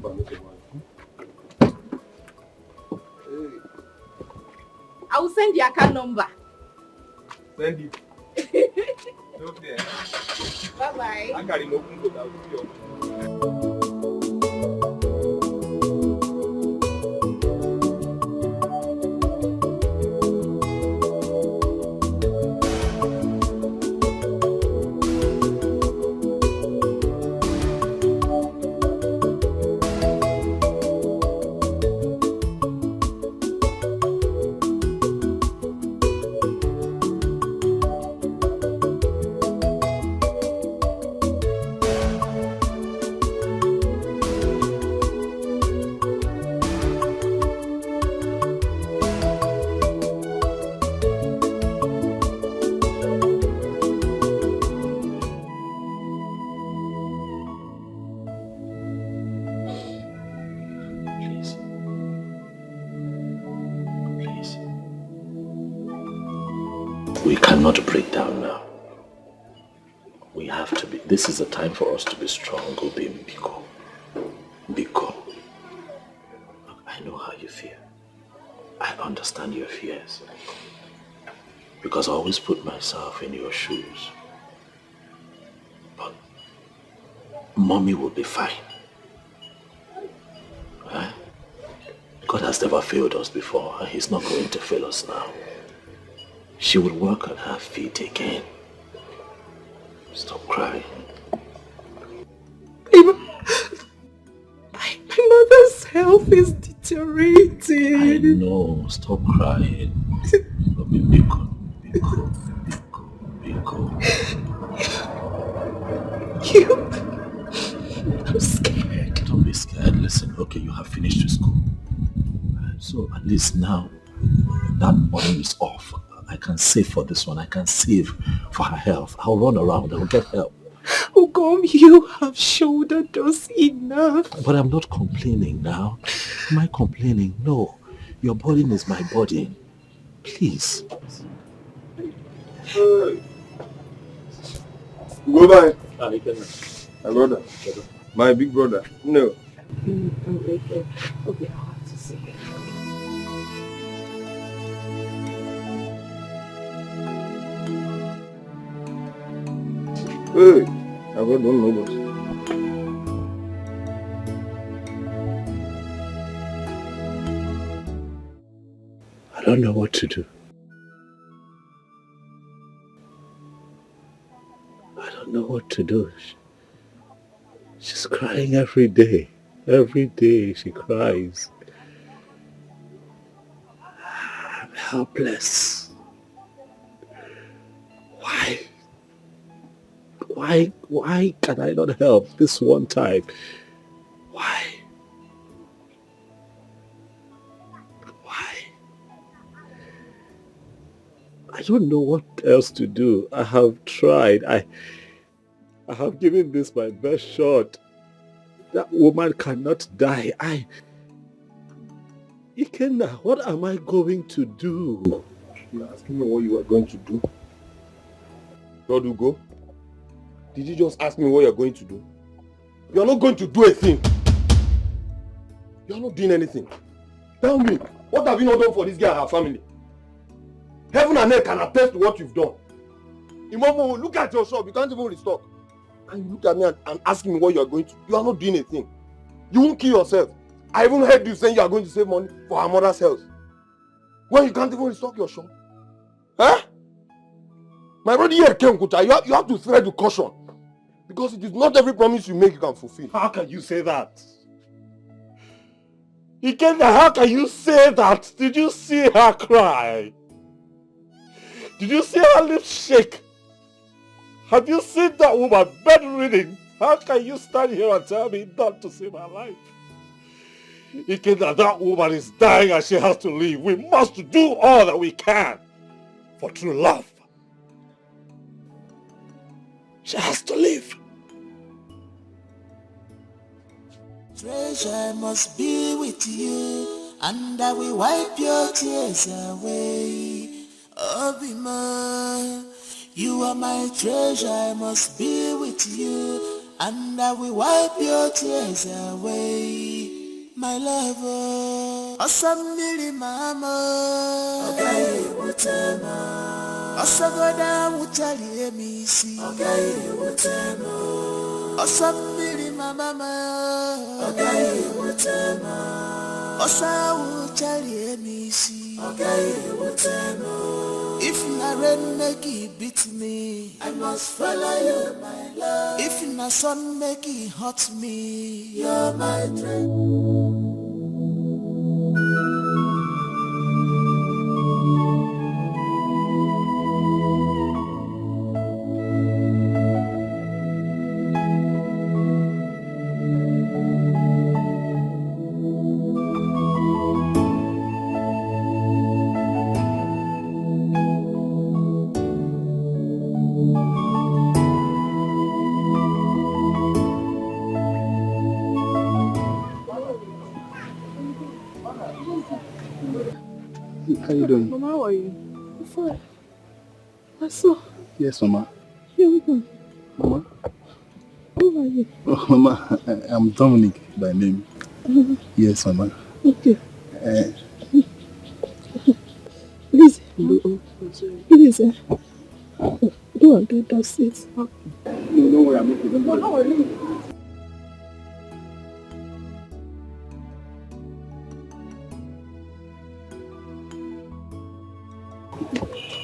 B: I will send the account number.
H: Send it. Okay.
B: Bye-bye.
H: I got it.
E: We cannot break down now. We have to be. This is a time for us to be strong, Ubah, Biko. Biko. Look, I know how you feel. I understand your fears. Because I always put myself in your shoes. But Mommy will be fine. Right? God has never failed us before, and He's not going to fail us now. She will work on her feet again. Stop crying.
F: My mother's health is deteriorating.
E: I know. Stop crying. Biko.
F: I'm scared.
E: Don't be scared. Listen, okay, you have finished your school. So at least now, that money is off. I can save for this one. I can save for her health. I'll run around. I'll get help.
F: Ugom, you have shouldered us enough.
E: But I'm not complaining now. Am I complaining? No. Your burden is my burden. Please.
H: Go by. My brother. My big brother. No.
B: Okay, I'll have to see.
H: Hey, I don't know this.
E: I don't know what to do. I don't know what to do. She's crying every day. Every day she cries. I'm helpless. Why
D: Why can I not help this one time? Why? I don't know what else to do. I have tried. I have given this my best shot. That woman cannot die. Ikenna, what am I going to do?
H: You're asking me what you are going to do? God will go? Did you just ask me what you're going to do? You're not going to do a thing. You're not doing anything. Tell me, what have you not done for this girl and her family? Heaven and earth can attest to what you've done. Imomo, look at your shop. You can't even restock. And you look at me and ask me what you are going to do. You are not doing a thing. You won't kill yourself. I even heard you saying you are going to save money for her mother's health. When you can't even restock your shop. Huh? My brother here, Ken Kuta, you have to tread with caution. Because it is not every promise you make you can fulfill.
D: How can you say that? Ikenna, how can you say that? Did you see her cry? Did you see her lips shake? Have you seen that woman bedridden? How can you stand here and tell me not to save her life? Ikenna, that woman is dying and she has to leave. We must do all that we can for true love. She has to live.
P: Treasure must be with you, and I will wipe your tears away. Ubah, you are my treasure, I must be with you, and I will wipe your tears away. My lover, Osamili mama, okay, whatever. Osagoda mutali emisi, okay, whatever. Osamili mama, okay, whatever. Osa mutali emisi, okay, whatever. If na rain make it beat me, I must follow you, my love. If na sun make it hurt me, you're my dream.
C: How you doing?
F: Mama, how are you? I'm fine. I saw.
C: Yes, Mama.
F: Here we go.
C: Mama?
F: Who are you?
C: Oh, Mama, I'm Dominic by name. Yes, Mama.
F: Okay. Please. Please. Go and get that seat.
C: No, don't worry, I'm okay. Don't worry.
F: How are you?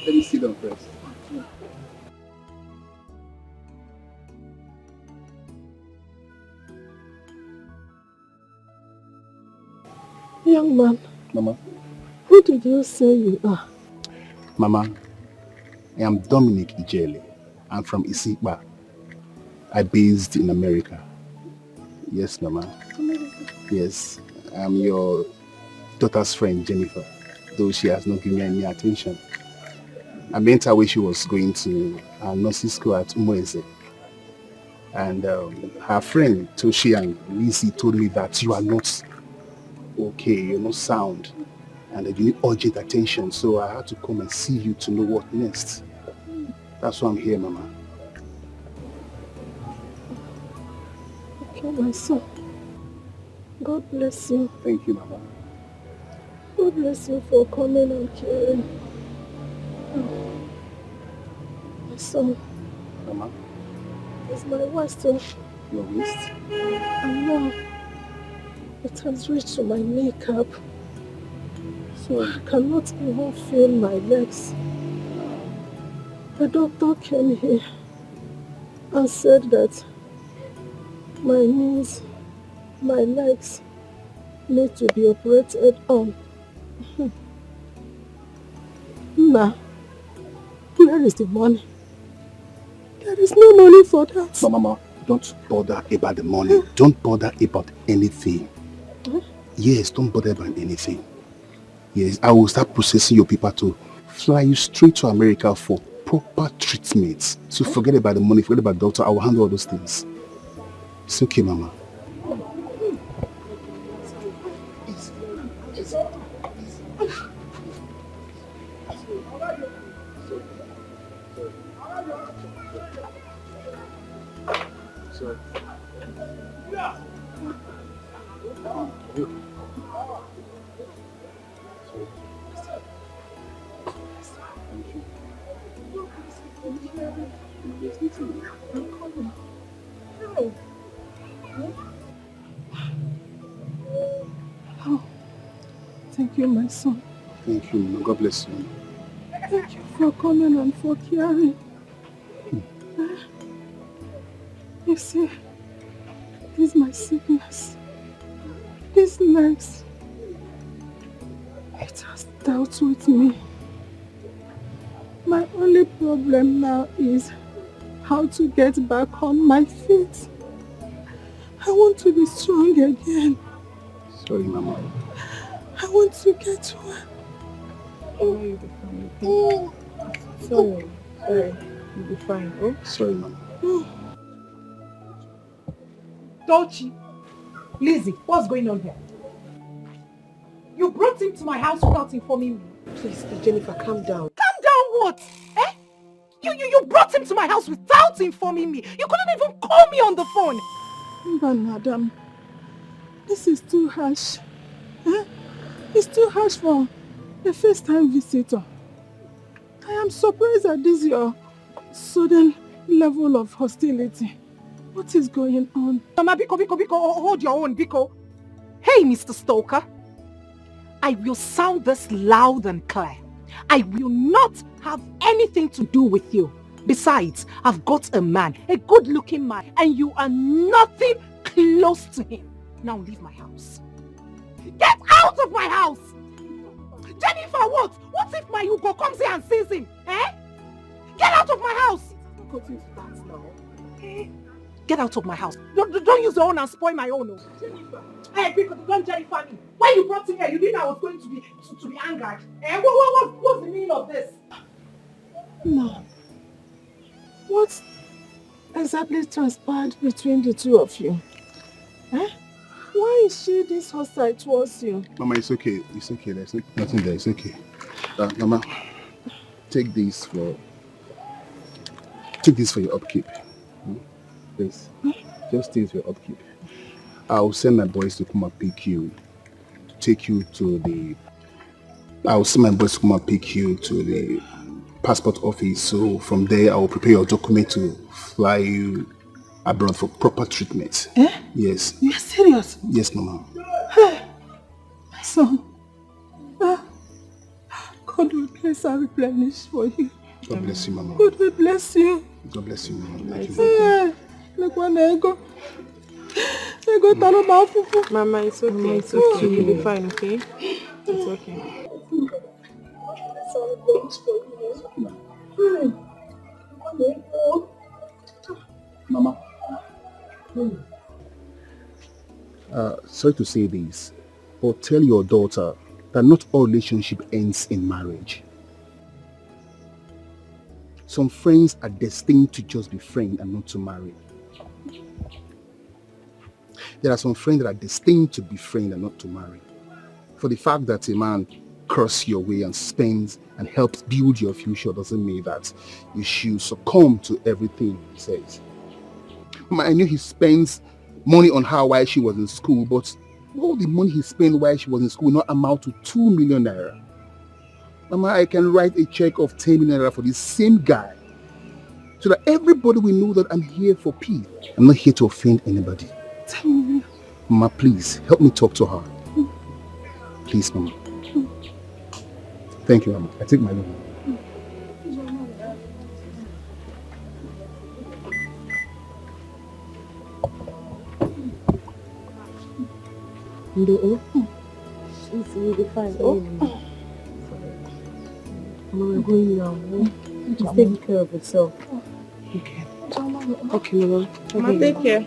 C: Let me sit down first.
F: Young man.
C: Mama.
F: Who did you say you are?
C: Mama, I am Dominic Ijele. I'm from Isipa. I based in America. Yes, Mama.
F: America.
C: Yes, I'm your daughter's friend, Jennifer, though she has not given me any attention. I met her when she was going to nursing school at Umueze. And her friend, Toshi and Lizzie, told me that you are not okay, you're not sound, and that you need urgent attention. So I had to come and see you to know what next. That's why I'm here, Mama.
F: Okay, my son. God bless you.
C: Thank you, Mama.
F: God bless you for coming and caring. My son.
C: Mama.
F: Is my waist too?
C: Your waist?
F: And now it has reached to my kneecap. So I cannot even feel my legs. The doctor came here and said that my knees, my legs need to be operated on. Now, where is the money? There is no money for that.
N: No, Mama, don't bother about the money. Don't bother about anything. Yes, don't bother about anything. Yes, I will start processing your paper to fly you straight to America for proper treatment. So forget about the money, forget about the doctor. I will handle all those things. It's okay, Mama.
F: Oh, thank you, my son.
N: Thank you, Mama. God bless you.
F: Thank you for coming and for caring. You see, this is my sickness. These legs, it has dealt with me. My only problem now is how to get back on my feet. I want to be strong again.
N: Sorry, Mama.
F: I want to get well.
L: Oh, you'll be fine. Oh. Sorry. You'll be fine. Oh?
N: Sorry, Mama.
J: Dolce, Lizzie, what's going on here? You brought him to my house without informing me.
L: Please, Jennifer, calm down.
J: Calm down what? Eh? You brought him to my house without informing me. You couldn't even call me on the phone.
F: But madam, this is too harsh. Eh? It's too harsh for a first-time visitor. I am surprised at this your sudden level of hostility. What is going on?
J: Mama, Biko, hold your own, Biko. Hey, Mr. Stoker. I will sound this loud and clear. I will not have anything to do with you. Besides, I've got a man, a good-looking man, and you are nothing close to him. Now leave my house. Get out of my house! Jennifer, what? What if my Hugo comes here and sees him? Eh? Get out of my house! Get out of my house. Don't use your own and spoil my own. Jennifer. Hey, because don't Jennifer me. When you brought him here, you didn't know I was going to be angered. Eh? What's the meaning of this?
F: No. What exactly transpired between the two of you? Eh? Why is she this hostile towards you?
N: Mama, it's okay. It's okay. There's nothing there. It's okay. Mama, take this for your upkeep. Please. Just take this for your upkeep. I'll send my boys to come and pick you. I'll send my boys to come and pick you to the passport office. So from there, I will prepare your document to fly you abroad for proper treatment.
F: Eh?
N: Yes.
F: You're serious?
N: Yes, Mama.
F: Hey, my son. God will bless and replenish for you.
N: God bless you, Mama.
F: God will bless you.
N: God bless you, Mama. Thank you.
F: Hey, look when I go. I go tell about fufu.
L: Mama, it's okay. It's okay. You'll be fine, okay? It's okay.
N: Mama. Sorry to say this, but tell your daughter that not all relationship ends in marriage. Some friends are destined to just be friends and not to marry. There are some friends that are destined to be friends and not to marry. For the fact that a man curses your way and spends and helps build your future doesn't mean that you should succumb to everything he says. I knew he spends money on her while she was in school, but all the money he spent while she was in school will not amount to 2 million naira. Mama, I can write a check of 10 million naira for this same guy so that everybody will know that I'm here for peace. I'm not here to offend anybody.
F: 10 million.
N: Mama, please, help me talk to her. Please, Mama. Thank you, Mama. I take my leave.
L: You'll be fine. Mama, we're going now. Just take care of yourself.
F: Okay.
B: Okay, Mama.
L: Mama, take care.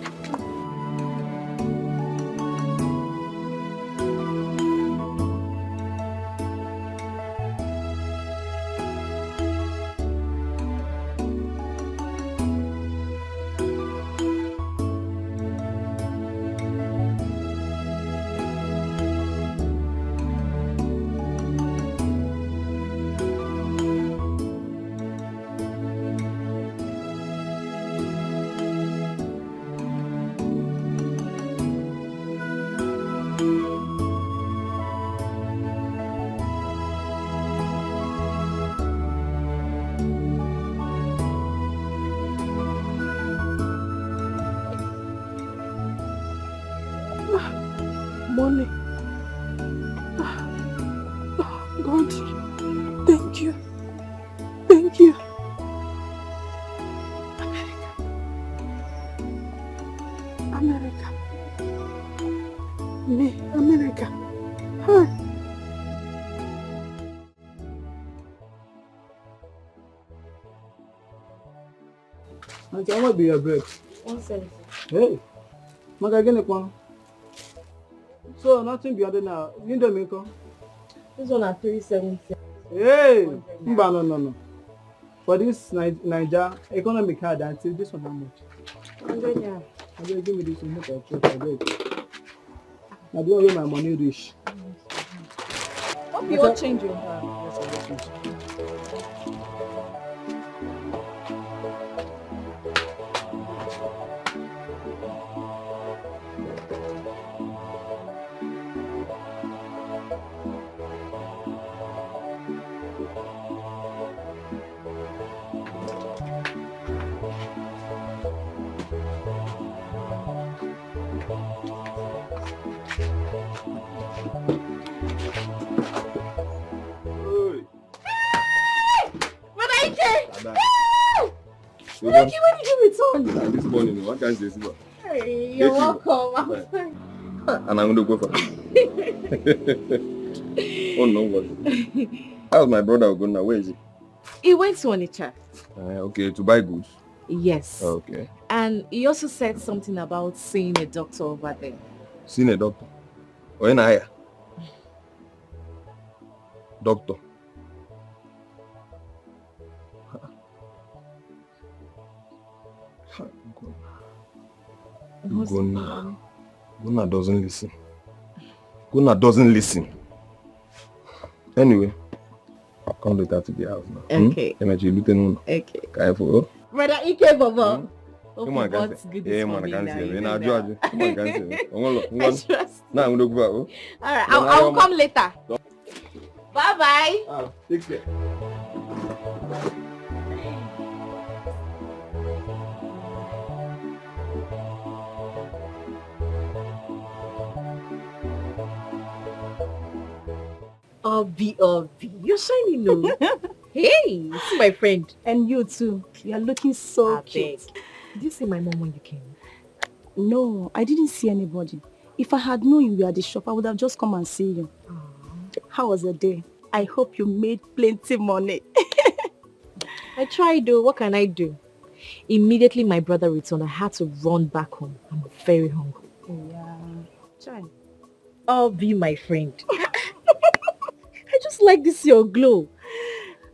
F: Money. God, thank you. Thank you. America. Me, America. Hi.
M: Auntie, I want be your bread.
B: 170.
M: Hey, Maga get one. So nothing beyond it now. You don't make up.
B: This one at 370.
M: Hey, no. For this Niger economic hard, until this one how much?
B: 100 naira.
M: I will give me this one. Make a check. I beg. I don't know where my money reach.
B: Hope you all change your hand.
M: Yes, I will change.
B: When did you return?
H: This morning, what can I say?
B: Hey, you're welcome. I'm fine.
H: And I'm going to go for Oh no, what? How's my brother going now? Where is he?
B: He went to Onitsha.
H: Okay, to buy goods.
B: Yes.
H: Okay.
B: And he also said something about seeing a doctor over there.
H: Seen a doctor? Or in a doctor? Guna doesn't listen. Guna doesn't listen. Anyway, I'll come later to the house now.
B: Okay.
H: Okay. Careful.
B: Brother Ike Baba.
H: Come on, guys. Yeah, man, I can't see you. Now, George. Come on, guys. Now I'm going to go.
B: Alright, I'll come later. Bye-bye.
H: Take care.
B: Obi, you're shining, no? Hey, see my friend.
F: And you too. You are looking so cute.
B: Did you see my mom when you came?
F: No, I didn't see anybody. If I had known you were at the shop, I would have just come and see you. How was the day? I hope you made plenty money.
B: I tried though. What can I do? Immediately my brother returned, I had to run back home. I'm very hungry.
F: Yeah. Try.
B: Obi, my friend. I just like this your glow.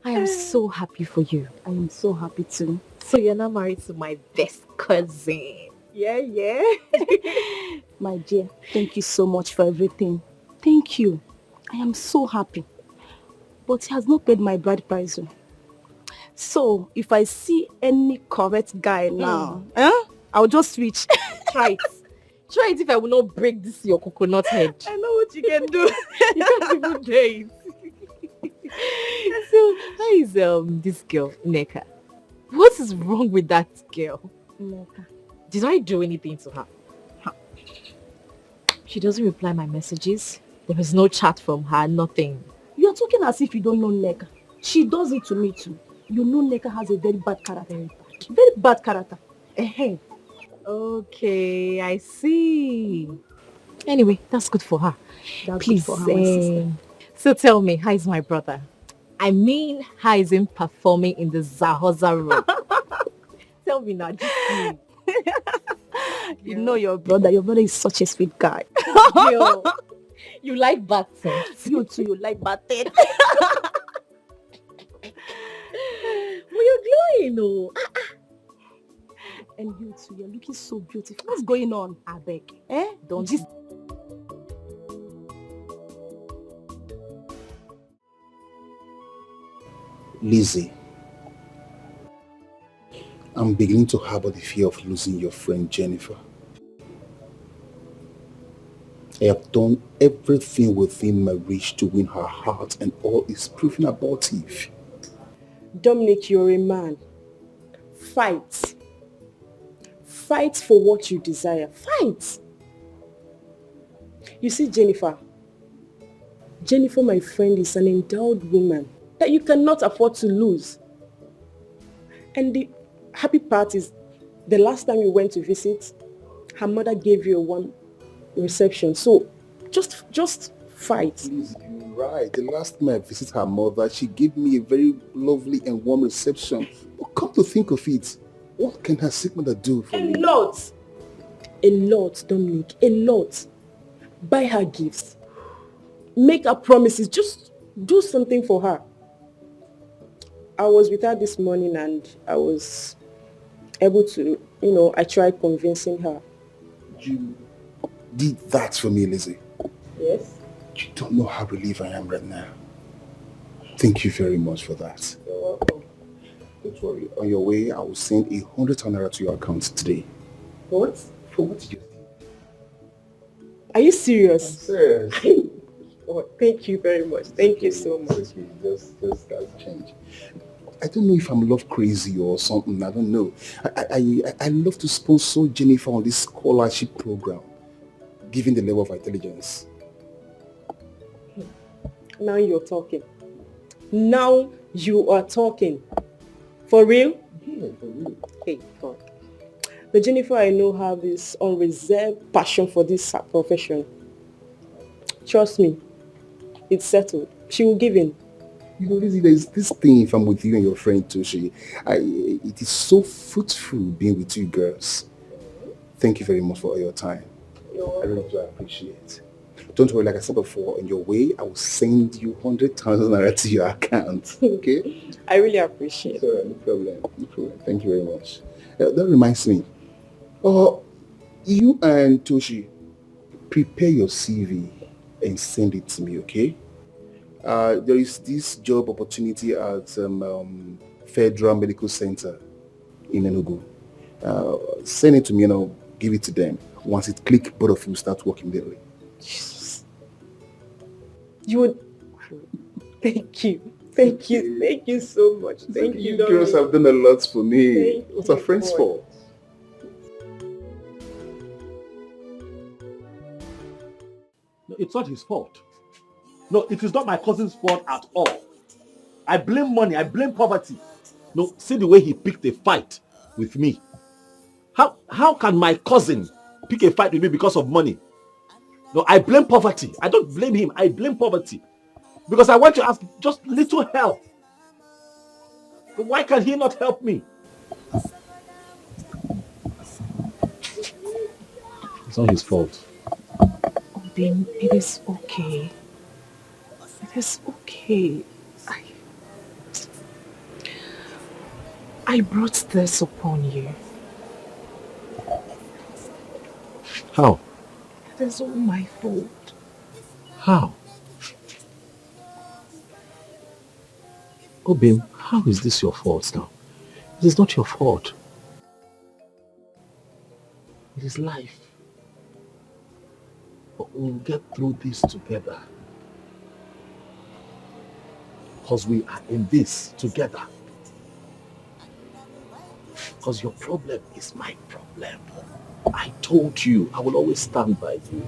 B: I am so happy for you.
F: I am so happy too.
B: So you're now married to my best cousin.
F: Yeah. My dear, thank you so much for everything. Thank you. I am so happy. But he has not paid my bride price. So if I see any correct guy now, I'll just switch.
B: Try it. Try it if I will not break this your coconut head.
F: I know what you can do.
B: You can't even date. So how is this girl, Neka? What is wrong with that girl?
F: Neka.
B: Did I do anything to her? She doesn't reply my messages. There is no chat from her, nothing.
F: You're talking as if you don't know Neka. She does it to me too. You know Neka has a very bad character. Very bad character.
B: Okay, I see. Anyway, that's good for her. Please,
F: good for her, my sister.
B: So tell me, how is my brother? I mean, how is him performing in the Zahoza role? Tell
L: tell me now.
O: You know your brother. Your brother is such a sweet guy.
L: Yo, you like bad things.
O: You too, you like bad things.
L: Well, you're glowing, oh.
O: And you too, you're looking so beautiful. What's going on?
L: I beg.
O: Don't
L: Just
N: Lizzie, I'm beginning to harbor the fear of losing your friend Jennifer. I have done everything within my reach to win her heart and all is proving abortive.
L: Dominic, you're a man. Fight. Fight for what you desire. Fight. You see, Jennifer, my friend, is an endowed woman that you cannot afford to lose. And the happy part is, the last time you went to visit, her mother gave you a warm reception. So just fight.
N: Please, you're right. The last time I visited her mother, she gave me a very lovely and warm reception. But come to think of it, what can her sick mother do for me?
L: A lot, Dominic, a lot. Buy her gifts. Make her promises. Just do something for her. I was with her this morning and I was able to, I tried convincing her.
N: You did that for me, Lizzie.
L: Yes?
N: You don't know how relieved I am right now. Thank you very much for that.
L: You're welcome.
N: Don't worry. On your way, I will send 100 naira to your account today.
L: What?
N: For what you did.
L: Are you serious?
N: I'm serious.
L: Oh, thank you very much. Thank you so much.
N: Just that's change. I don't know if I'm love crazy or something. I don't know. I love to sponsor Jennifer on this scholarship program, given the level of intelligence.
L: Now you're talking. Now you are talking. For real?
N: Yeah, for real.
L: Hey, God. The Jennifer I know have this unreserved passion for this profession. Trust me, it's settled. She will give in.
N: You know, Lizzie, there's this thing, if I'm with you and your friend Toshi, it is so fruitful being with you girls. Thank you very much for all your time. I really do appreciate. Don't worry, like I said before, on your way, I will send you 100,000 naira to your account. Okay?
L: I really appreciate it.
N: Sorry, no problem. No problem. Thank you very much. That reminds me. You and Toshi, prepare your CV and send it to me, okay? There is this job opportunity at Federal Medical Center in Enugu. Send it to me and I'll give it to them. Once it clicks, both of you start working there.
L: Jesus. You would... Thank you. Thank you. Thank you so much. Thank you,
N: You girls have done a lot for me. What's our friends for?
D: No, it's not his fault. No, it is not my cousin's fault at all. I blame money. I blame poverty. No, see the way he picked a fight with me. How can my cousin pick a fight with me because of money? No, I blame poverty. I don't blame him. I blame poverty. Because I want to ask just little help. Why can he not help me? It's not his fault.
B: Then it is okay. It is okay. I brought this upon you.
D: How?
B: It is all my fault.
D: How? Obim, how is this your fault now? It is not your fault. It is life. But we'll get through this together. Because we are in this together. Because your problem is my problem. I told you, I will always stand by you.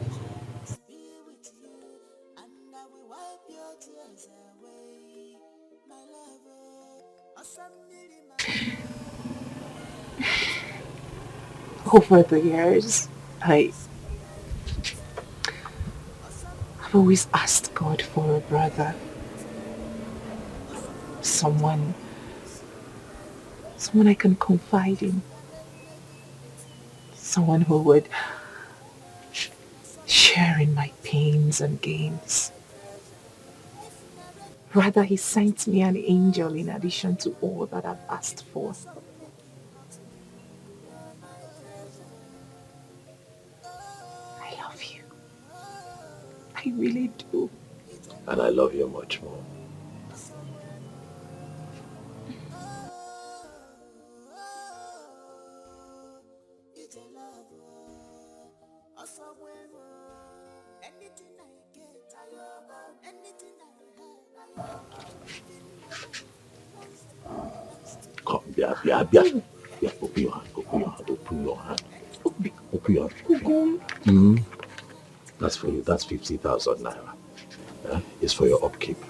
B: Over the years, I've always asked God for a brother. Someone I can confide in.
J: Someone who would share in my pains and gains. Rather, he sent me an angel in addition to all that I've asked for. I love you. I really do.
E: And I love you much more. Come, Bia. Open your hand, open your hand. Open your hand. That's for you, that's 50,000 naira. It's for your upkeep.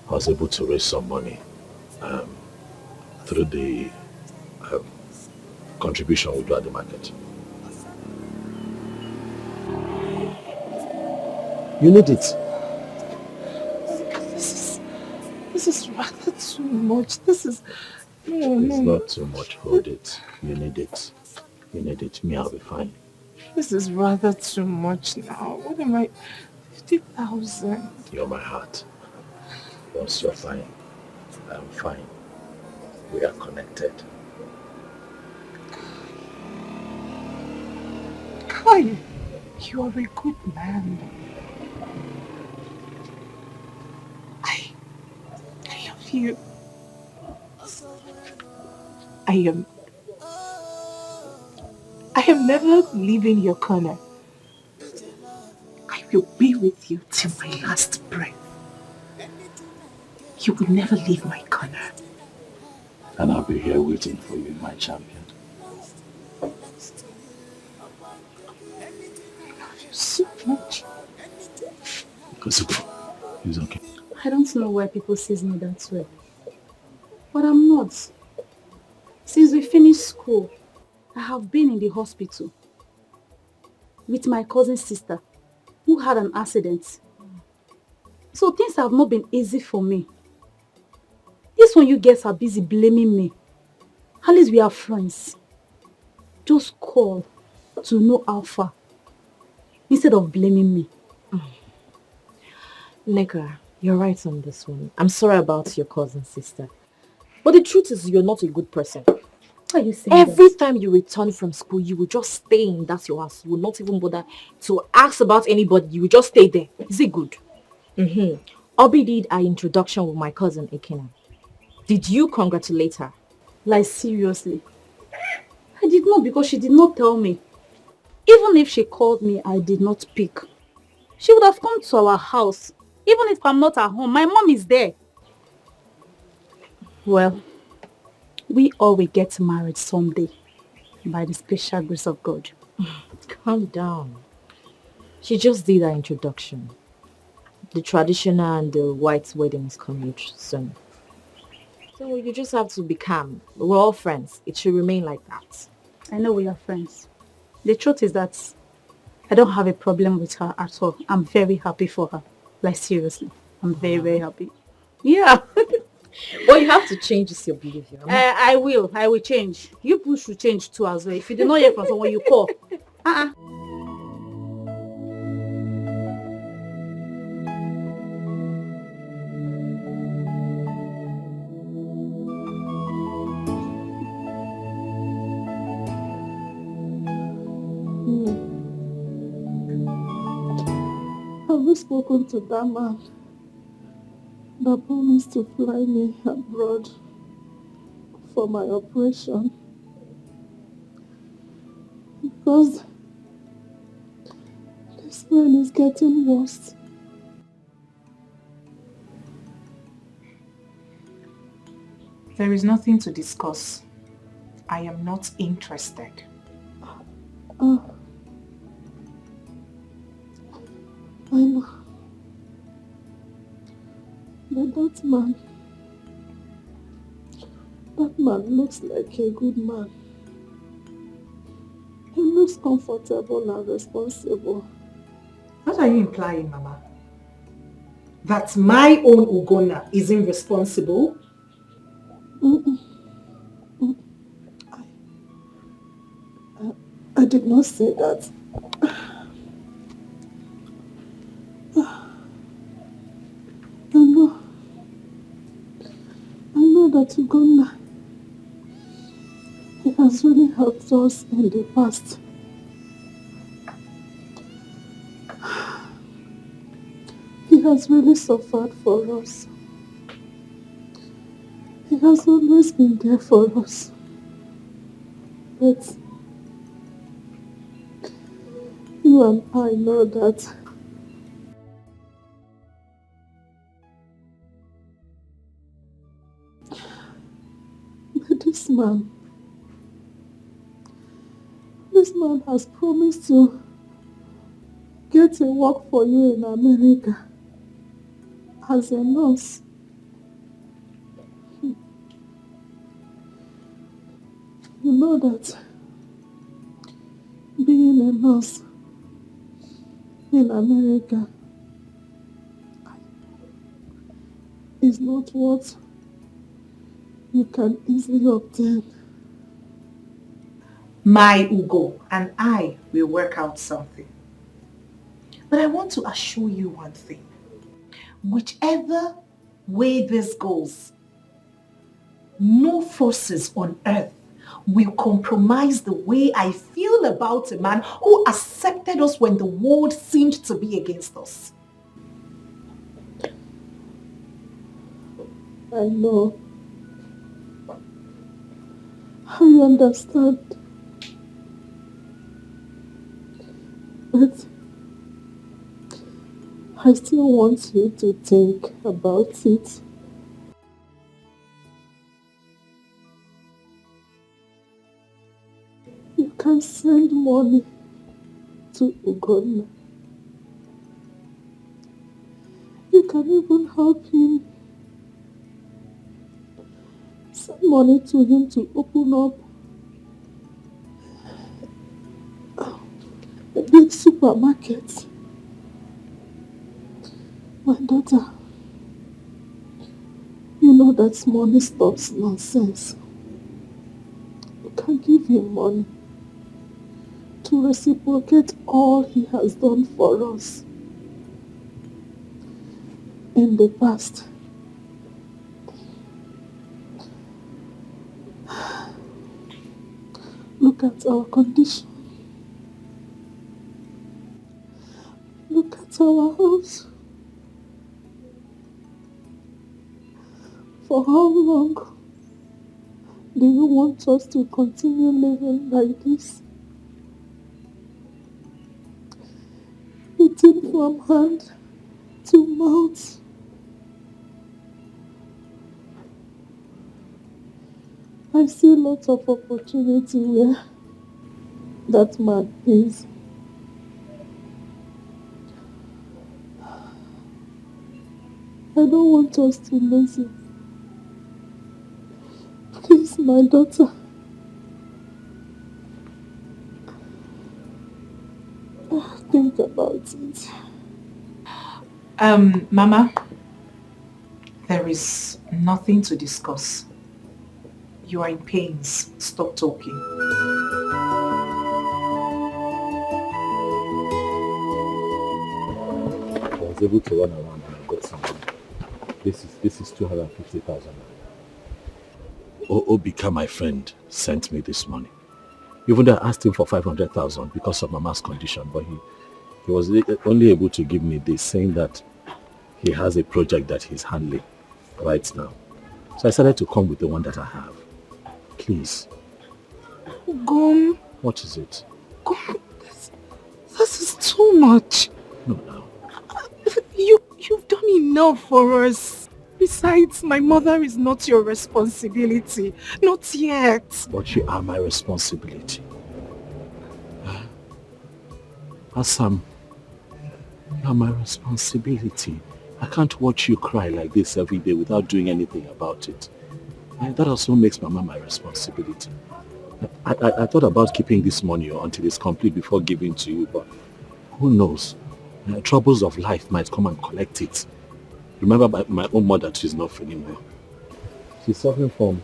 E: I was able to raise some money through the contribution we do at the market. You need it.
J: This is rather too much. This is... No,
E: it's not too much. Hold it. You need it. You need it. Me, I'll be fine.
J: This is rather too much now. What am I... 50,000.
E: You're my heart. Once you're fine, I'm fine. We are connected.
J: Kai, you are a good man. I love you. I am never leaving your corner. I will be with you till my last breath. You will never leave my corner.
E: And I'll be here waiting for you, my champion.
J: I love you so much.
E: It's okay.
I: I don't know why people see me that way. But I'm not. Since we finished school, I have been in the hospital with my cousin's sister who had an accident. So things have not been easy for me. This one you guys are busy blaming me. At least we are friends. Just call to know how far instead of blaming me.
B: Neka, you're right on this one. I'm sorry about your cousin's sister. But the truth is you're not a good person.
I: Why are you saying
B: Every time you return from school, you will just stay in that your house. You will not even bother to ask about anybody. You will just stay there. Is it good? Obi did our introduction with my cousin Ekena. Did you congratulate her?
I: Like seriously? I did not, because she did not tell me. Even if she called me, I did not pick. She would have come to our house. Even if I'm not at home, my mom is there. Well, we all will get married someday by the special grace of God.
B: Calm down. She just did her introduction. The traditional and the white wedding is coming soon. So you just have to be calm. We're all friends. It should remain like that.
I: I know we are friends. The truth is that I don't have a problem with her at all. I'm very happy for her. Like seriously. I'm very, very happy. Yeah.
B: But you have to change this your behavior.
I: I will change. You people should change too as well. If you do not hear from someone, you call.
A: Have you spoken to that man that promised to fly me abroad for my operation? Because this man is getting worse.
J: There is nothing to discuss. I am not interested.
A: I know. But that man looks like a good man. He looks comfortable and responsible.
J: What are you implying, Mama? That my own Ugonna isn't responsible?
A: I did not say that. I know that Uganda, he has really helped us in the past. He has really suffered for us. He has always been there for us. But you and I know that this man has promised to get a work for you in America as a nurse. You know that being a nurse in America is not what you can easily obtain.
J: My Ugo and I will work out something. But I want to assure you one thing. Whichever way this goes, no forces on earth will compromise the way I feel about a man who accepted us when the world seemed to be against us.
A: I know. I understand. But I still want you to think about it. You can send money to Uganda. You can even help him. Send money to him to open up a big supermarket. My daughter, you know that money stops nonsense. You can give him money to reciprocate all he has done for us in the past. Look at our condition. Look at our house. For how long do you want us to continue living like this? Eating from hand to mouth. I see lots of opportunity where that man is. I don't want us to lose him. Please, my daughter. Think about it.
J: Mama, there is nothing to discuss. You are in pains. Stop talking.
D: I was able to run around and I got some money. This is 250,000. Obika, my friend, sent me this money. Even though I asked him for 500,000 because of Mama's condition, but he was only able to give me this, saying that he has a project that he's handling right now. So I decided to come with the one that I have. Please.
J: Gum.
D: What is it?
J: Gum, this is too much.
D: No.
J: You've done enough for us. Besides, my mother is not your responsibility. Not yet.
D: But you are my responsibility. Assam, you are my responsibility. I can't watch you cry like this every day without doing anything about it. And that also makes Mama my responsibility. I thought about keeping this money until it's complete before giving to you, but who knows? Troubles of life might come and collect it. Remember, my own mother too is not feeling well. She's suffering from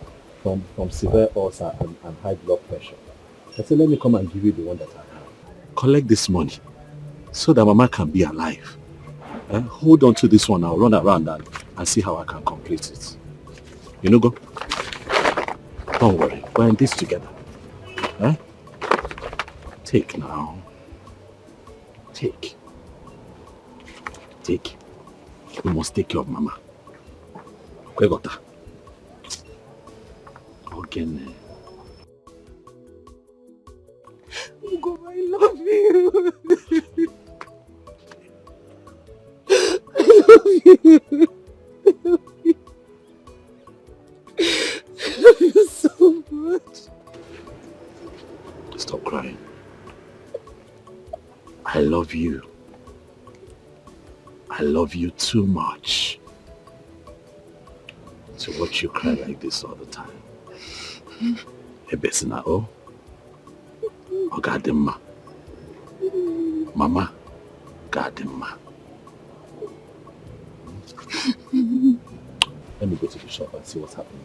D: severe ulcer and high blood pressure. I said, let me come and give you the one that I have. Collect this money so that Mama can be alive. Hold on to this one. I'll run around and see how I can complete it. You know, go. Don't worry. We're in this together. Take now. Take. We must take care of Mama. Okay, got that. Again.
J: Ugo, I love you. I love you. I love you so much.
D: Stop crying. I love you. I love you too much to watch you cry like this all the time. Ebesina o. Ogadimma. Mama. Gadimma. Let me go to the shop and see what's happening.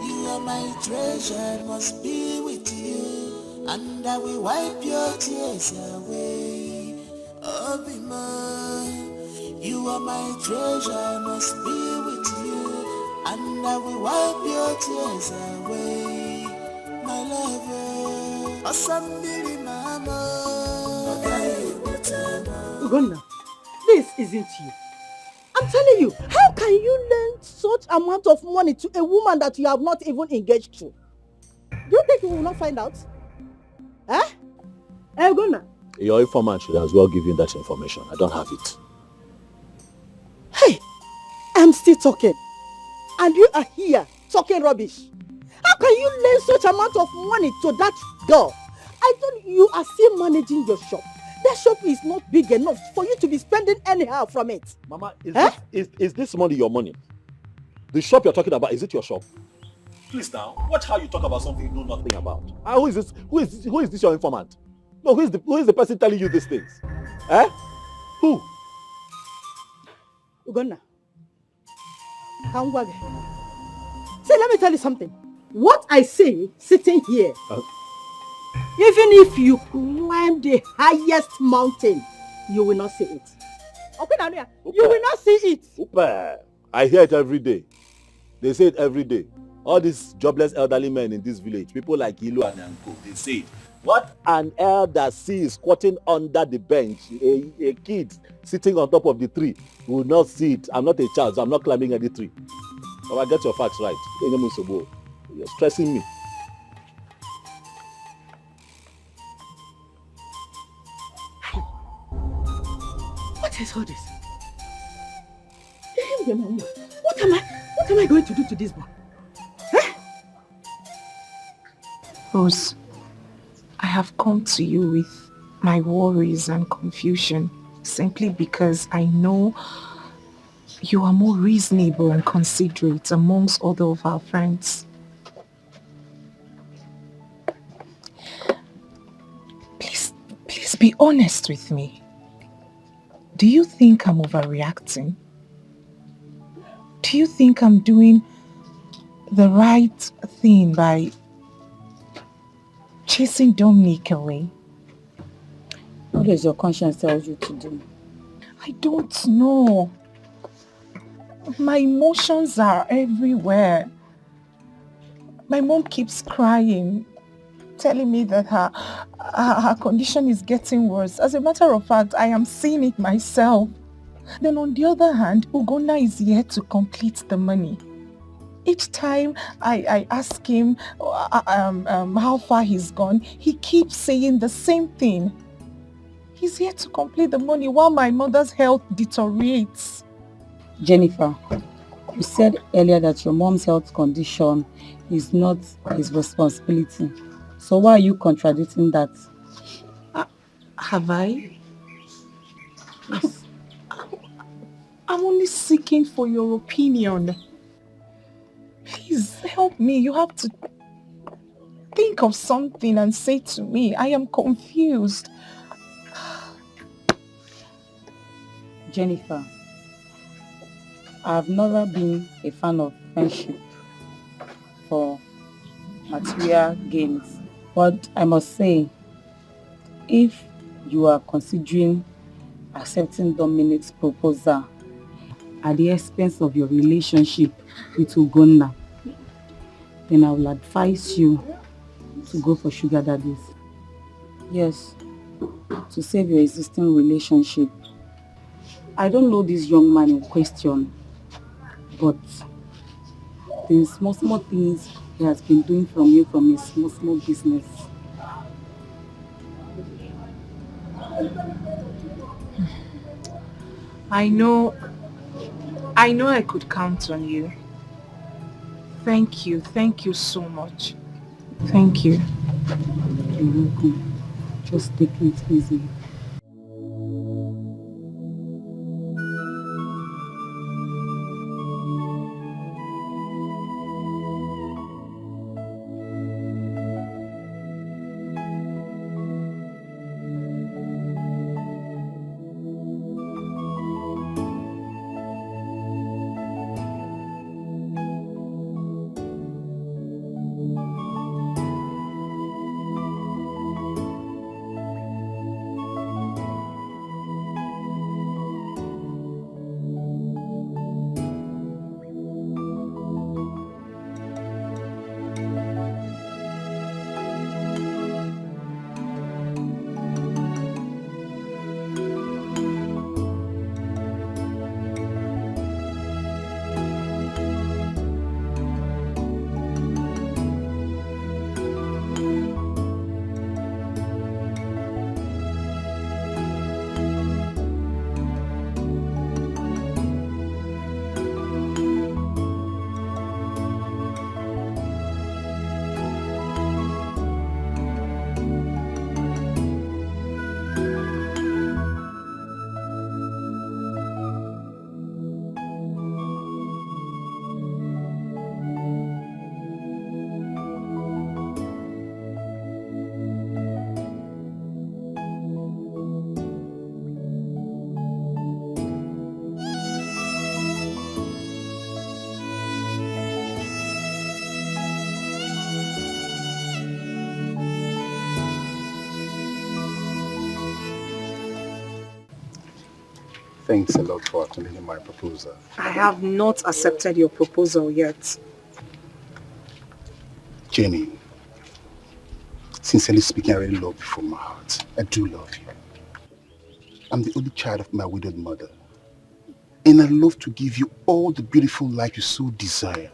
P: You are my treasure, must be with you, and I will wipe your tears away. Ubah, you are my treasure, must be with you, and I will wipe your tears away. My lover, Asambiri Mama.
S: Ugonna, this isn't you. I'm telling you, how can you lend such amount of money to a woman that you have not even engaged to? Do you think we will not find out? Ugonna?
D: Your informant should as well give you that information. I don't have it.
S: Hey, I'm still talking. And you are here talking rubbish. How can you lend such amount of money to that girl? I thought you are still managing your shop. That shop is not big enough for you to be spending anyhow from it.
D: Mama, is this money your money? The shop you're talking about, is it your shop? Please now, watch how you talk about something you know nothing about. Who is this? Who is this your informant? No, who is the person telling you these things? Who?
S: Ugonna. Say, let me tell you something. What I say sitting here, even if you climb the highest mountain, you will not see it. Okay, now, you will not see it.
D: Ubah. I hear it every day. They say it every day. All these jobless elderly men in this village, people like Ilu and Uncle, they say it. What an elder sees squatting under the bench, a kid sitting on top of the tree, will not see it. I'm not a child, so I'm not climbing any tree. So I get your facts right. You're stressing me.
S: What is all this? What am I going to do to this boy?
B: Rose, I have come to you with my worries and confusion simply because I know you are more reasonable and considerate amongst other of our friends. Please be honest with me. Do you think I'm overreacting? Do you think I'm doing the right thing by chasing Dominic away?
S: What does your conscience tell you to do?
B: I don't know. My emotions are everywhere. My mom keeps crying, telling me that her condition is getting worse. As a matter of fact, I am seeing it myself. Then on the other hand, Ugonna is yet to complete the money. Each time I ask him how far he's gone, he keeps saying the same thing. He's yet to complete the money while my mother's health deteriorates.
T: Jennifer, you said earlier that your mom's health condition is not his responsibility. So why are you contradicting that?
B: Have I? Yes. I'm only seeking for your opinion. Please help me. You have to think of something and say to me. I am confused.
T: Jennifer, I've never been a fan of friendship for material gains. But I must say, if you are considering accepting Dominic's proposal at the expense of your relationship with Ugonna, then I will advise you to go for sugar daddies. Yes, to save your existing relationship. I don't know this young man in question, but the small things he has been doing from you from his small business.
J: I know I could count on you. Thank you so much. Thank you.
T: You're welcome. Just take it easy.
U: Thanks a lot for attending my proposal.
J: I have not accepted your proposal yet.
U: Jenny, sincerely speaking, I really love you from my heart. I do love you. I'm the only child of my widowed mother. And I love to give you all the beautiful life you so desire.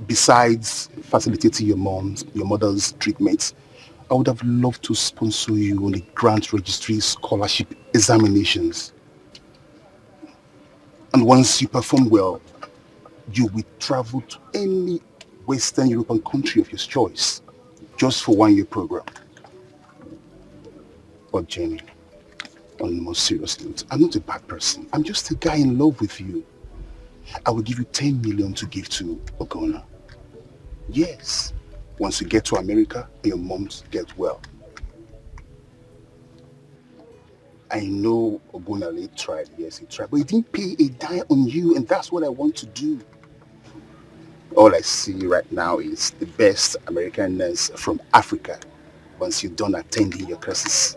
U: Besides facilitating your mother's treatments, I would have loved to sponsor you on the grant registry scholarship examinations. And once you perform well, you will travel to any Western European country of your choice, just for 1-year program. But Jenny, on the most serious note, I'm not a bad person. I'm just a guy in love with you. I will give you 10 million to give to Ogona. Yes, once you get to America and your moms get well. I know Ogunale tried, yes he tried, but he didn't pay a dime on you, and that's what I want to do. All I see right now is the best American nurse from Africa once you're done attending your classes.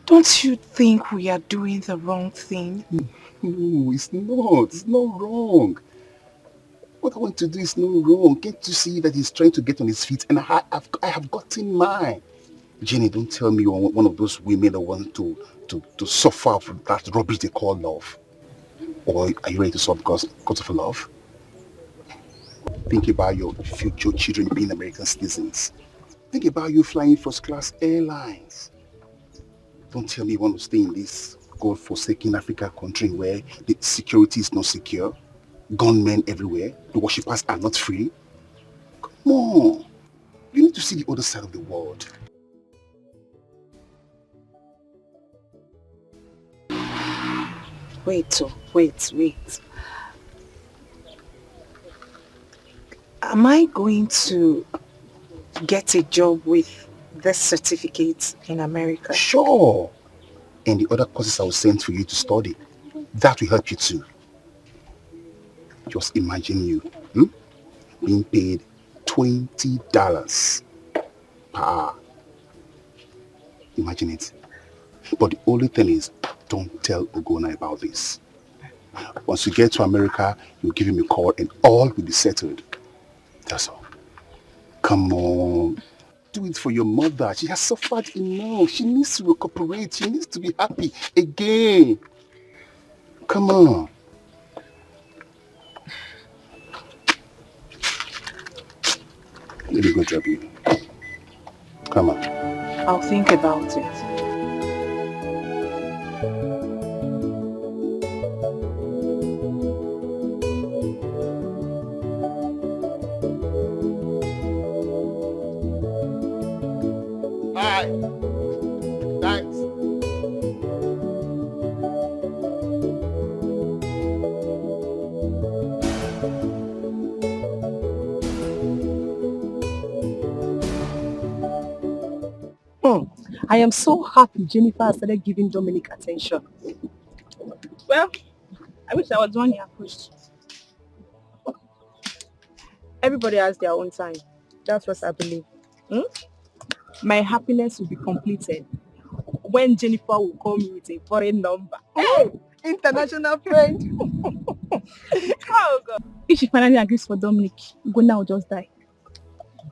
J: Don't you think we are doing the wrong thing?
U: No, it's not. It's not wrong. What I want to do is not wrong. Can't you see that he's trying to get on his feet and I have gotten mine? Jenny, don't tell me you're one of those women that want to suffer from that rubbish they call love. Or are you ready to suffer because of love? Think about your future children being American citizens. Think about you flying first-class airlines. Don't tell me you want to stay in this God-forsaken African country where the security is not secure, gunmen everywhere, the worshippers are not free. Come on. You need to see the other side of the world.
J: Wait. Am I going to get a job with this certificate in America?
U: Sure. and the other courses I will send for you to study. That will help you too. Just imagine you being paid $20 per hour. Imagine it. But the only thing is, don't tell Ogona about this. Once you get to America, you give him a call and all will be settled. That's all. Come on. Do it for your mother. She has suffered enough. She needs to recuperate. She needs to be happy again. Come on. Let me go drop you. Come on.
L: I'll think about it.
R: Bye. Thanks.
L: I am so happy Jennifer has started giving Dominic attention.
O: Well, I wish I was the one he approached.
L: Everybody has their own time. That's what I believe. My happiness will be completed when Jennifer will call me with a foreign number. Hey, international friend.
O: Oh God. If she finally agrees for Dominic, Gona will just die.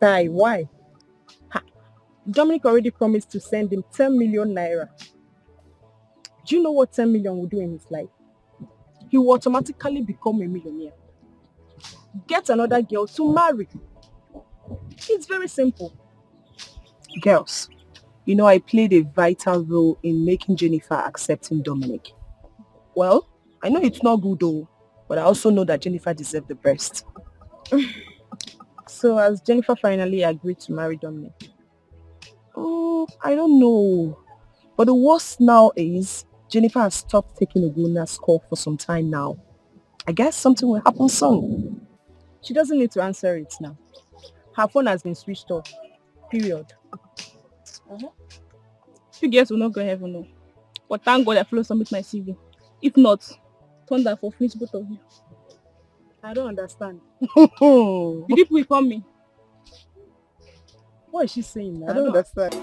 L: Die? Why? Dominic already promised to send him 10 million naira. Do you know what 10 million will do in his life? He will automatically become a millionaire. Get another girl to marry. It's very simple. Girls, you know I played a vital role in making Jennifer accepting Dominic. Well, I know it's not good though, but I also know that Jennifer deserves the best. So has Jennifer finally agreed to marry Dominic? Oh, I don't know. But the worst now is Jennifer has stopped taking Oguna's call for some time now. I guess something will happen soon. She doesn't need to answer it now. Her phone has been switched off. Period.
O: You girls will not go heaven, no. But thank God I follow submit my CV. If not, thunder for finish both of you.
L: I don't understand.
O: You people will call me.
L: What is she saying now?
O: I don't
L: understand.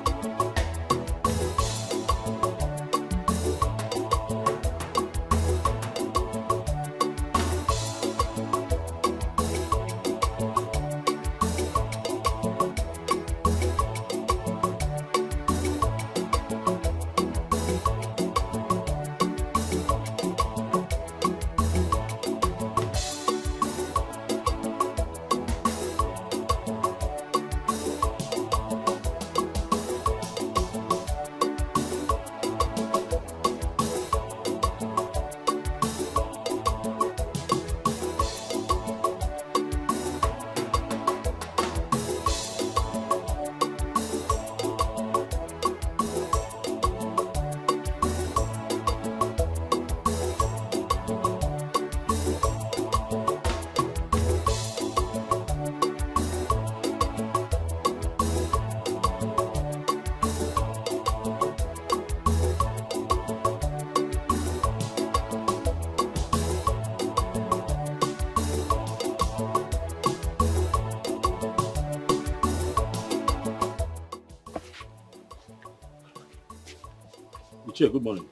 D: Good morning.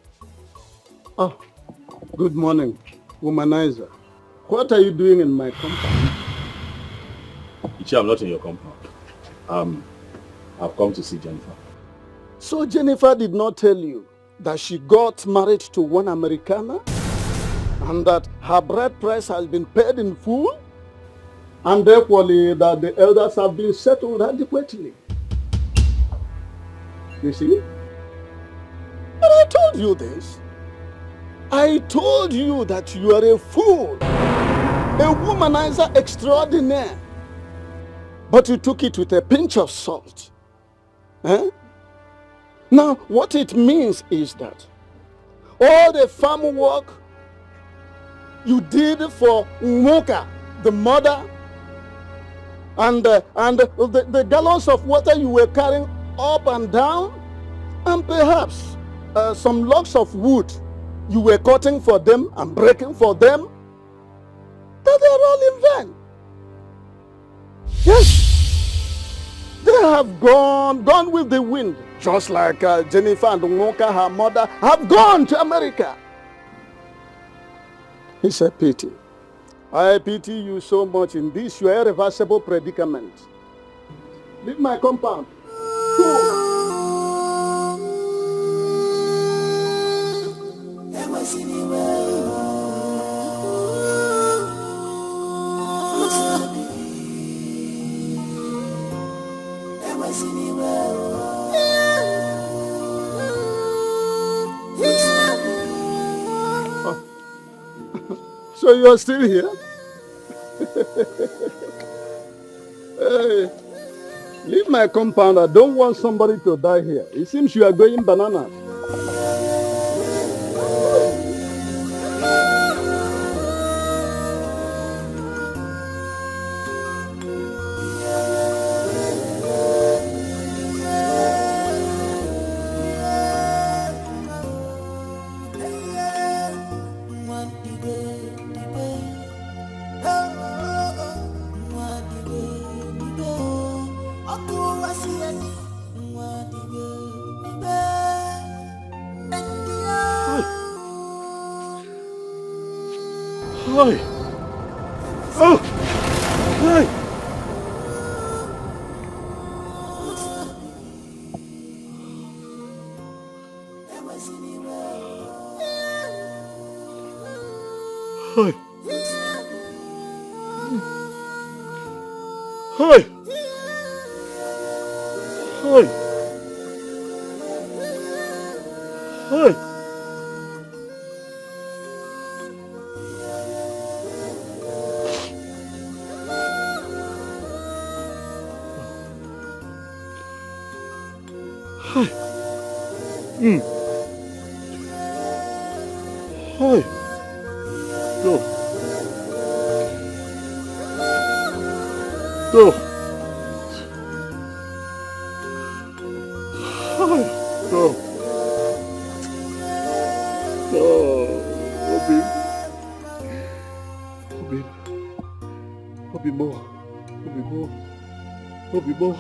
R: Oh, good morning, womanizer. What are you doing in my compound?
D: I'm not in your compound. I've come to see Jennifer.
R: So Jennifer did not tell you that she got married to one Americana and that her bride price has been paid in full and equally that the elders have been settled adequately. You see? But I told you this. I told you that you are a fool, a womanizer extraordinaire. But you took it with a pinch of salt. Eh? Now, what it means is that all the farm work you did for Nwoka, the mother, and the gallons of water you were carrying up and down, and perhaps
N: some logs of wood you were cutting for them and breaking for them, that they are all in vain. Yes, they have gone with the wind, just like Jennifer and Nwoka, her mother, have gone to America. It's a pity. I pity you so much in this your irreversible predicament. Leave my compound. Go. So you're still here? Hey, leave my compound. I don't want somebody to die here. It seems you are going bananas. Hi. Oh. Hi. Hi. Hi. Hi. Hi. Hi. Hi. Go. Go. Hi. Go. Oh, Obi. Obi. Obi more. Obi more. Obi more.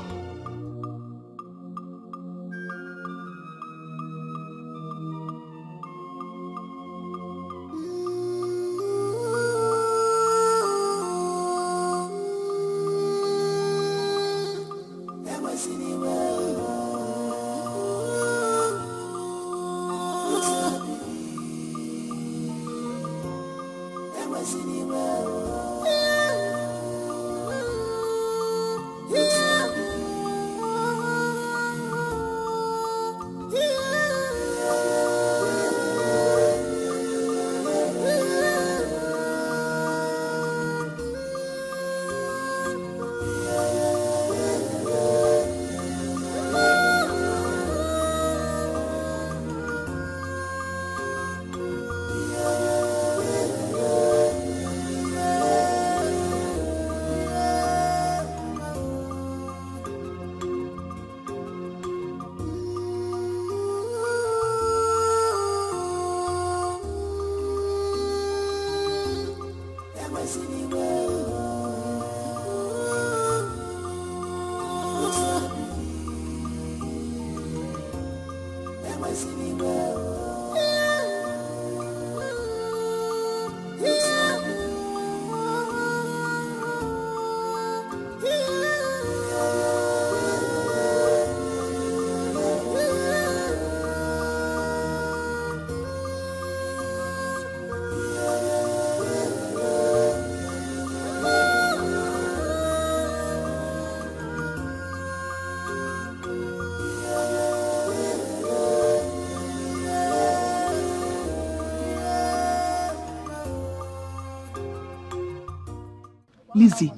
J: Lizzie,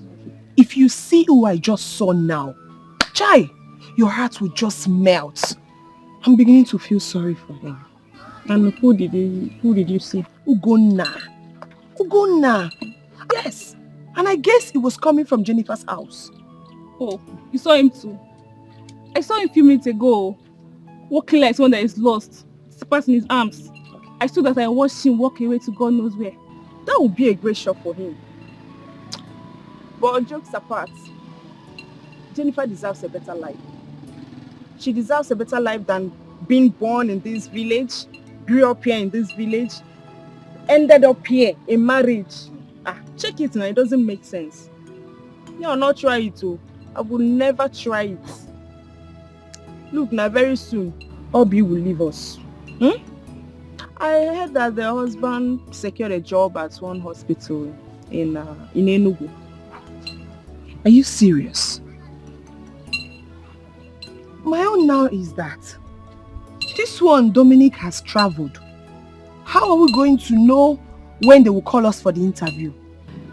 J: if you see who I just saw now, Chai, your heart will just melt. I'm beginning to feel sorry for him.
O: And who did you see?
J: Ugonna. Ugonna. Yes. And I guess it was coming from Jennifer's house.
O: Oh, you saw him too? I saw him a few minutes ago, walking like someone that is lost, slippers in his arms. I saw that I watched him walk away to God knows where.
L: That would be a great shock for him. But jokes apart, Jennifer deserves a better life. She deserves a better life than being born in this village, grew up here in this village, ended up here in marriage. Check it now, it doesn't make sense. I'll not try it too. I will never try it. Look, now very soon, Obi will leave us. I heard that the husband secured a job at one hospital in Enugu. Are you serious? My own now is that this one, Dominic, has traveled. How are we going to know when they will call us for the interview?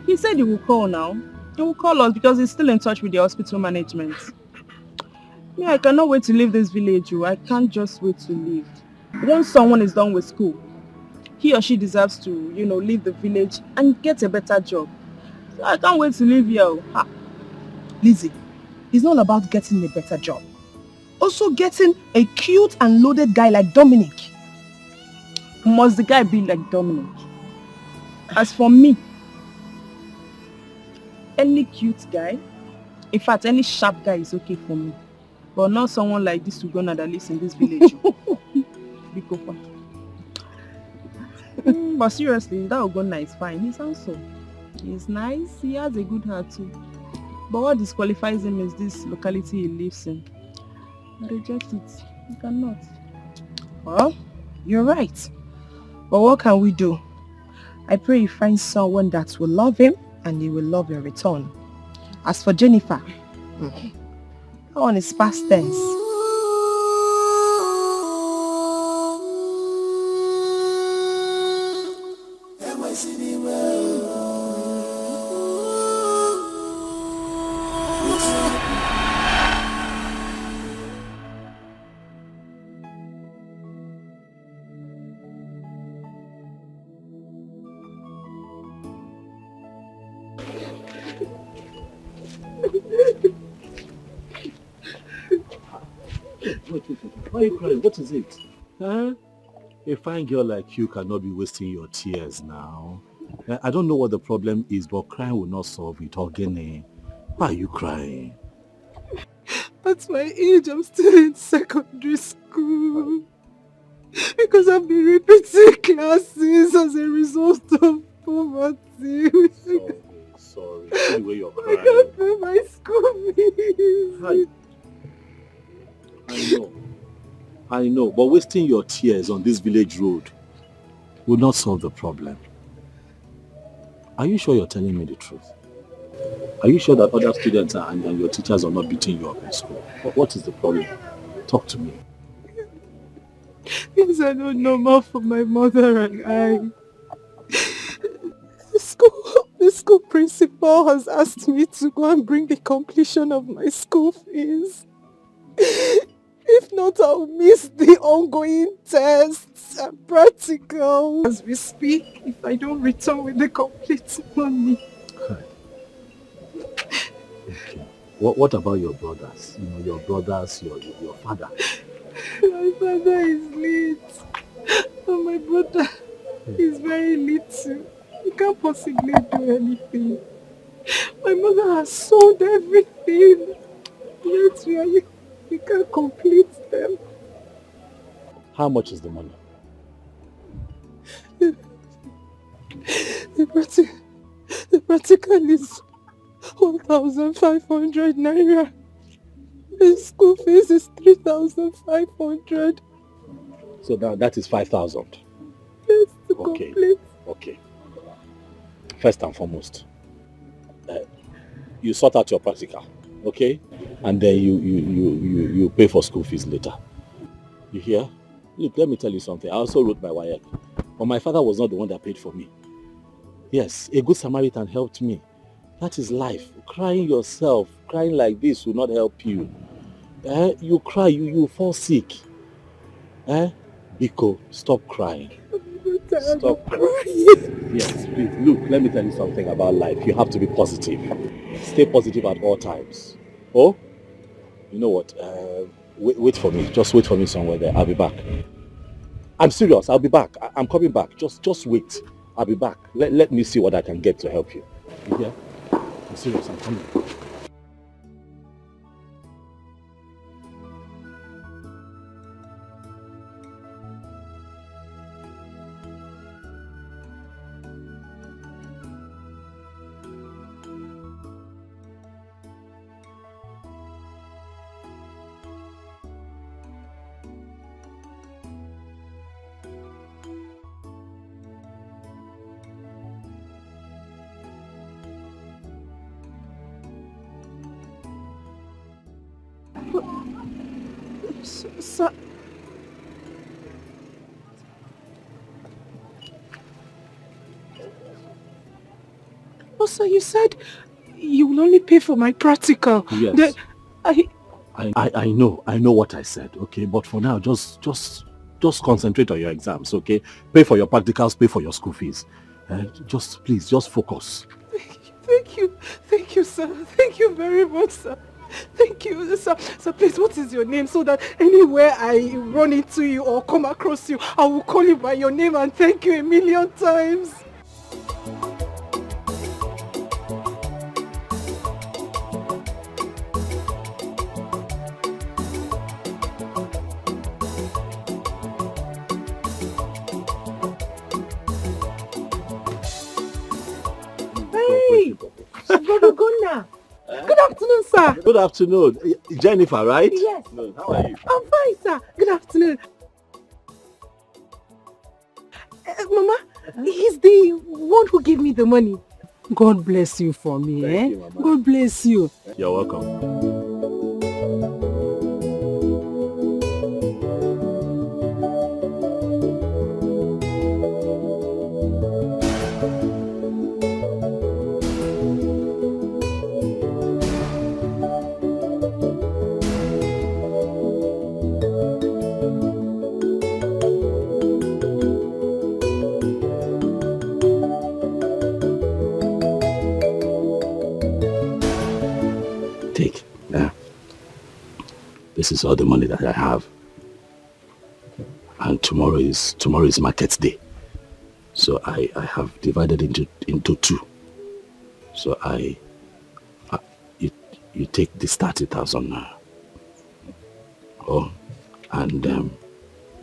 O: He said he will call now. He will call us because he's still in touch with the hospital management. I cannot wait to leave this village. I can't just wait to leave. Once someone is done with school, he or she deserves to, leave the village and get a better job. So I can't wait to leave here.
L: Lizzie, it's not about getting a better job. Also getting a cute and loaded guy like Dominic.
O: Must the guy be like Dominic? As for me, any cute guy, in fact, any sharp guy is okay for me. But not someone like this Ugonna that lives in this village. But seriously, that Ugonna is fine. He's handsome. He's nice. He has a good heart too. But what disqualifies him is this locality he lives in. I reject it. You cannot.
L: Well, you're right. But what can we do? I pray you find someone that will love him and he will love your return. As for Jennifer, that one is past tense.
D: Why are you crying? What is it? Huh? A fine girl like you cannot be wasting your tears now. I don't know what the problem is, but crying will not solve it. Ogene, why are you crying?
F: At my age, I'm still in secondary school. Because I've been repeating classes as a result of poverty.
D: Sorry. The way you're crying.
F: I can't pay my school fees.
D: I know, but wasting your tears on this village road will not solve the problem. Are you sure you're telling me the truth? Are you sure that other students and your teachers are not beating you up in school? What is the problem? Talk to me.
F: Things are not normal for my mother and I. The school principal has asked me to go and bring the completion of my school fees. If not, I'll miss the ongoing tests and practicals as we speak if I don't return with the complete money.
D: Okay. What about your brothers? Your brothers, your father?
F: My father is late. And my brother is very little. He can't possibly do anything. My mother has sold everything. Yet we can't complete them.
D: How much is the money?
F: The practical is 1,500 naira. The school fees is 3,500.
D: So now that is 5,000.
F: Yes, to complete.
D: Okay. First and foremost, you sort out your practical, okay? And then you pay for school fees later. You hear? Look, let me tell you something. I also wrote my WAEC, but my father was not the one that paid for me. Yes, a good Samaritan helped me. That is life. Crying yourself, crying like this will not help you. You cry, you fall sick. Biko, stop crying. Stop crying. Yes, please. Look, let me tell you something about life. You have to be positive. Stay positive at all times. Oh, you know what? Wait for me. Just wait for me somewhere there. I'll be back. I'm serious. I'll be back. I'm coming back. Just wait. I'll be back. Let me see what I can get to help you. You hear? I'm serious. I'm coming.
J: Sir. Also, you said you will only pay for my practical.
D: Yes. I know what I said, okay? But for now, just concentrate on your exams, okay? Pay for your practicals, pay for your school fees. Please, just focus.
J: Thank you, sir. Thank you very much, sir. Thank you, sir. Sir, please, what is your name so that anywhere I run into you or come across you, I will call you by your name and thank you a million times. Hey, Brother Gunnar. Good afternoon, sir.
D: Good afternoon. Jennifer, right?
J: Yes.
D: How are you?
J: I'm fine, sir. Good afternoon. Mama, he's the one who gave me the money.
A: God bless you for me,
D: Thank you, Mama.
A: God bless you.
D: You're welcome. Take. This is all the money that I have. And tomorrow is market day. So I have divided into two. So you take this 30,000 now. Oh, and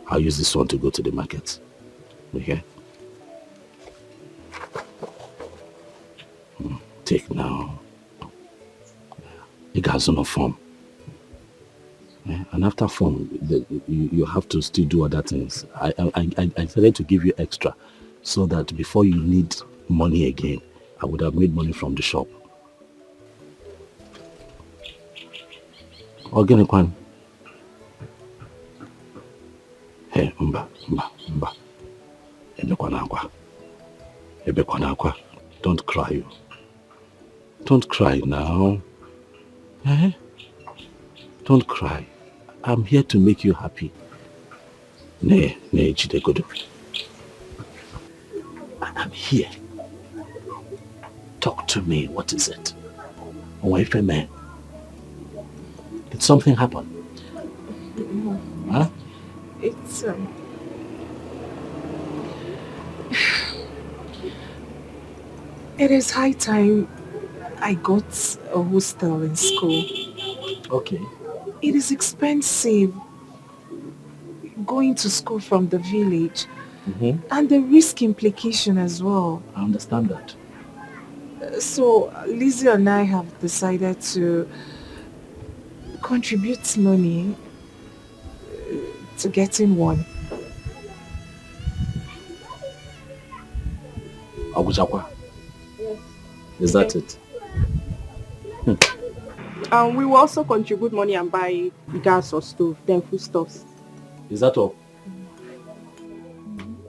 D: I'll use this one to go to the market. Okay? Take now. It has no form. And after form, you have to still do other things. I decided to give you extra so that before you need money again, I would have made money from the shop. Organic one. Hey, Ubah. Don't cry. Don't cry now. Eh? Don't cry. I'm here to make you happy. Nay, Chidegodo. I'm here. Talk to me. What is it? Wife and man. Did something happen? Huh?
J: It's it is high time I got a hostel in school.
D: Okay.
J: It is expensive going to school from the village, and the risk implication as well.
D: I understand that.
J: So Lizzie and I have decided to contribute money to getting one.
D: Agujakwa. Is that it?
L: We will also contribute money and buy gas or stove, then foodstuffs.
D: Is that all?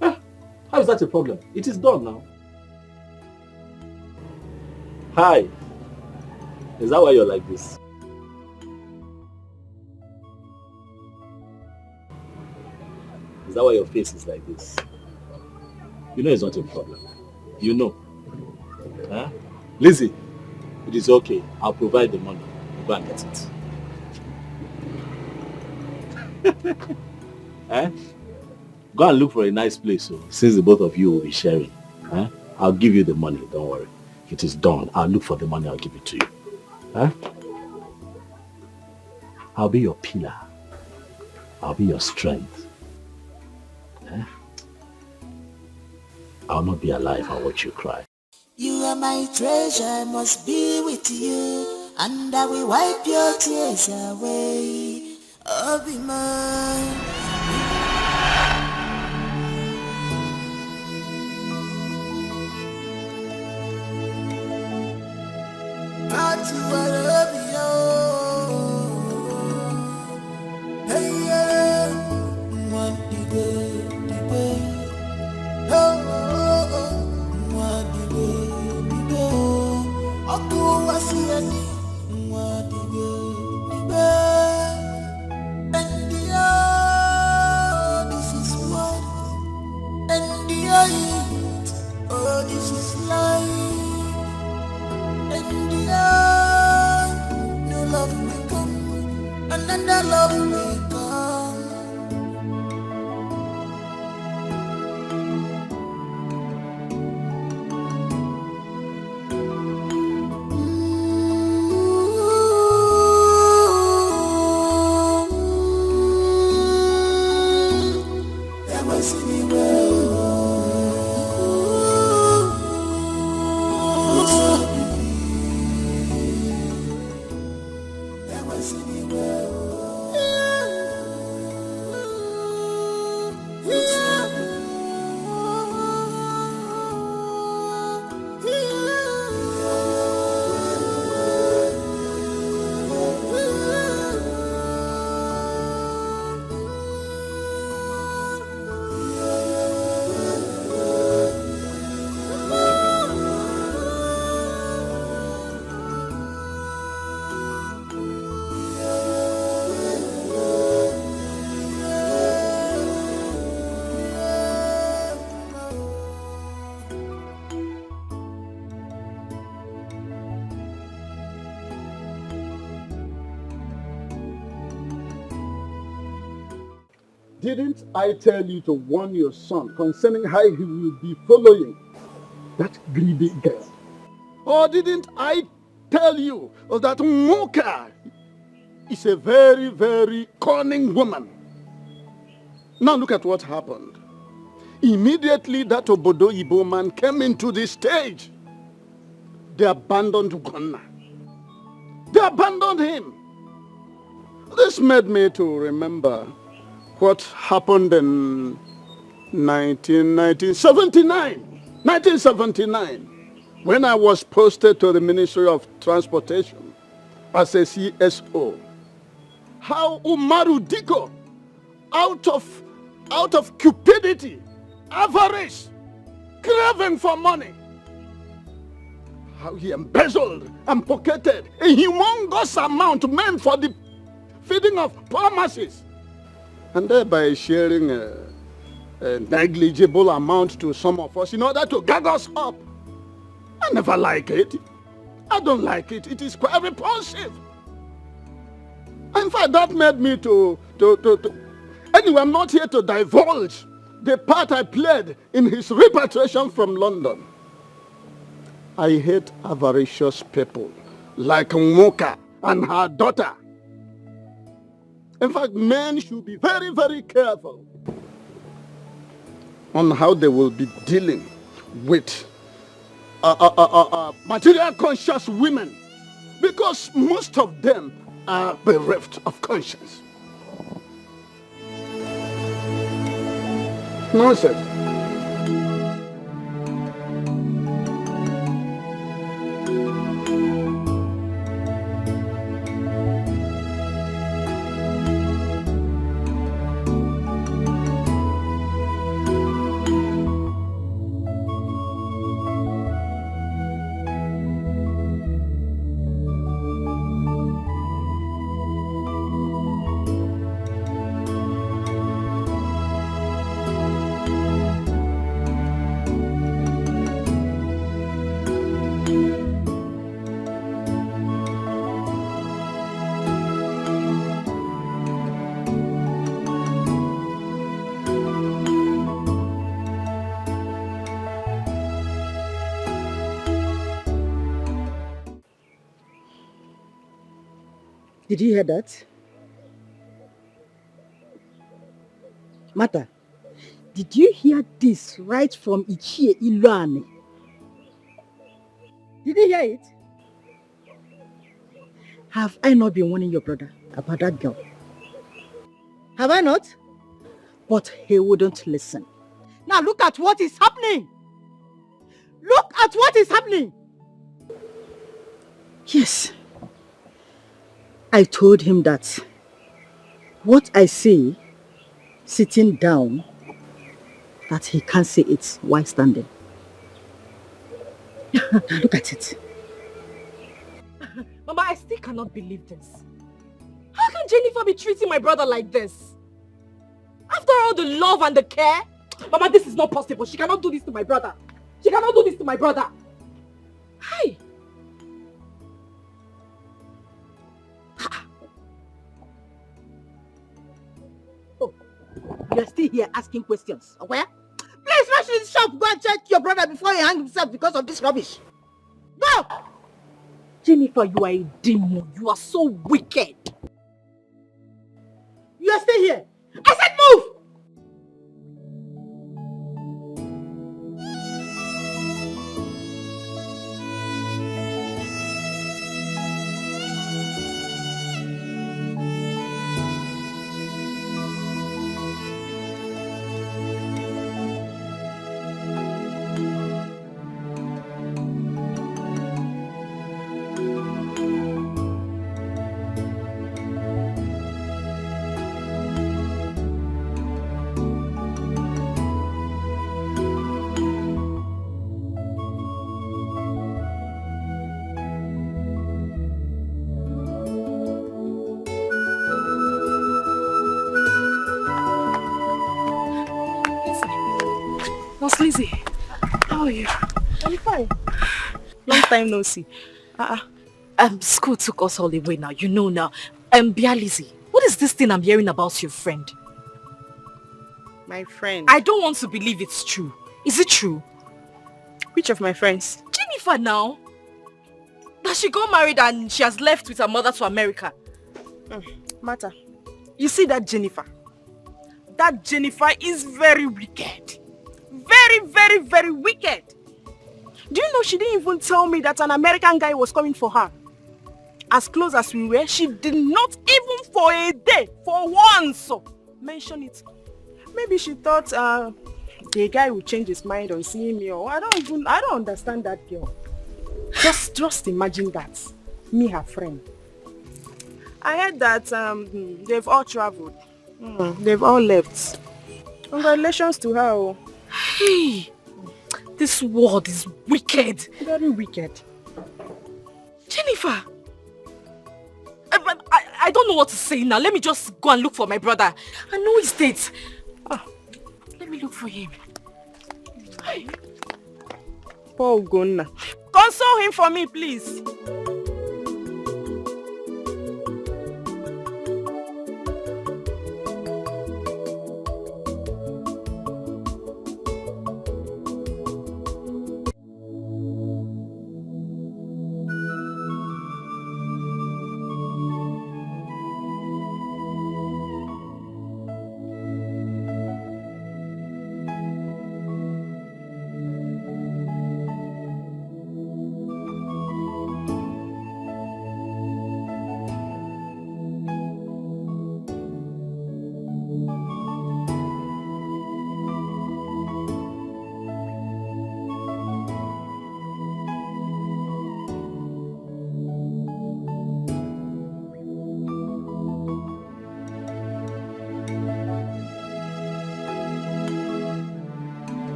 D: How is that a problem? It is done now. Hi. Is that why you're like this? Is that why your face is like this? You know it's not a problem. You know. Huh? Lizzie, it is okay. I'll provide the money. You go and get it. Eh? Go and look for a nice place, so since the both of you will be sharing. Huh? I'll give you the money, don't worry. It is done. I'll look for the money, I'll give it to you. Huh? I'll be your pillar. I'll be your strength. Huh? I'll not be alive and watch you cry.
P: You are my treasure, I must be with you, and I will wipe your tears away. Oh, be mine. I love you. Hey, yeah. One day. Oh, oh, oh. One day. Aku wasiani. One day. And this is what. And oh, this is life. And new love will come, another love will come. There was anywhere.
N: Didn't I tell you to warn your son concerning how he will be following that greedy girl? Or didn't I tell you that Moka is a very, very cunning woman? Now look at what happened. Immediately that Obodo Igbo man came into the stage, they abandoned Ugonna. They abandoned him. This made me to remember what happened in 1979, when I was posted to the Ministry of Transportation as a CSO. How Umaru Diko, out of cupidity, avarice, craving for money, how he embezzled and pocketed a humongous amount meant for the feeding of poor masses, and thereby sharing a negligible amount to some of us in order to gag us up. I never like it. I don't like it. It is quite repulsive. In fact, that made me to anyway, I'm not here to divulge the part I played in his repatriation from London. I hate avaricious people like Moka and her daughter. In fact, men should be very, very careful on how they will be dealing with material conscious women, because most of them are bereft of conscience. Nonsense.
S: Did you hear that? Mata, did you hear this right from Ichie Iluane? Did you hear it? Have I not been warning your brother about that girl? Have I not? But he wouldn't listen. Now look at what is happening. Look at what is happening. Yes. I told him that what I say sitting down, that he can't say it while standing. Now look at it.
B: Mama, I still cannot believe this. How can Jennifer be treating my brother like this? After all the love and the care? Mama, this is not possible. She cannot do this to my brother. She cannot do this to my brother. Hi.
S: Oh, you're still here asking questions. Where? Please rush to the shop. Go and check your brother before he hangs himself because of this rubbish. Go!
B: Jennifer, you are a demon. You are so wicked.
S: You are still here. I said move!
B: Lizzie, how are you?
L: I'm fine. Long time no see.
B: School took us all the way now. You know now. Bia Lizzie, what is this thing I'm hearing about your friend?
L: My friend?
B: I don't want to believe it's true. Is it true?
L: Which of my friends?
B: Jennifer now. That she got married and she has left with her mother to America.
L: Mata, you see that Jennifer? That Jennifer is very wicked. Very, very, very wicked. Do you know she didn't even tell me that an American guy was coming for her? As close as we were, she did not even for a day, for once, mention it. Maybe she thought the guy would change his mind on seeing me, or I don't understand that girl. Just imagine that. Me, her friend. I heard that they've all traveled. They've all left. Congratulations to her.
B: Hey, this world is wicked.
L: Very wicked.
B: Jennifer, I don't know what to say now. Let me just go and look for my brother. I know his date. Let me look for him. Hey.
L: Poor Ugonna. Console him for me, please.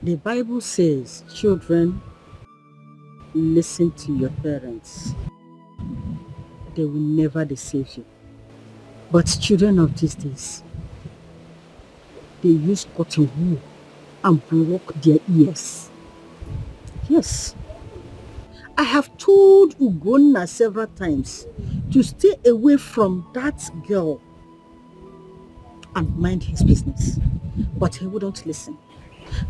S: The Bible says, children, listen to your parents. They will never deceive you. But children of these days, they use cotton wool and block their ears. Yes. I have told Ugonna several times to stay away from that girl. and mind his business. But he wouldn't listen.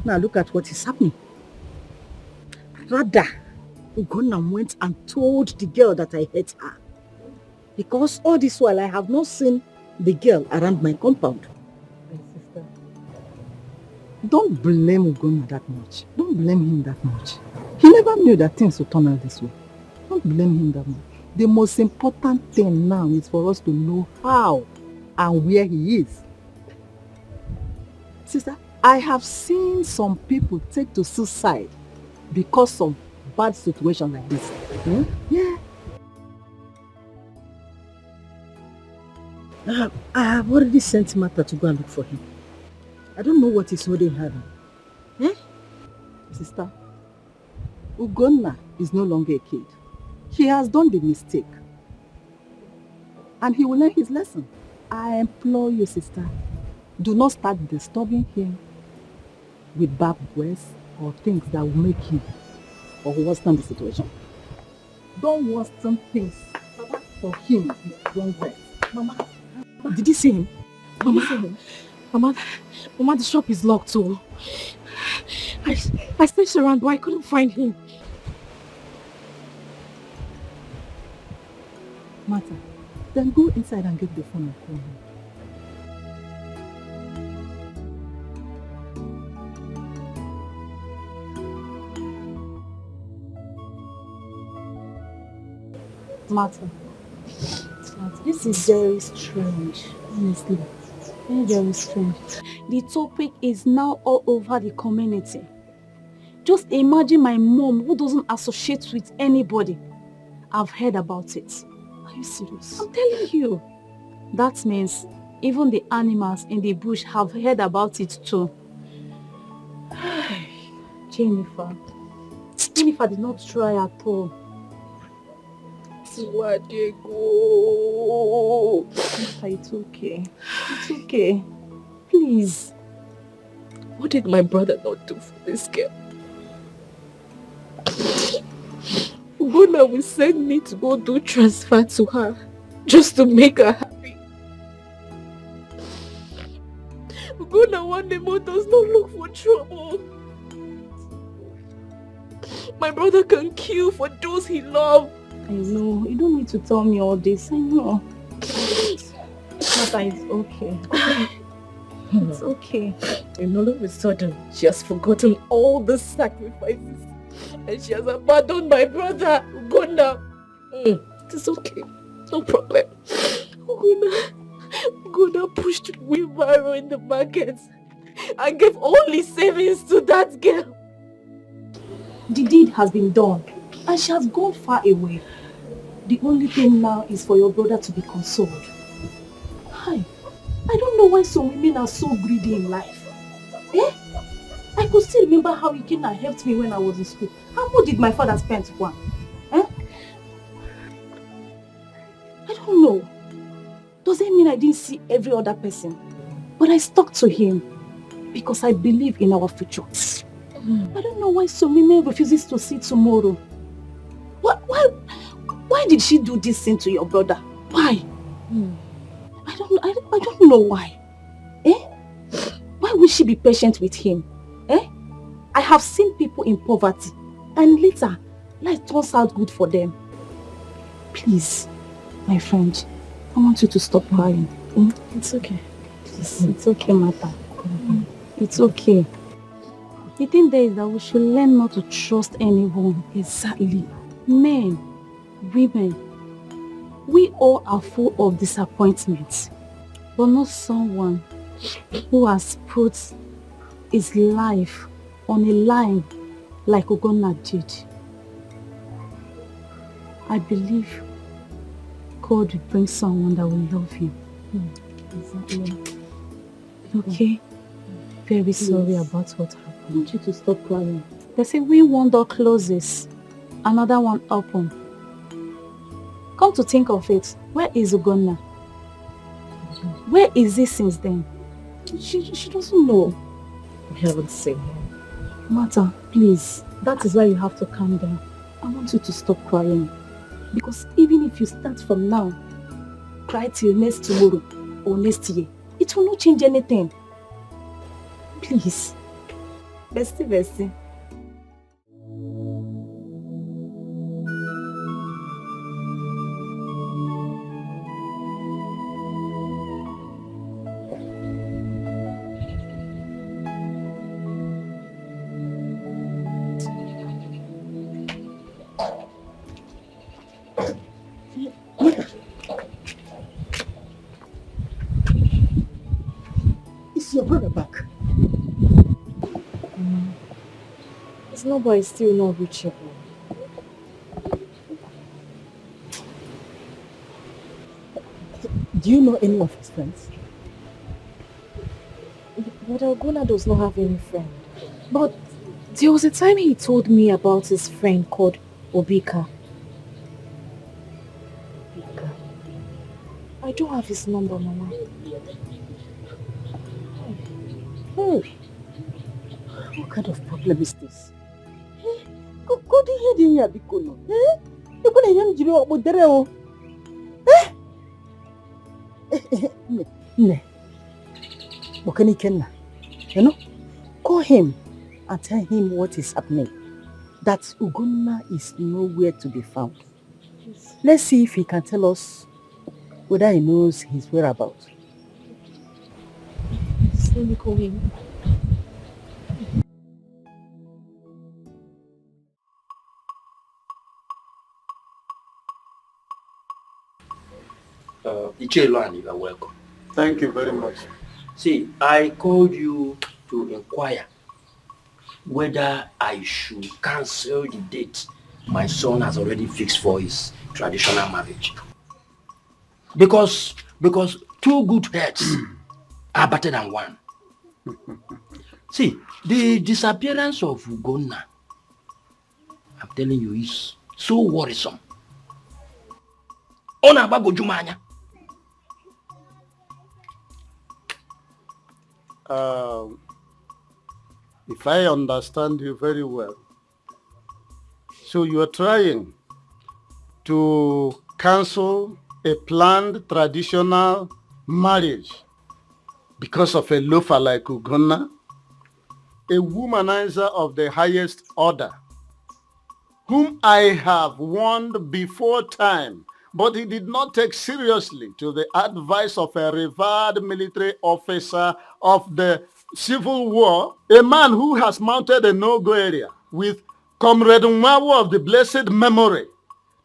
S: Now look at what is happening. Rather, Ugonna went and told the girl that I hate her. Because all this while I have not seen the girl around my compound.
A: My sister,
S: Don't blame Ugonna that much. Don't blame him that much. He never knew that things would turn out this way. Don't blame him that much. The most important thing now is for us to know how and where he is. Sister, I have seen some people take to suicide because of bad situations like this. Yeah. I have already sent Martha to go and look for him. I don't know what is holding her down. Sister, Ugonna is no longer a kid. He has done the mistake. And he will learn his lesson. I implore you, sister, do not start disturbing him with bad words or things that will make him or worsen the situation. Don't worsen things for him with wrong words. Mama,
B: did you see him? Mama, the shop is locked too. I searched around but I couldn't find him.
S: Martha, then go inside and get the phone and call him.
I: Martha, this is very strange, honestly. Very, very strange. The topic is now all over the community. Just imagine my mom who doesn't associate with anybody. I've heard about it. Are you serious? I'm telling you. That means even the animals in the bush have heard about it too. Jennifer did not try at all.
B: Swadego.
I: It's okay. It's okay. Please.
B: What did my brother not do for this girl? Ugonna will send me to go do transfer to her just to make her happy. Ugonna one day more does not look for trouble. My brother can kill for those he loves.
I: I know. You don't need to tell me all this. I know. Martha, it's okay. It's okay.
B: And all of a sudden, she has forgotten all the sacrifices. And she has abandoned my brother, Ugonna. It is okay. No problem. Ugonna pushed wheelbarrow in the market and gave all his savings to that girl.
I: The deed has been done and she has gone far away. The only thing now is for your brother to be consoled. Hi, I don't know why some women are so greedy in life. I could still remember how he came and helped me when I was in school. How much did my father spend for him? I don't know. Does it mean I didn't see every other person? But I stuck to him because I believe in our future. I don't know why some women refuses to see tomorrow. Why did she do this thing to your brother? Why? I don't know why. Why would she be patient with him? I have seen people in poverty and later life turns out good for them. Please, my friend, I want you to stop crying.
B: It's okay.
I: Please, it's okay, Martha. It's okay. The thing there is that we should learn not to trust anyone.
B: Exactly.
I: Men, women, we all are full of disappointments, but not someone who has put his life on a line like Ugonna did. I believe God will bring someone that will love him.
B: Exactly.
I: Okay? Very sorry about what happened.
S: I want you to stop crying.
I: They say when one door closes, another one opens. Come to think of it, where is Ugonna? Where is he since then? She doesn't know.
B: We haven't seen him.
I: Martha, please, that is why you have to calm down. I want you to stop crying. Because even if you start from now, cry till next tomorrow or next year, it It will not change anything. Please. Bestie.
S: Is your brother back?
B: His number is still not reachable.
S: Do you know any of his friends?
B: But Ogona does not have any friend. But there was a time he told me about his friend called Obika. I don't have his number, Mama.
S: Hey, what kind of problem is this? Go to hear the Bikono. You're going to hear me about the Ne. You know, call him and tell him what is happening. That Ugonna is nowhere to be found. Let's see if he can tell us whether he knows his whereabouts.
B: Let me call him.
G: Ichelo, you are welcome.
C: Thank you very much.
G: See, I called you to inquire whether I should cancel the date my son has already fixed for his traditional marriage. Because two good heads are better than one. See, the disappearance of Ugonna, I'm telling you, is so worrisome.
N: If I understand you very well, so you are trying to cancel a planned traditional marriage because of a loafer like Ugonna, a womanizer of the highest order, whom I have warned before time, but he did not take seriously to the advice of a revered military officer of the Civil War, a man who has mounted a no-go area with Comrade Nwawu of the blessed memory.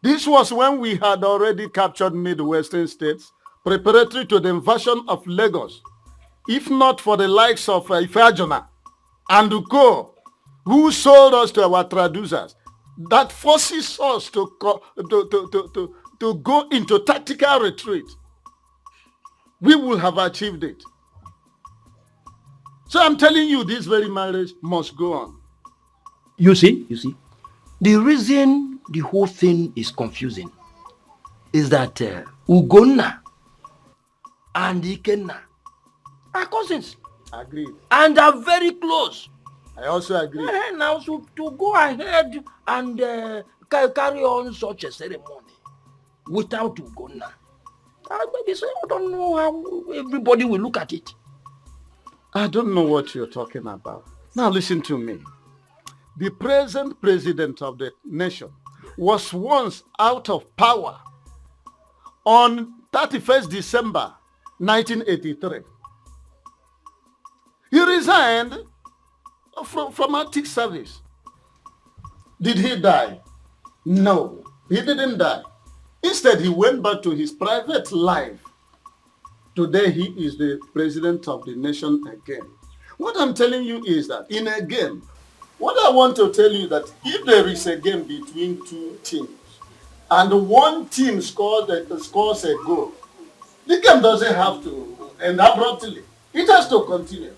N: This was when we had already captured Midwestern states, preparatory to the invasion of Lagos. If not for the likes of Ifeajona and Uko, who sold us to our traducers, that forces us to go into tactical retreat, we will have achieved it. So I'm telling you, this very marriage must go on.
G: You see, the reason the whole thing is confusing is that Ugonna and Ikenna are cousins.
N: Agreed.
G: And are very close.
N: I also agree.
G: Now, so to go ahead and carry on such a ceremony without Ugonna, I don't know how everybody will look at it.
N: I don't know what you're talking about. Now listen to me. The present president of the nation was once out of power on 31st December 1983. He resigned from active service. Did he die? No, he didn't die. Instead, he went back to his private life. Today, he is the president of the nation again. What I'm telling you is that in a game, what I want to tell you that if there is a game between two teams and one team scores a goal, the game doesn't have to end abruptly. It has to continue.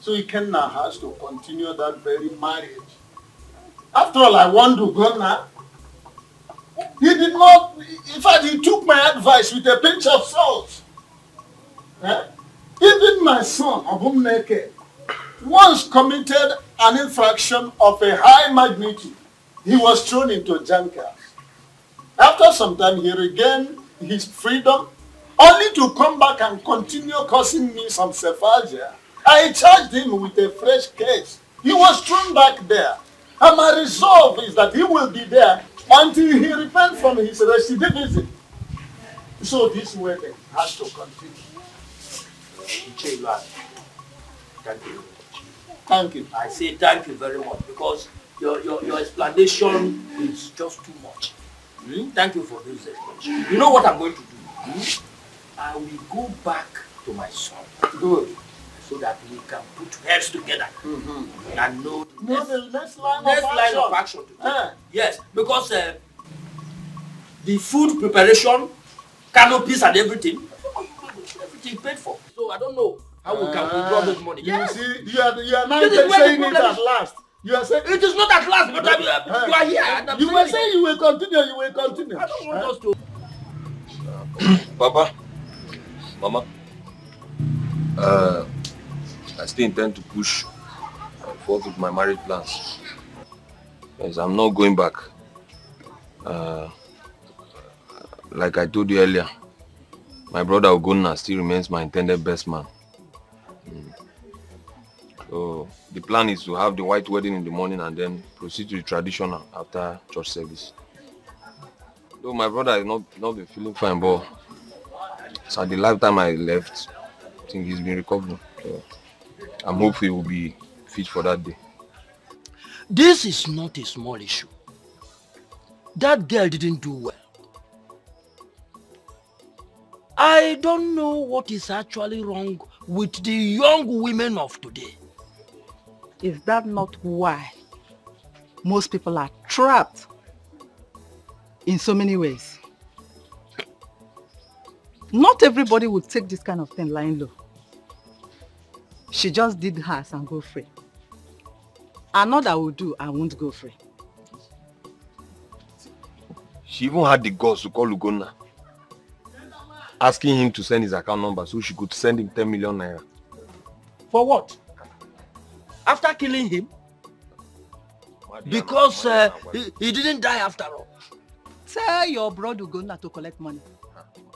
N: So Ikenna has to continue that very marriage. After all, I want Ugonna. He did not, in fact, he took my advice with a pinch of salt. Even my son, Obumneke, once committed an infraction of a high magnitude. He was thrown into jankers. After some time, he regained his freedom
Q: only to come back and continue causing me some sephagia. I charged him with a fresh case. He was thrown back there. And my resolve is that he will be there until he repents from his recidivism. So this wedding has to continue.
G: Thank you.
Q: Thank you.
G: I say thank you very much because your explanation is just too much. Thank you for this explanation. You know what I'm going to do? I will go back to my son.
Q: Good.
G: So that we can put heads together and know
Q: the next line
G: of action to take. Yes, because the food preparation, canopies and everything paid for. So I don't know how we can withdraw this money.
Q: You see, you are now saying it at last. You are saying
G: it is not at last, but you are here. And
Q: you were saying you will continue.
G: I don't want us to.
H: Papa, Mama, I still intend to push forward with my marriage plans. Yes, I'm not going back. Like I told you earlier, my brother Ogonna still remains my intended best man. So the plan is to have the white wedding in the morning and then proceed to the traditional after church service. Though my brother has not been feeling fine, but so the lifetime I left, I think he's been recovering. So I'm hopeful he will be fit for that day.
G: This is not a small issue. That girl didn't do well. I don't know what is actually wrong with the young women of today.
A: Is that not why most people are trapped in so many ways? Not everybody would take this kind of thing lying low. She just did hers and go free. Another will do and won't go free.
H: She even had the guts to call Ugonna, asking him to send his account number so she could send him 10 million naira.
G: For what? After killing him? Because he didn't die after all.
A: Tell your brother Ugonna to collect money.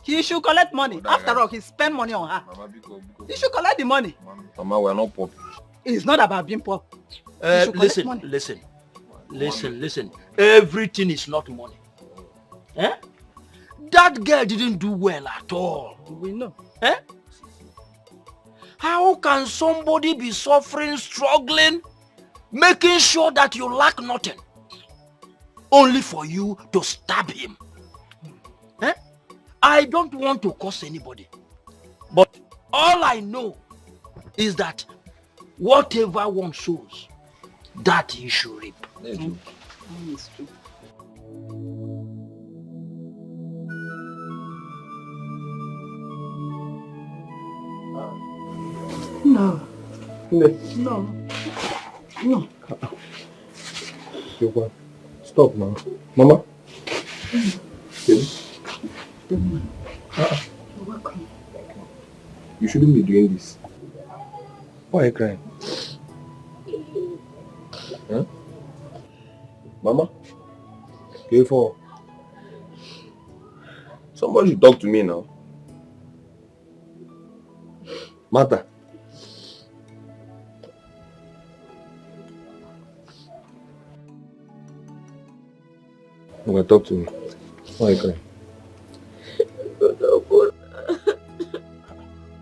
A: He should collect money. After all, he spent money on her. He should collect the money.
H: Mama, we are not poor.
A: It's not about being poor.
G: Listen. Everything is not money. Eh? That girl didn't do well at all.
A: We know.
G: Eh? How can somebody be suffering, struggling, making sure that you lack nothing, only for you to stab him? Eh? I don't want to curse anybody, but all I know is that whatever one sows, that he should reap.
A: It's true. No.
H: Stop, man. Mama?
A: You're welcome.
H: You shouldn't be doing this. Why are you crying? Huh? Mama? Careful. Somebody should talk to me now. Martha. You want to talk to me? Why are you crying?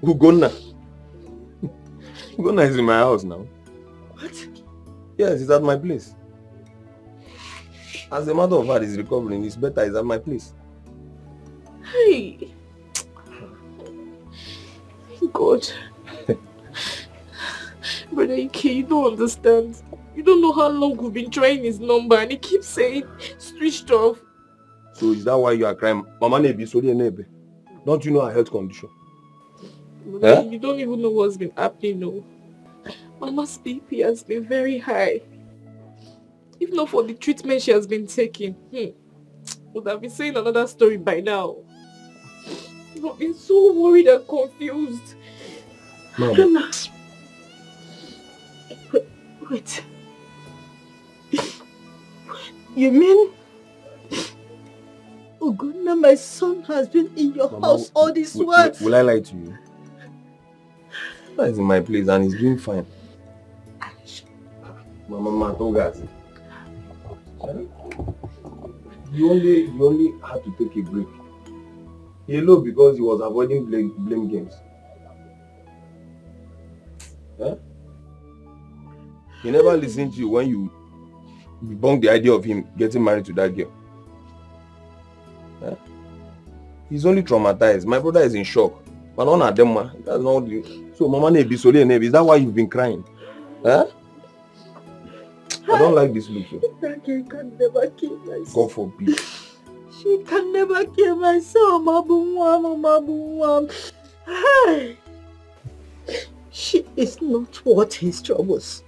H: Ugonna. Ugonna is in my house now.
A: What?
H: Yes, he's at my place. As a matter of fact, he's recovering. It's better. He's at my place.
L: Hey. God. Brother Ike, you don't understand. You don't know how long we've been trying his number and he keeps saying switched off.
H: So is that why you are crying? Mama Nebi, sorry Nebe. Don't you know her health condition?
L: Brother, you don't even know what's been happening, no. Mama's BP has been very high. If not for the treatment she has been taking, would have been saying another story by now. I've been so worried and confused.
H: Mama.
L: Wait. You mean
A: Ugonna, my
S: my son has been in your house all this while.
H: Will I lie to you? He's in my place and he's doing fine. Mama told us. You only had to take a break. He low because he was avoiding blame games. Huh? He never listened to you when you debunked the idea of him getting married to that girl. Huh? He's only traumatized. My brother is in shock. But none of them, that's not the... So, Mama, is that why you've been crying? Huh? I don't like this look.
S: That girl can never kill my son.
H: God forbid.
S: She can never kill my son, Mabuwam. Hi. She is not worth his troubles.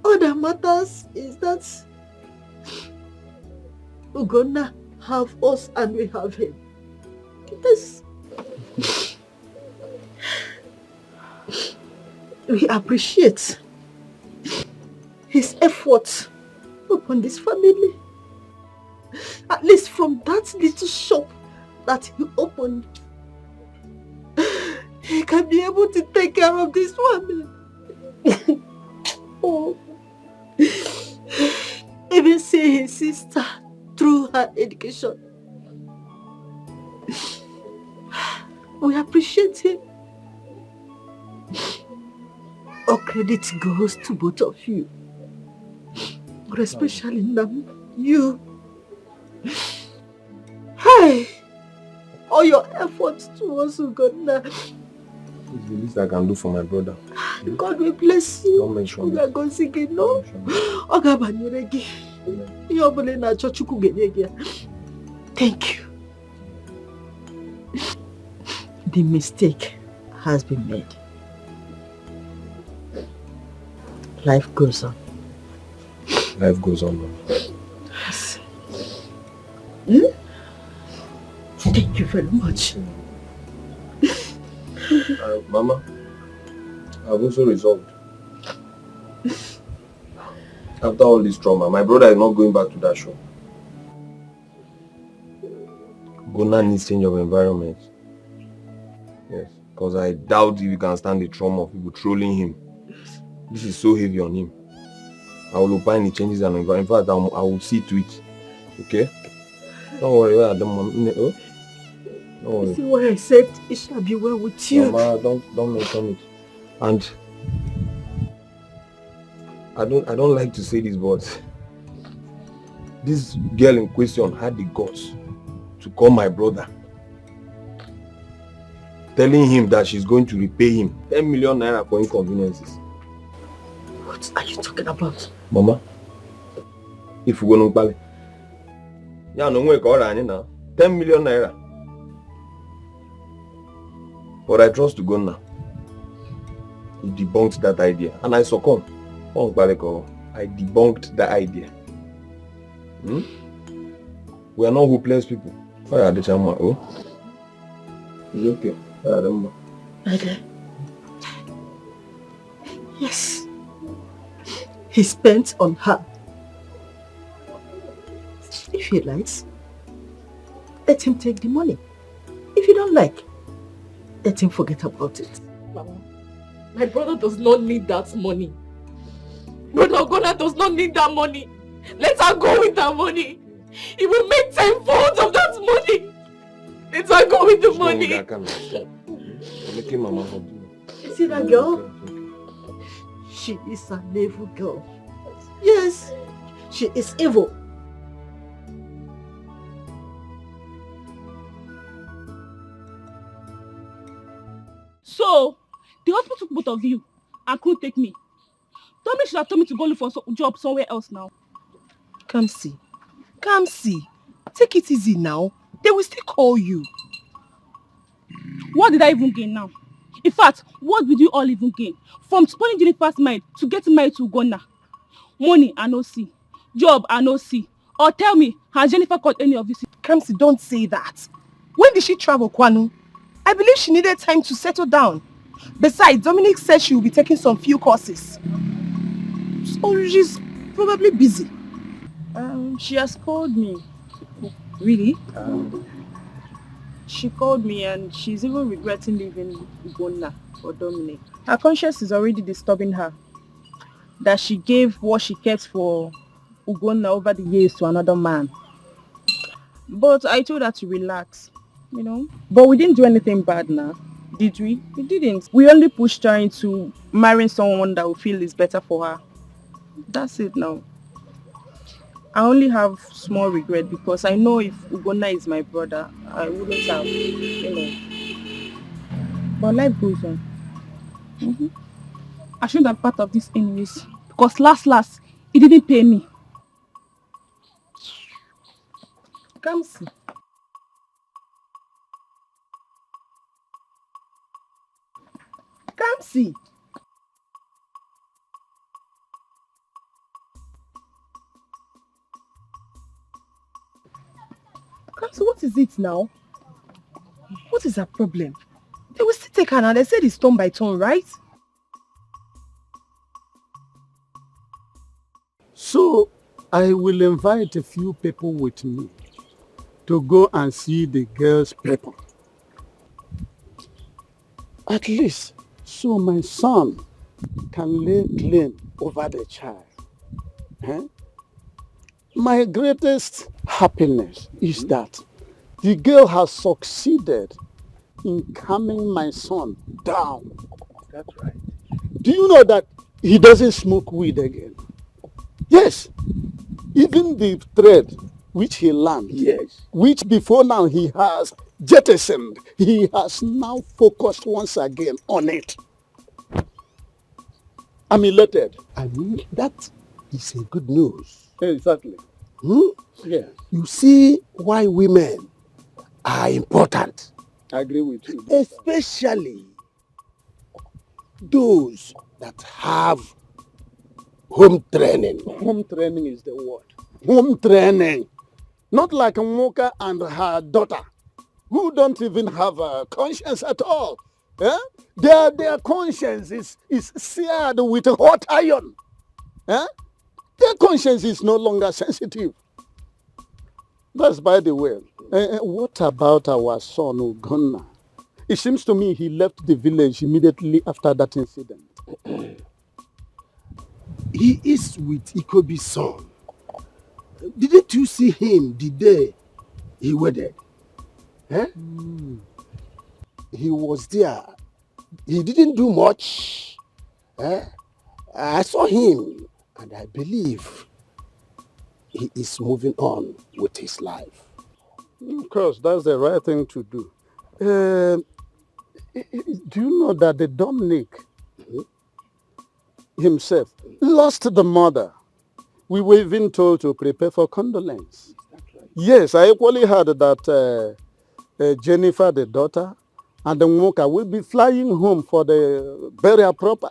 S: All that matters is that we're gonna have us and we have him. Yes. We appreciate his efforts upon this family. At least from that little shop that he opened, he can be able to take care of this family. Oh. Even see his sister through her education. We appreciate him. All credit goes to both of you. But especially you. Hey! All your efforts towards Uganda.
H: It's the least I can do for my brother.
S: God will bless you.
H: Don't mention
S: We are going to sing it, no? Thank you. The mistake has been made. Life goes on.
H: Life goes on.
S: Yes. Thank you very much.
H: Mama, I've also resolved. After all this trauma, my brother is not going back to that show. Gona needs change of environment. Yes, because I doubt if he can stand the trauma of people trolling him. This is so heavy on him. I will opine he changes an environment. In fact, I will see to it. Okay? Don't worry. Don't worry.
S: See what I said? It shall be well with you.
H: Mama, don't mention it. And I don't like to say this, but this girl in question had the guts to call my brother, telling him that she's going to repay him 10 million naira for inconveniences.
S: What are you talking about?
H: Mama, if you go to Pale, yeah, no way call now. 10 million naira. But I trust to go now. He debunked that idea, and I succumbed. I debunked the idea. We are not hopeless people. Why are the chama? Oh, it's okay.
S: Okay. Yes. He spent on her. If he likes, let him take the money. If you don't like, let him forget about it.
B: Mama, my brother does not need that money. Brother Ogona does not need that money. Let her go with that money. He will make 10-fold of that money. Let her go with the money.
H: Making Mama happy.
S: You see that girl? She is an evil girl. Yes, she is evil.
O: So, the hospital took both of you and couldn't take me. Tommy should have told me to go look for a job somewhere else now.
J: Come see. Take it easy now. They will still call you.
O: What did I even gain now? In fact, what did you all even gain? From spoiling Jennifer's mind to getting married to Ugonna. Money, I no see. Job, I no see. Or tell me, has Jennifer called any of you?
J: Kamsi, don't say that. When did she travel, Kwanu? I believe she needed time to settle down. Besides, Dominic said she will be taking some few courses. So she's probably busy.
L: She has called me. Really? She called me and she's even regretting leaving Ugonna for Dominic. Her conscience is already disturbing her. That she gave what she kept for Ugonna over the years to another man. But I told her to relax, you know. But we didn't do anything bad now, did we? We didn't. We only pushed her into marrying someone that we feel is better for her. That's it now. I only have small regret because I know if Ugonna is my brother, I wouldn't have, you know. But life goes on.
O: I shouldn't have part of this anyways. Because last, it didn't pay me.
L: Come see. Come see. Come see, what is it now? What is her problem? They will still take her now. They said it's turn by turn, right?
N: So I will invite a few people with me to go and see the girl's paper. At least so my son can lay claim over the child. Eh? My greatest happiness is that the girl has succeeded in calming my son down.
R: That's right.
N: Do you know that he doesn't smoke weed again? Yes. Even the thread which he learned,
R: yes,
N: which before now he has jettisoned, he has now focused once again on it. I'm elated.
R: I mean, that is a good news.
N: Exactly.
R: Hmm?
N: Yeah.
R: You see why women are important.
N: I agree with you.
R: Especially those that have home training.
N: Home training is the word. Home training. Not like Moka and her daughter, who don't even have a conscience at all. Eh? Their conscience is seared with hot iron. Eh? Their conscience is no longer sensitive. That's by the way. What about our son Ugonna? It seems to me he left the village immediately after that incident.
R: He is with Ikobi's son. Didn't you see him the day he wedded? Eh? He was there. He didn't do much. Eh? I saw him and I believe he is moving on with his life.
N: Of course, that's the right thing to do. Do you know that the Dominic himself lost the mother? We were even told to prepare for condolence.
R: Right?
N: Yes, I equally heard that Jennifer, the daughter, and the Nwoka will be flying home for the burial proper.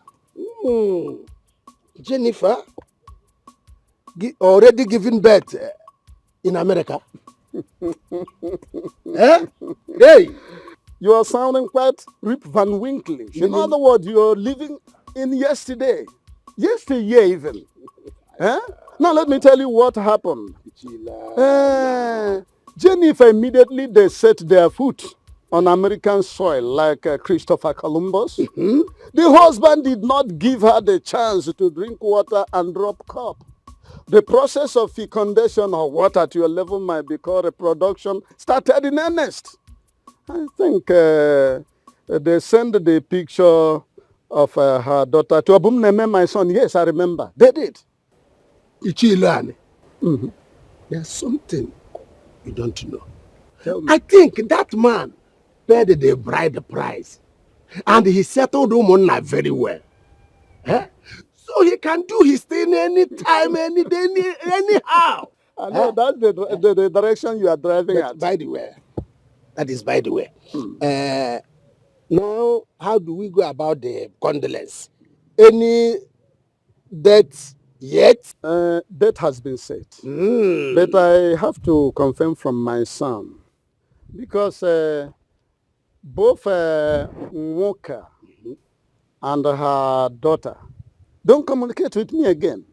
R: Jennifer, already given birth in America. Eh? Hey!
N: You are sounding quite Rip Van Winklish. In other words, you are living in yesterday. Yesteryear even. Eh? Now let me tell you what happened. Jennifer immediately they set their foot on American soil like Christopher Columbus. The husband did not give her the chance to drink water and drop cup. The process of fecundation or what at your level might be called reproduction started in earnest. I think they sent the picture of her daughter to Abumneme, my son. Yes, I remember. They did.
R: Ichilane. There's something you don't know. I think that man paid the bride price and he settled Umonna very well. Eh? So he can do his thing anytime, any day, anyhow.
N: I know that's the direction you are driving at.
R: By the way, that is by the way. Now, how do we go about the condolence? Any death yet?
N: Death has been set. But I have to confirm from my son. Because both Nwoka and her daughter don't communicate with me again.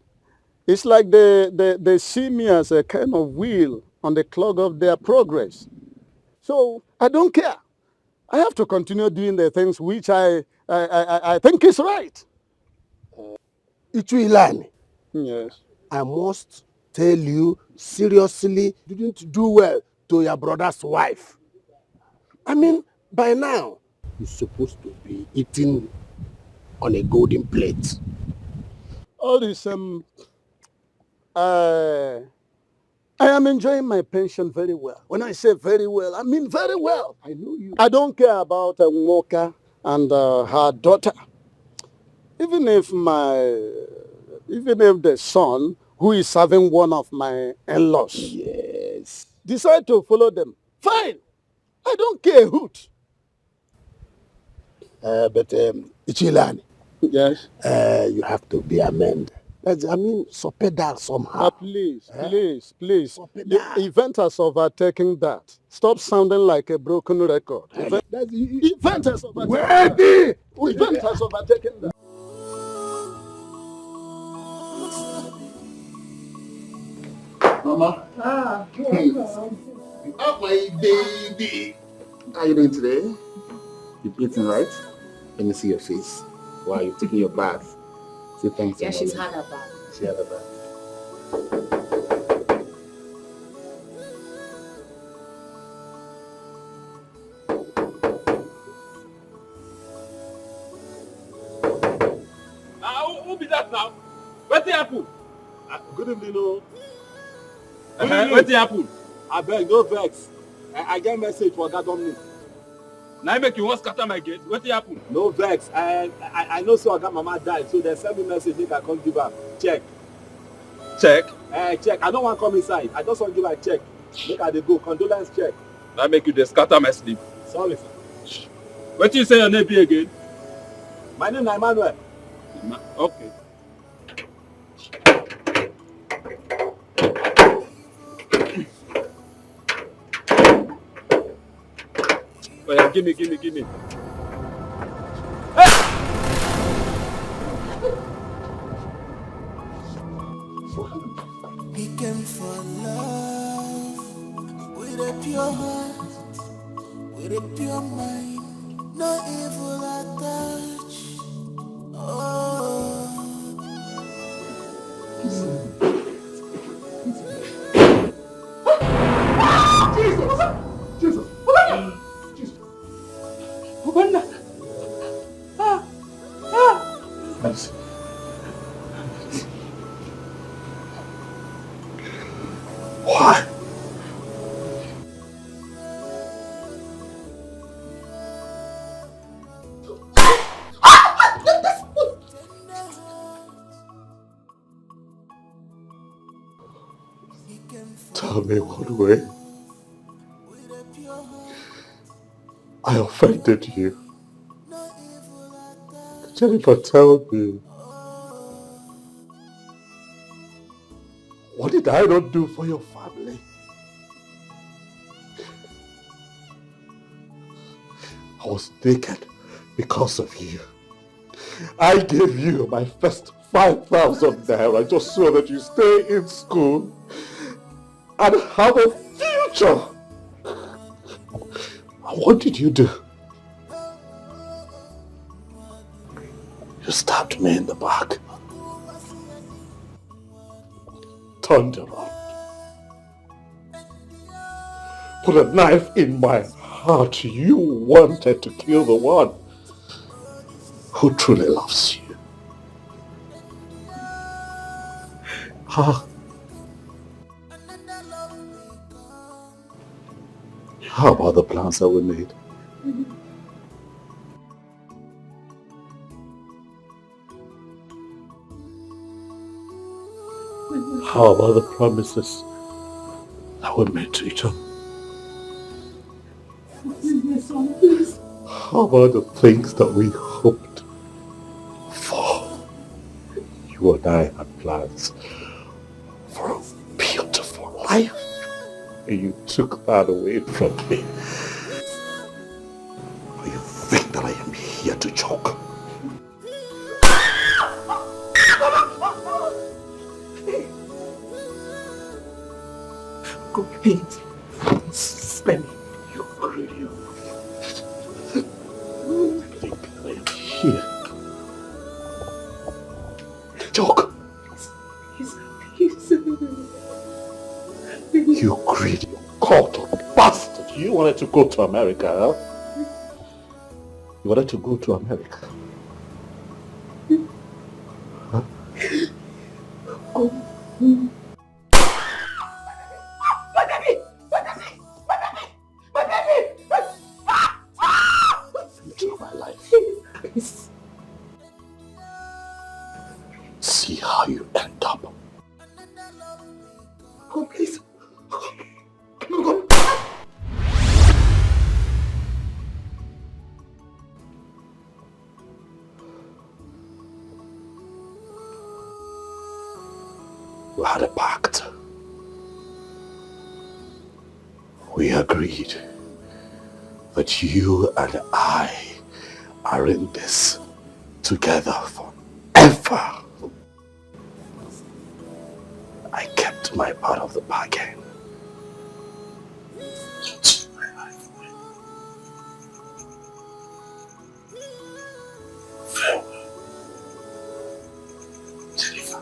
N: It's like they see me as a kind of wheel on the clog of their progress. So I don't care. I have to continue doing the things which I think is right.
R: Ichuilani.
N: Yes.
R: I must tell you seriously, you didn't do well to your brother's wife. I mean, by now, you're supposed to be eating on a golden plate.
N: All this, I am enjoying my pension very well. When I say very well, I mean very well.
R: I know you.
N: I don't care about Moka and her daughter. Even if the son, who is serving one of my in-laws,
R: yes,
N: decide to follow them, fine. I don't care a hoot.
R: But Ichilani,
N: yes,
R: you have to be amended. I mean, pedal somehow.
N: Please. The event has overtaken that. Stop sounding like a broken record. Event has overtaken that. Event has overtaken that.
U: Mama. Oh, my baby. How are you doing today? You're eating, right? Let me see your face. Wow, you're taking your bath. Say thanks.
B: Yeah, she's had her bath.
U: She had her bath.
D: Who be that now? What happen?
N: Good evening, no.
D: What happen?
N: I beg, no vex. I get message for God on me.
D: Now make you want scatter my gate. What happen?
N: No vex. I know so I got mama died, so they send me message make I come give her. Check.
D: Check?
N: Check. I don't want to come inside. I just want to give her a check. Make her dey go. Condolence check.
D: Now make you dey scatter my sleep.
N: Sorry, sir.
D: What you say your name be again?
N: My name is Emmanuel.
D: Okay. Oh yeah, give me.
P: He came for love with a pure heart, with a pure mind, no evil at touch. Oh.
U: Jesus!
J: Ubah!
U: Why? Tell me what way I offended you. Jennifer, tell me. What did I not do for your family? I was naked because of you. I gave you my first 5,000 naira just so that you stay in school and have a future. What did you do? You stabbed me in the back. Turned around. Put a knife in my heart. You wanted to kill the one who truly loves you. Huh? How about the plans that we made? How about the promises that we made to each other? How about the things that we hoped for? You and I had plans for a beautiful life, and you took that away from me. Or you think that I am here to joke? Go.
A: Please. Spare me.
E: You greedy. Think I am here. Talk. You greedy, cult of bastard. You wanted to go to America, huh? You wanted to go to America. Huh?
A: Go. My baby!
E: Future of my life. See how you end up.
A: Oh, please.
E: We had a pact. We agreed that you and I are in this together forever. I kept my part of the bargain. Farewell. Jennifer.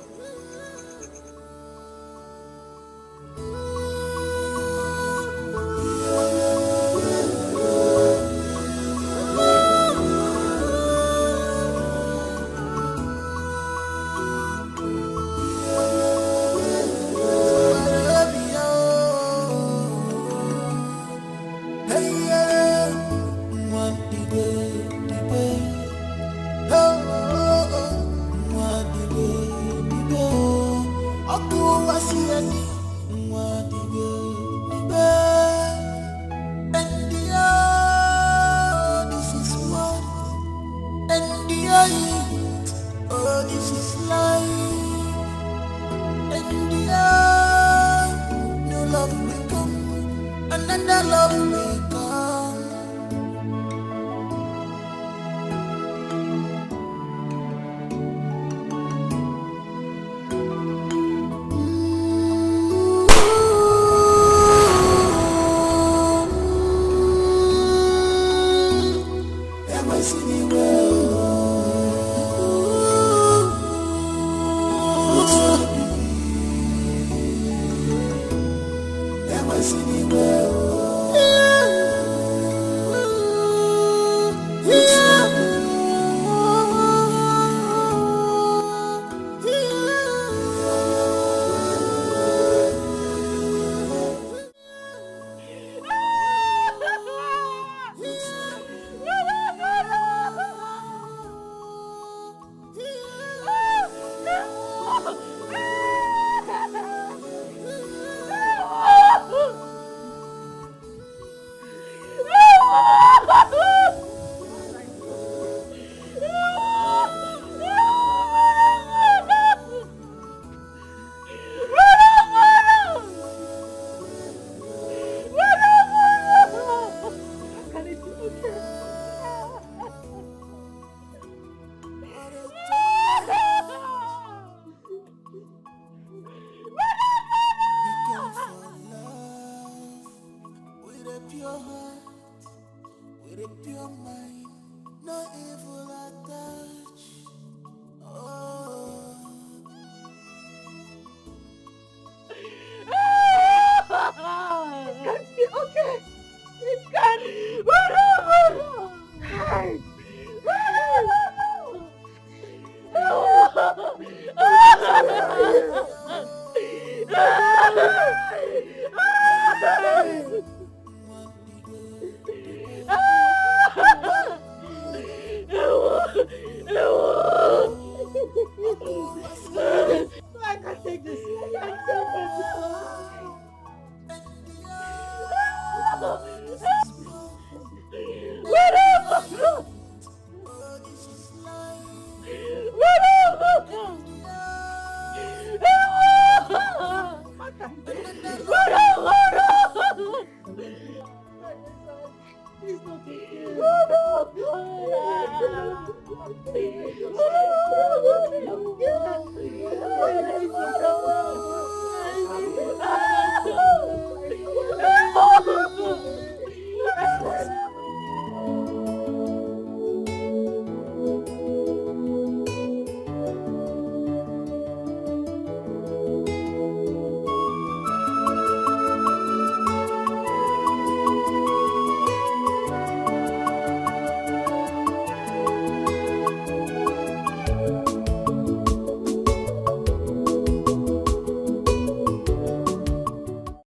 A: Please.